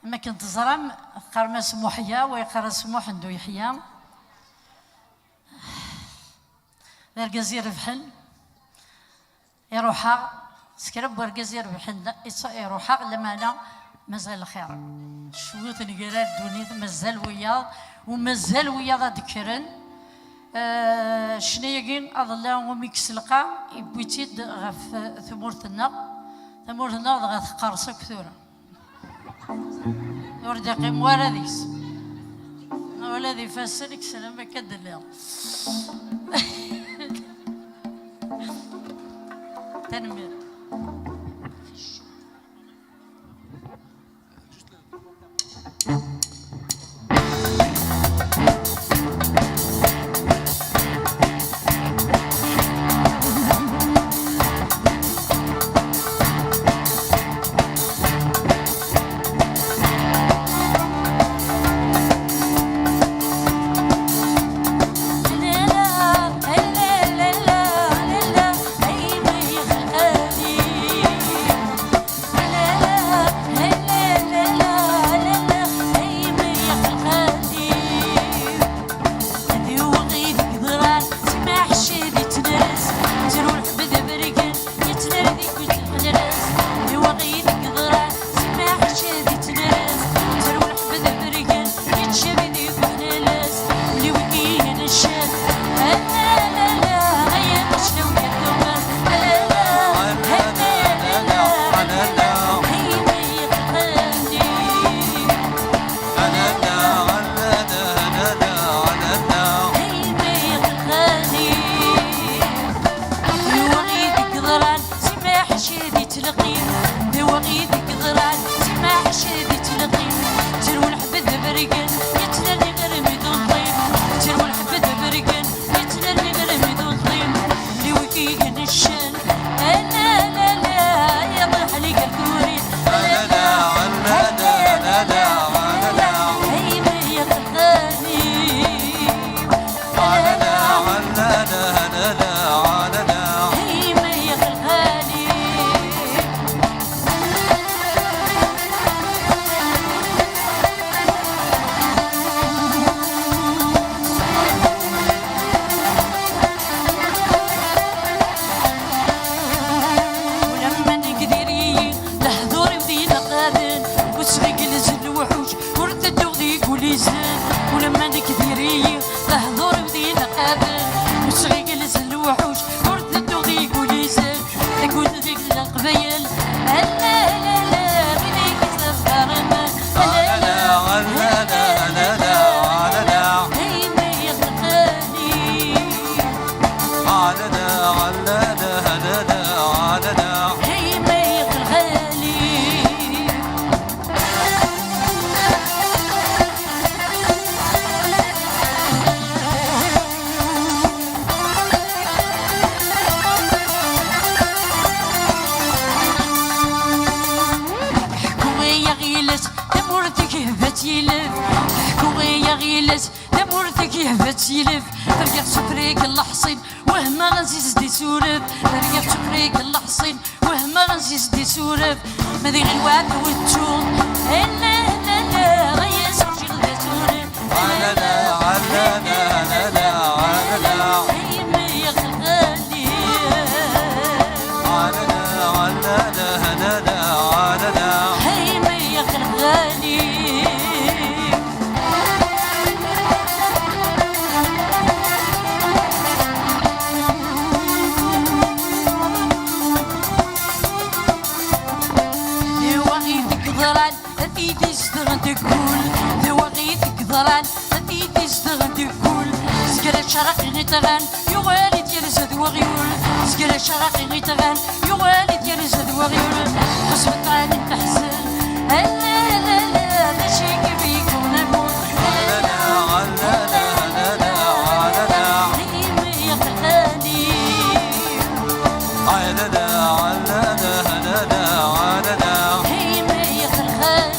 ما كنت زرم قرما سموح يا ويقرا سموح ندو يحيى الجزيرة بحل يروحا سكرب والجزيرة بحل يروحا لما أنا مازال الخير شوية نقرا الدنيا مازال وياض ومازال وياض ذكرن شنياكين أظلا وميكس لقا يبويتيد غف ثمورتنا غف قارصة كثورة ورد يقيم ولديس ولدي فاسلك سلام كدليل تنمير يلف ترقى سفريك الحصين وهما غنزيز دي سورف ترقى سفريك الحصين وهما غنزيز دي سورف ما ذي غنوات وتشوف لا لا لا غيس ورجي غدا سورف لا لا لا لا لا لا هيمي غالي لا لا لا لا هيمي غالي ضران تيدي اشتغل تقول سكر شرقي غيتغان يوالد يرزد وغيول سكر شرقي غيتغان يوالد يرزد وغيول خصبت عن التحسن لا لا لا ماشي كيفيك ونقول لا لا لا لا لا لا هيمي غالي لا لا لا لا لا هيمي غالي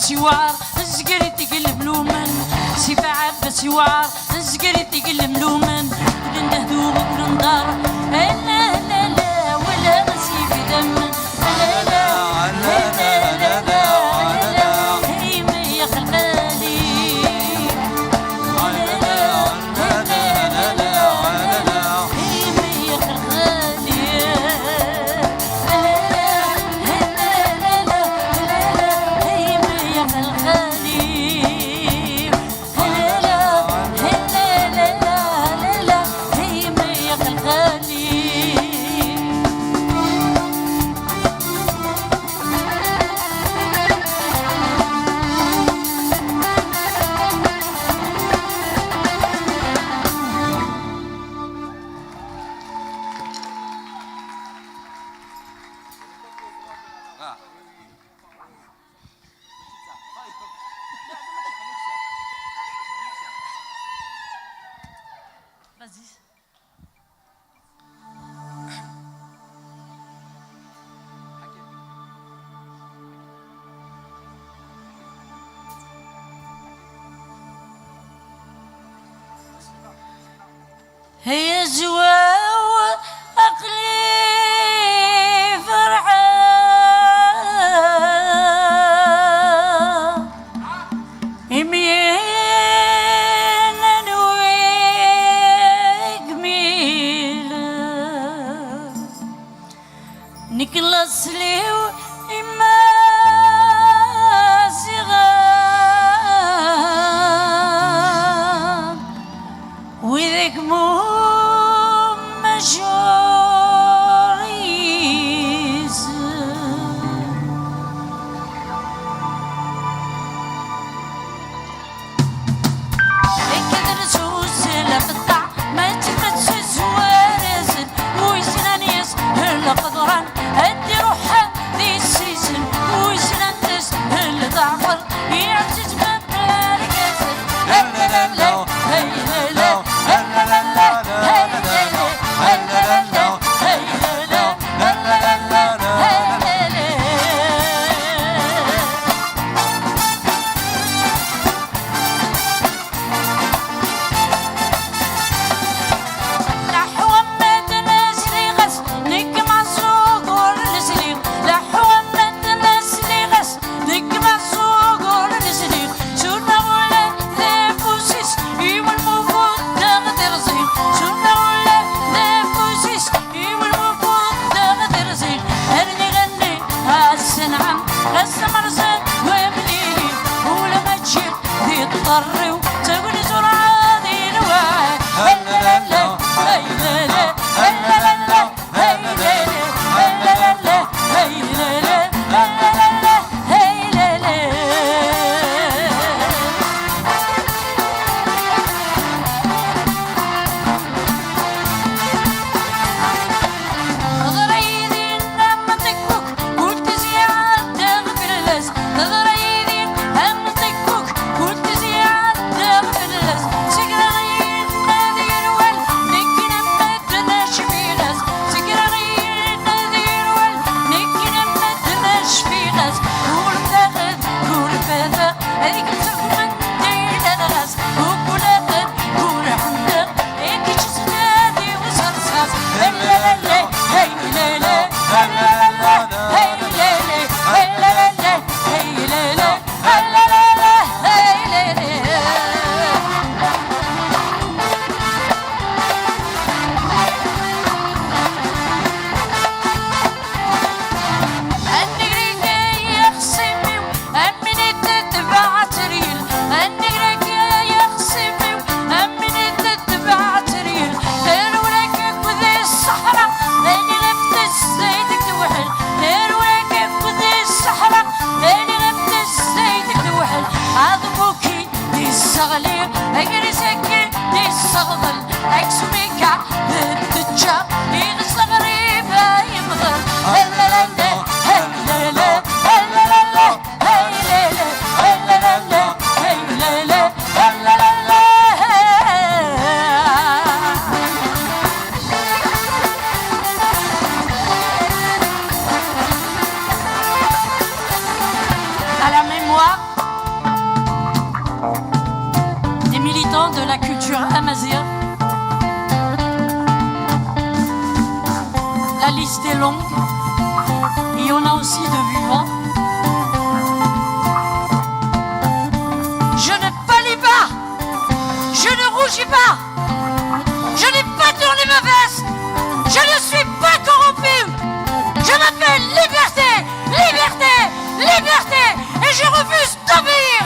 سوار زقري تقلب لومن سيف عباس سوار زقري تقلب لومن ندهدو بكرندار لا لا لا ولا نسيف دم لا لا لا لا لا لا هي ما يخلقالي هي زواو أقلي فرحان يمين نويق ميلا نكلاس ليو إما صغار وذاك مو مجوريز كدر سوسل بطع ما تفتش زوارزن ويسنانيس هلا قدران هدي روحها ذي السيسن ويسنانتس هلا ضعفر يعتز ببلا رقاسن هلا لا لا هلا لا هلا لا لا هلا لا هلا لا لا هلا لا هلا لا لا هلا لا لحوة مدنا سليغس نك معصوق ولا سليغ لحوة مدنا سليغس نك معصوق ولا سليغ شونا ولا ذابوسيس يوم المفروض تغدر زيغ شونا ولا ذابوسيس يوم المفروض تغدر زيغ هرني غني هالسنعم غس مرسل ومليلي ولا ما تجيب ذي تضري وتقولي زرعة ذي نواعي هلا لا لا هلا لا هلا لا لا هلا لا هلا لا لا هلا لا هلا لا لا هلا لا تضريدين لما تكبك قلت زياد تغفر لس تضريدين لما تكبك قلت زياد تغفر لس سكرغين نادي الول نكنا مدناش في غاز سكرغين نادي الول نكنا مدناش في غاز قول تاخد قول فاتا هذيك تسمن دير الغاز وقول اخد قول حندق هيك جسدادي وصرصاص لا لا لا هي لا لا لا لا هي لا لا هي لا لا هي لا لا لا لا هي لا لا النقريك يا خصمي أمني تتبع تريل النقريك يا خصمي أمني تتبع تريل دار وراكك وذي الصحراء أنا لبت زيدك توحل دار وراكك وذي الصحراء أنا لبت زيدك توحل عظموكي دي الصغلي أجري سكي دي الصغضل أكسميكا ضد الجاب يغص غريبة يمغل هلا لا لا هلا لا هلا لا لا هلا لا هلا لا لا هلا لا هلا لا لا à la mémoire traverse des langues. Et on a aussi de vivants. Je ne pâlis pas, je ne rougis pas, je n'ai pas tourné ma veste, je ne suis pas corrompu. Je m'appelle liberté, liberté, liberté, et je refuse d'obéir.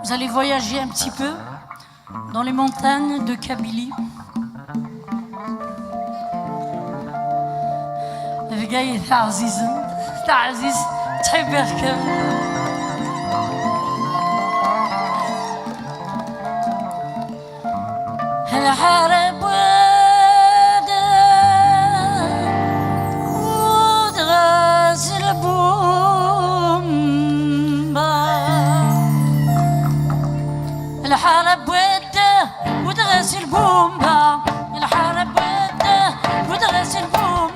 Vous allez voyager un petit peu dans les montagnes de Kabylie. الجاي تاع عزيز تحب يركب. الحرب ودغاز البومبا. الحرب ودغاز البومبا. الحرب ودغاز البومبا.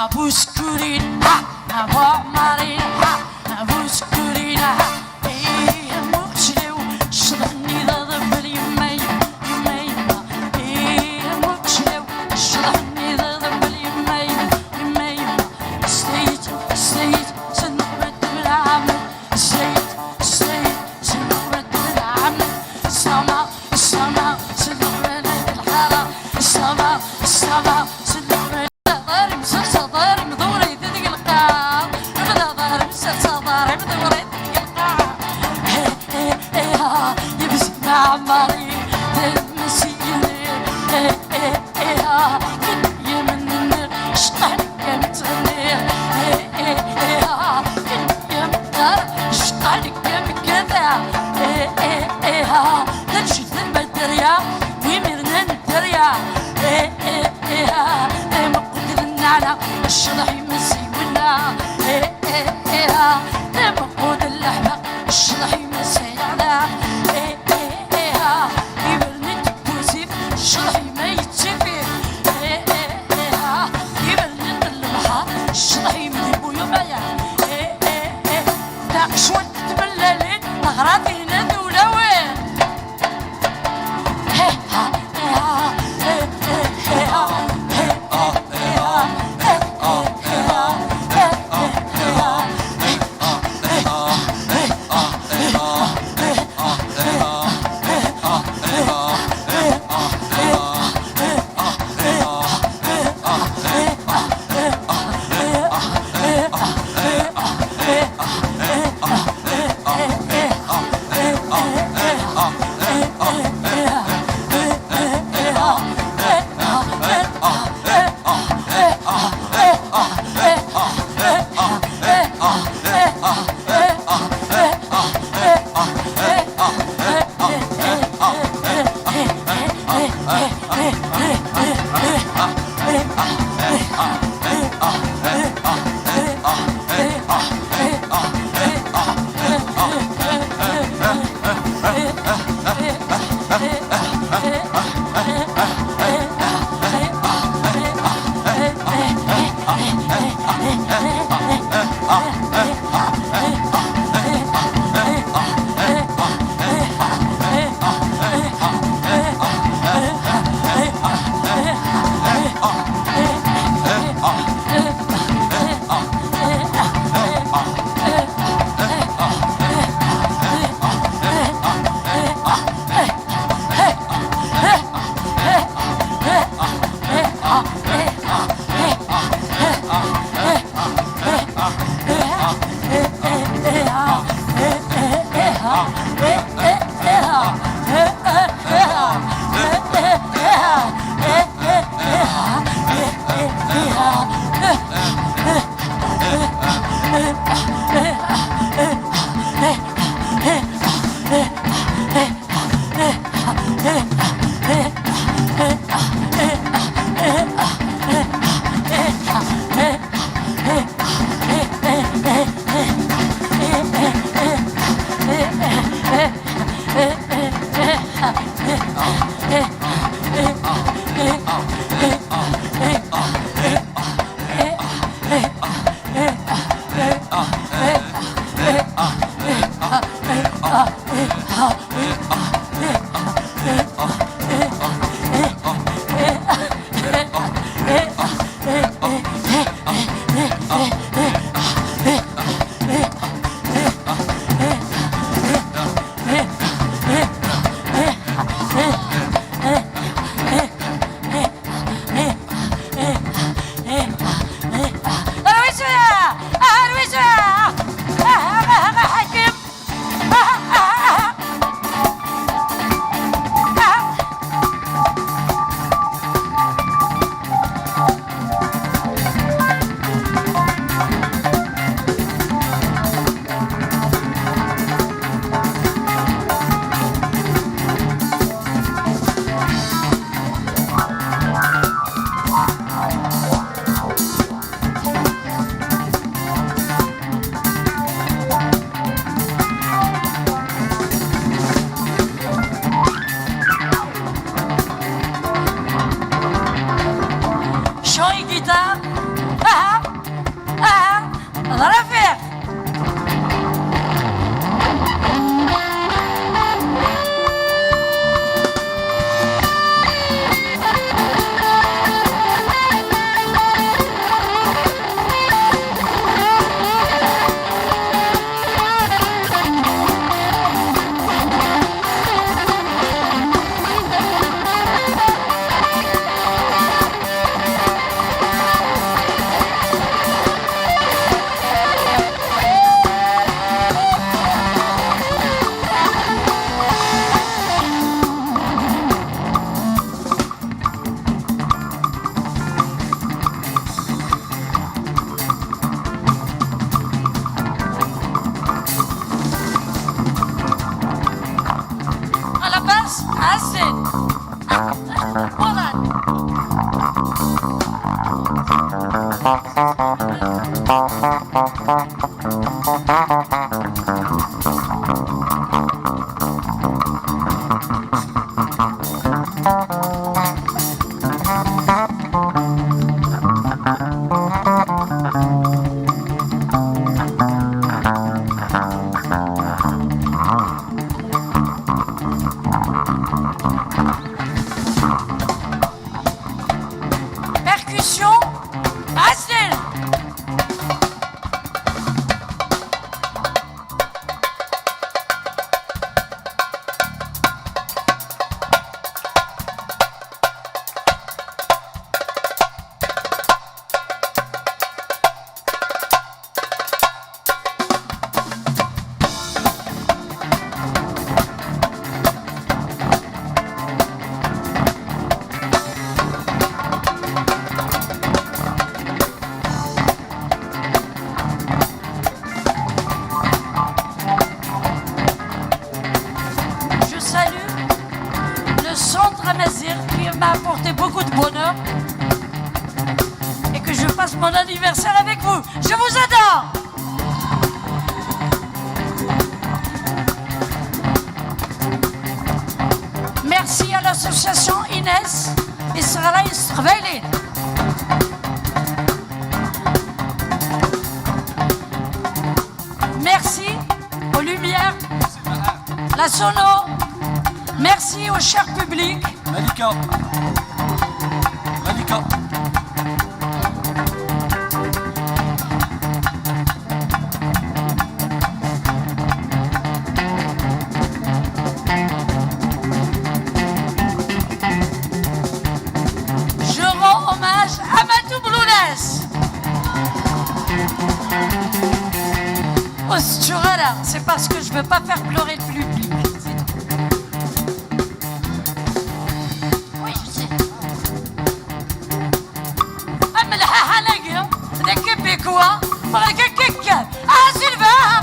ابو سكورين ابو عمارين ابو سكورين ايه مكشلو شرحني ذا ضبل يمي يمي ايه مكشلو شرحني ذا ضبل يمي يمي سيد سيد سنقبت بالعمل سيد سيد سنقبت بالعمل السما السما سنقبت بالحرام السما السما سنقبت ضاري مسلسل ضاري مدوري ذيك القاع بدا ضاري مسلسل ضاري مدوري ذيك القاع يبسي مع عماري تمسيني كن يمن النار شطحني كانت تغني كن يمن النار شطحني كانت كذا تنشد المدريا ويمرنا الدريا مقود النعنع الشضحي مسيونا مقود اللحمة الشضحي مسيونا يبرني تبوسيف الشضحي ما يتشفي يبرني اللمحة الشضحي من يبويو بايا داك شوي تبلالين أغراضي هنا دولوين هضر فيك. Mon anniversaire avec vous. Je vous adore. Merci à l'association Inès et Sarah Israeli. Merci aux Lumières, la Sono. Merci au cher public. Malika. Malika. C'est parce que je veux pas faire pleurer le public. Oui, je sais. Mais la Québécois, ah, Sylvain!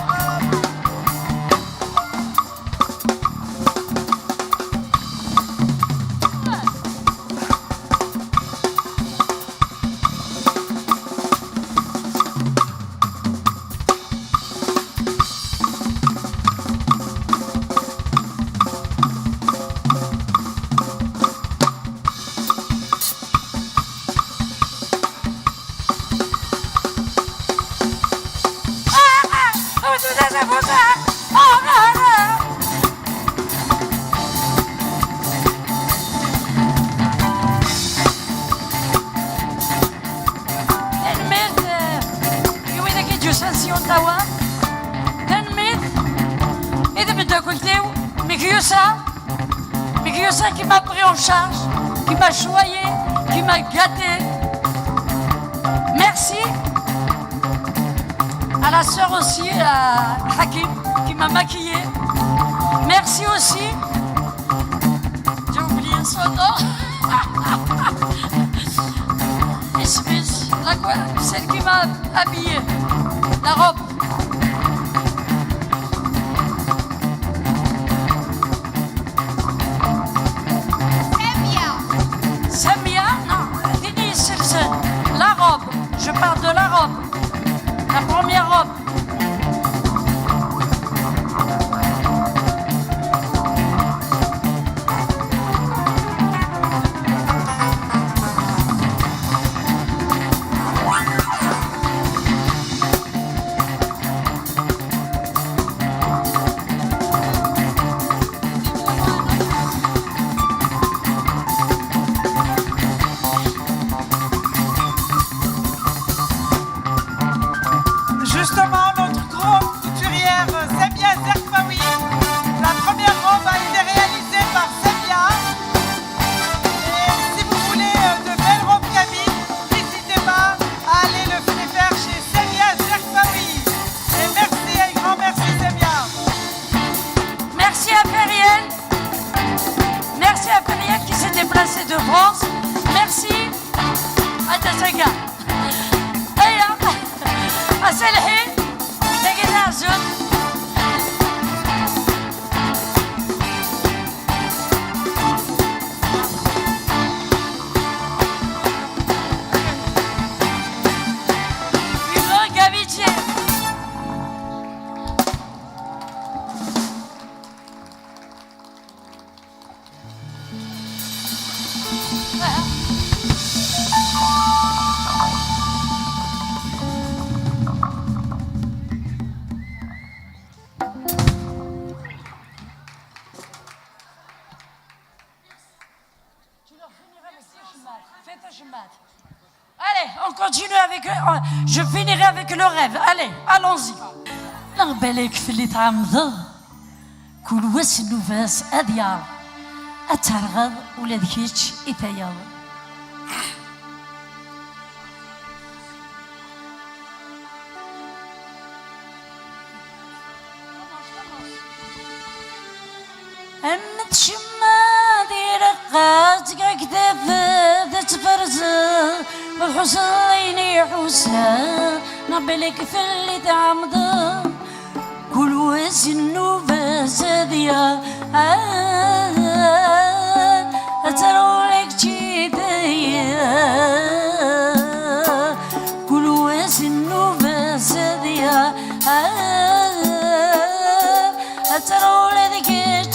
Qui m'a pris en charge, qui m'a choyé, qui m'a gâté. Merci à la sœur aussi, à Hakim, qui m'a maquillé. Merci aussi, j'ai oublié son nom, Smith, celle qui m'a habillé, la robe. Je parle de la robe, la première robe. هيا أسلحي تجي نازل Allez, on continue avec... Je finirai avec le rêve. Allez, allons-y. لا بالك في اللي تعمض كل واس النفاس أديار أترغض ولا ذكيتش إتيار أمت شما دير قاتك كتاب ذات فرزة والحسين حسين نبلك في اللي تعمض كل وزن وباس هذيا أترولك جديا كل وزن وباس هذيا أترولك جديا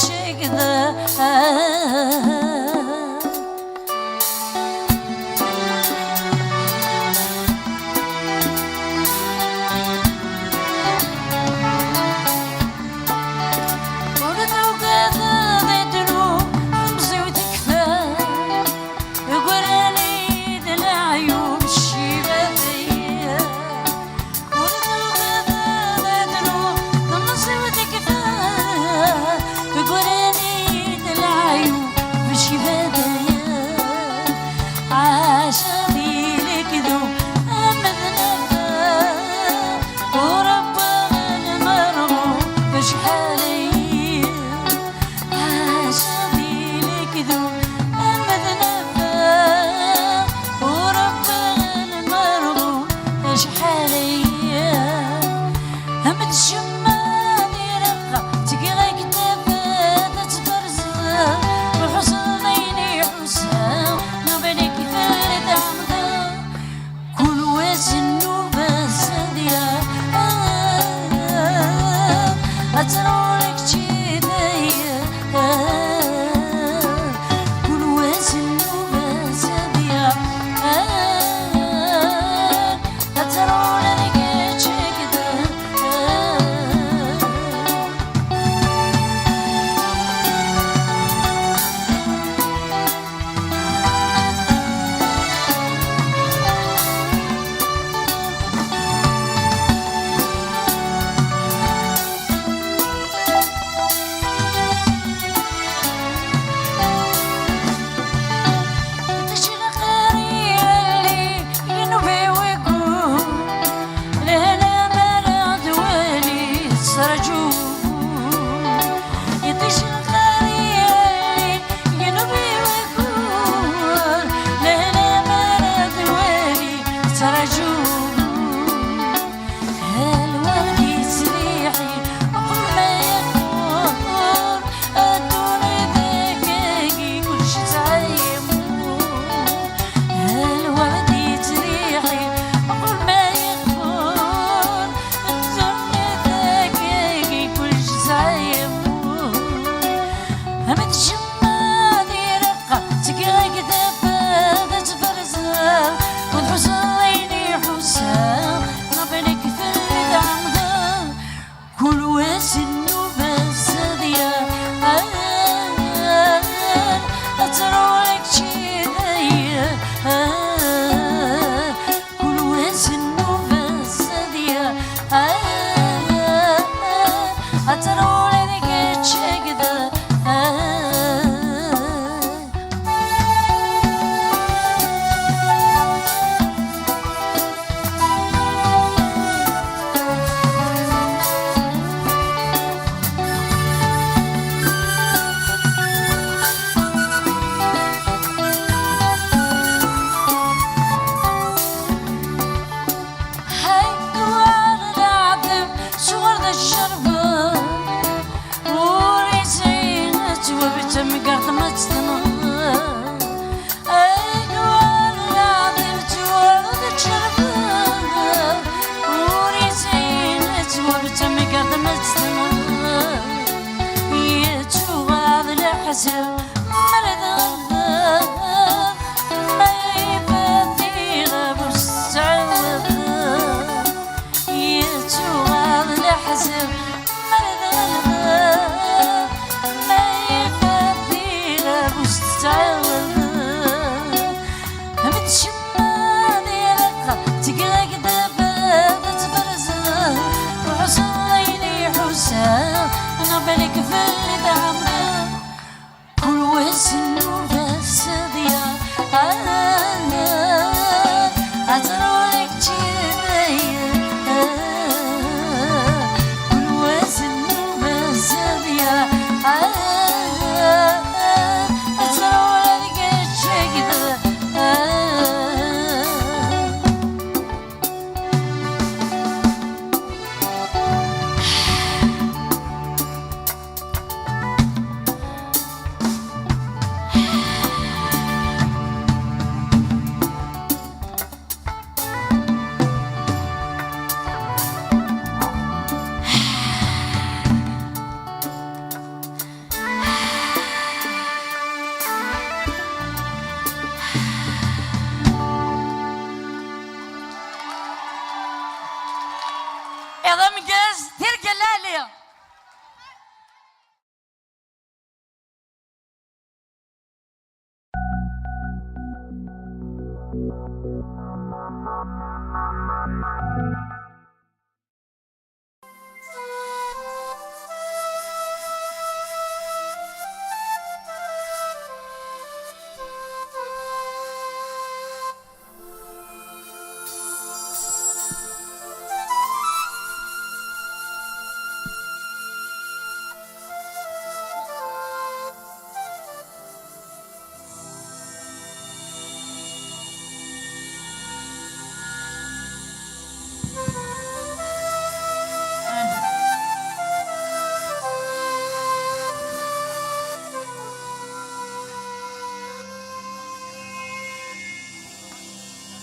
هذا مقاز تلقى لالي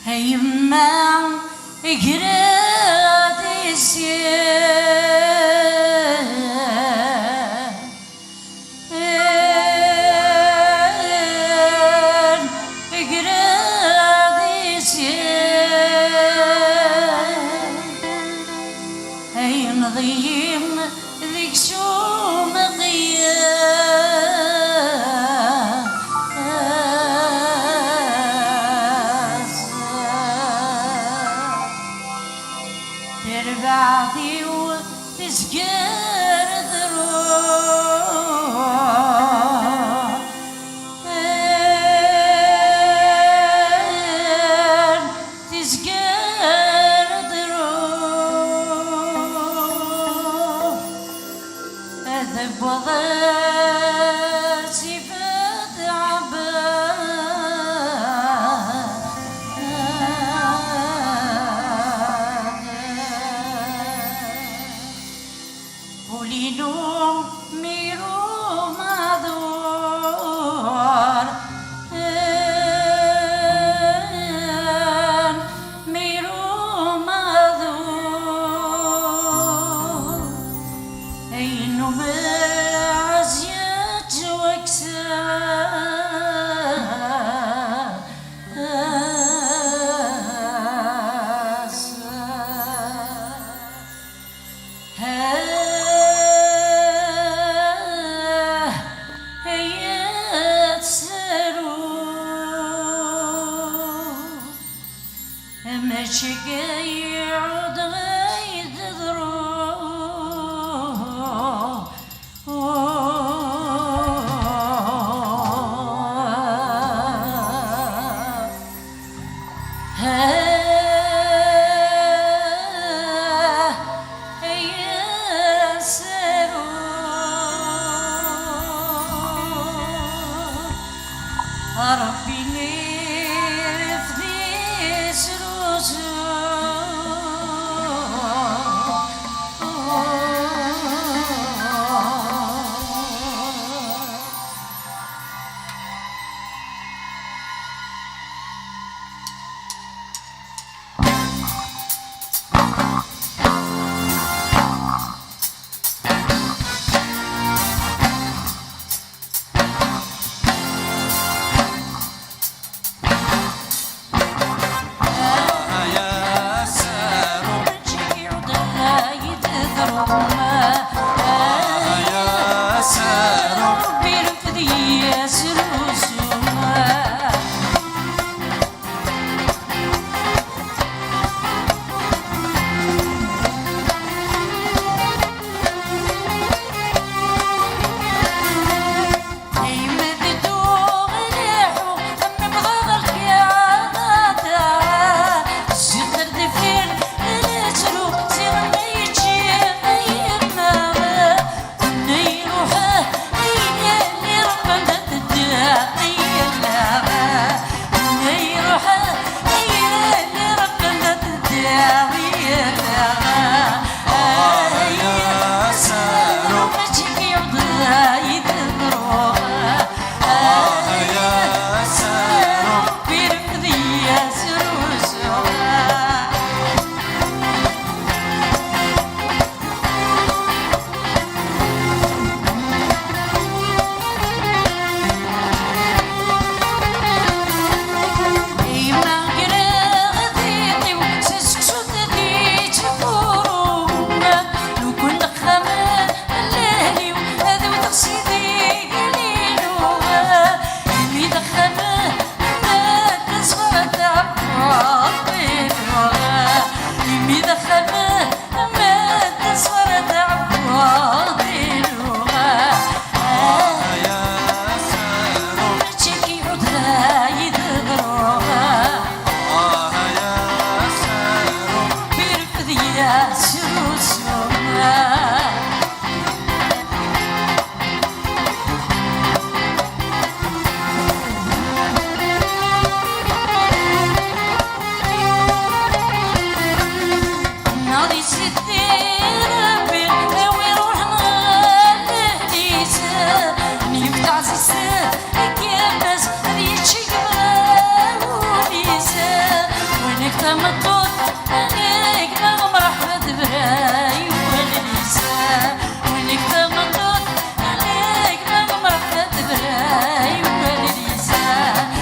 هيما قراد هي نظيم ذيك شو تربعتي وتسكر ذروع تسكر ذروع أذب وضع صفات ولينو ميرو معذور ميرو معذور أينو معزيات ماشي يعود غيد ذروع ربي نفدي سروسو عليك ما مرحبا دبراي والنساء وينك تمطط عليك ما مرحبا دبراي والنساء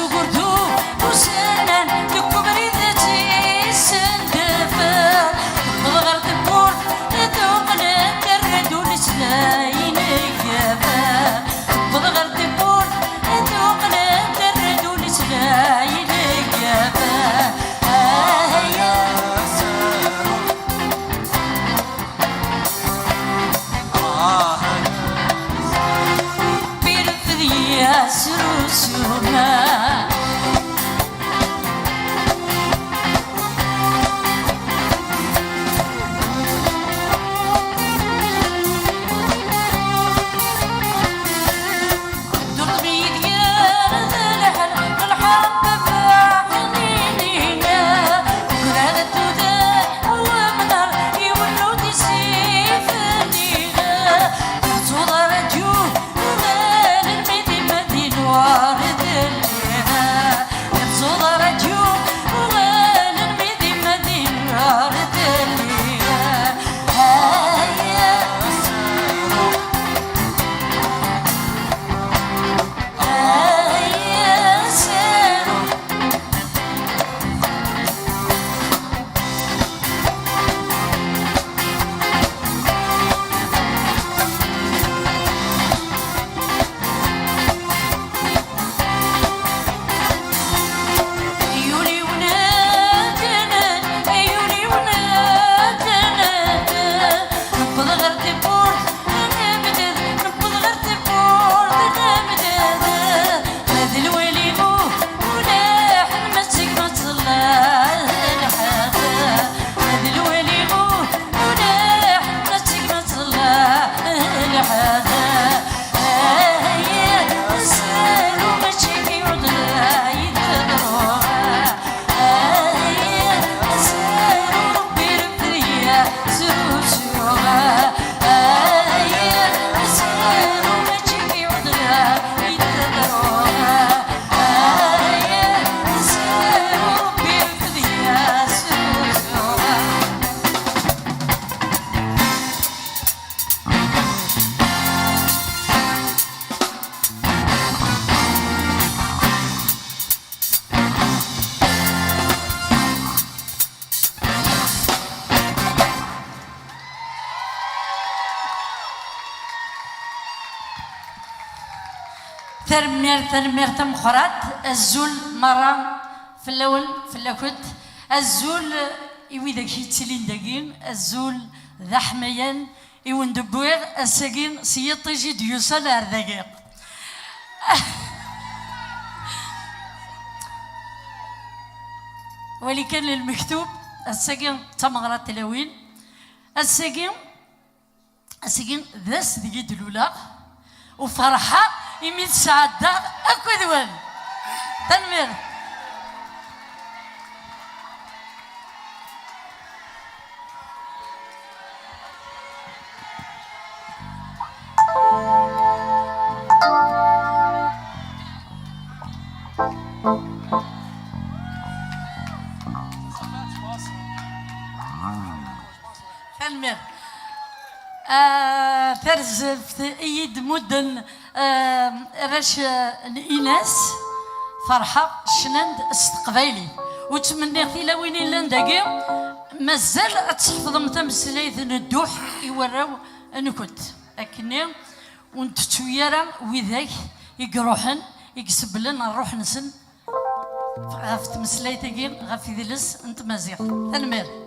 وقردو وسنان لكبري ذاتي سندفا بغر دبور دوقنا تردو لسلاين كافا بغر دبور دوقنا تردو لسلاين كافا بيرفذي يا سروسونا ثرمير تمخرات الزول مرة في الأول في الأكد الزول يويدك يتسلين داقين الزول ذا حميان يوين دبوير الساقين سيطي جي ديوسال أردقيق ولي كان المكتوب الساقين تمغرات تلاوين الساقين ذاس دقي دلولا وفرحة يميت سعادة أكو ذوان تنمير تنمير فرز في ايد مدن راش الاناس فرحه شنند استقبالي وتمنى في وين الا نداقي مازال تحفظ تمسلايث الدوح يوراو نكت اكني ونتشويرا وذاك يقروحن يكسب لنا نروح نسن غاف تمسلايتي غاف يدلس انت مزيغ تنمير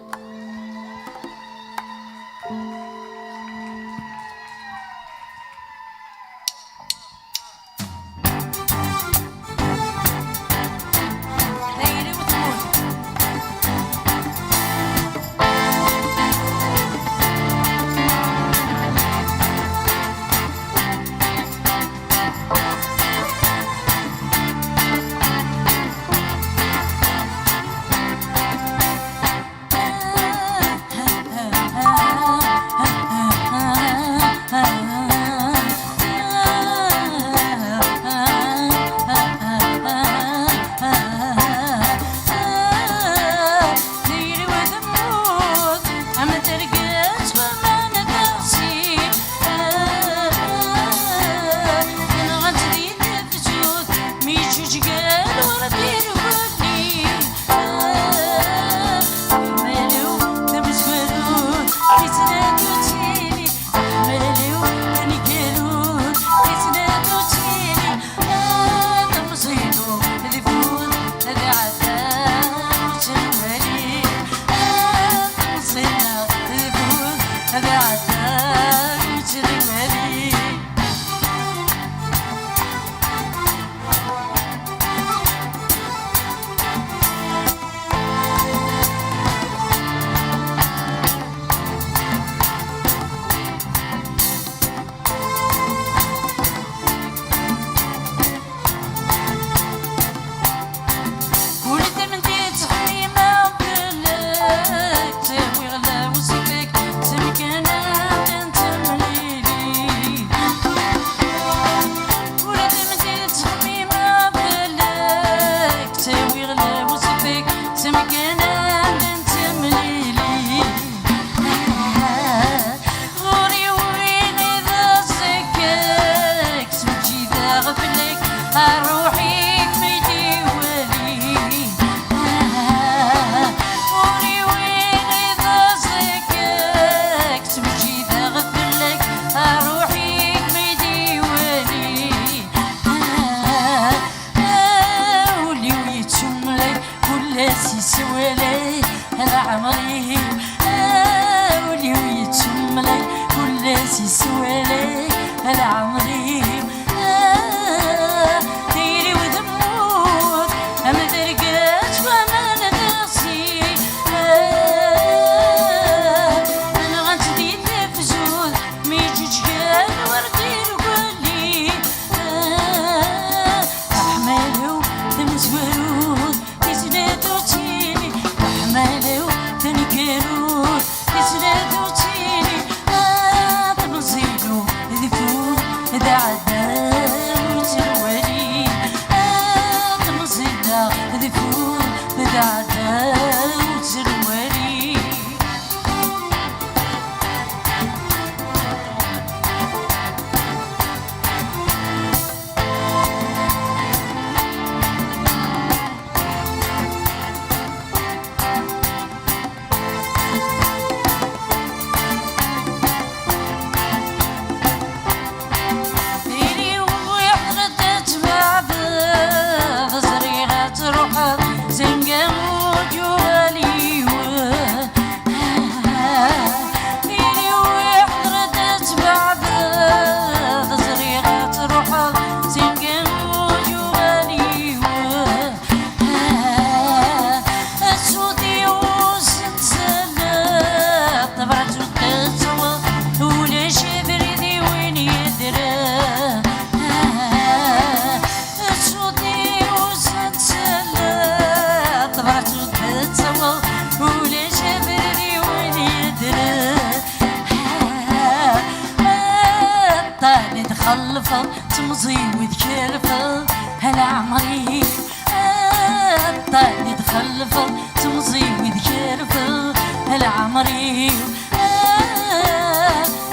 سوالي هلا عمري ولي يتشملي كل سوالي هلا عمري ديري وذموت أما درقات وما ندرسي أنا غنتدي تفزوز ميجي جهال وردي وقولي أحمالو تمزورود تزنادو تيني أحمالو تنكرود تزنادو تيني تمزيلو ذفور ذا عداو تروالي تمزيلا ذفور ذا عداو تروالي ديري ويحردت بعد غزريغة تروح زنقة وجوالي ديري ويحردت بعد غزريغة تروح زنقة وجوالي السودي وسنسلة طبعت وتسوى ولا شبردي وين يدرى السودي وسنسلة طبعت وتسوى ولا شبردي وين يدرى طالي تخلفه تمضي وتكلفه هلا عمري طالي تخلفه تمضي وتكلفه هلا عمري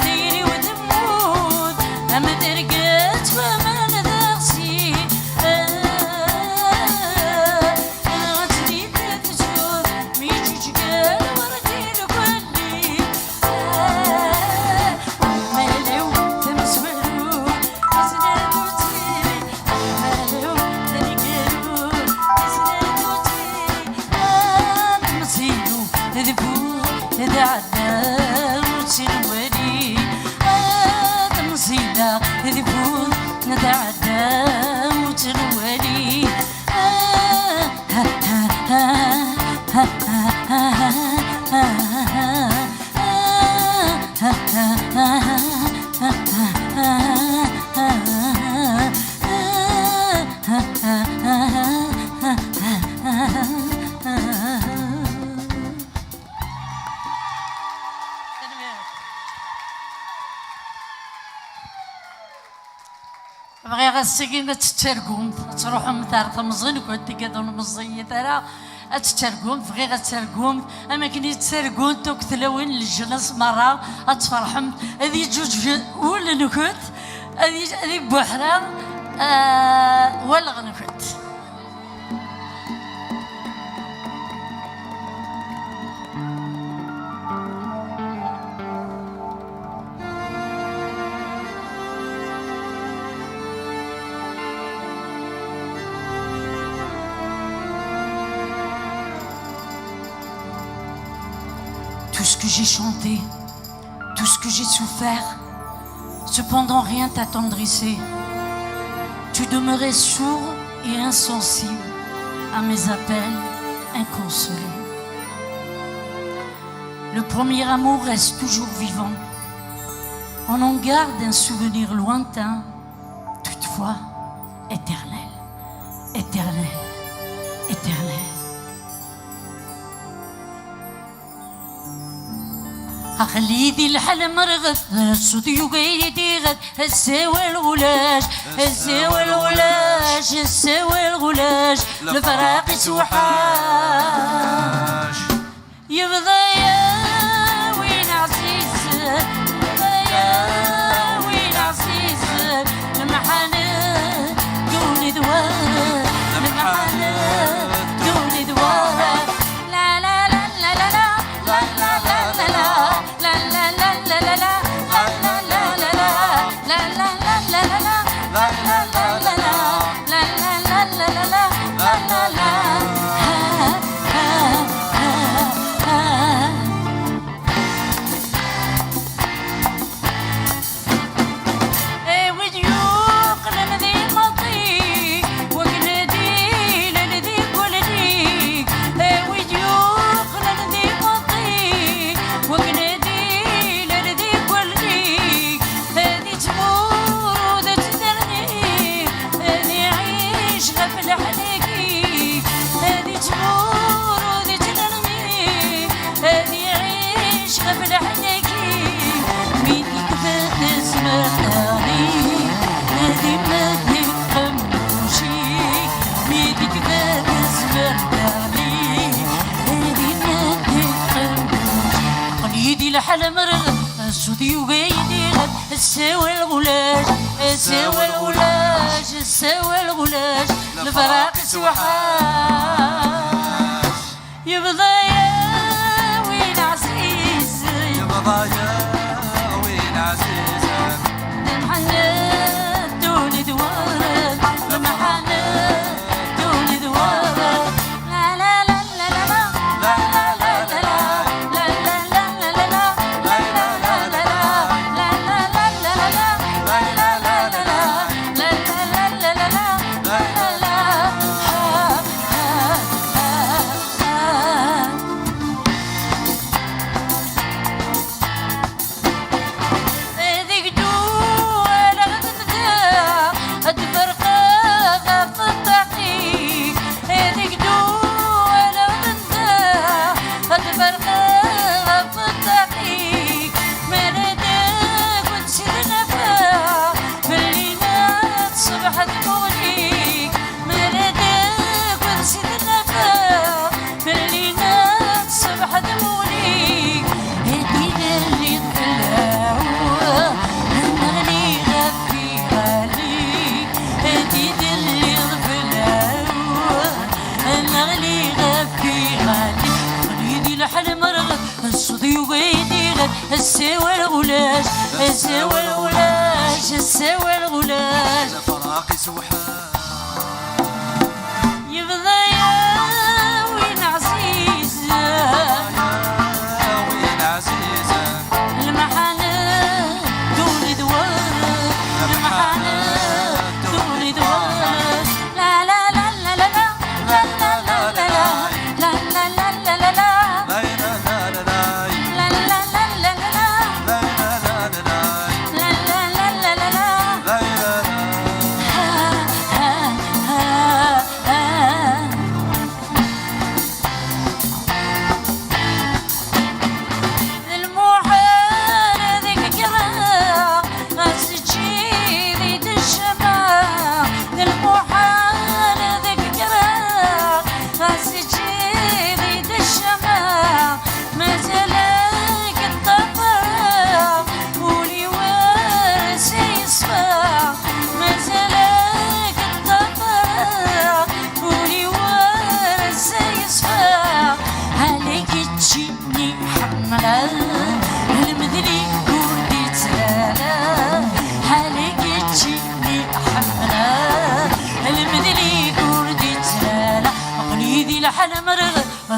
ديري وتموت أما درقات وما ندرسي أنا غتدي تفجر ميجي جقال وردي لكلي أحمالو تمسولو تزنادو تيري أحمالو تنكرو تزنادو تيري تمسيلو ذفور ذا عداو تروالي تمسيلا ذفور ذا عداو تروالي بغيغ السكينة تترقم تروح مدار تمزين كنت كادون مزية ترى أتترقم بغيغ تترقم أما كني تترقم توك تلوين الجلس مرة أتفرحم هذي جوج ولا نكت هذي بحرام ولا غنكت Tout ce que j'ai chanté, tout ce que j'ai souffert, cependant rien t'attendrissait. Tu demeurais sourd et insensible à mes appels inconsolés. Le premier amour reste toujours vivant. On en garde un souvenir lointain, toutefois éternel, éternel, éternel. أخليدي الحلم رغد الصديو قيدي غد الساوى الغلاش الساوى الغلاش الساوى الغلاش الفراق سوحاش يبضى يا وين عزيز يبضى يا وين عزيز المحنة دوني دوار المحنة دوني دوار لا لا لا لا لا لا لا لا لا la la la la الحل مرغ سودي وقيدي غد الساوي الغلاج الساوي الغلاج الساوي الغلاج الفراق سوحاش يبضى يا وين عزيز يبضى يا وين عزيز المحنات دون دوار المحنات دون دوار لا لا لا لا لا لا لا الساوي الغلاج الساوي الغلاج الساوي الغلاج الفراق سوحاش يبضى يا وين عزيز يا وين عزيز المحنات دون دوار المحنات دون دوار لا لا لا لا لا لا لا لا لا لا لا لا لا لا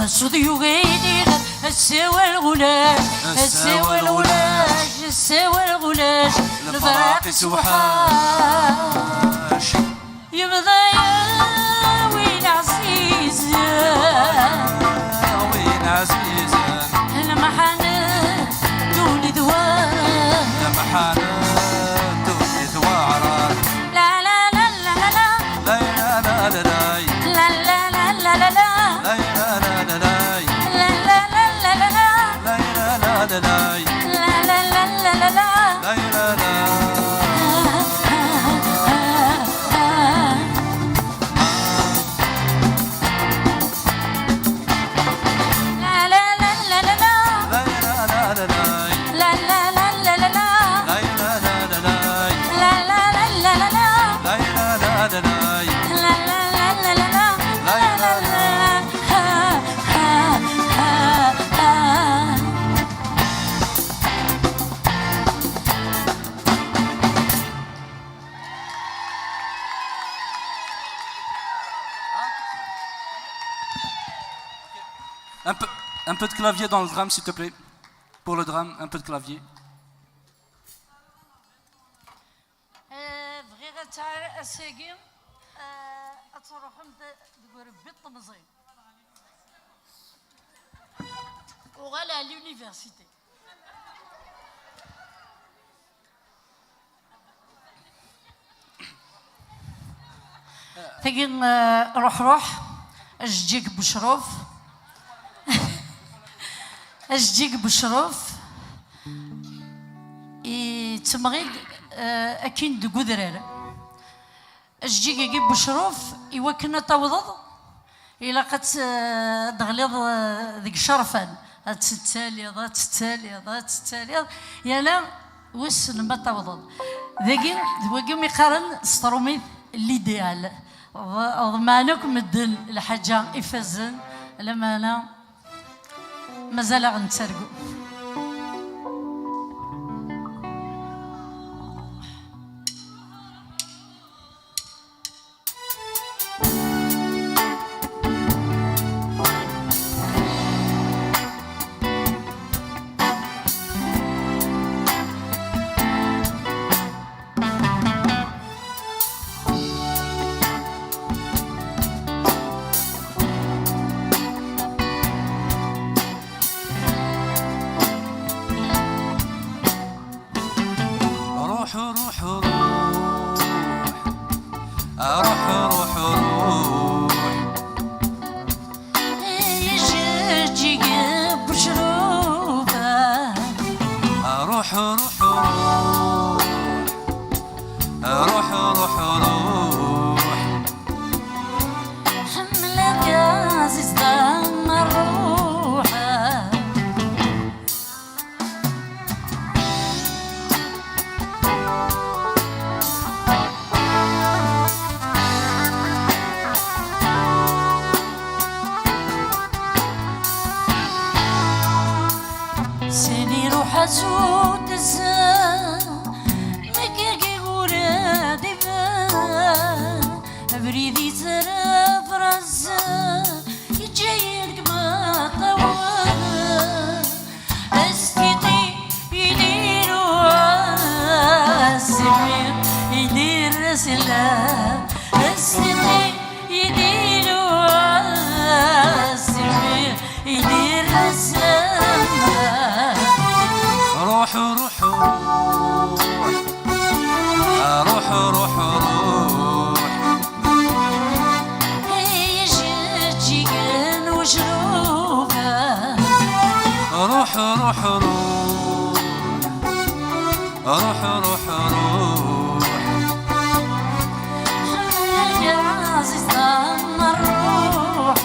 صدي وغيدي الساوي الغلاج الساوي الغلاج الساوي الغلاج الفراق سوحاش يبضى يا وين عزيز يا وين عزيز المحنات دون دوار المحنات دون دوار لا لا لا لا لا لا لا لا لا لا لا لا لا لا لا Un peu de clavier dans le drame, s'il te plaît. Pour le drame, un peu de clavier. بغيت تاع الساقي تروحهم تقول بيط مزيان وغالا لونيفرسيتي تاقي روح اجيك بشروف اجيك بشروف تمغيق اكين دو قدرار اجيك يجيب بشروف يوكلنا توضض إلا قد دغليض ذيك شرفان تتالي يا لا وسن ما توضل ذاكي ذوقي ميقارن سترومي ليديال ضمانك مدن الحاجة إفازن لما أنا مازال غنتسرقو حسود الزان مكاكي ورادي بان بريدي ترى فرزان يجايرك ما طوال استيقي يديرو السمير يدير رسلان استيقي يديرو السمير يدير رسلان روح روح روح روح روح هي جاتي كان وشروفها روح روح روح روح روح روح يا عزيز ضم الروح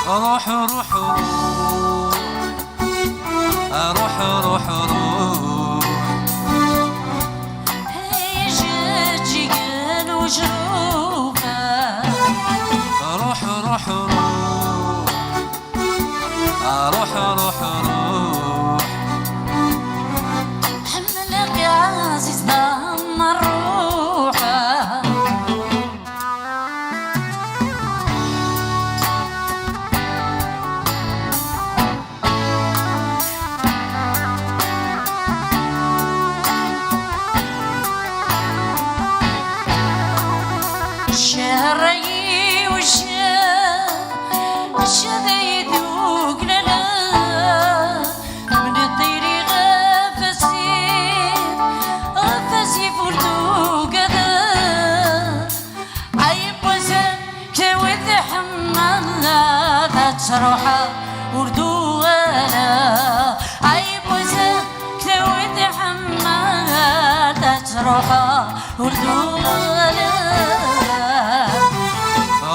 روح روح روح روح روح هي جاتي كان وشروفها روح روح روح روح روح حملك يا عزيز ضم الروح الشهري الشذا يذوق لنا من الطير غفاسي فردو كذا عيب وزن كوذ حمالنا ذات روحة وردو غلا عيب وزن كوذ حمالنا ذات روحة وردو غلا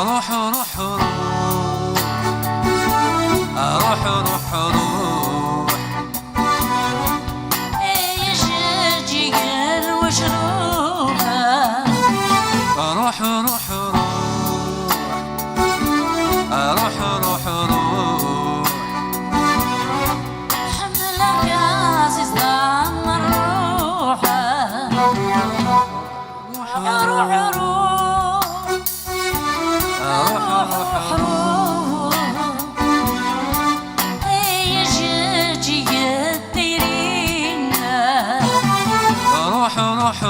روح روح روح روح روح يا جاتي كان وشروفها روح روح روح روح روح حملك يا عزيز ضم الروح روح روح روح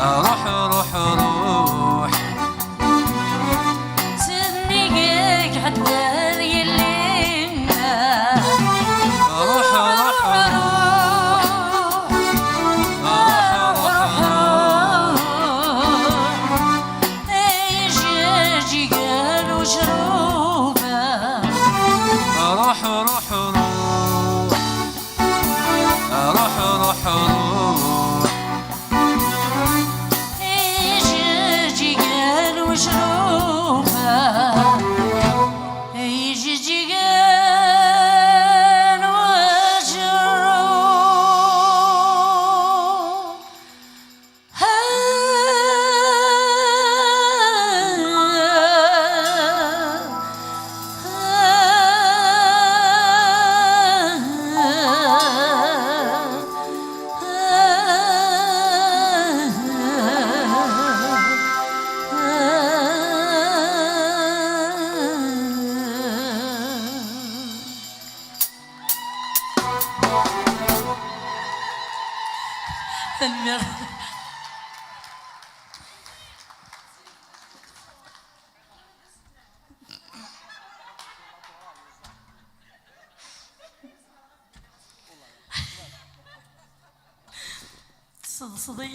روح روح روح سنيك حتوار يلينا روح روح روح روح روح روح روح يجي قال وشروفه يجي قال صدي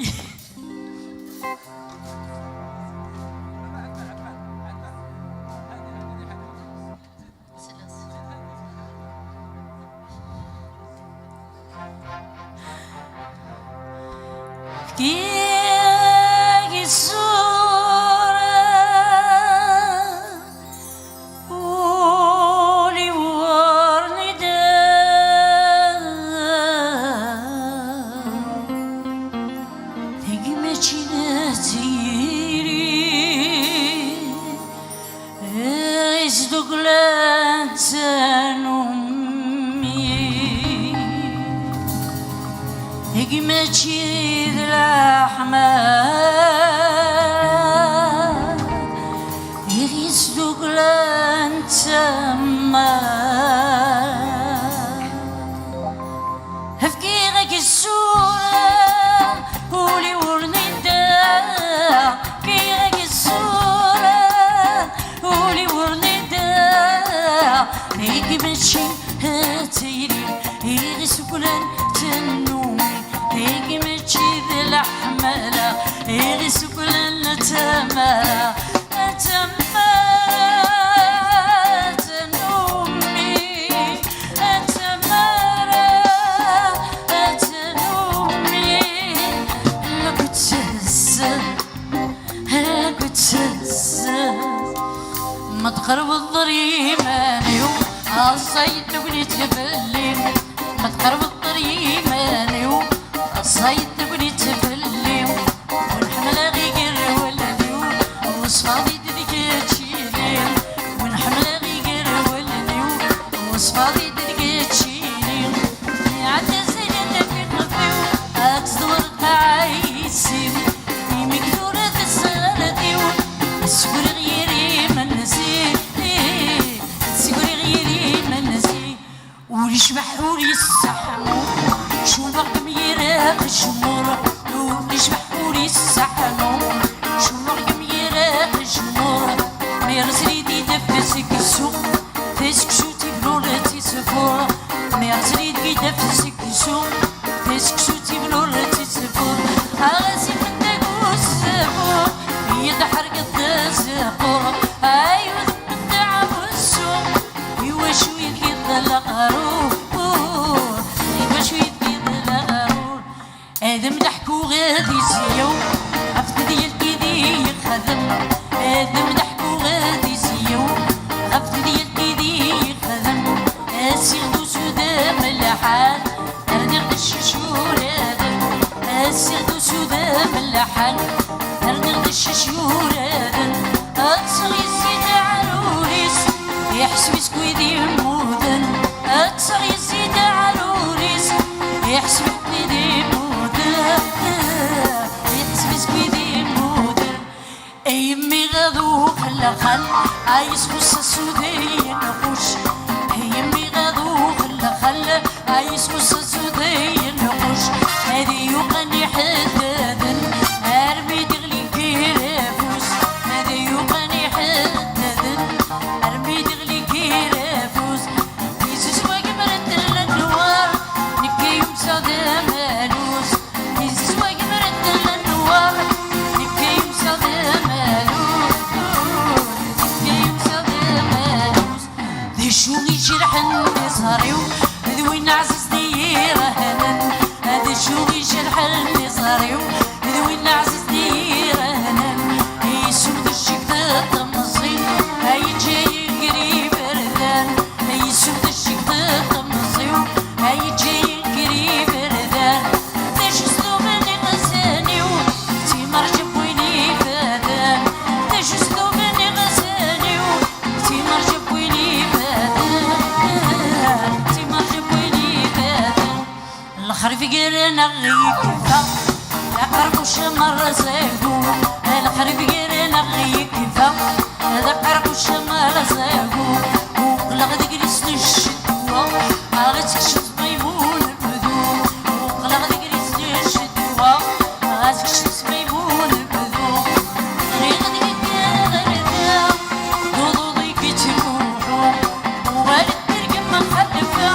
كي الصورة ولي ورني تقمتي نتيري يصدق لانسان أمي تقمتي الأحمر يصدق لانتما هفكيرك الصورة ولي ورندا كيرك الصورة ولي ورندا يقمشي هاتيري يصدق لانتنومي يقمشي ذي الأحمر يصدق لانتما ما تقرب الضريمة اليوم الصيد تقولي تفلي ما تقرب الضريمة اليوم الصيد تقولي تفلي ونحمل غير ولدي وصفاضي تدك تشيلي ونحمل غير ولدي وصفاضي تدك تشيلي عتزين في الخفيف أتصدر عايسين مكدورة السردي السكر غيري من نسي السكر غيري من نسي وليشبح وليسحمو شو رقم يراق الشمور وليشبح وليسحمو شو رقم يراق الشمور ميرسلي دي دفسك السوق فيسك شو تبلولتي سفور ميرسلي دي دفسك السوق فيسك شو تبلولتي سفور أغازي من داقوس سفور يدحرق الدزقور أيوة من دعب السوق يوشو يكيد الغرور يوشو يكيد الغرور آدم ضحكو غادي سيو عفت ديال كيدي يخدم آدم ضحكو غادي سيو عفت ديال كيدي يخدم أسيغدو سودا ملحان أردغ الششور آدم أسيغدو سودا ملحان أردغ الششور آدم أتصغي الزيد عروريس يحسب سكويدي المودن أتصغي الزيد عروريس يحسب سكويدي المودن يحسب سكويدي المودن أيمي غادو خلا خل عايز خص سودي نقوش أيمي غادو خلا خل عايز خص سودي نقوش يجرح النزاريو ذوين عزيز ديرهن هذا شو يجرح النزاريو ذوين عزيز ديرهن يسود الشيك تطمزين هاي جاي قريب ردان يسود الشيك تطمزين هاي جاي قريب ردان داش سلوبني غزانيو تي مرجب ويني فادان داش سلوبني غزانيو تي مرجب ويني فادان تي مرجب ويني فادان الخرف قرنا غيكفا القرب وشمر زاقو الخرف قرنا غيكفا القرب وشمر زاقو وقلق دقريس للشدوة غتكشف ميمون البذور وقلق دقريس للشدوة غتكشف ميمون البذور طريق ديك غردا ضوضي كيتروحو ووالد ترقم مخلفة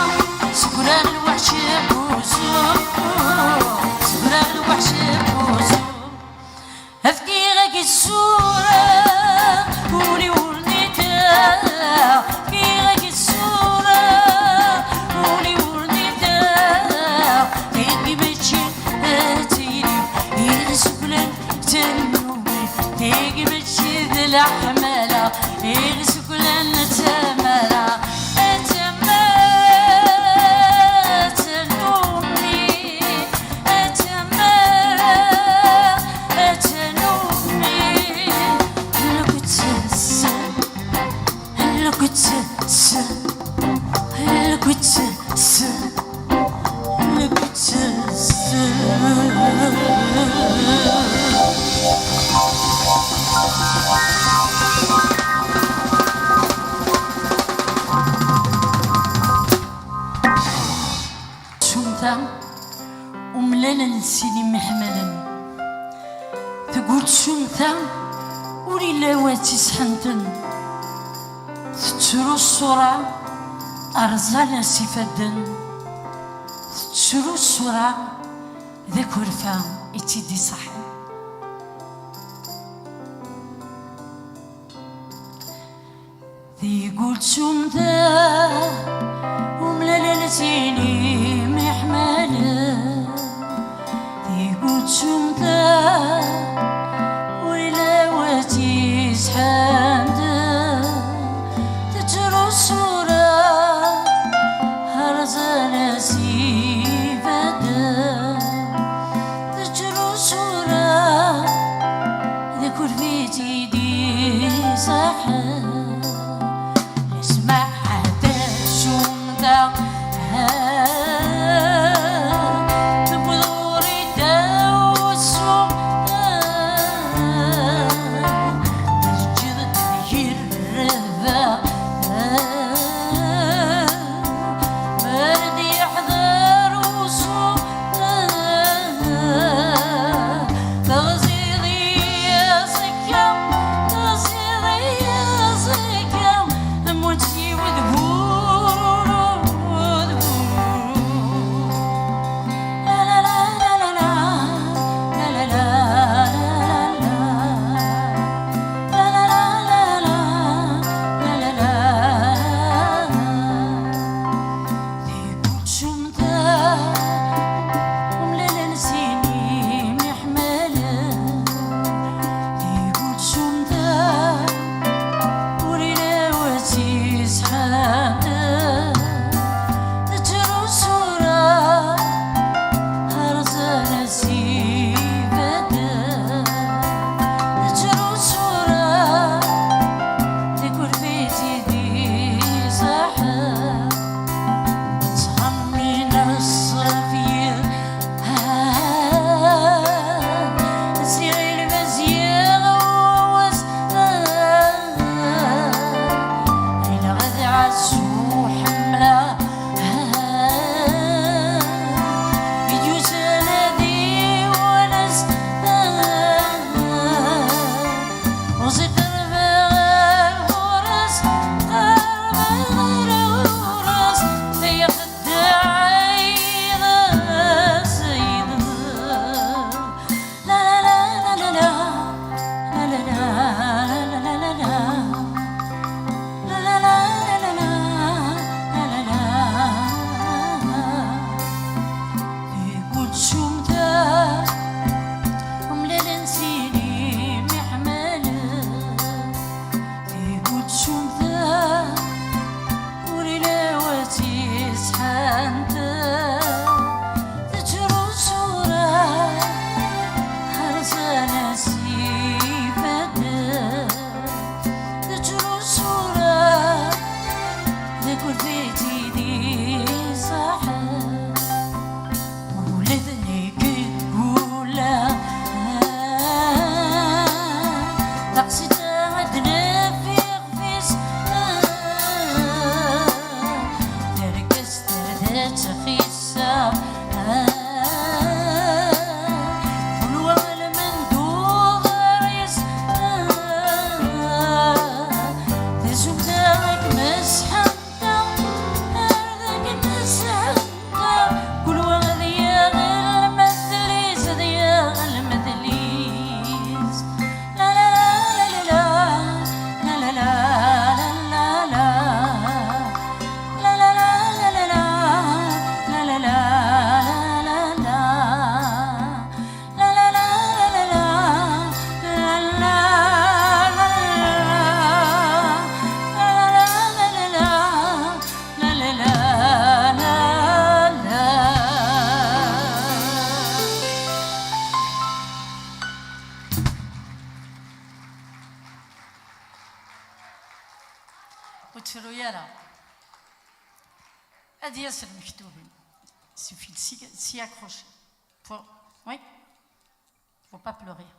سكران الوحش بوزو سكران الوحش بوزو أفكي غاك الصورة قولي ورنيتا أفكي غاك الصورة قولي ورنيتا تيجي بتشي تيجي يغسبلن تنوي تيجي بتشي ذي الحمالة يغسبلن تمالة وملالا لسيدي محملا تقول شمثا ولي لاواتي سحنتن تتشرو الصورة أرزالا سيفدن تتشرو الصورة ذاك ورفا يتيدي صحي يقول شمثا وملالا لسيدي محملا يقول شمثا ولي واتي سحامدا تجرو الصورة هرزانا سيفادا تجرو الصورة ذاك ورفيتي دي صحا اسمع هذا شمثا وتفرو يالا هادي ياسر مكتوبين suffit de s'y accrocher oui faut pas pleurer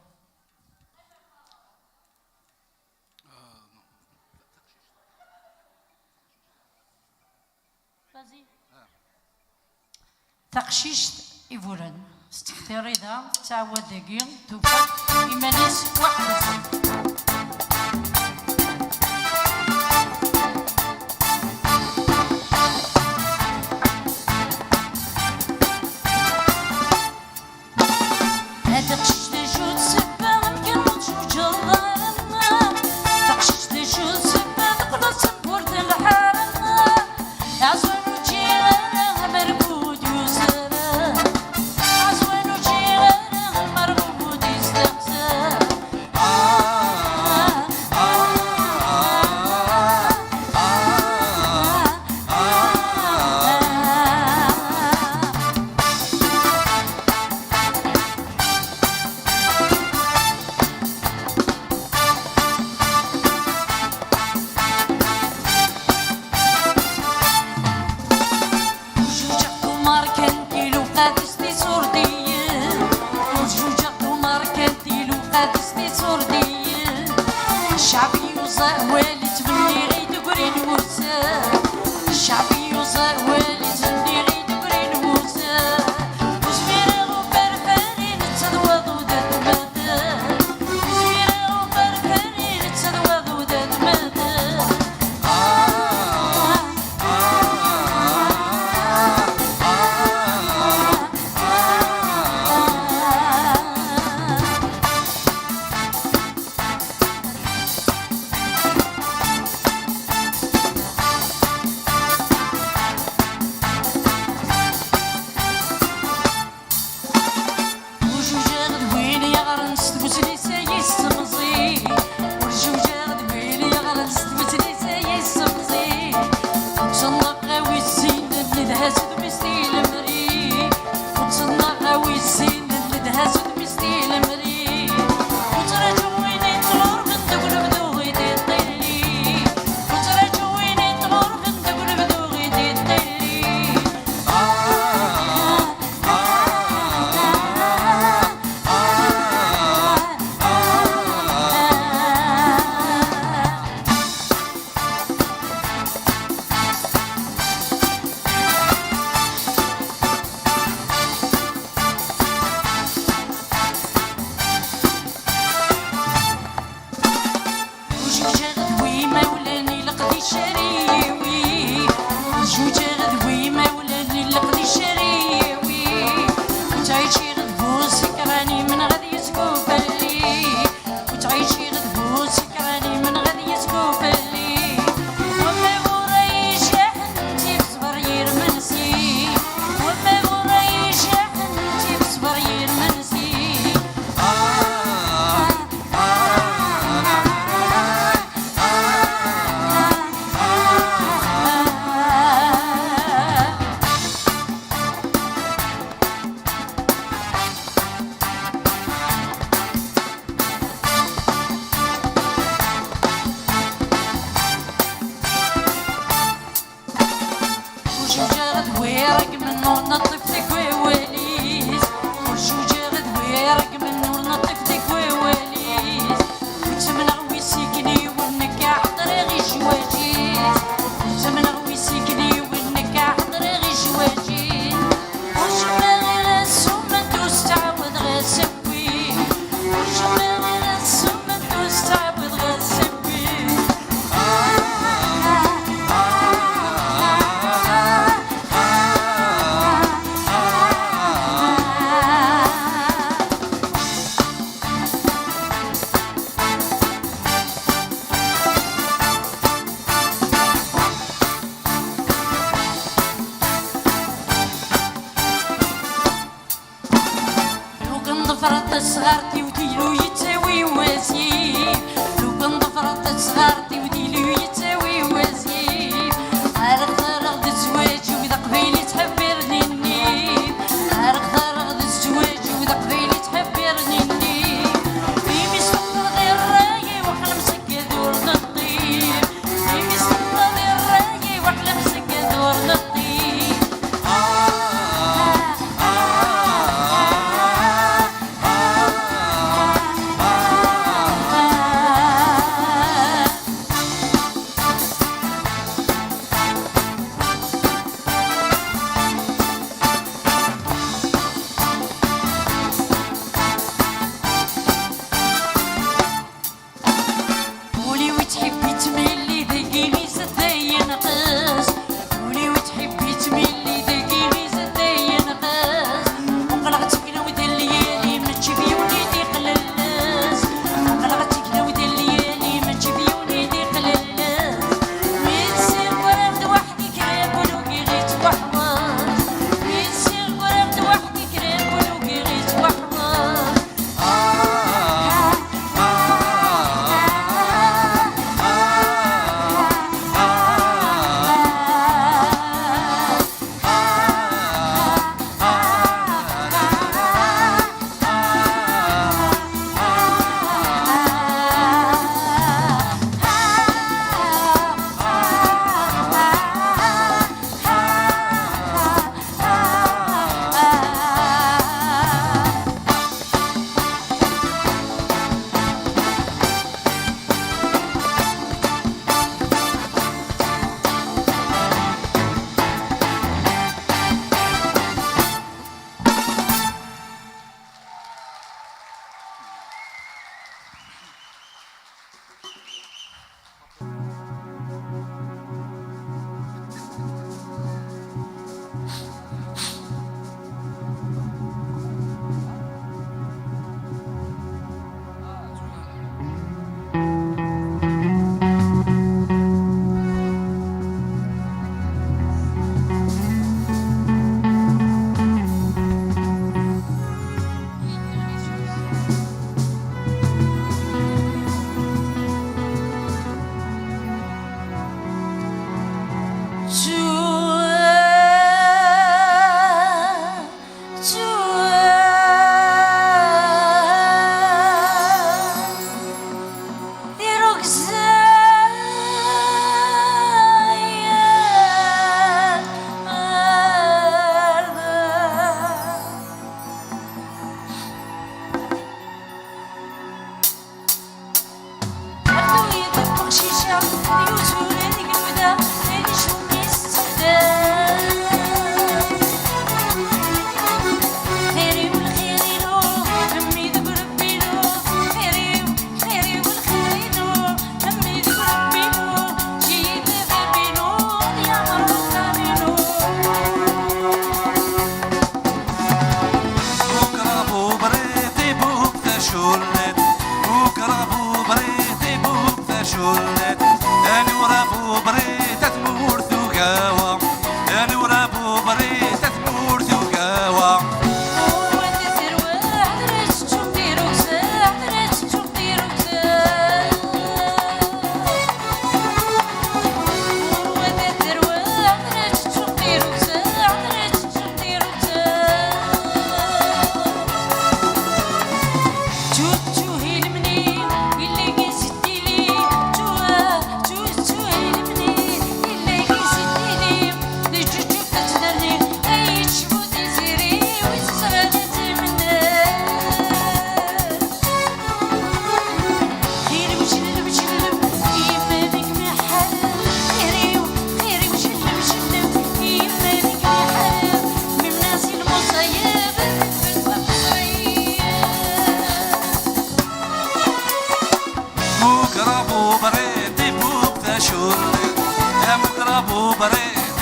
vas-y تقشيش إيفوران استختاري ذا تعود دقيق توفى إيمانيس واحد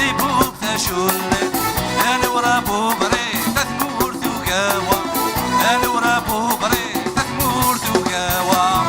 ديبوب تشولت انا ورابو بريد تثمور ثقاوة انا ورابو بريد تثمور ثقاوة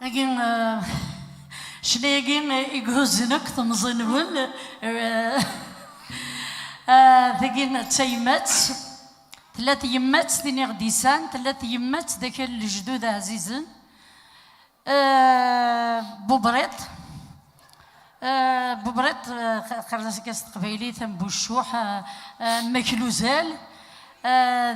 لكن شناقين يقوزنك تمزنون ذاكين تيمات ثلاث يمات ديني غديسان ثلاث يمات ذاك الجدود عزيزن بوبريط بوبريط خرجت كاس قبيلي ثم بوشوح مكلوزال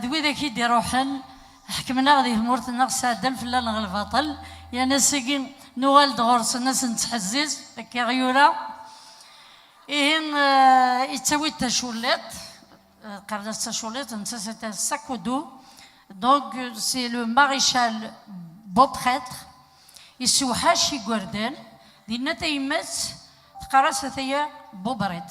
ذوي ذاك يدي روحن حكمنا غادي مورتنا سادن فلا الباطل يا ناس كي نوال دغورس الناس نتحزز كي غيورا يتساوي التشوليط قررت التشوليط نتا ساكودو دونك سي لو ماريشال بوبخيتر يسوحاش يقردان دينا تيمات تقراس ثيا بوبريت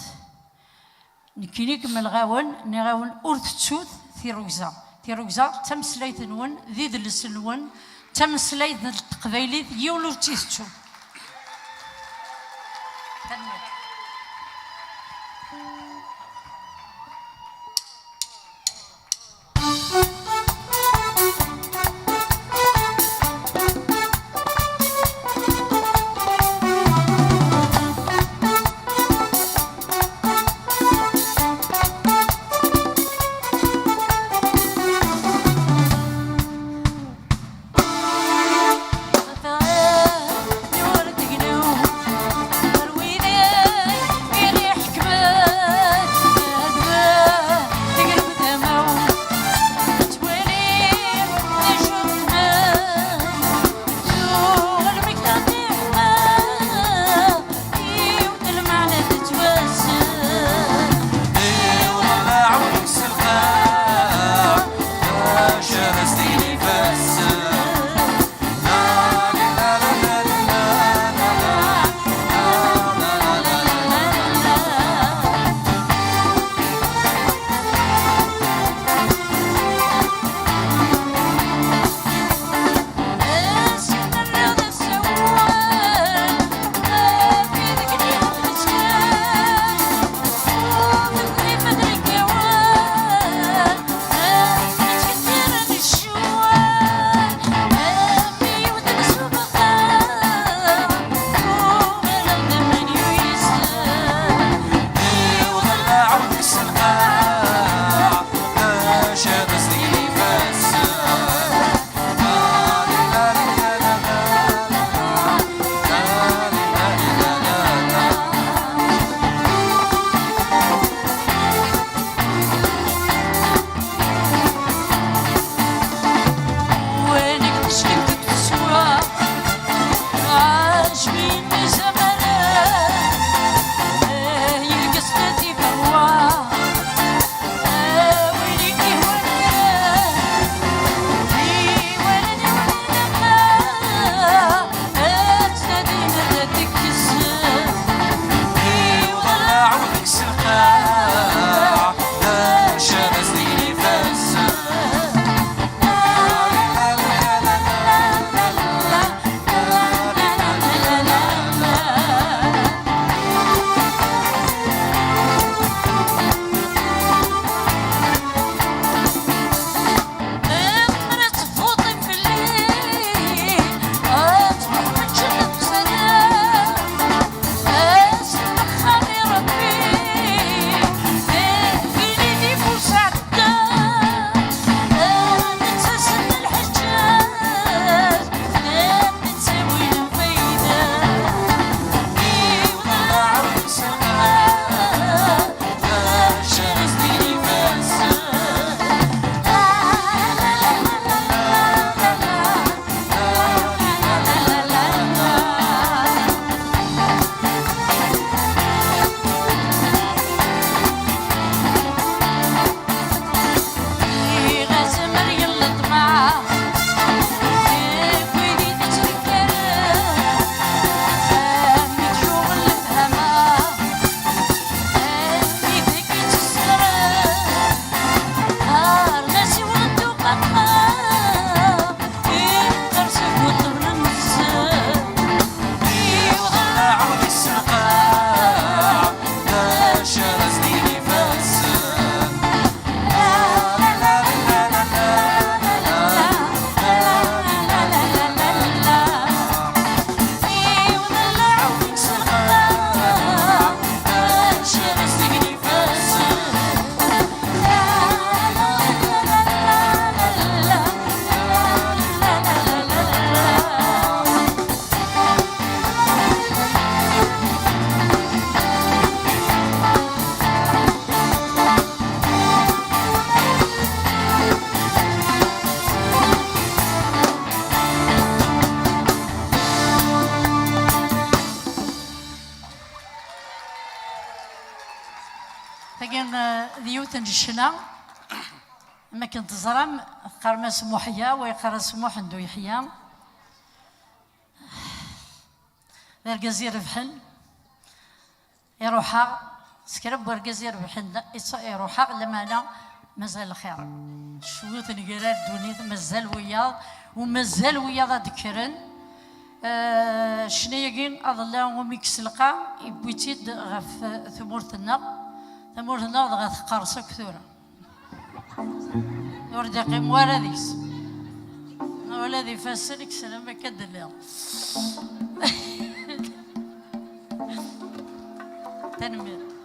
نكينيك من الغاون نغاون أورث تسوث ثيروكزا تيروكزا تمسلايت نون ذي دلس نون تمسلايت التقبيليت يولو تيستو يورد قنو ديوث الشنا ما كنت زرم قرما سموحيا ويقرا سموح ندو يحيى الجزيرة بحن يروحها سكرب والجزيرة بحن يروحها لما أنا مازال الخير شوية نقرا دونيت مازال وياض ومازال وياض ذكرن شنياكين أظلا وميكس لقا يبويتيد غف ثمورتنا غاث قرصة كثورة ورد يقيم ولديس ولدي فاسلك سلام كد الليل تنمير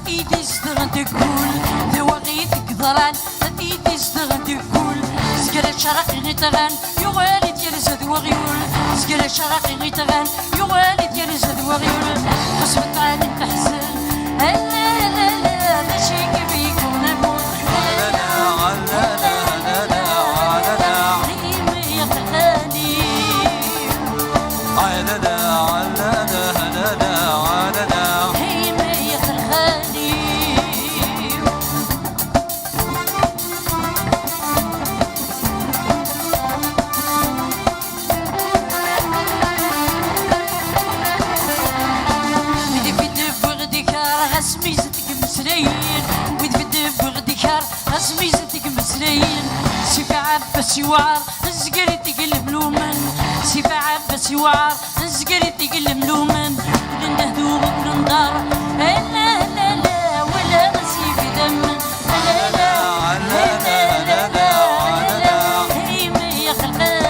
إيدي اشتغل تقول ذواغيتك ضران إيدي اشتغل تقول سكر شرقي غيتغان يوالي ديال زاد وغيول سكر شرقي غيتغان يوالي ديال زاد وغيول حسبت عن التحزن لا لا لا ماشي كيف يكون الموت لا لا لا لا لا لا هيمي يا خلاني لا لا لا لا لا لا هيمي يا خلاني سميزتك مسلين ويد بدب غديكار سميزتك مسلين سيف عباس يوعر زقريتك الملومن سيف عباس يوعر زقريتك الملومن ولنهدو ولندار لا لا لا ولا نسيف دم لا لا لا لا لا لا هيمي يا خلالي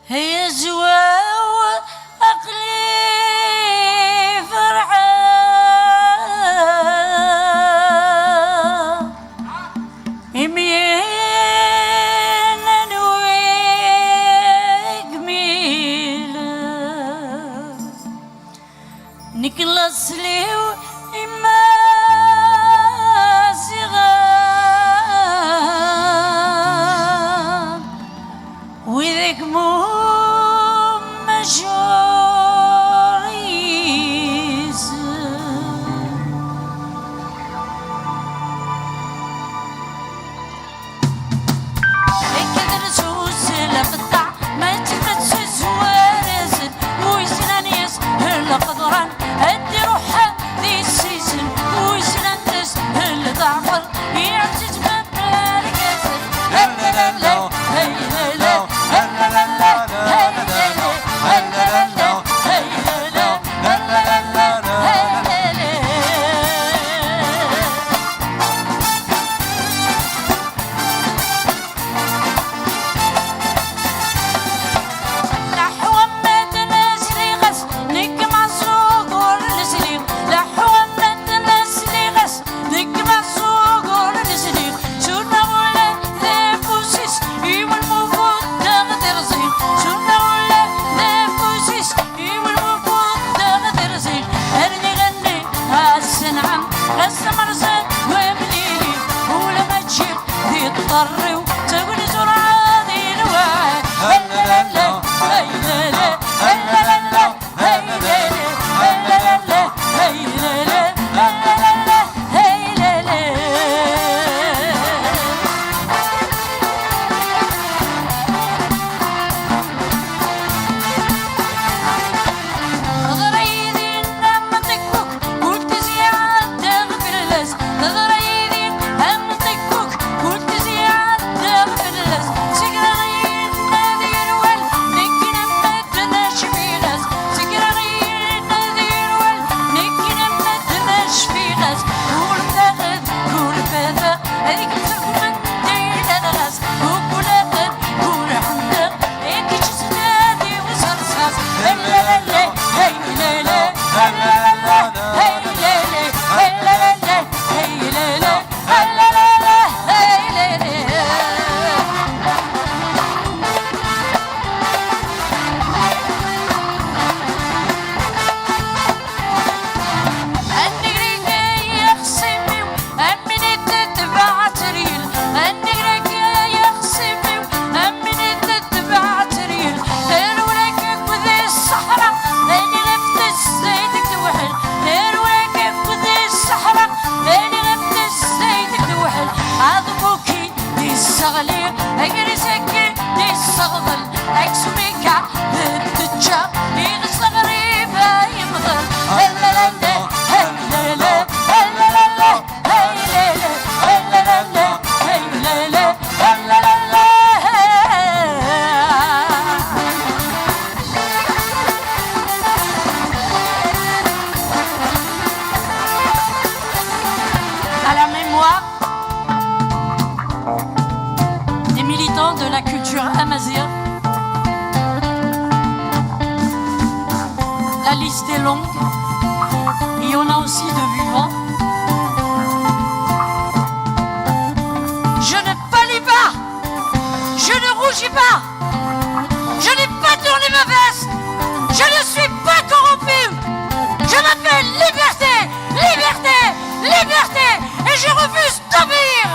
هي زواو عقلي فرحان يمين ويجميل نكلاس ليو إما صغار وذيك مو مجوريس كدر سوس لقطع ما تمت زوارز ويسنانيس هلا قدران ادي روحها ذي السيسن ويسنانيس هلا ضعفر يعزز ما باركس لا لا لا لا لا لا لا لا لا لا عكسميكا بالتجا يغسى غريبة يمغر هلا لا هلا لا هلا لا هلا لا هلا لا هلا لا هلا لا à la mémoire des militants de la culture amazigh. La liste est longue, il y en a aussi de vivants. Je ne pâlis pas, je ne rougis pas, je n'ai pas tourné ma veste, je ne suis pas corrompu. Je m'appelle Liberté, Liberté, Liberté, et je refuse d'obéir.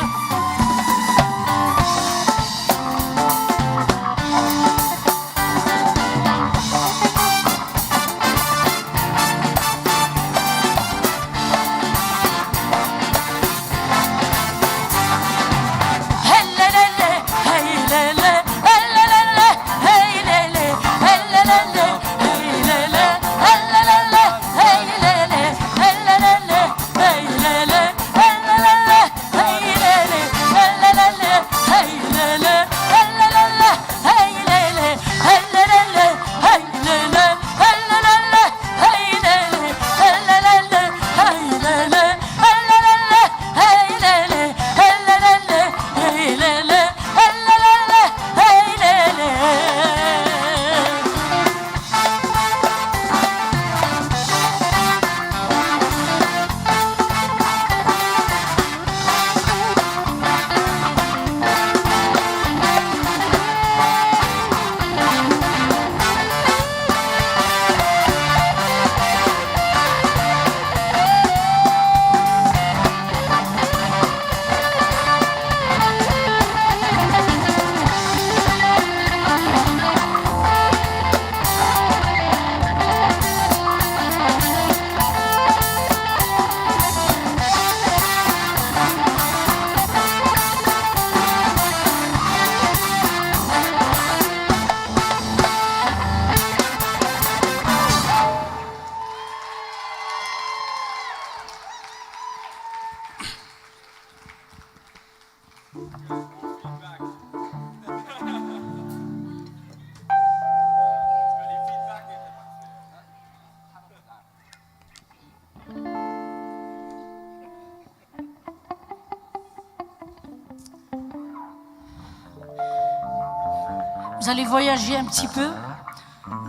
Vous allez voyager un petit peu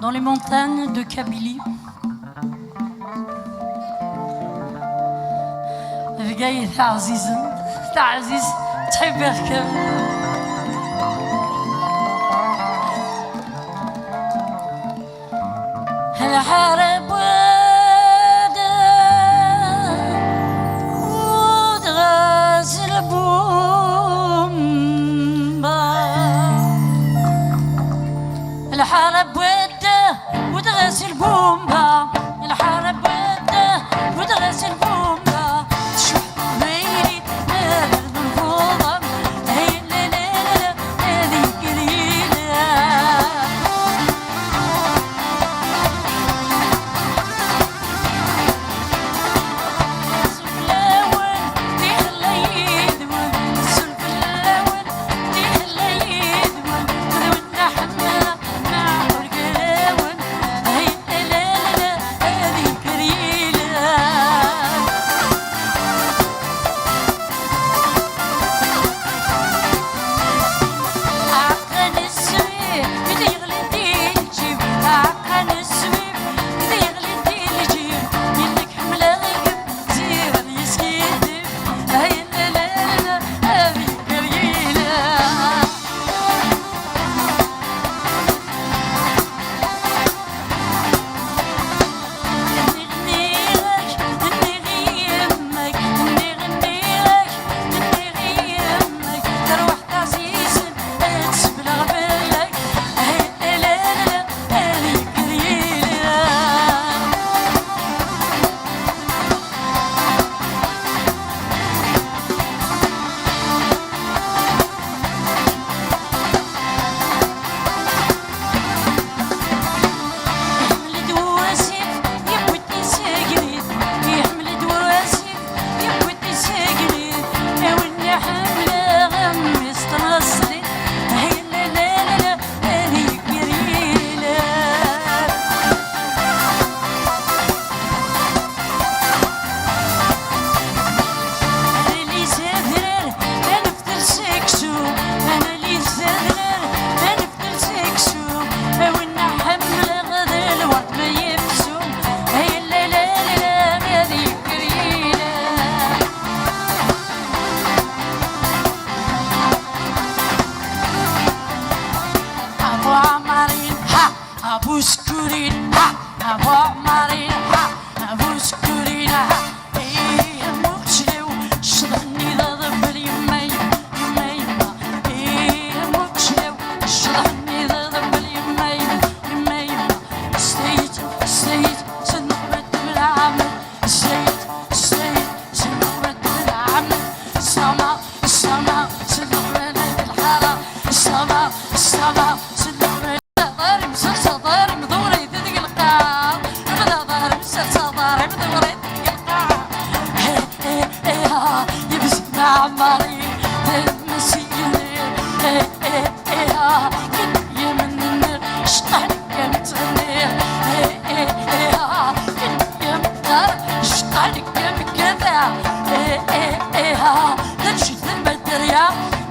dans les montagnes de Kabylie. الجاي تاع عزيز تحب يركب. الحرب ودغاز البومبا الحرب ودغاز البومبا الحرب ودغاز البومبا بوسكورين أبو مارين بوسكورين إيه مكشلو شضني ذا ذبل يمي يمي إيه مكشلو شضني ذا ذبل يمي يمي ستيت سنقبت بالعمل ستيت سنقبت بالعمل السما سنقبت بالحارة السما سنقبت ضاري مسلسل ضاري مدوري تدق القاع بدا ضاري مسلسل ضاري مدوري تدق القاع يبس عمالي تمسيلي كن يمن النار شقان يمتني كن يمدار شقان يمكذا تنشد البدريا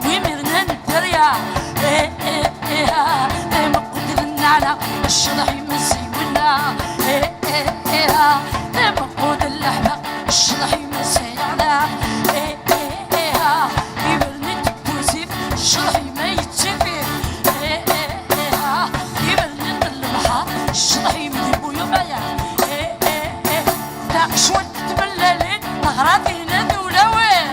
ويمرنا الدريا مقود على الشضح يمسي ولا مقود اللحمة الشضح يمسي على يبرني تبوزيف الشضح ما يتشفي يبرني البحر الشضح يمذيبو يبايا ناقش وتتبللين نغراضي ندولا وين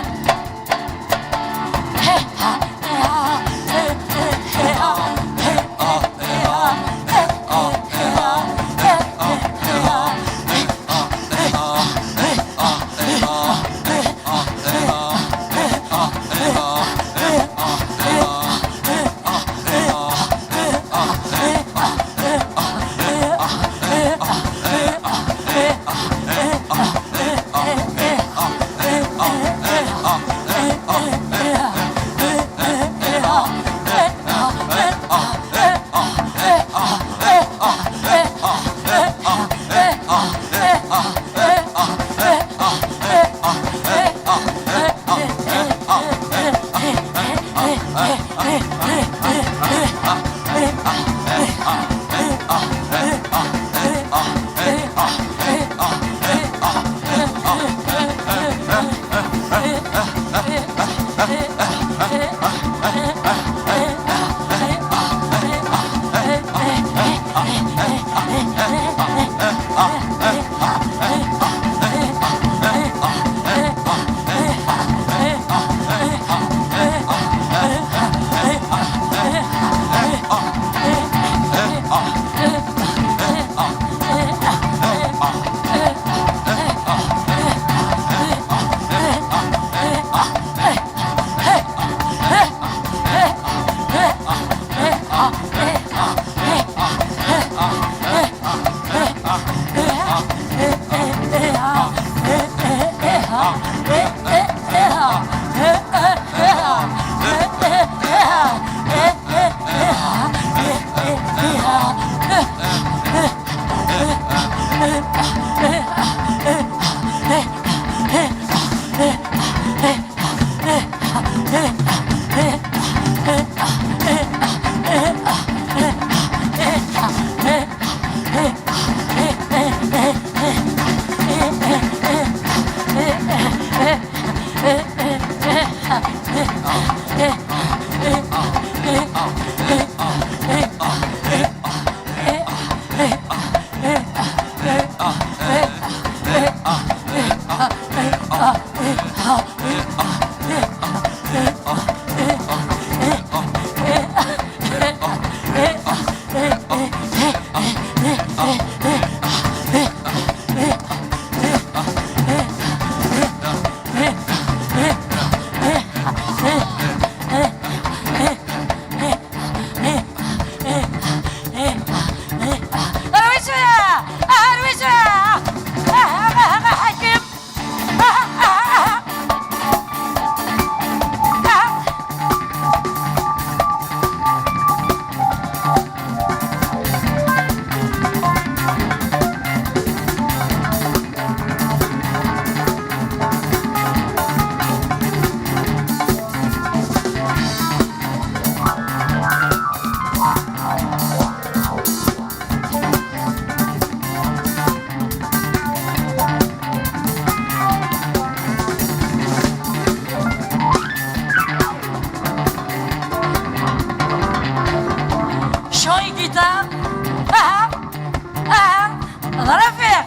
ظرفيق.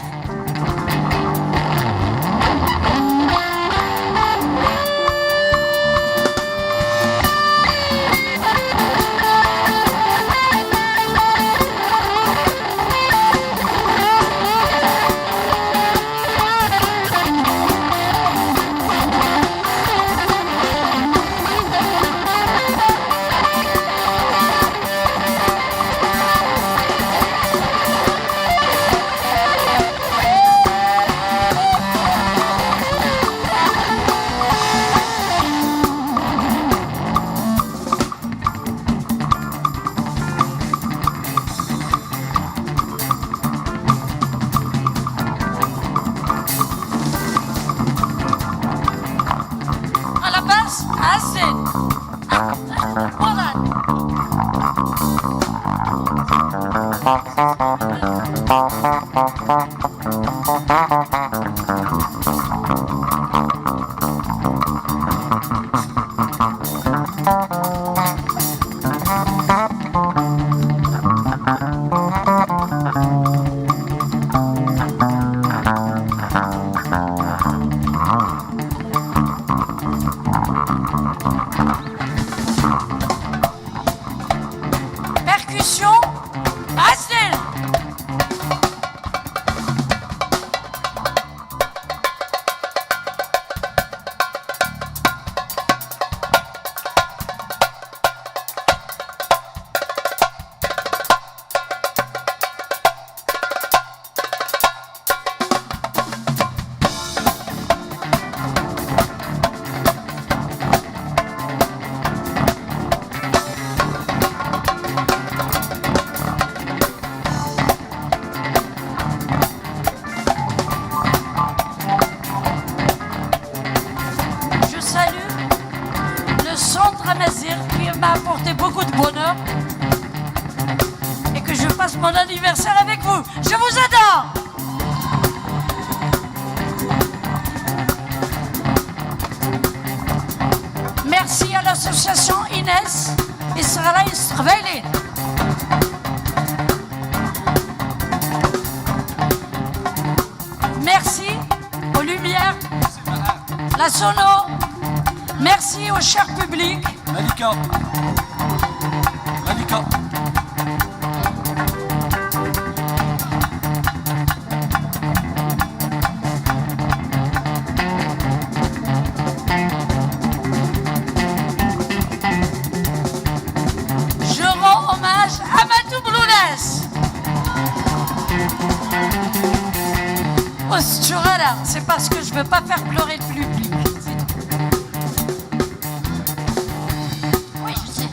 Mon anniversaire avec vous. Je vous adore. Merci à l'association Inès et Sarah Israeli. Merci aux Lumières, la Sono. Merci au cher public. Malika. Malika. C'est parce que je veux pas faire pleurer le public. Oui, je sais.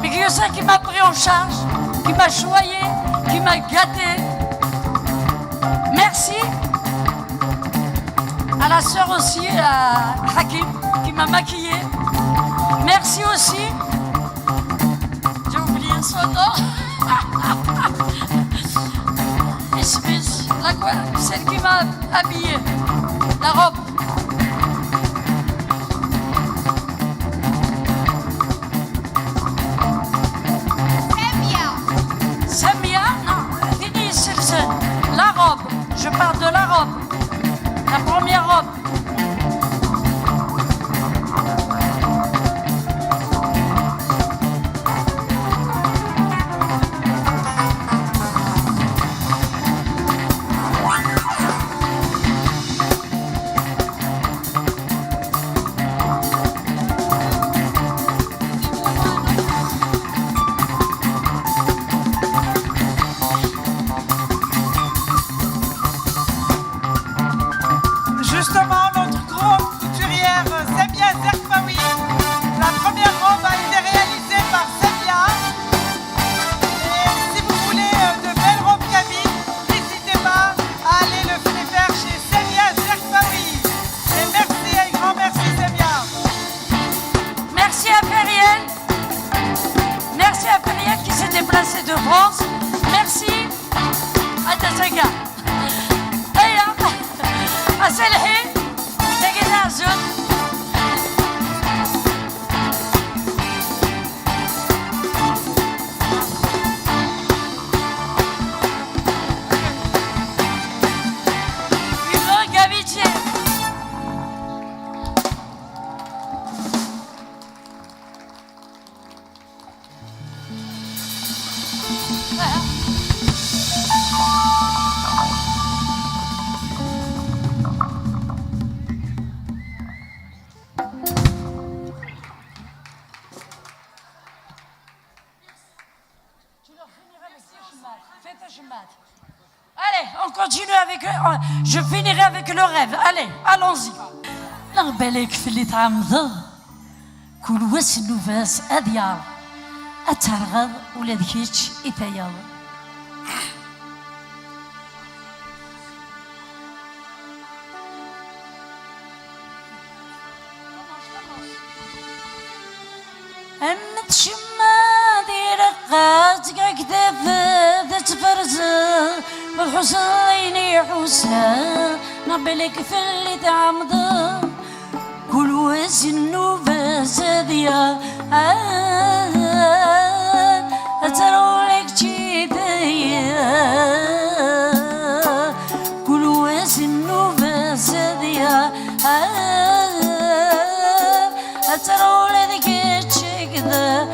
Miguel qui m'a pris en charge, qui m'a choyé, qui m'a gâté. Merci à la sœur aussi, à Hakim, qui m'a maquillée. Merci aussi, j'ai oublié son nom, Smith, celle qui m'a habillée, la robe. La robe, je parle de la robe, la première robe. je finirai avec le rêve. Allez, allons-y. لا بالك في اللي تعمض كل واس النفاس أديار أترغض ولا ذكيتش إتياض أمت شما دير قاتك كتاب ذات فرز والحسين حسين نبلك في اللي تعمض كل وزن وباس ديا أترولك جيديا كل وزن وباس ديا أترولك جيدا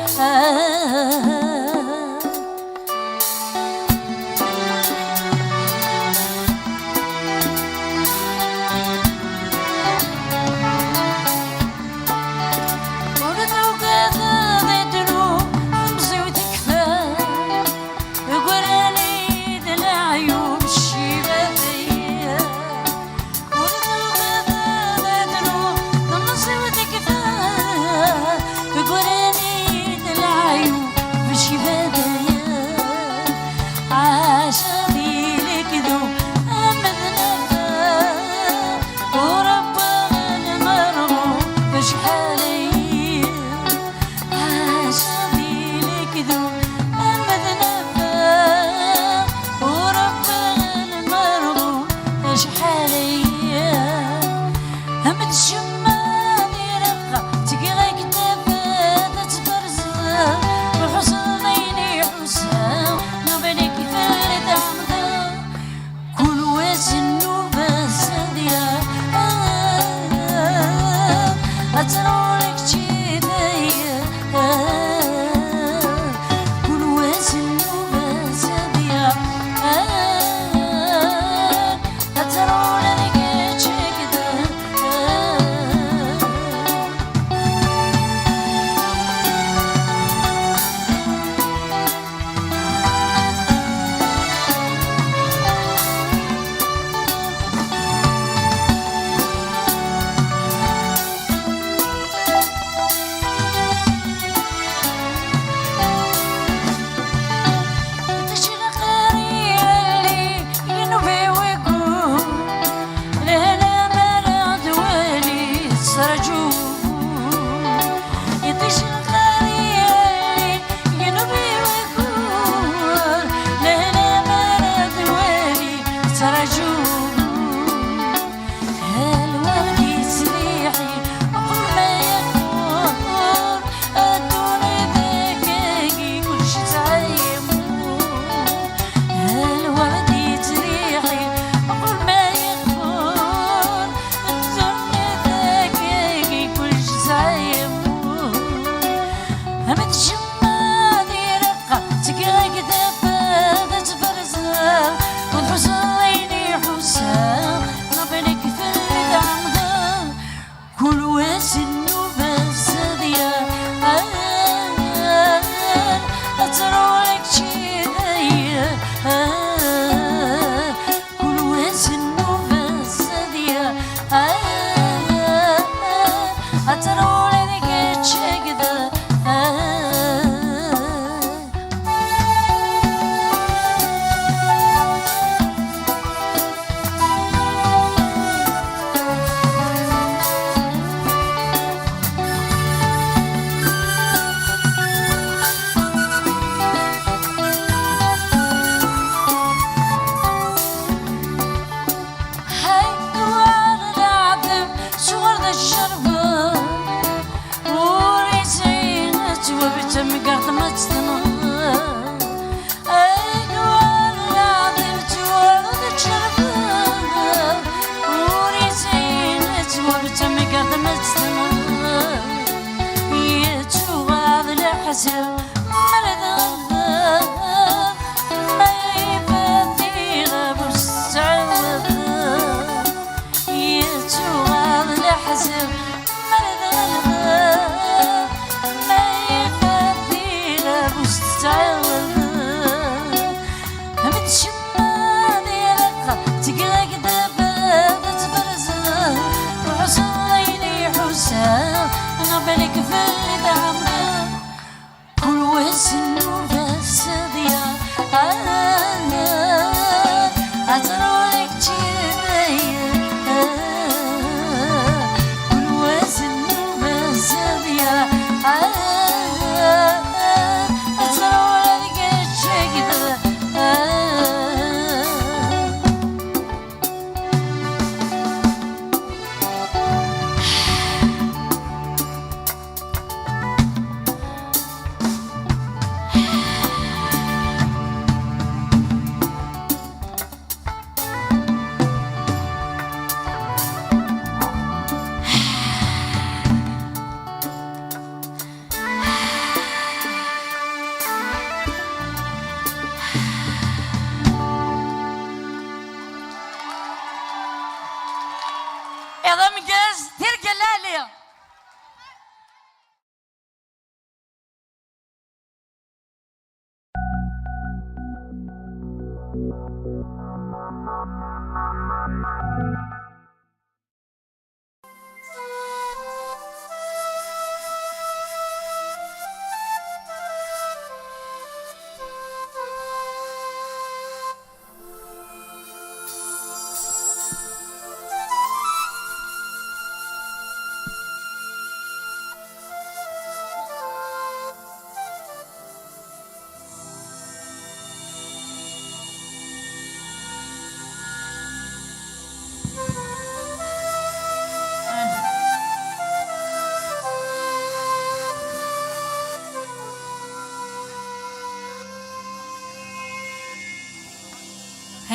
Together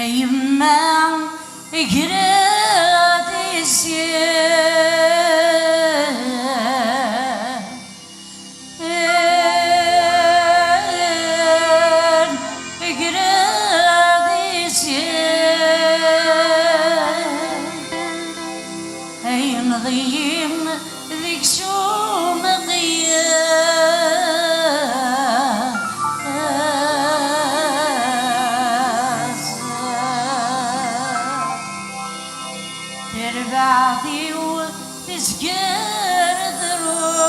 يما قراد نضيم ذيك شو مغيا تربعتي وتسكر ذروع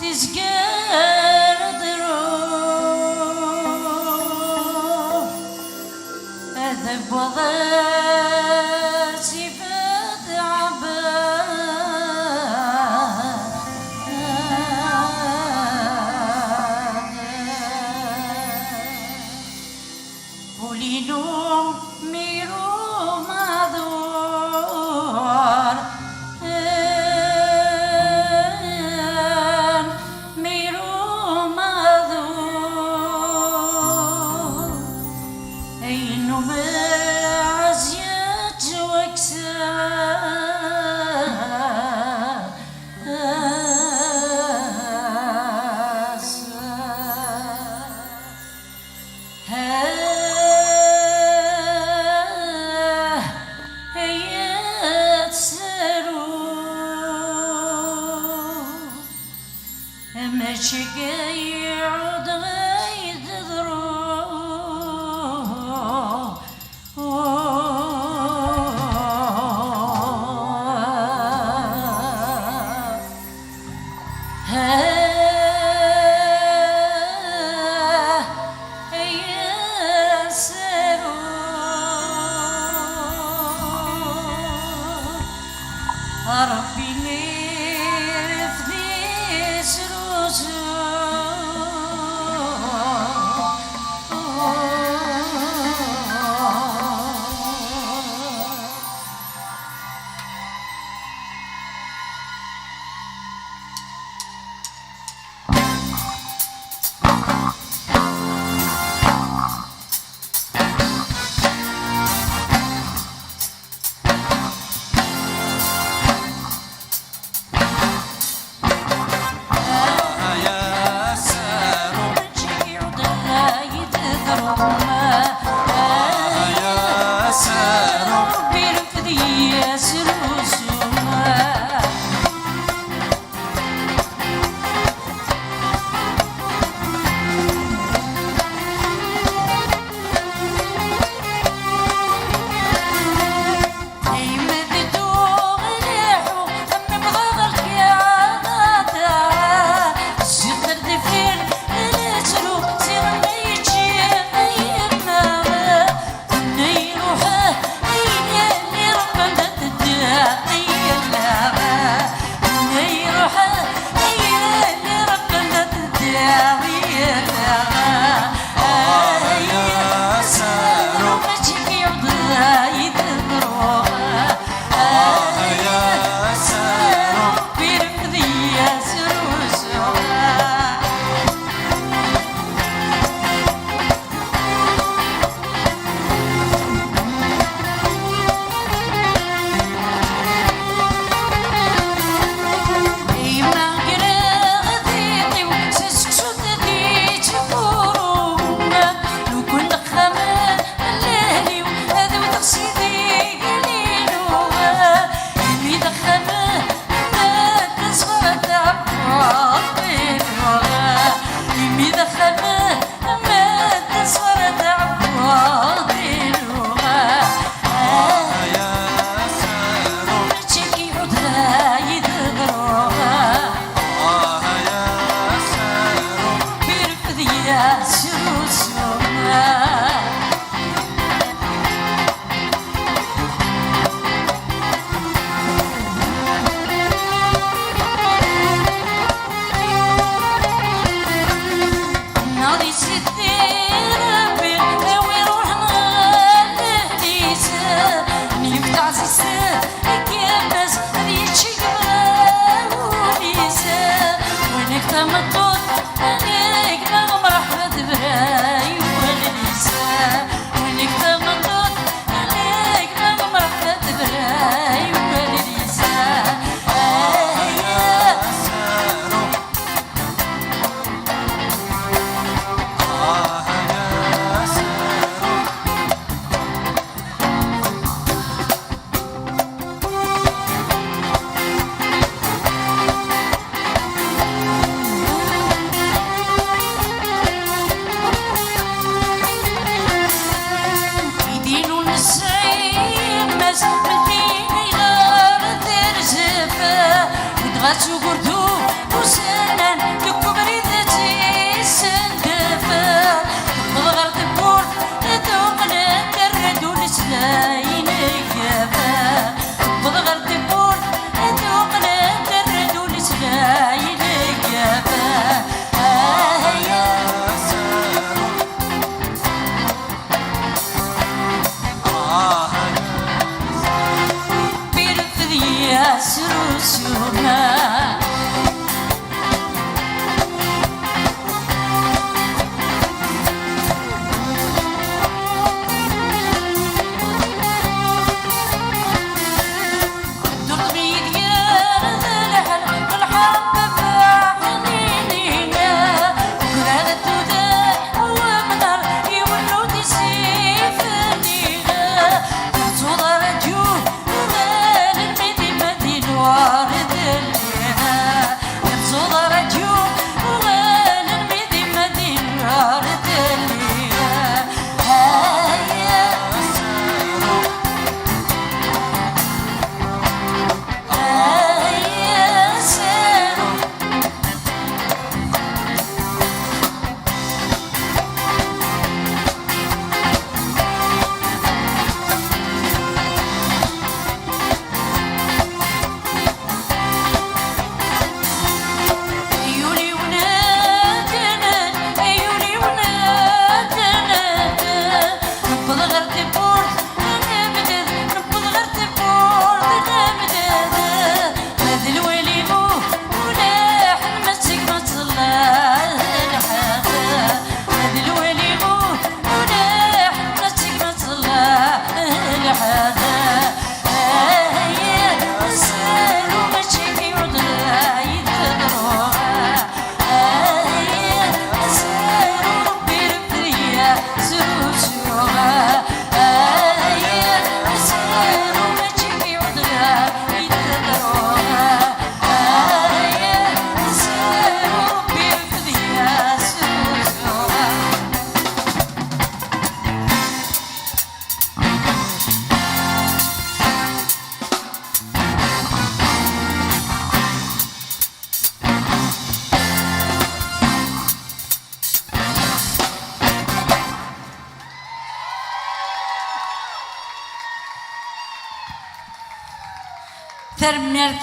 تسكر ذروع أذب وضع صفات قوليلو ميرو معذور ميرو معذور أينو بعزيات مشقي يعود غيد ذروع ربي نفدي سروسو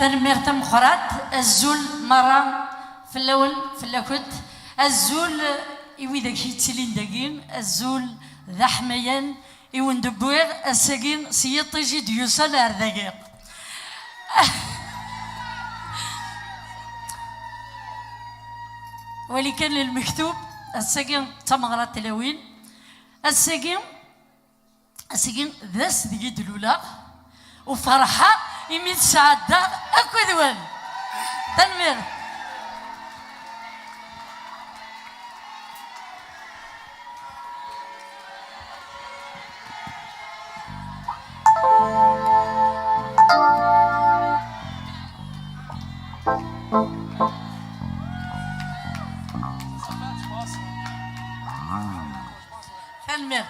ترمير تمخرات الزول مرة في الأول في الأكد الزول إذا كيتلين داكين الزول ذا حميان يوندبوير الساكين سيطي جي ديوسال أرداكيق ولكن للمكتوب الساكين تمغرى التلاوين الساكين ذاس ديكي دلولا وفرحة يميت سعادة أكو ذوال تنمير تنمير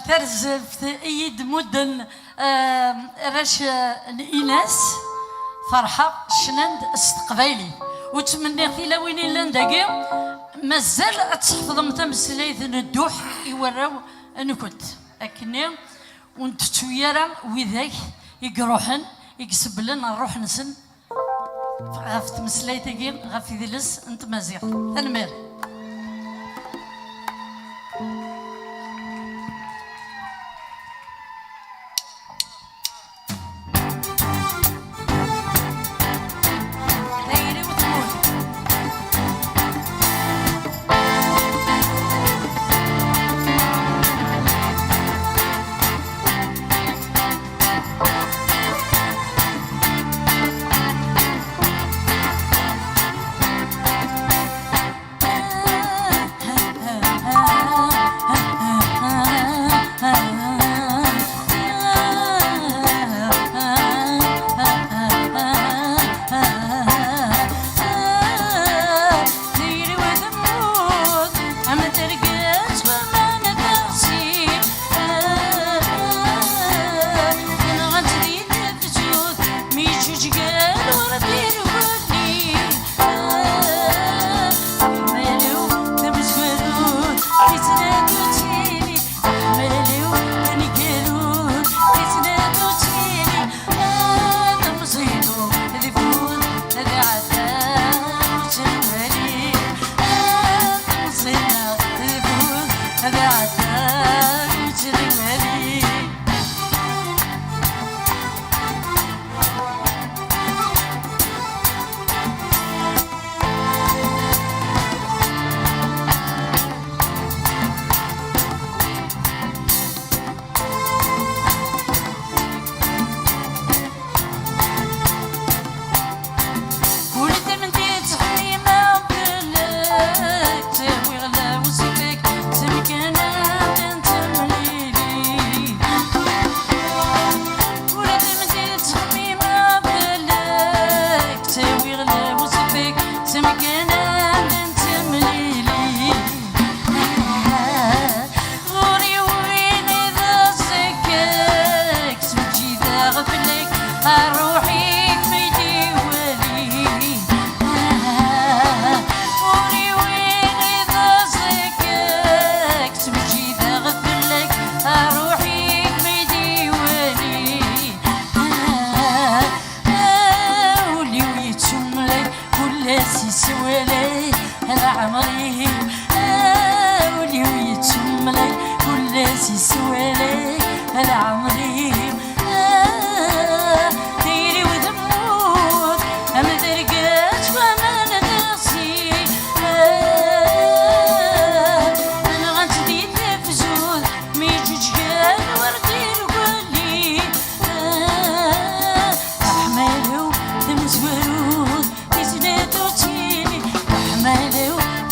ترزفت ايد مدن راش الاناس فرحه شنند استقبالي وتمنى تلاوين لنداكي مازال تحفظ تمسلايث الدوح يوراو نكت اكني ونتتويرا وذاك يقروحن يكسبلن الروح نسن غاف تمسلايتكي غاف يدلس انت مزيغ تنمير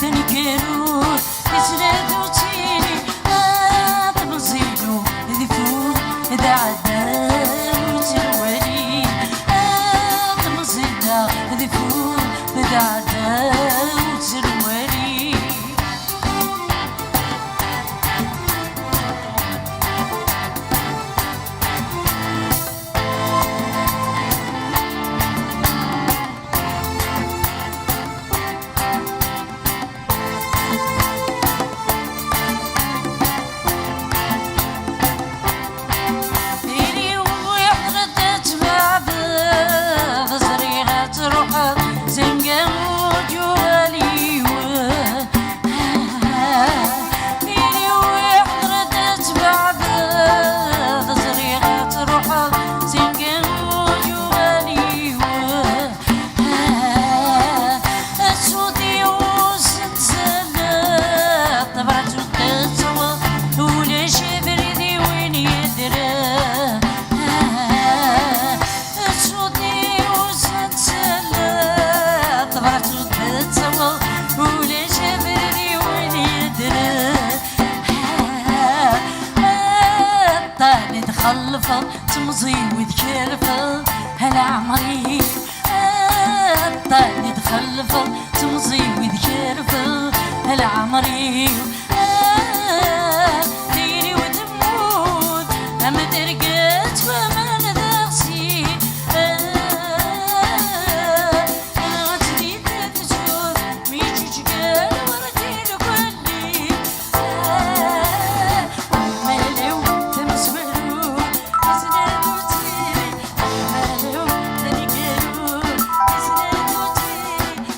تنكرو تسندو تيني تبزي تمزي وذكرفل هلا عمري طالي تخلفل تمزي وذكرفل هلا عمري تيري وتموت أما ترقت فما ندغسي غتريد تجود ميجوج قال وردي لكلي مالو تمسولو تزنادو تيري مالو تنقلو تزنادو تيري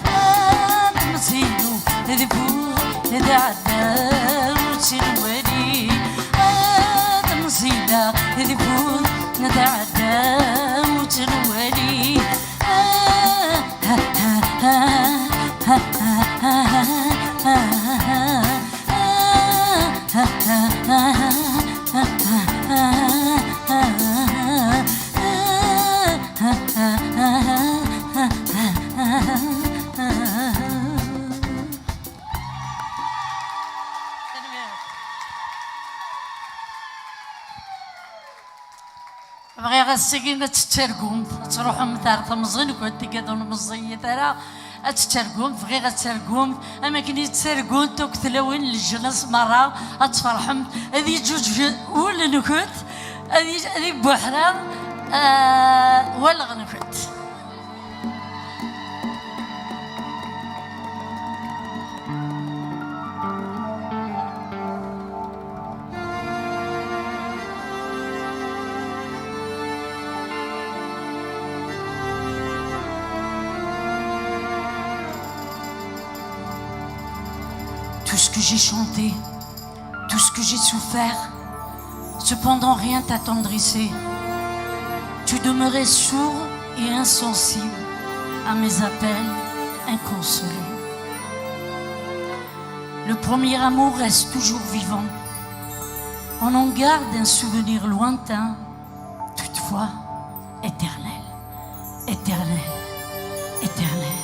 تمسيلو تذبو تدعدا وتنولي تمسيلا تذبو ندعدا وتنولي بغي السكينة تترقم تروحوا مثار تمزين كنت كادون مزية ترى تترقم بغي تترقم أما كني تترقم توك تلوين الجنس مرة أتفرحم هذي جوج ولا نكت هذي بحرة ولا غنكت Tout ce que j'ai chanté, tout ce que j'ai souffert, cependant rien t'attendrissait. Tu demeurais sourd et insensible à mes appels inconsolés. Le premier amour reste toujours vivant. On en garde un souvenir lointain, toutefois éternel, éternel, éternel.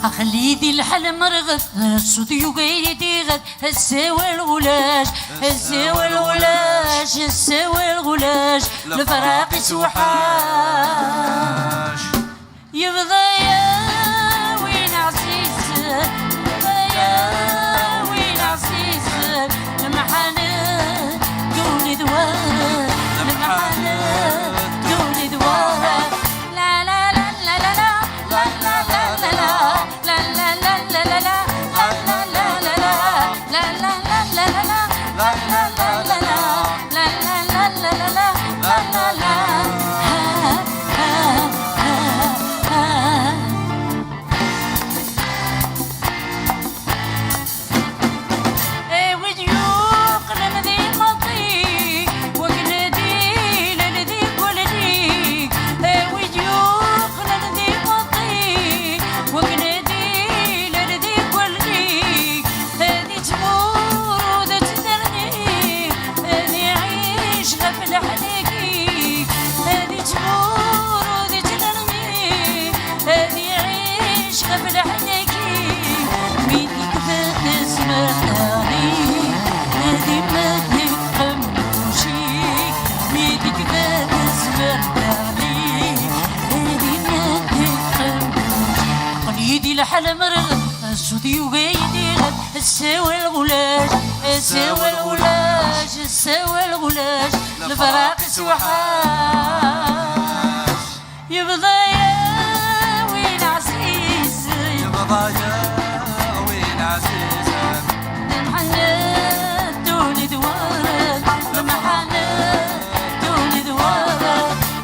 أخليدي الحلم رغث صوتي وقيدي غد الساوى الغلاش الساوى الغلاش الساوى الغلاش الفراق سوحاش يبضى يا وين عزيز يبضى يا وين عزيز المحنة دوني دوار المحنة دوني دوار لا لا لا لا لا لا لا لا لا لا الحلم رغد الصوتي وقيدي غد الساوى الغلاش الساوى الغلاش الساوى الغلاش الفراق سوحاش يبضى يا وين عزيز يبضى يا وين عزيز المحنة دوني دوار المحنة دوني دوار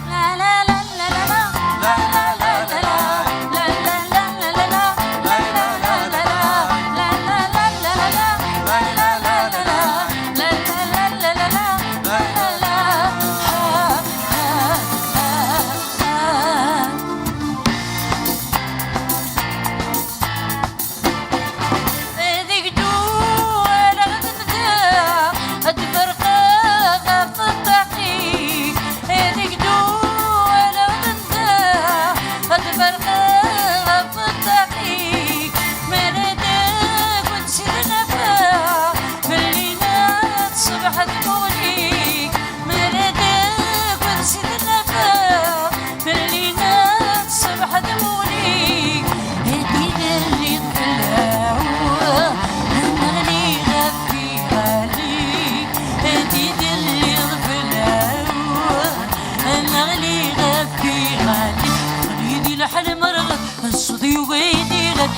لا لا لا لا لا لا لا لا لا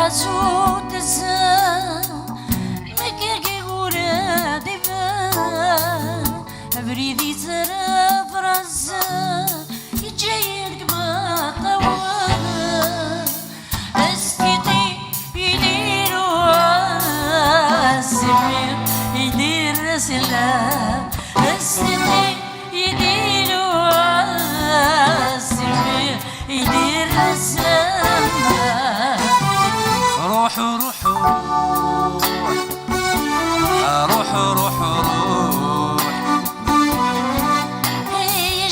حاسود الزان مكاكي ورادي بان بريدي ترى فرزان يجيك بطوان استيطي يديرو السمير يدير سلام استيطي يديرو السمير يدير سلام روح روح روح روح روح هي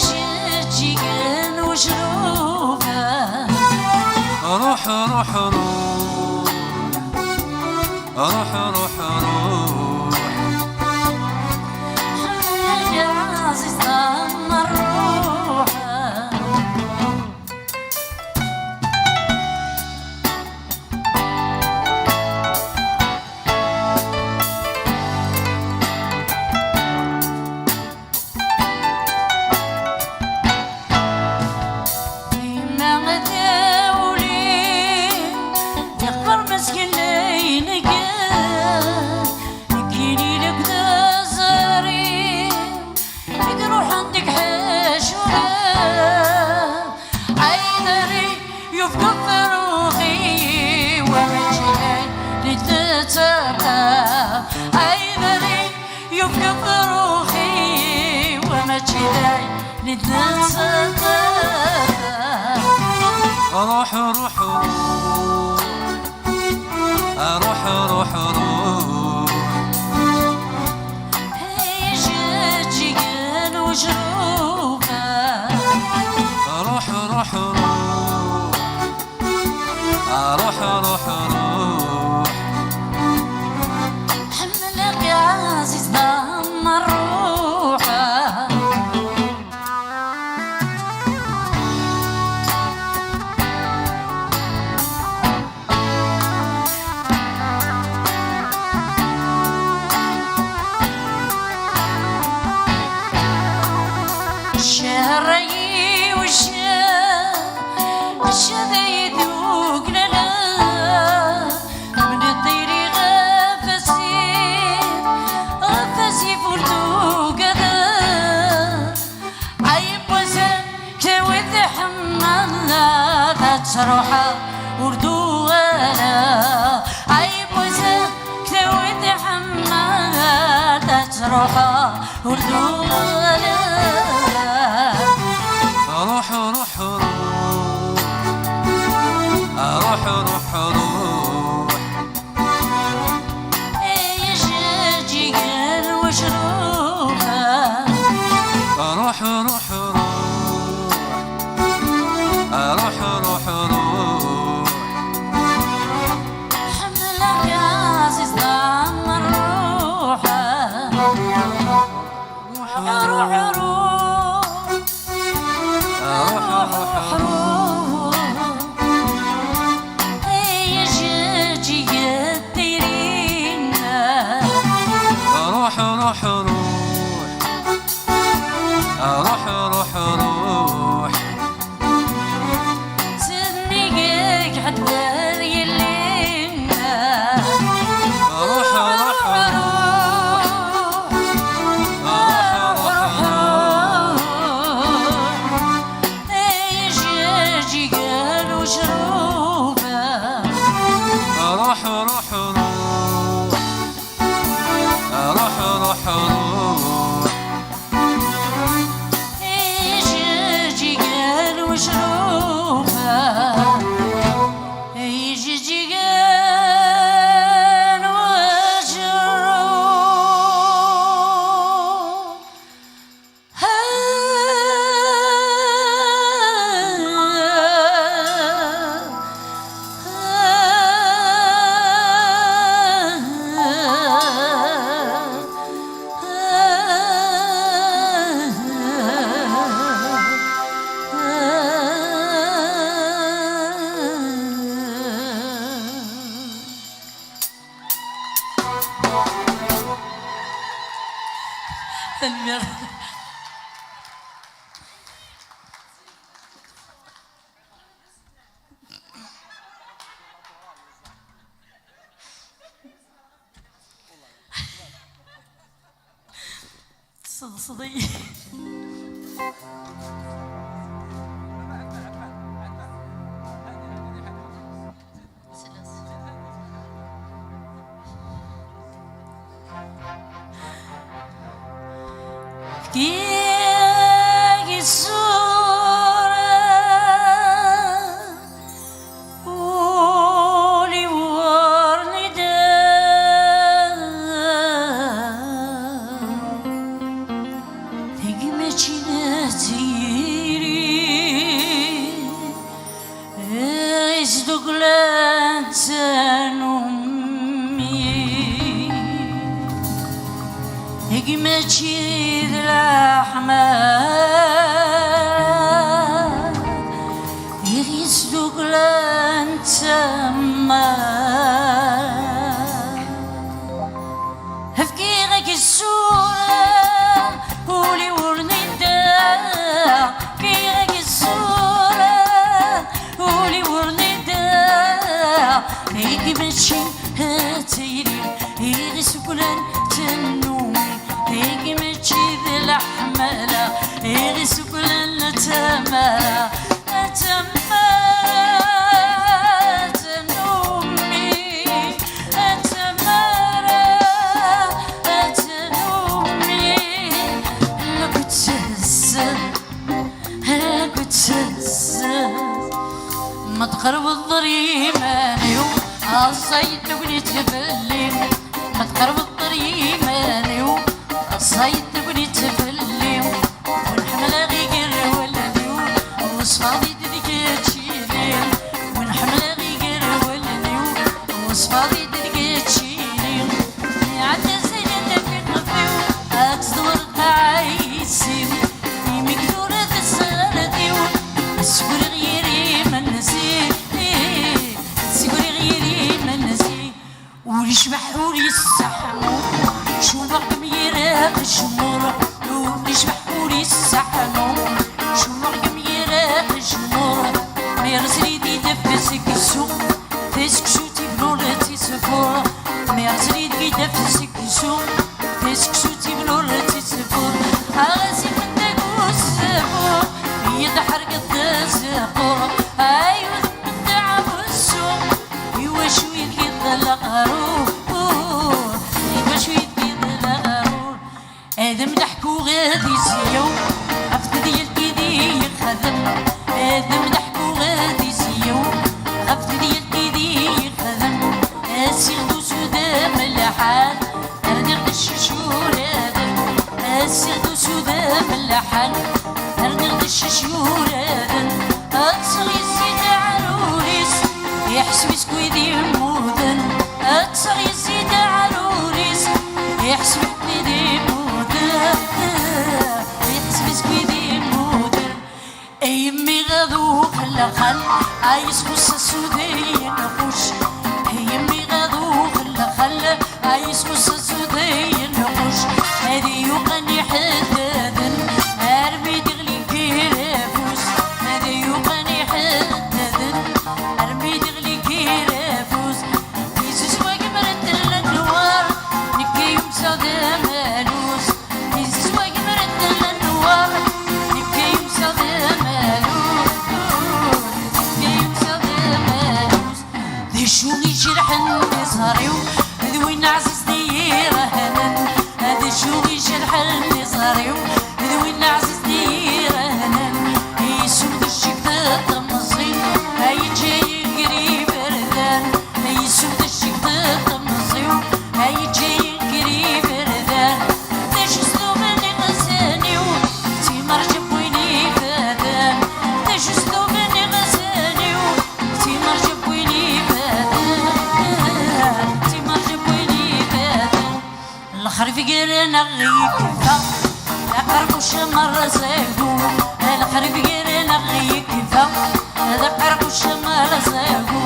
جيجان وشروفه روح روح روح روح روح روح يا عزيز ضم الروح روح روح روح روح روح هي جيجان وشروفه روح روح روح روح روح حملك يا عزيز ضم الروح الشهري الشذا يذوق لنا من الطير غفاسي فولتو كذا عيب وزن كوث حمالنا ذات صروحة وردو أنا عيب وزن كوث حمالنا ذات صروحة وردو أنا روح روح روح روح روح جيجان وشروفه روح روح روح روح روح حملك يا عزيز ضم الروح روح هي جيجان تيرينا روح روح روح روح روح سنيك حتى يلينا روح روح هي جيجان وشروفه روح روح روح روح روح جيجان وشروفه جيجان صدي كي الصورة ولي ورني تقمتي نتيري يصدق لا تنومي تقمتي الأحمر يصدق لا تنومي هفكيرك الصورة ولي ورندا كيرك الصورة ولي ورندا هيك ماشي هاتيري هيك سكلان تنومي هيك ماشي ذي الأحمالة هيك سكلان تمالة ما تقرب الضريماني الصيد بني تفلي ما تقرب الضريماني الصيد بني تفلي ونحمل غير ولدي وصفاضي ديكاتشيلي ونحمل غير ولدي وصفاضي ديكاتشيلي عاد زين في قلبي اتدور عايسي مكدورة السردي سكر غيري من نسي سكر غيري من نسي وليشبح وليسحمو شو الرقم يراق الشمور وليشبح وليسحمو شو الرقم يراق الشمور ما يرسلي دي دفسك السوق فيسك شو تبلولتي سفور ما يرسلي دي دفسك السوق فيسك شو تبلولتي سفور هغسي من داكوس سفور يدحرق الزقور أيوة الدعم والسوق يوشو يكيد الغرور يوشو يكيد الغرور آدم ضحكو غادي سيو عفت ديال كيدي يخدم آدم ضحكو غادي سيو عفت ديال كيدي يخدم أسيغدو سودا ملحان أردي الششور آدم أسيغدو سودا ملحان الششور هذا أتصل يزيد عروريس يحسب سكويدي مودن أتصل يزيد عروريس يحسب سكويدي مودن يحسب سكويدي مودن أيمي غادو خلا خل عايز خص السودي نقوش أيمي غادو خلا خل عايز خص السودي نقوش هذي يوقني حدادا أرمي دغلي كيرافوس هذي يوقني حدادا أرمي دغلي كيرافوس يزوز وقمرت النوار نكي يمسى مالوس يزوز وقمرت النوار نكي يمسى مالوس نكي يمسى مالوس ذي شوني جرح النزاريو ذي وين عزيز دير هنن هذي شوني جرح النزاريو ذي وين عزيز دير هنن يسود الشيك تطمزي هاي جاي قريب ردان يسود الشيك تطمزي هاي جاي قريب ردان ليش اسلوبني غزانيو تي مرجب ويني فادان ليش اسلوبني غزانيو تي مرجب ويني فادان تي مرجب ويني فادان الخرف قرنا غيكفا لا قربوش مرة زاقو الخرف قرنا غيكفا لا قربوش مرة زاقو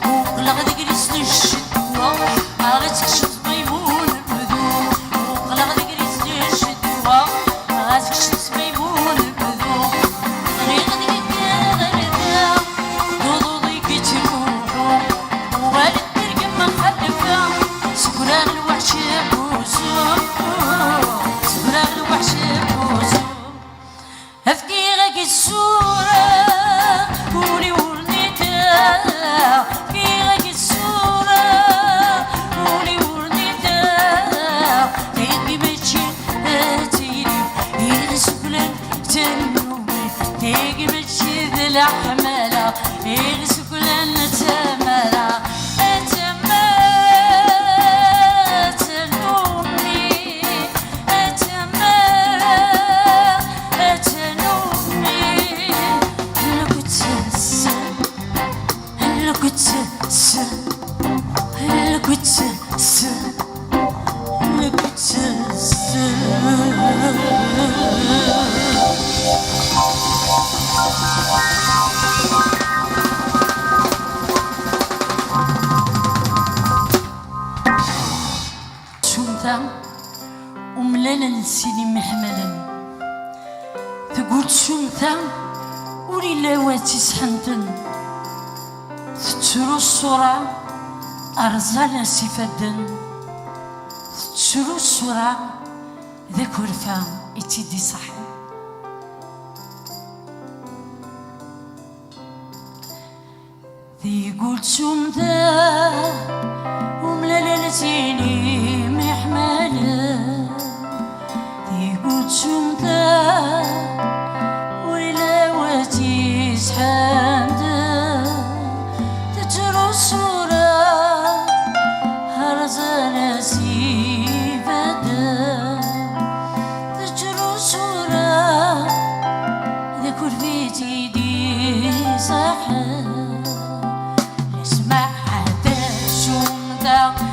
وقلق دقريس الشدوة غاتك شد ميمون البذور وقلق دقريس الشدوة غاتك شد ميمون البذور غريق ديك غردا ضوضي كتروحو وغالب ترقم مخلفة سكران الوحش بوسو سكران الوحش لا حمالة يغسك لنا تمارة وملالا نسيني محملا تقول شمثا ولي لاواتي سحنتن تتشرو الصورة أرزانا سفدن تتشرو الصورة ذاك ورفا يتيدي صحي ذي قلت شمثا وملالا نسيني محملا قلت شمتا ولا واتي سحاندا تجرو الصورة هرزانا سيفادا تجرو الصورة ذاك الفيتي دي صحا اسمع حتى شمتا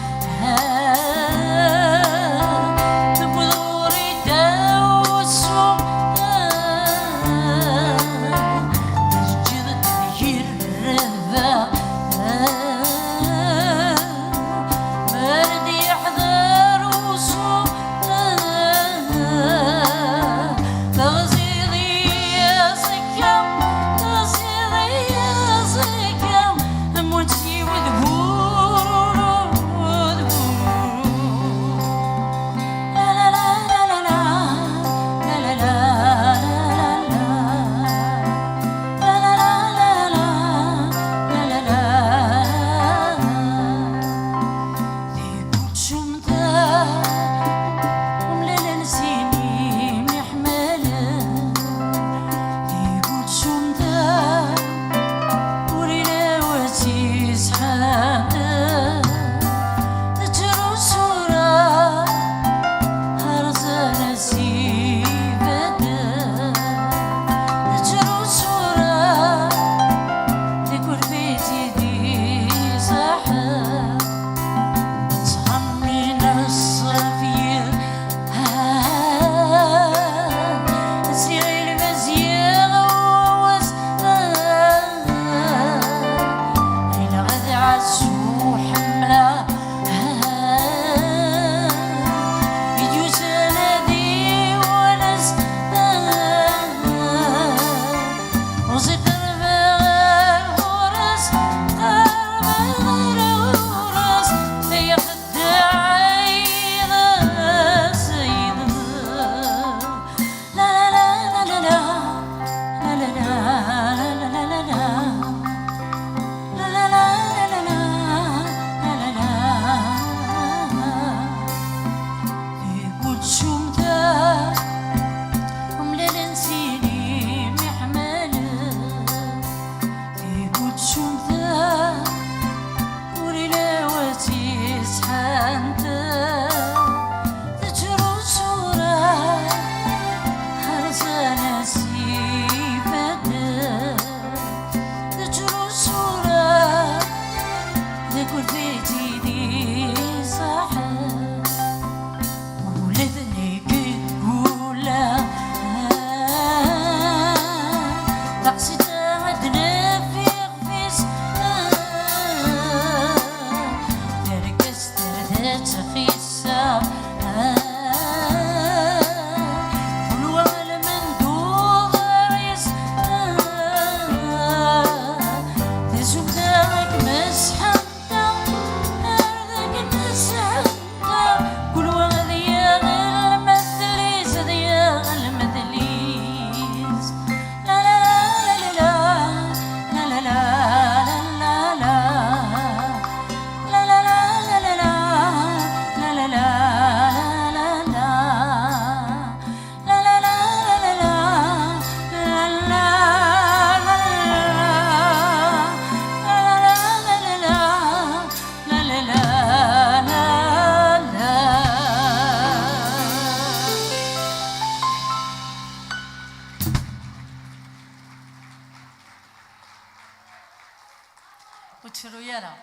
تسرو يالا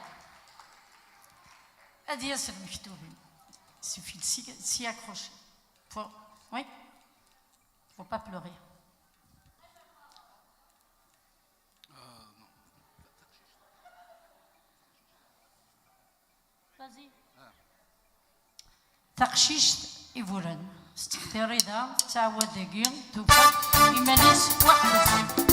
هادي ياسر مكتوبين suffit de s'y accrocher oui faut pas pleurer vas-y تقشيش إيفوران استختاري دا تعود داكي توفى إيمانيس واحد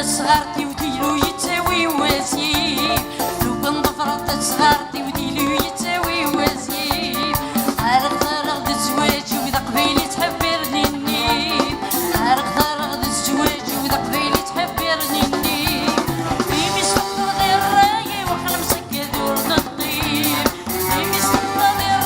صغارتي وديلو يتساوي وزيف لو كان ضفرت صغارتي وديلو يتساوي وزيف عرق رغد الزواج وذا قبيلي تحبرني النيف عرق رغد الزواج وذا قبيلي تحبرني النيف في مسكر غير راي وحنا مسكر دور نطيف في مسكر غير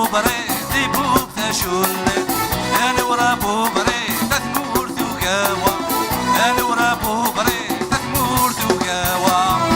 بوبري دي بوب تشولت انا ورا بوبري تثمور ثقاوة انا ورا بوبري تثمور ثقاوة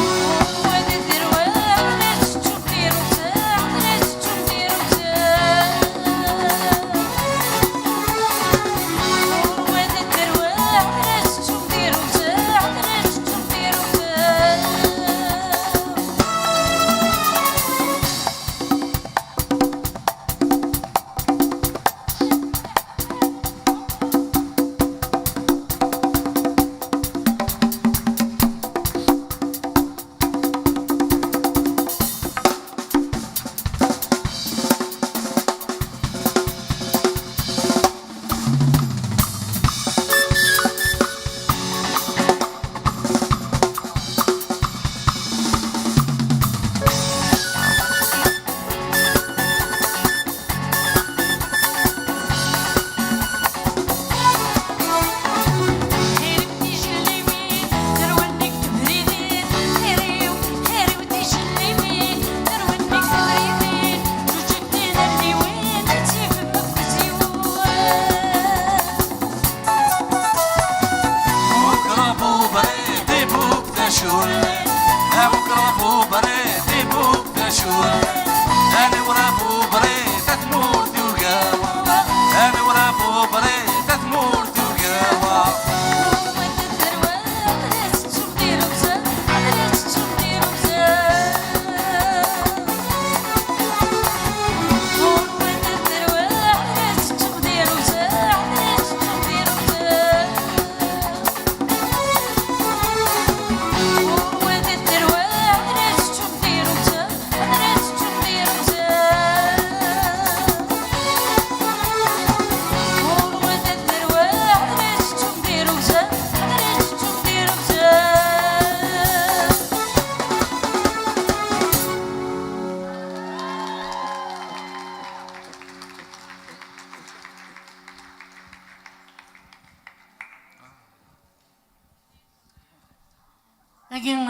لكن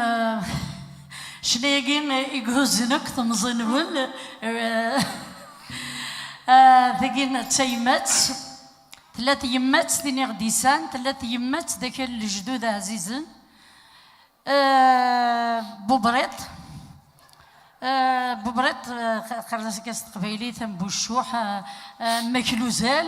شناقين يقوزنك تمزنون ثقين تيمات ثلاث يمات ثاني غديسان ثلاث يمات ذاك الجدود عزيزن بوبريط بوبريط خرجت كاس قبيلي ثم بوشوح مكلوزال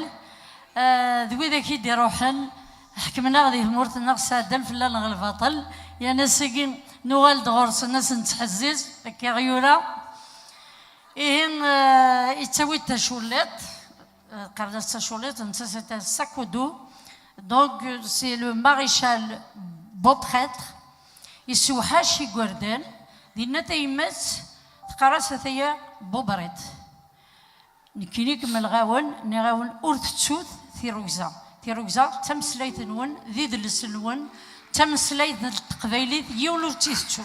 ذوي ذاك يدي روحن حكمنا غادي مورت النقص عدل في الليل الباطل يا ناس كي نوال دغورس الناس نتحزز كي غيورا إن يتسوي تشولات قرر تشولات نتا ساكودو دونك سي لو ماريشال بوبخيتر يسوحاش يقردان دينا تيمات تقراس ثيا بوبريت نكينيك من الغاون نغاون أورث تسوث ثيروكزا تيروكزا تمسلايت نون ذي دلس نون تمسلايت القبايلي يولو تيستو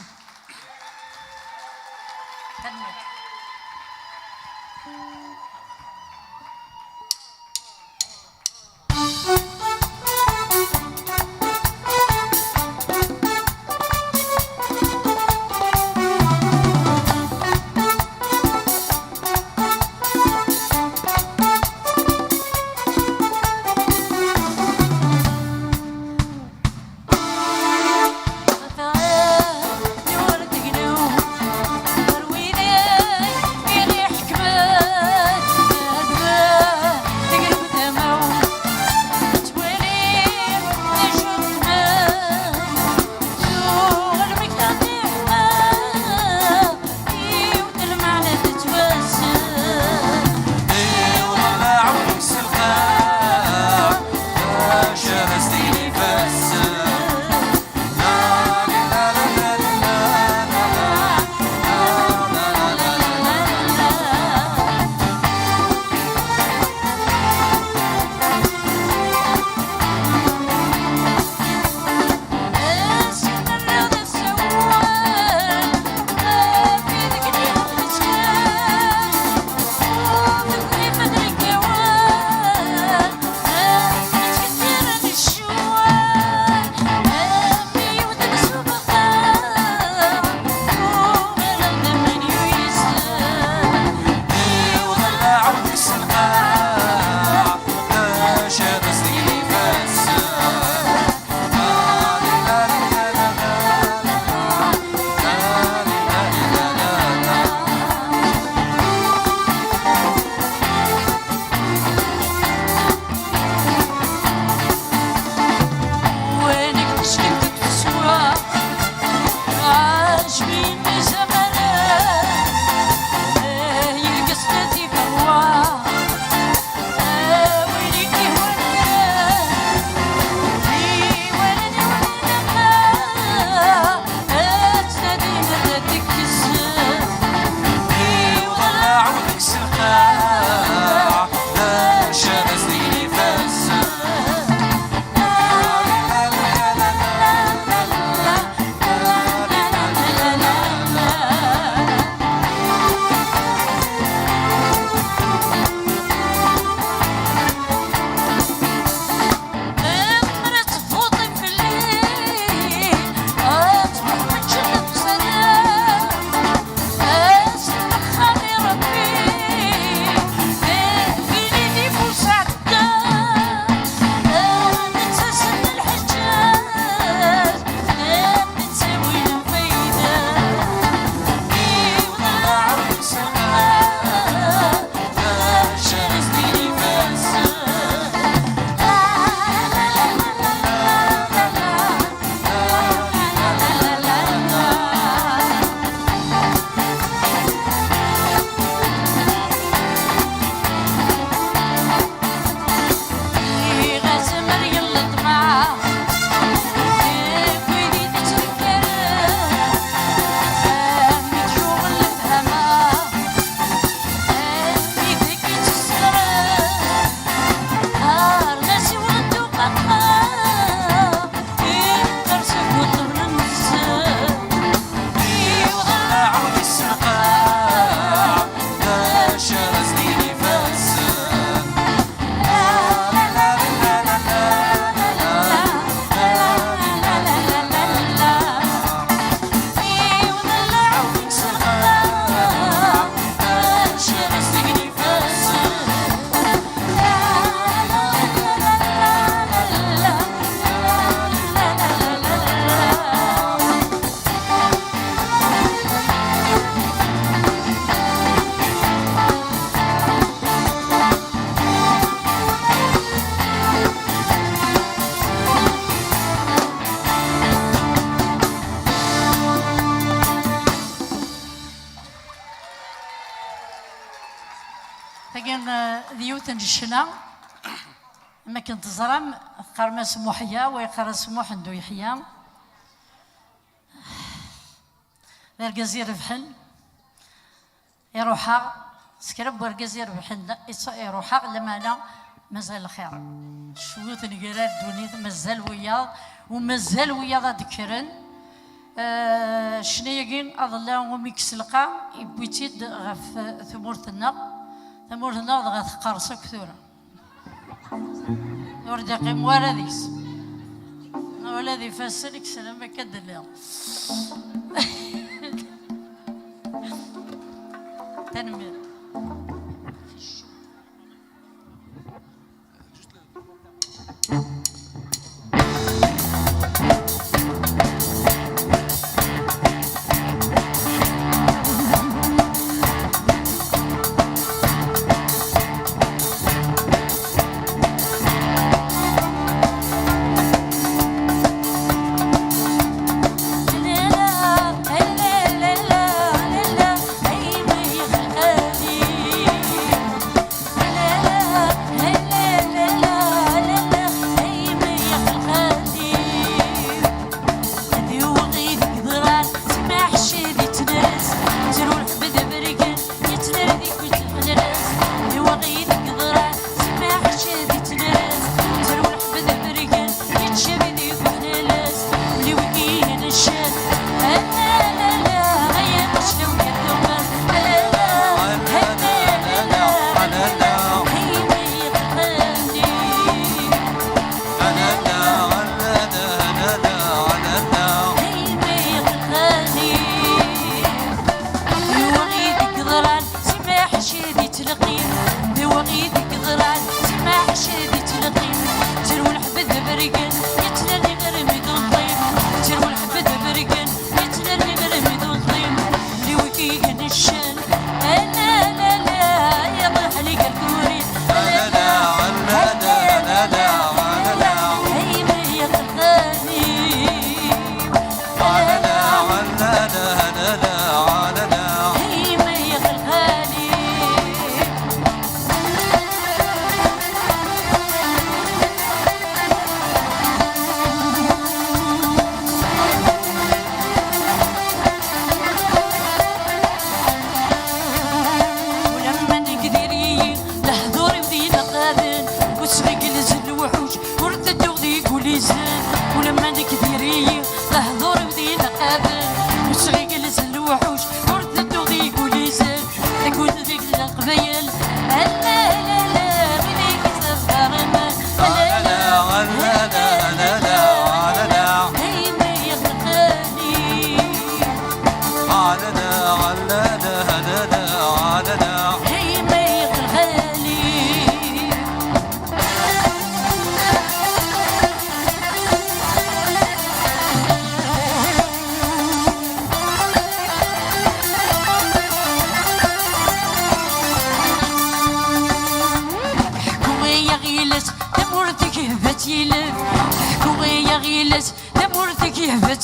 يورد قنو تاكن ديوت الشنا ما كنت زرم قرما سموحيا ويقرا سموح ندو يحيى الجزيرة فحل يروحها سكرب والجزيرة فحل يروحها لما أنا مازال الخير شوية نقرا الدنيا مازال وياض ومازال وياض ذكرن شنياكين أضلا وميكس لقا يبويتيد غف ثمورتنا غف قارصة كثورة ورد قيم ولديس ولدي فاسلك سلام كدليل تنمير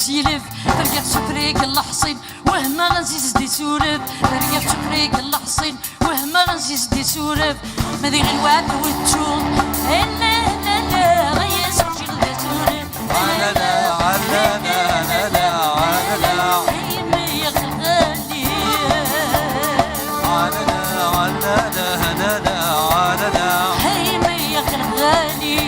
يلف رقيق سفريك اللحصين وهما غنزيز دي سورف رقيق سفريك اللحصين وهما غنزيز دي سورف ما ذي غنوات وتشوف لا لا لا غيس وشي غدا سورف لا لا لا لا لا لا هيما يا غالي لا لا لا لا لا هيما يا غالي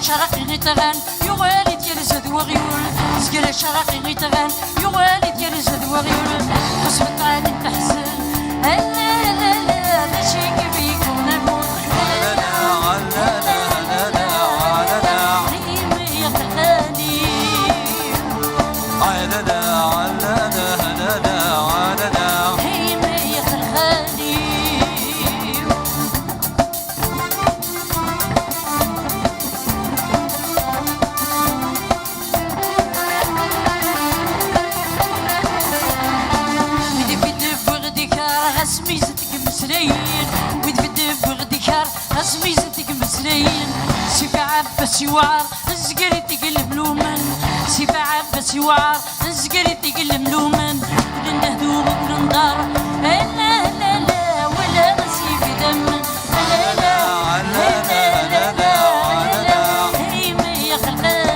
شرقي غيتغان يوالد يرزد وغيول سكر شرقي غيتغان يوالد يرزد وغيول قسمت عن التحسن لا لا لا ماشي كيفيك ونموت لا لا لا لا لا لا ريمي يا خلاني لا لا لا لا لا لا ريمي يا خلاني عباس يوعر زقري تقلب لومن سيف عباس يوعر زقري تقلب لومن لنهدو ونندار لا لا لا ولا نسيب دم لا لا لا لا لا لا هي ما يا خلالي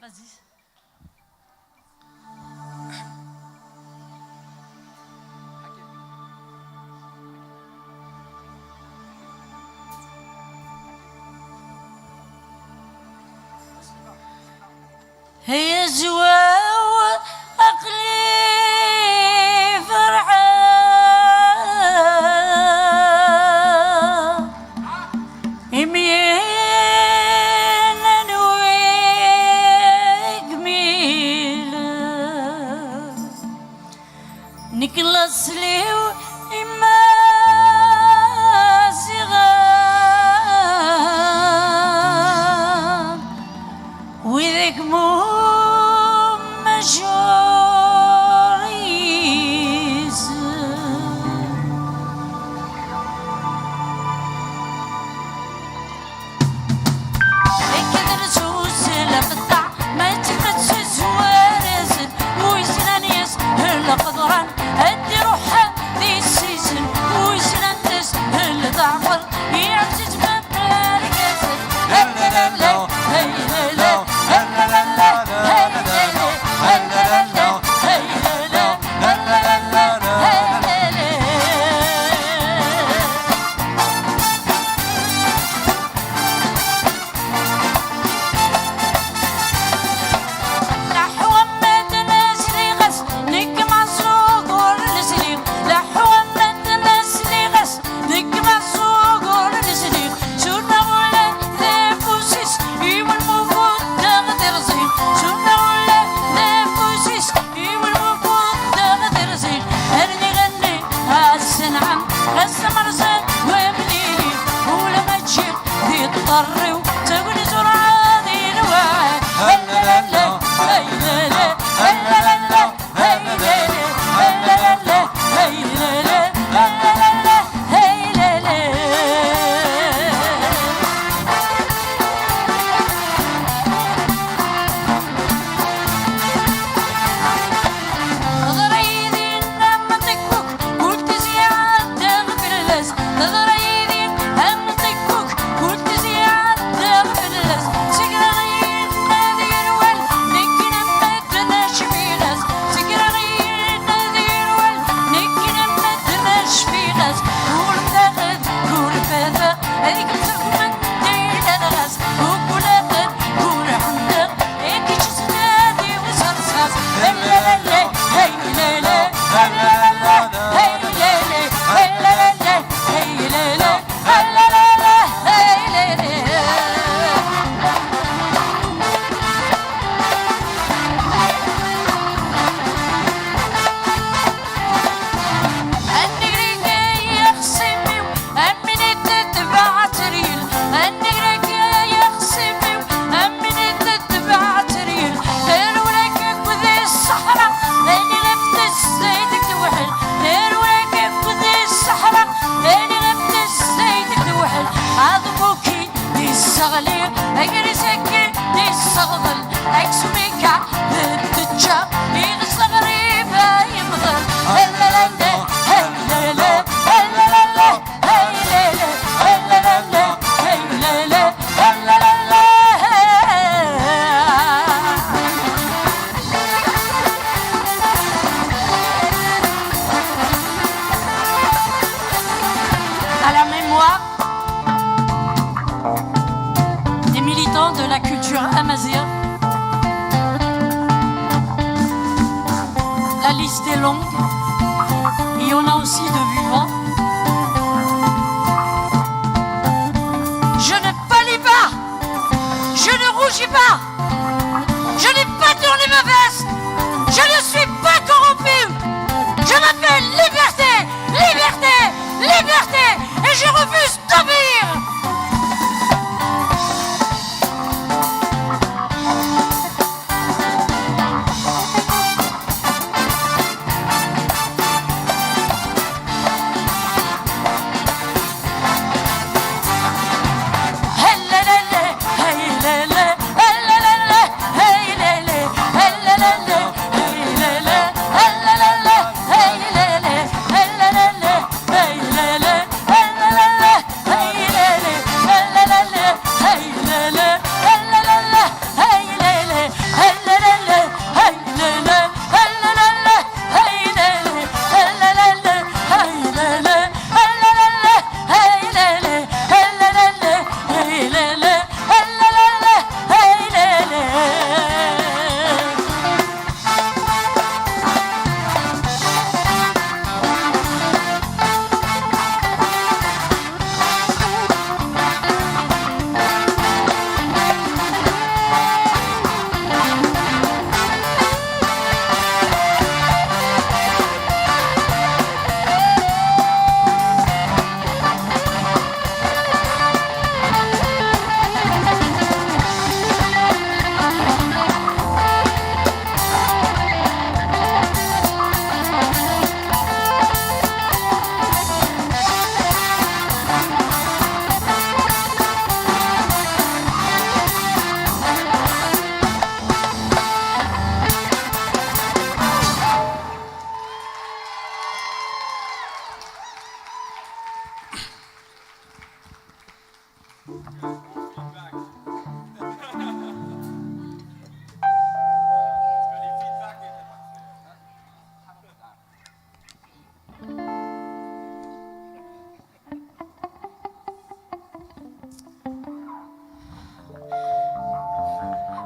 Vas-y. هي زواو أقلي فرعان يمين ويقميل نكلاس ليو إما صغار وذيك مو liste est longue. Il y en a aussi de vivants. Je ne pâlis pas. Je ne rougis pas. Je n'ai pas tourné ma veste. Je ne suis pas corrompu. Je m'appelle liberté, liberté, liberté. Et je refuse d'obéir.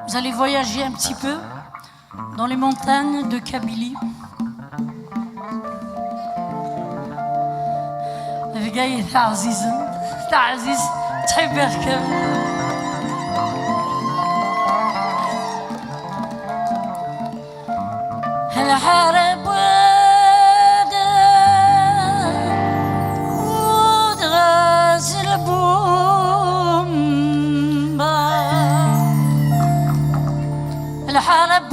Vous allez voyager un petit peu dans les montagnes de Kabylie. الجاي تاع عزيز تحب يركب. الحارب ودغاز البومبا. الحارب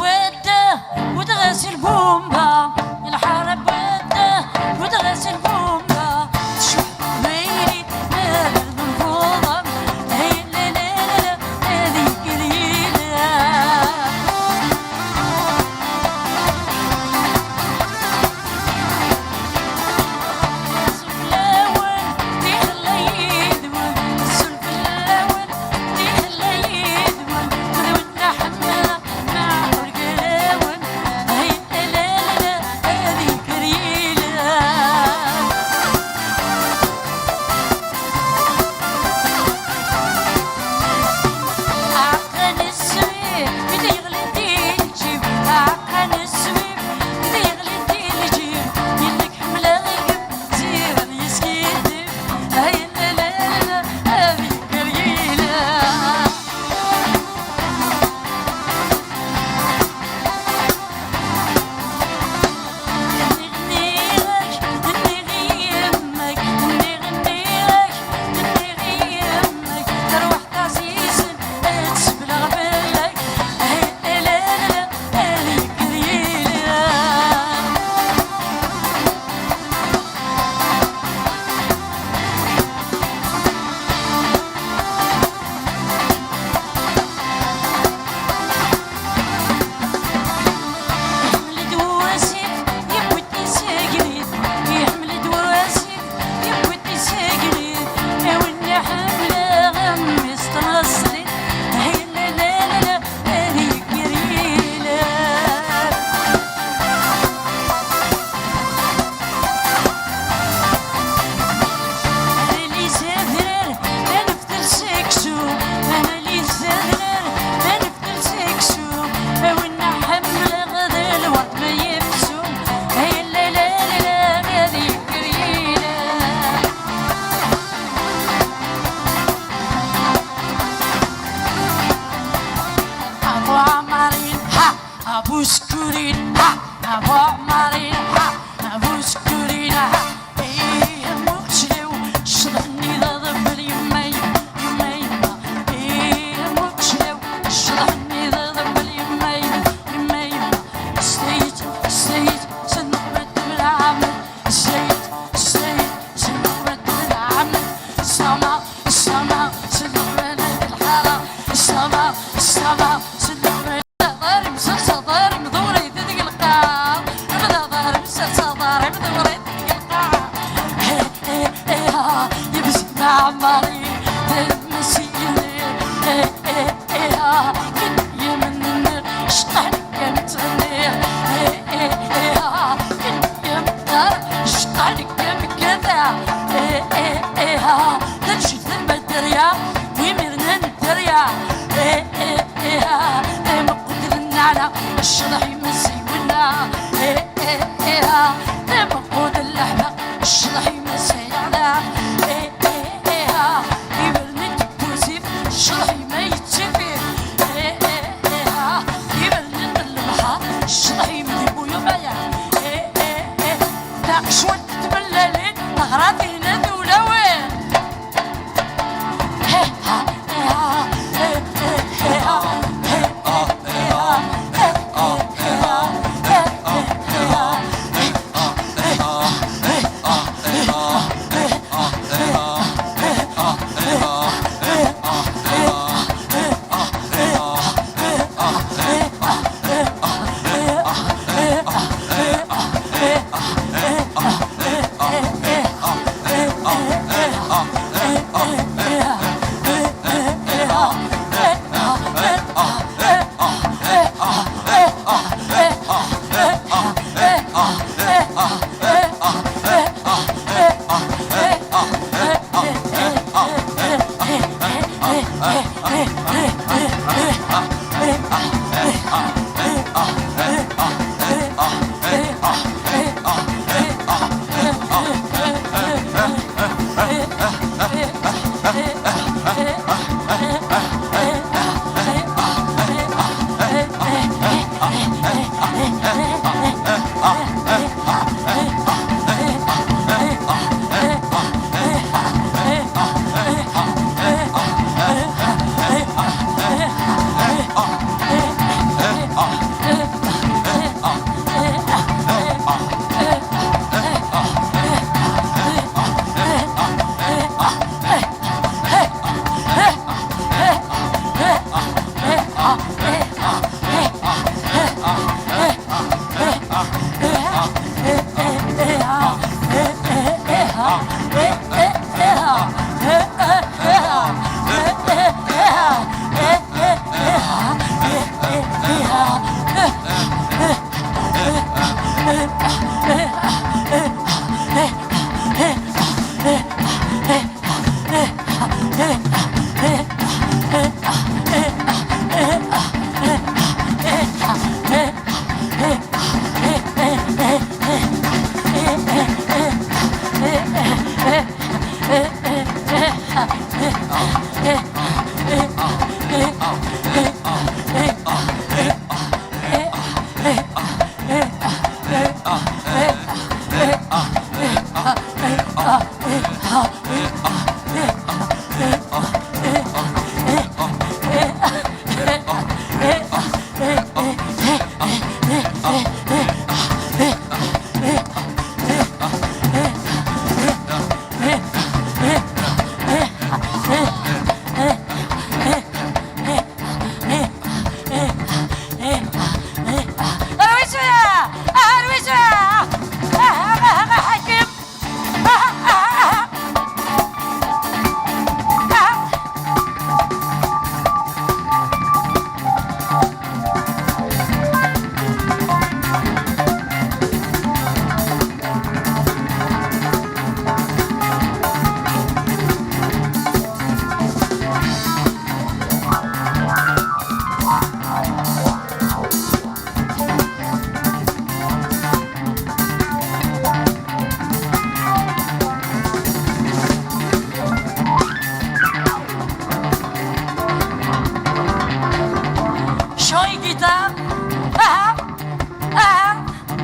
ودغاز البومبا. الحارب ودغاز البومبا. ابو سكورين ابو عمارين ابو سكورين ايه مكشلو شرحني ذا ضبل يمي يمي ايه مكشلو شرحني ذا ضبل يمي يمي سيد سيد سنقبت بالعمل سيد سيد سنقبت بالعمل السما السما سنقبت بالحرام السما السما سنقبت ضاري مسلسل ضاري مدوري تدق القاع بدا ضاري مسلسل ضاري مدوري تدق القاع يبسي مع عماري تمسيني كن يمن شطحني كمتغني كن يمن شطحني كمكذا تنشي ثم الدريا ويمرنا الدريا مقدر النعنع الشرح يمسي ولا مقود اللحمة الشرح يمسي على يبرني التوزيف الشرح ما يتشفي يبرني البحر الشرح يمدي بويا مايا شوية تبللين أغراضي هنا ذولا وين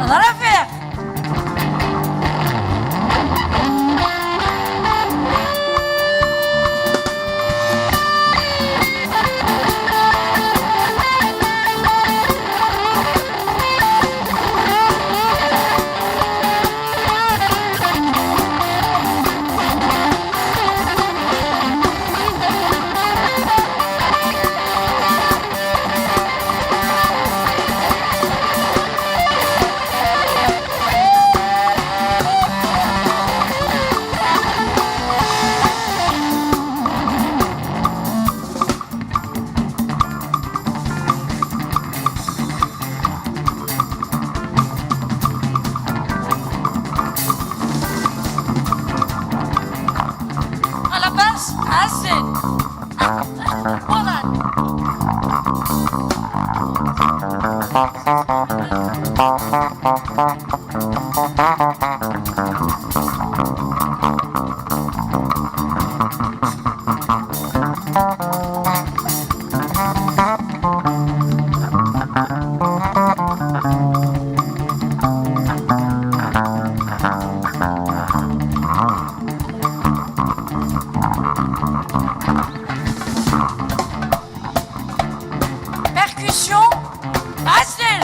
ظرافير. Percussion, Asdel.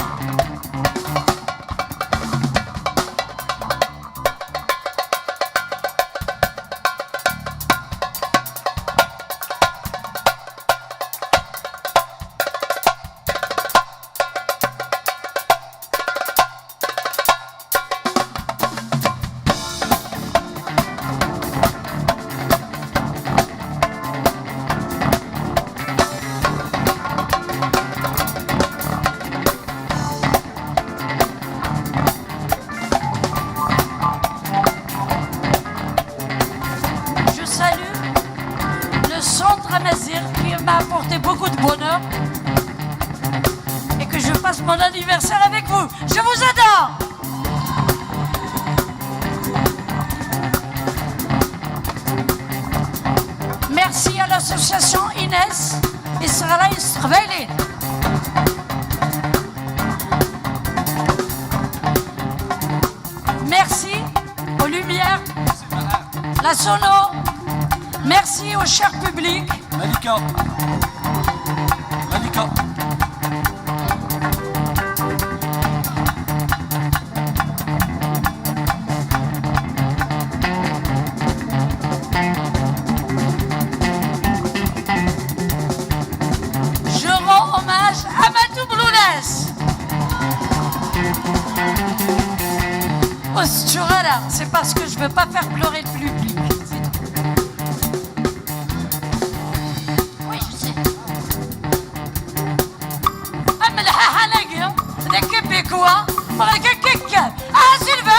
Je salue le centre Amazir qui m'a apporté beaucoup de bonheur et que je passe mon anniversaire avec vous. Je vous adore. Merci à l'association Inès et Sarah Israeli. Merci aux Lumières, la Sono. Merci au cher public. Malika. Malika. Je rends hommage à Matou Blounès. Oh, Sturala, c'est parce que je veux pas faire pleurer le public. C'est tout. Oui, je sais. Ah, mais la Québécois, ah, Sylvain.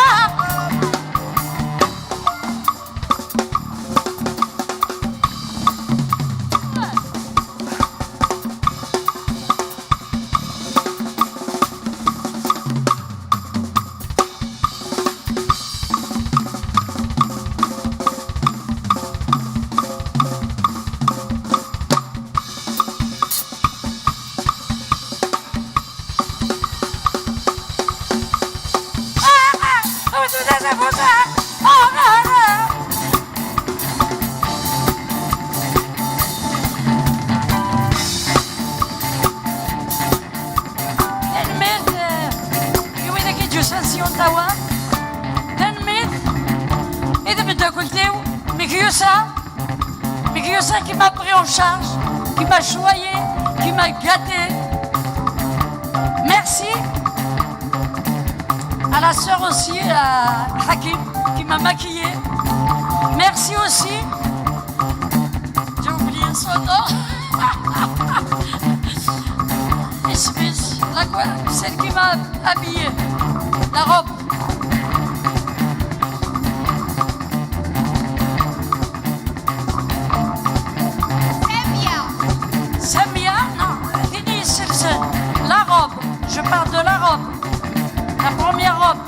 Qui m'a pris en charge, qui m'a choyé, qui m'a gâté. Merci à la sœur aussi, à Hakim, qui m'a maquillée. Merci aussi, j'ai oublié son nom, celle qui m'a habillée, la robe. Samia, non, fini, c'est la robe. Je parle de la robe, la première robe.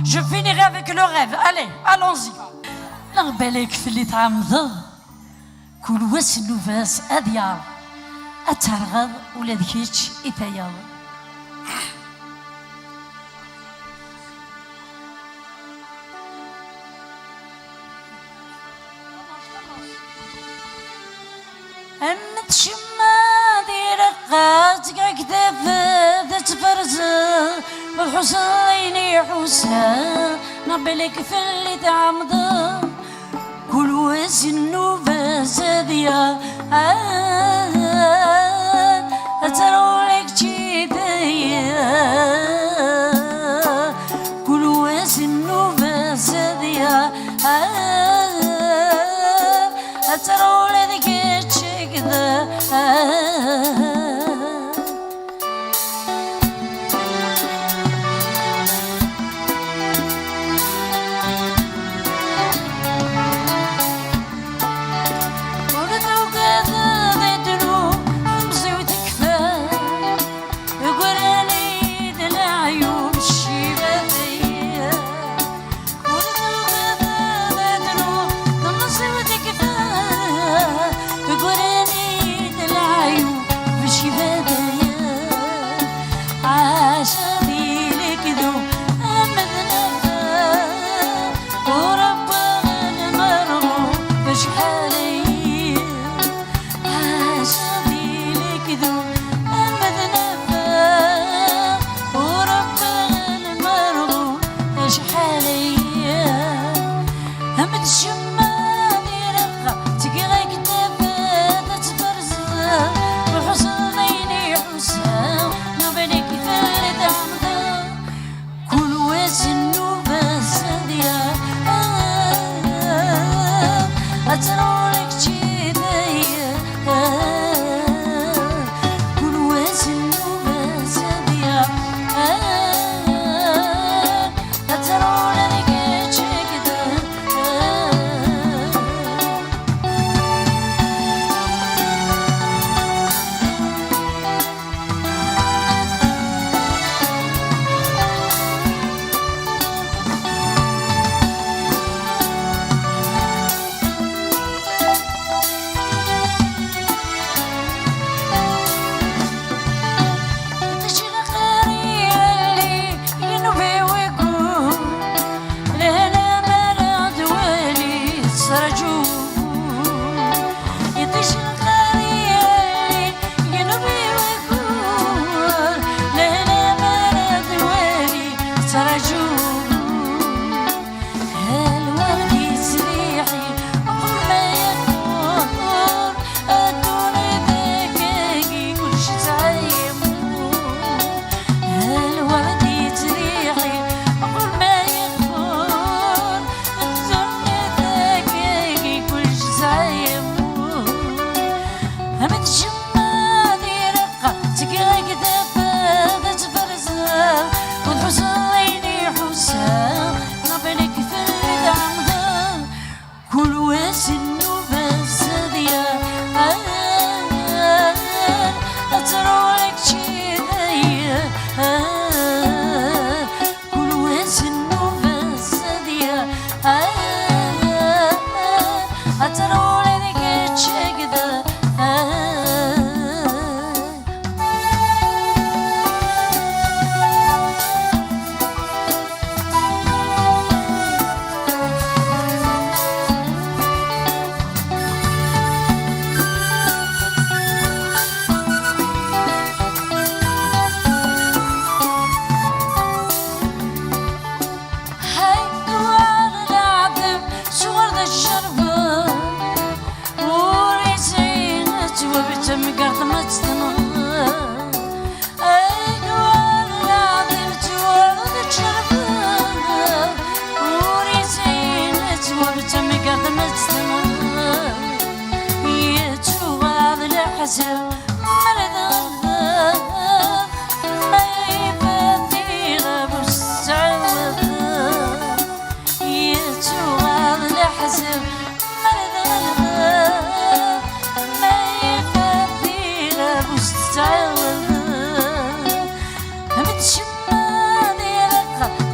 je finirai avec le rêve. Allez, allons-y. لا بالك في اللي تعمض كل واس النفاس أديار أترغض ولا ذكيتش إتياض أمت شمادي رقات كتاب ذات فرزة والحسين حسين نبلك في اللي تعمض كل واس النفاس هذيا أترولك جيديا كل واس النفاس هذيا أترولك جيديا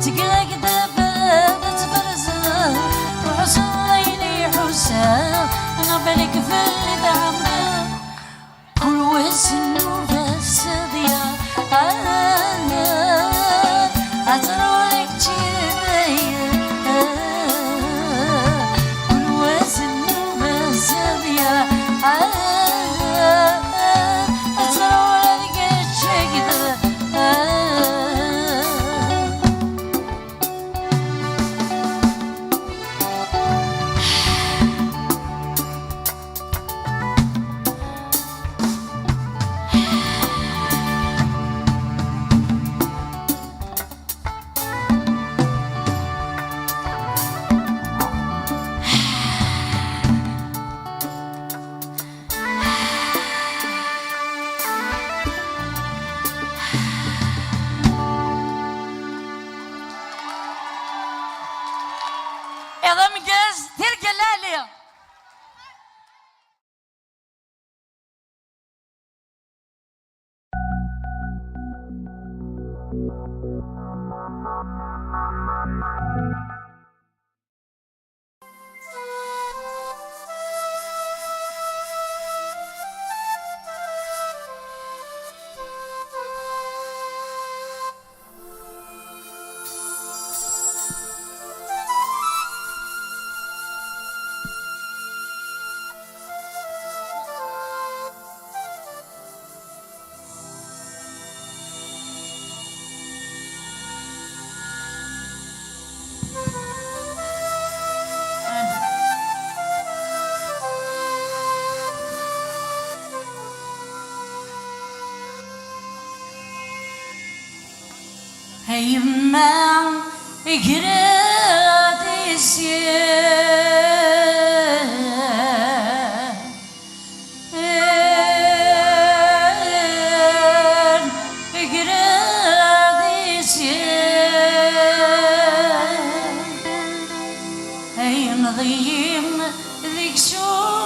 Together يا ضمقز دير قلالي يما قراد يسير قراد يسير هي نضيم ذيك شوم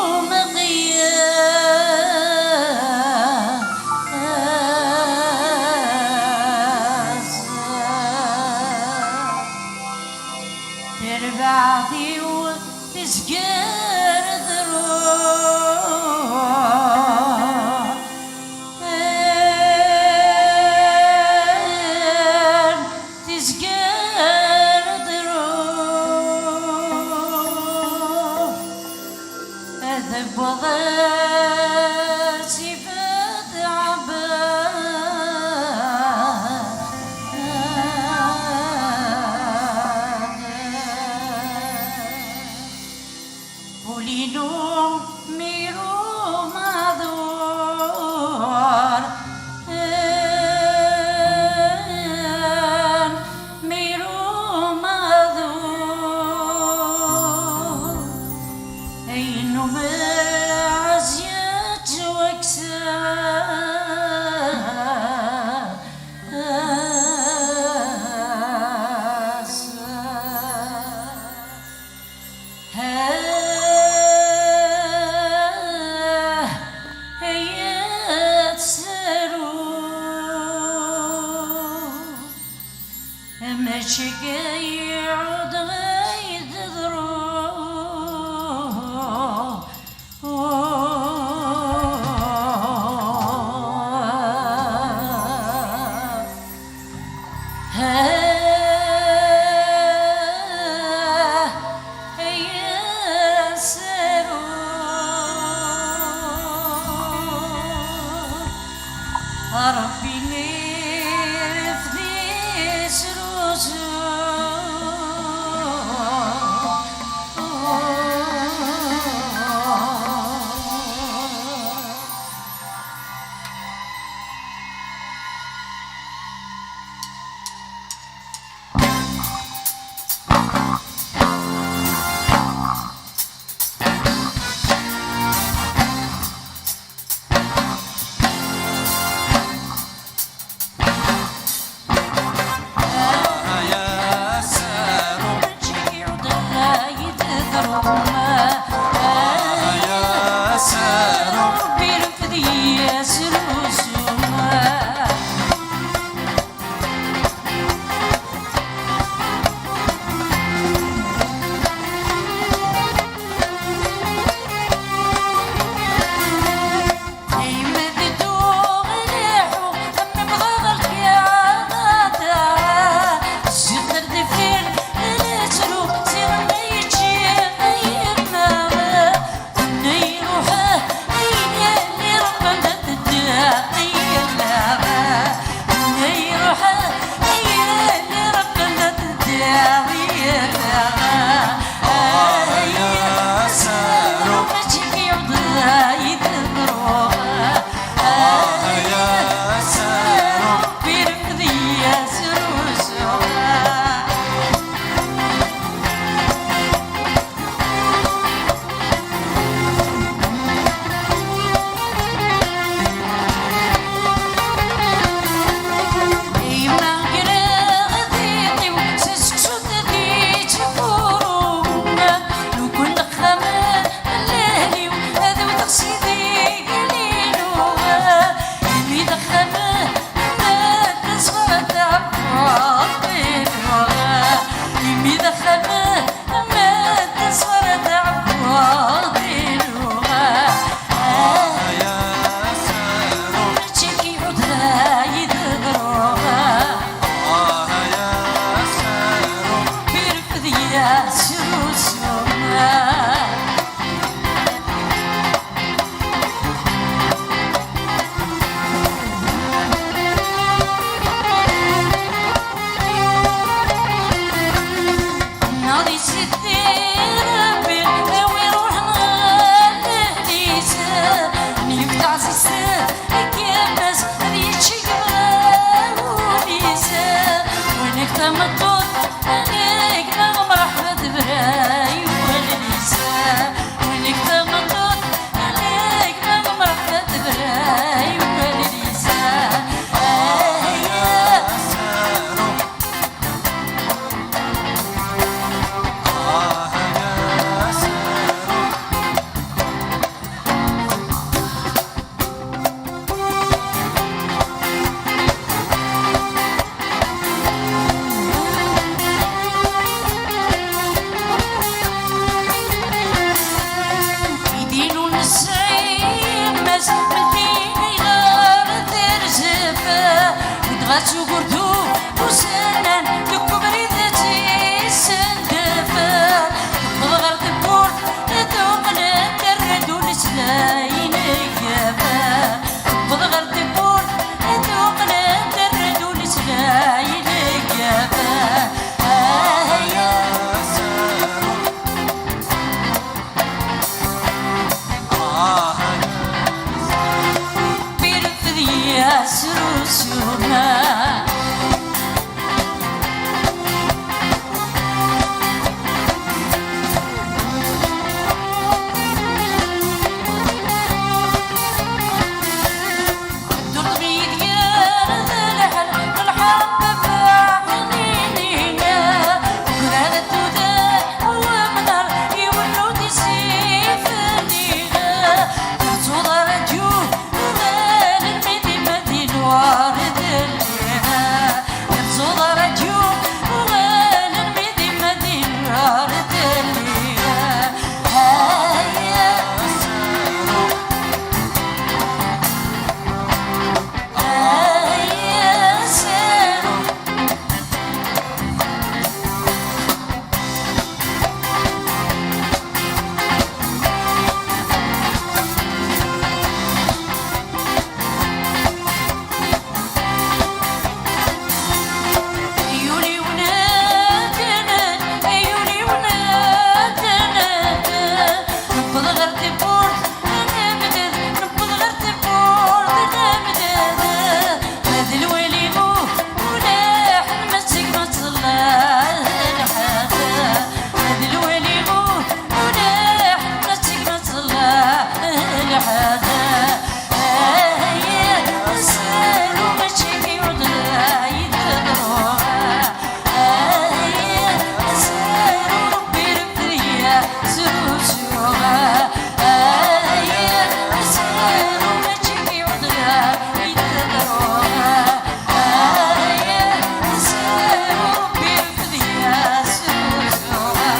بعدي وتسكر ذروع تسكر ذروع أذب وضاسي يعود غيد ذروع ربي ليف ذي Oh يا سروسنا ناضي ستير بالهوي روحنا لهديسة نفتح سيسة كيبس ريتشي وليسة وينك تمطط عليك مرحبا براي وليسة وينك تمطط عليك مرحبا براي وليسة يدينو نسعيم ماس مديني غار ترزفة ودغاتو قردو وسنان لكم ريدتي سندفة بغار تبور دوغنا تردو نسلاين يابا بغار تبور دوغنا تردو نسلاين يابا يا سروسنا درت بيد يا الحل الحرب بعنينينا وكرهت الدودة ومنار يولو تسيف لينا درت وضرت جوه وارد الليها يرزوض رجوم وغال الميدي مدين وارد الليها هيا سارو هيا سارو عيوني ونادنا عيوني ونادنا نبض غير تبور انا مدد نبض غير تبور انا مدد هذا الويلي مو ولا حنمسك ما تصلى الحاجة هذا الويلي مو ولا حنمسك ما تصلى الحاجة هيا سالو ماشي في عدنا يتدروها هيا سالو ربي ربي سروسوها هيا سالو ماشي في عدنا يتدروها هيا سالو ربي ربي سروسوها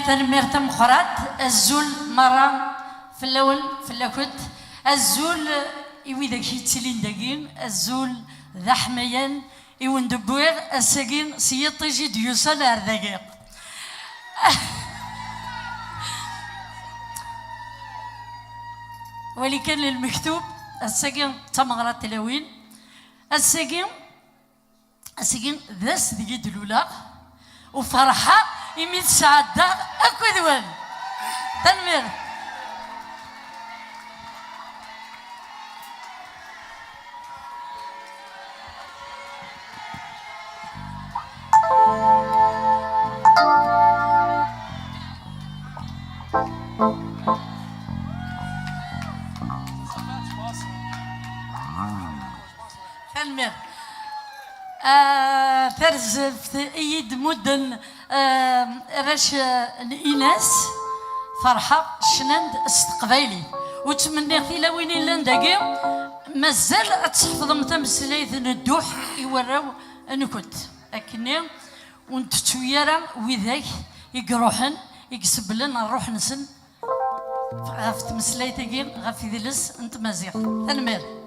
ثرمير تمخرات الزول مرة في الأول في الأكد الزول يويدك يتسلين دقين الزول ذا حميان يوين دبوير الساقين سيطيجي ديوسال أردقيق ولكن للمكتوب الساقين تمغرات تلاوين الساقين ذاس دقي دلولا وفرحة يميت سعادة أكو دوان تنمير تنمير فرز في ايد مدن راش الاناس فرحه شنند استقبالي وتمنى في لوين لانداكي مازال تحفظ تمثيلية الدوح يوراو أنا كنت أكني ونتشويرا وذاك يقروحن يقسبلن نروح نسن غاف تمثيلية غاف يدلس أنت مازيغ تنمر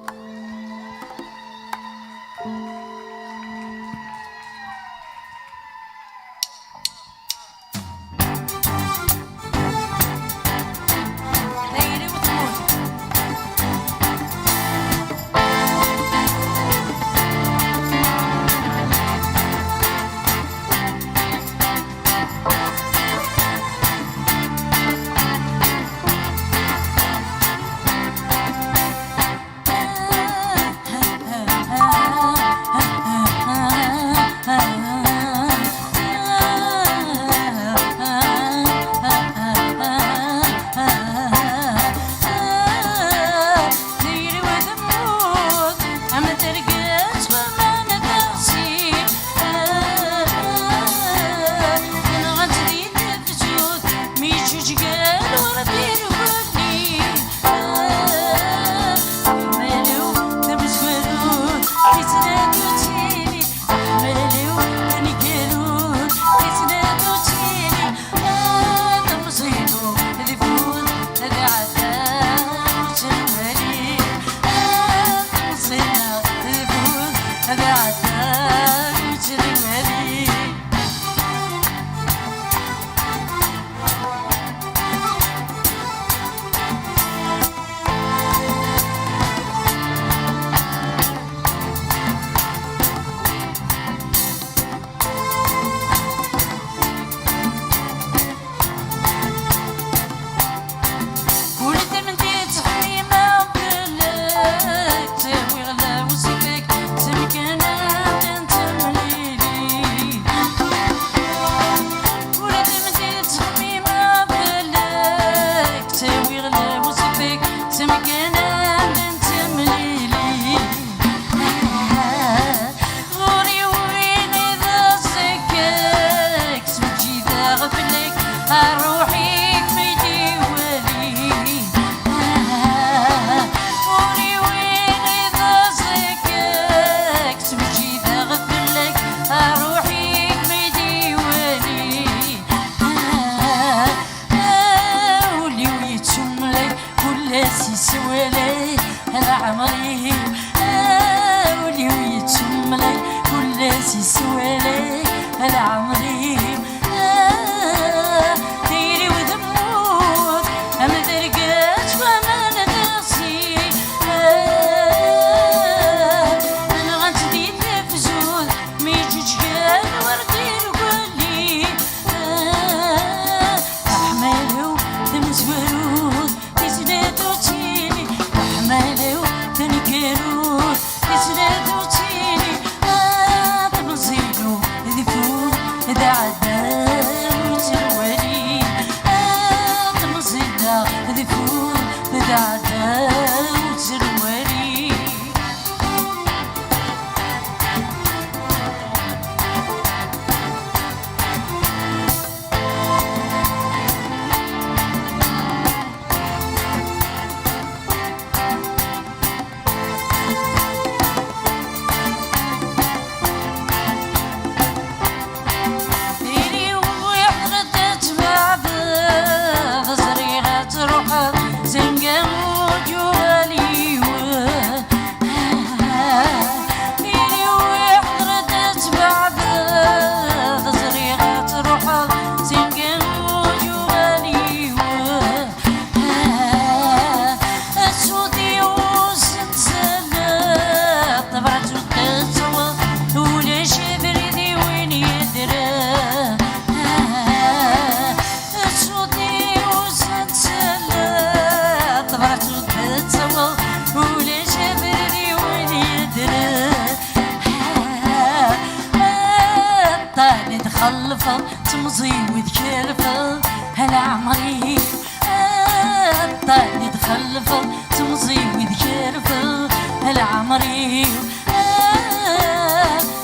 خلفه تمضي وتكلفه هلا عمري طالت خلفه تمضي وتكلفه هلا عمري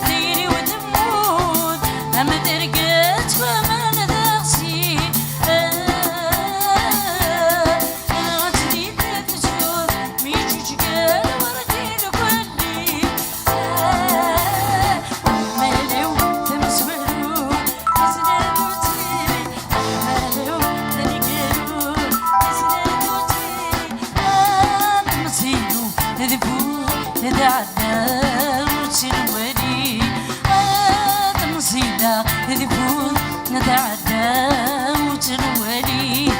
ديري وتموت اما ترقت فما ندرسي غتريد تجود ميجوج قال ورد إذا عدى وتنولي تمزيلة إذا فوت إذا عدى وتنولي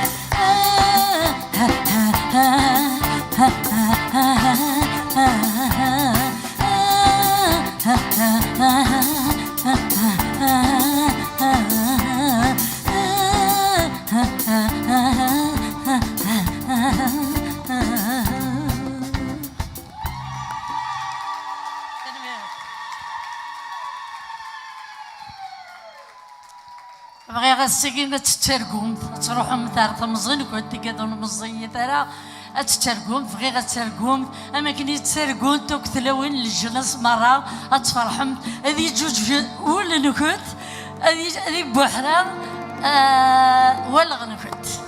بغيت السكينة تترقم تروحوا مثار تمزن كنت كذا مزية ترى أتترقم بغيت أتترقم أما كني تترقم توك تلوين الجلس مرة أتفرحم هذه جوج ولا نكت هذه بحرام ولا غنكت.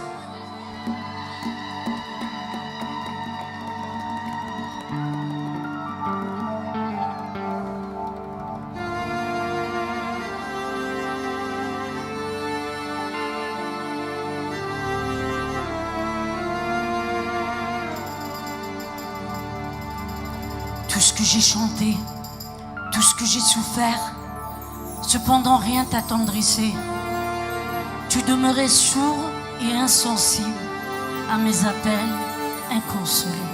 Tout ce que j'ai chanté, tout ce que j'ai souffert, cependant rien t'attendrissait. Tu demeurais sourd et insensible à mes appels inconsolés.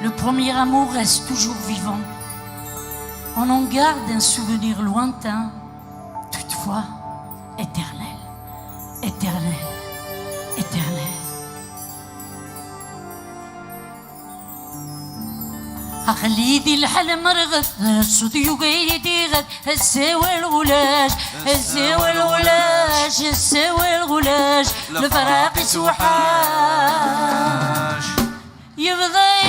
Le premier amour reste toujours vivant. On en garde un souvenir lointain, toutefois éternel, éternel, éternel. أخليدي الحلم رغد صوتي وقيدي غد الساوى الغلاش الساوى الغلاش الساوى الغلاش الفراق سوحاش يبضي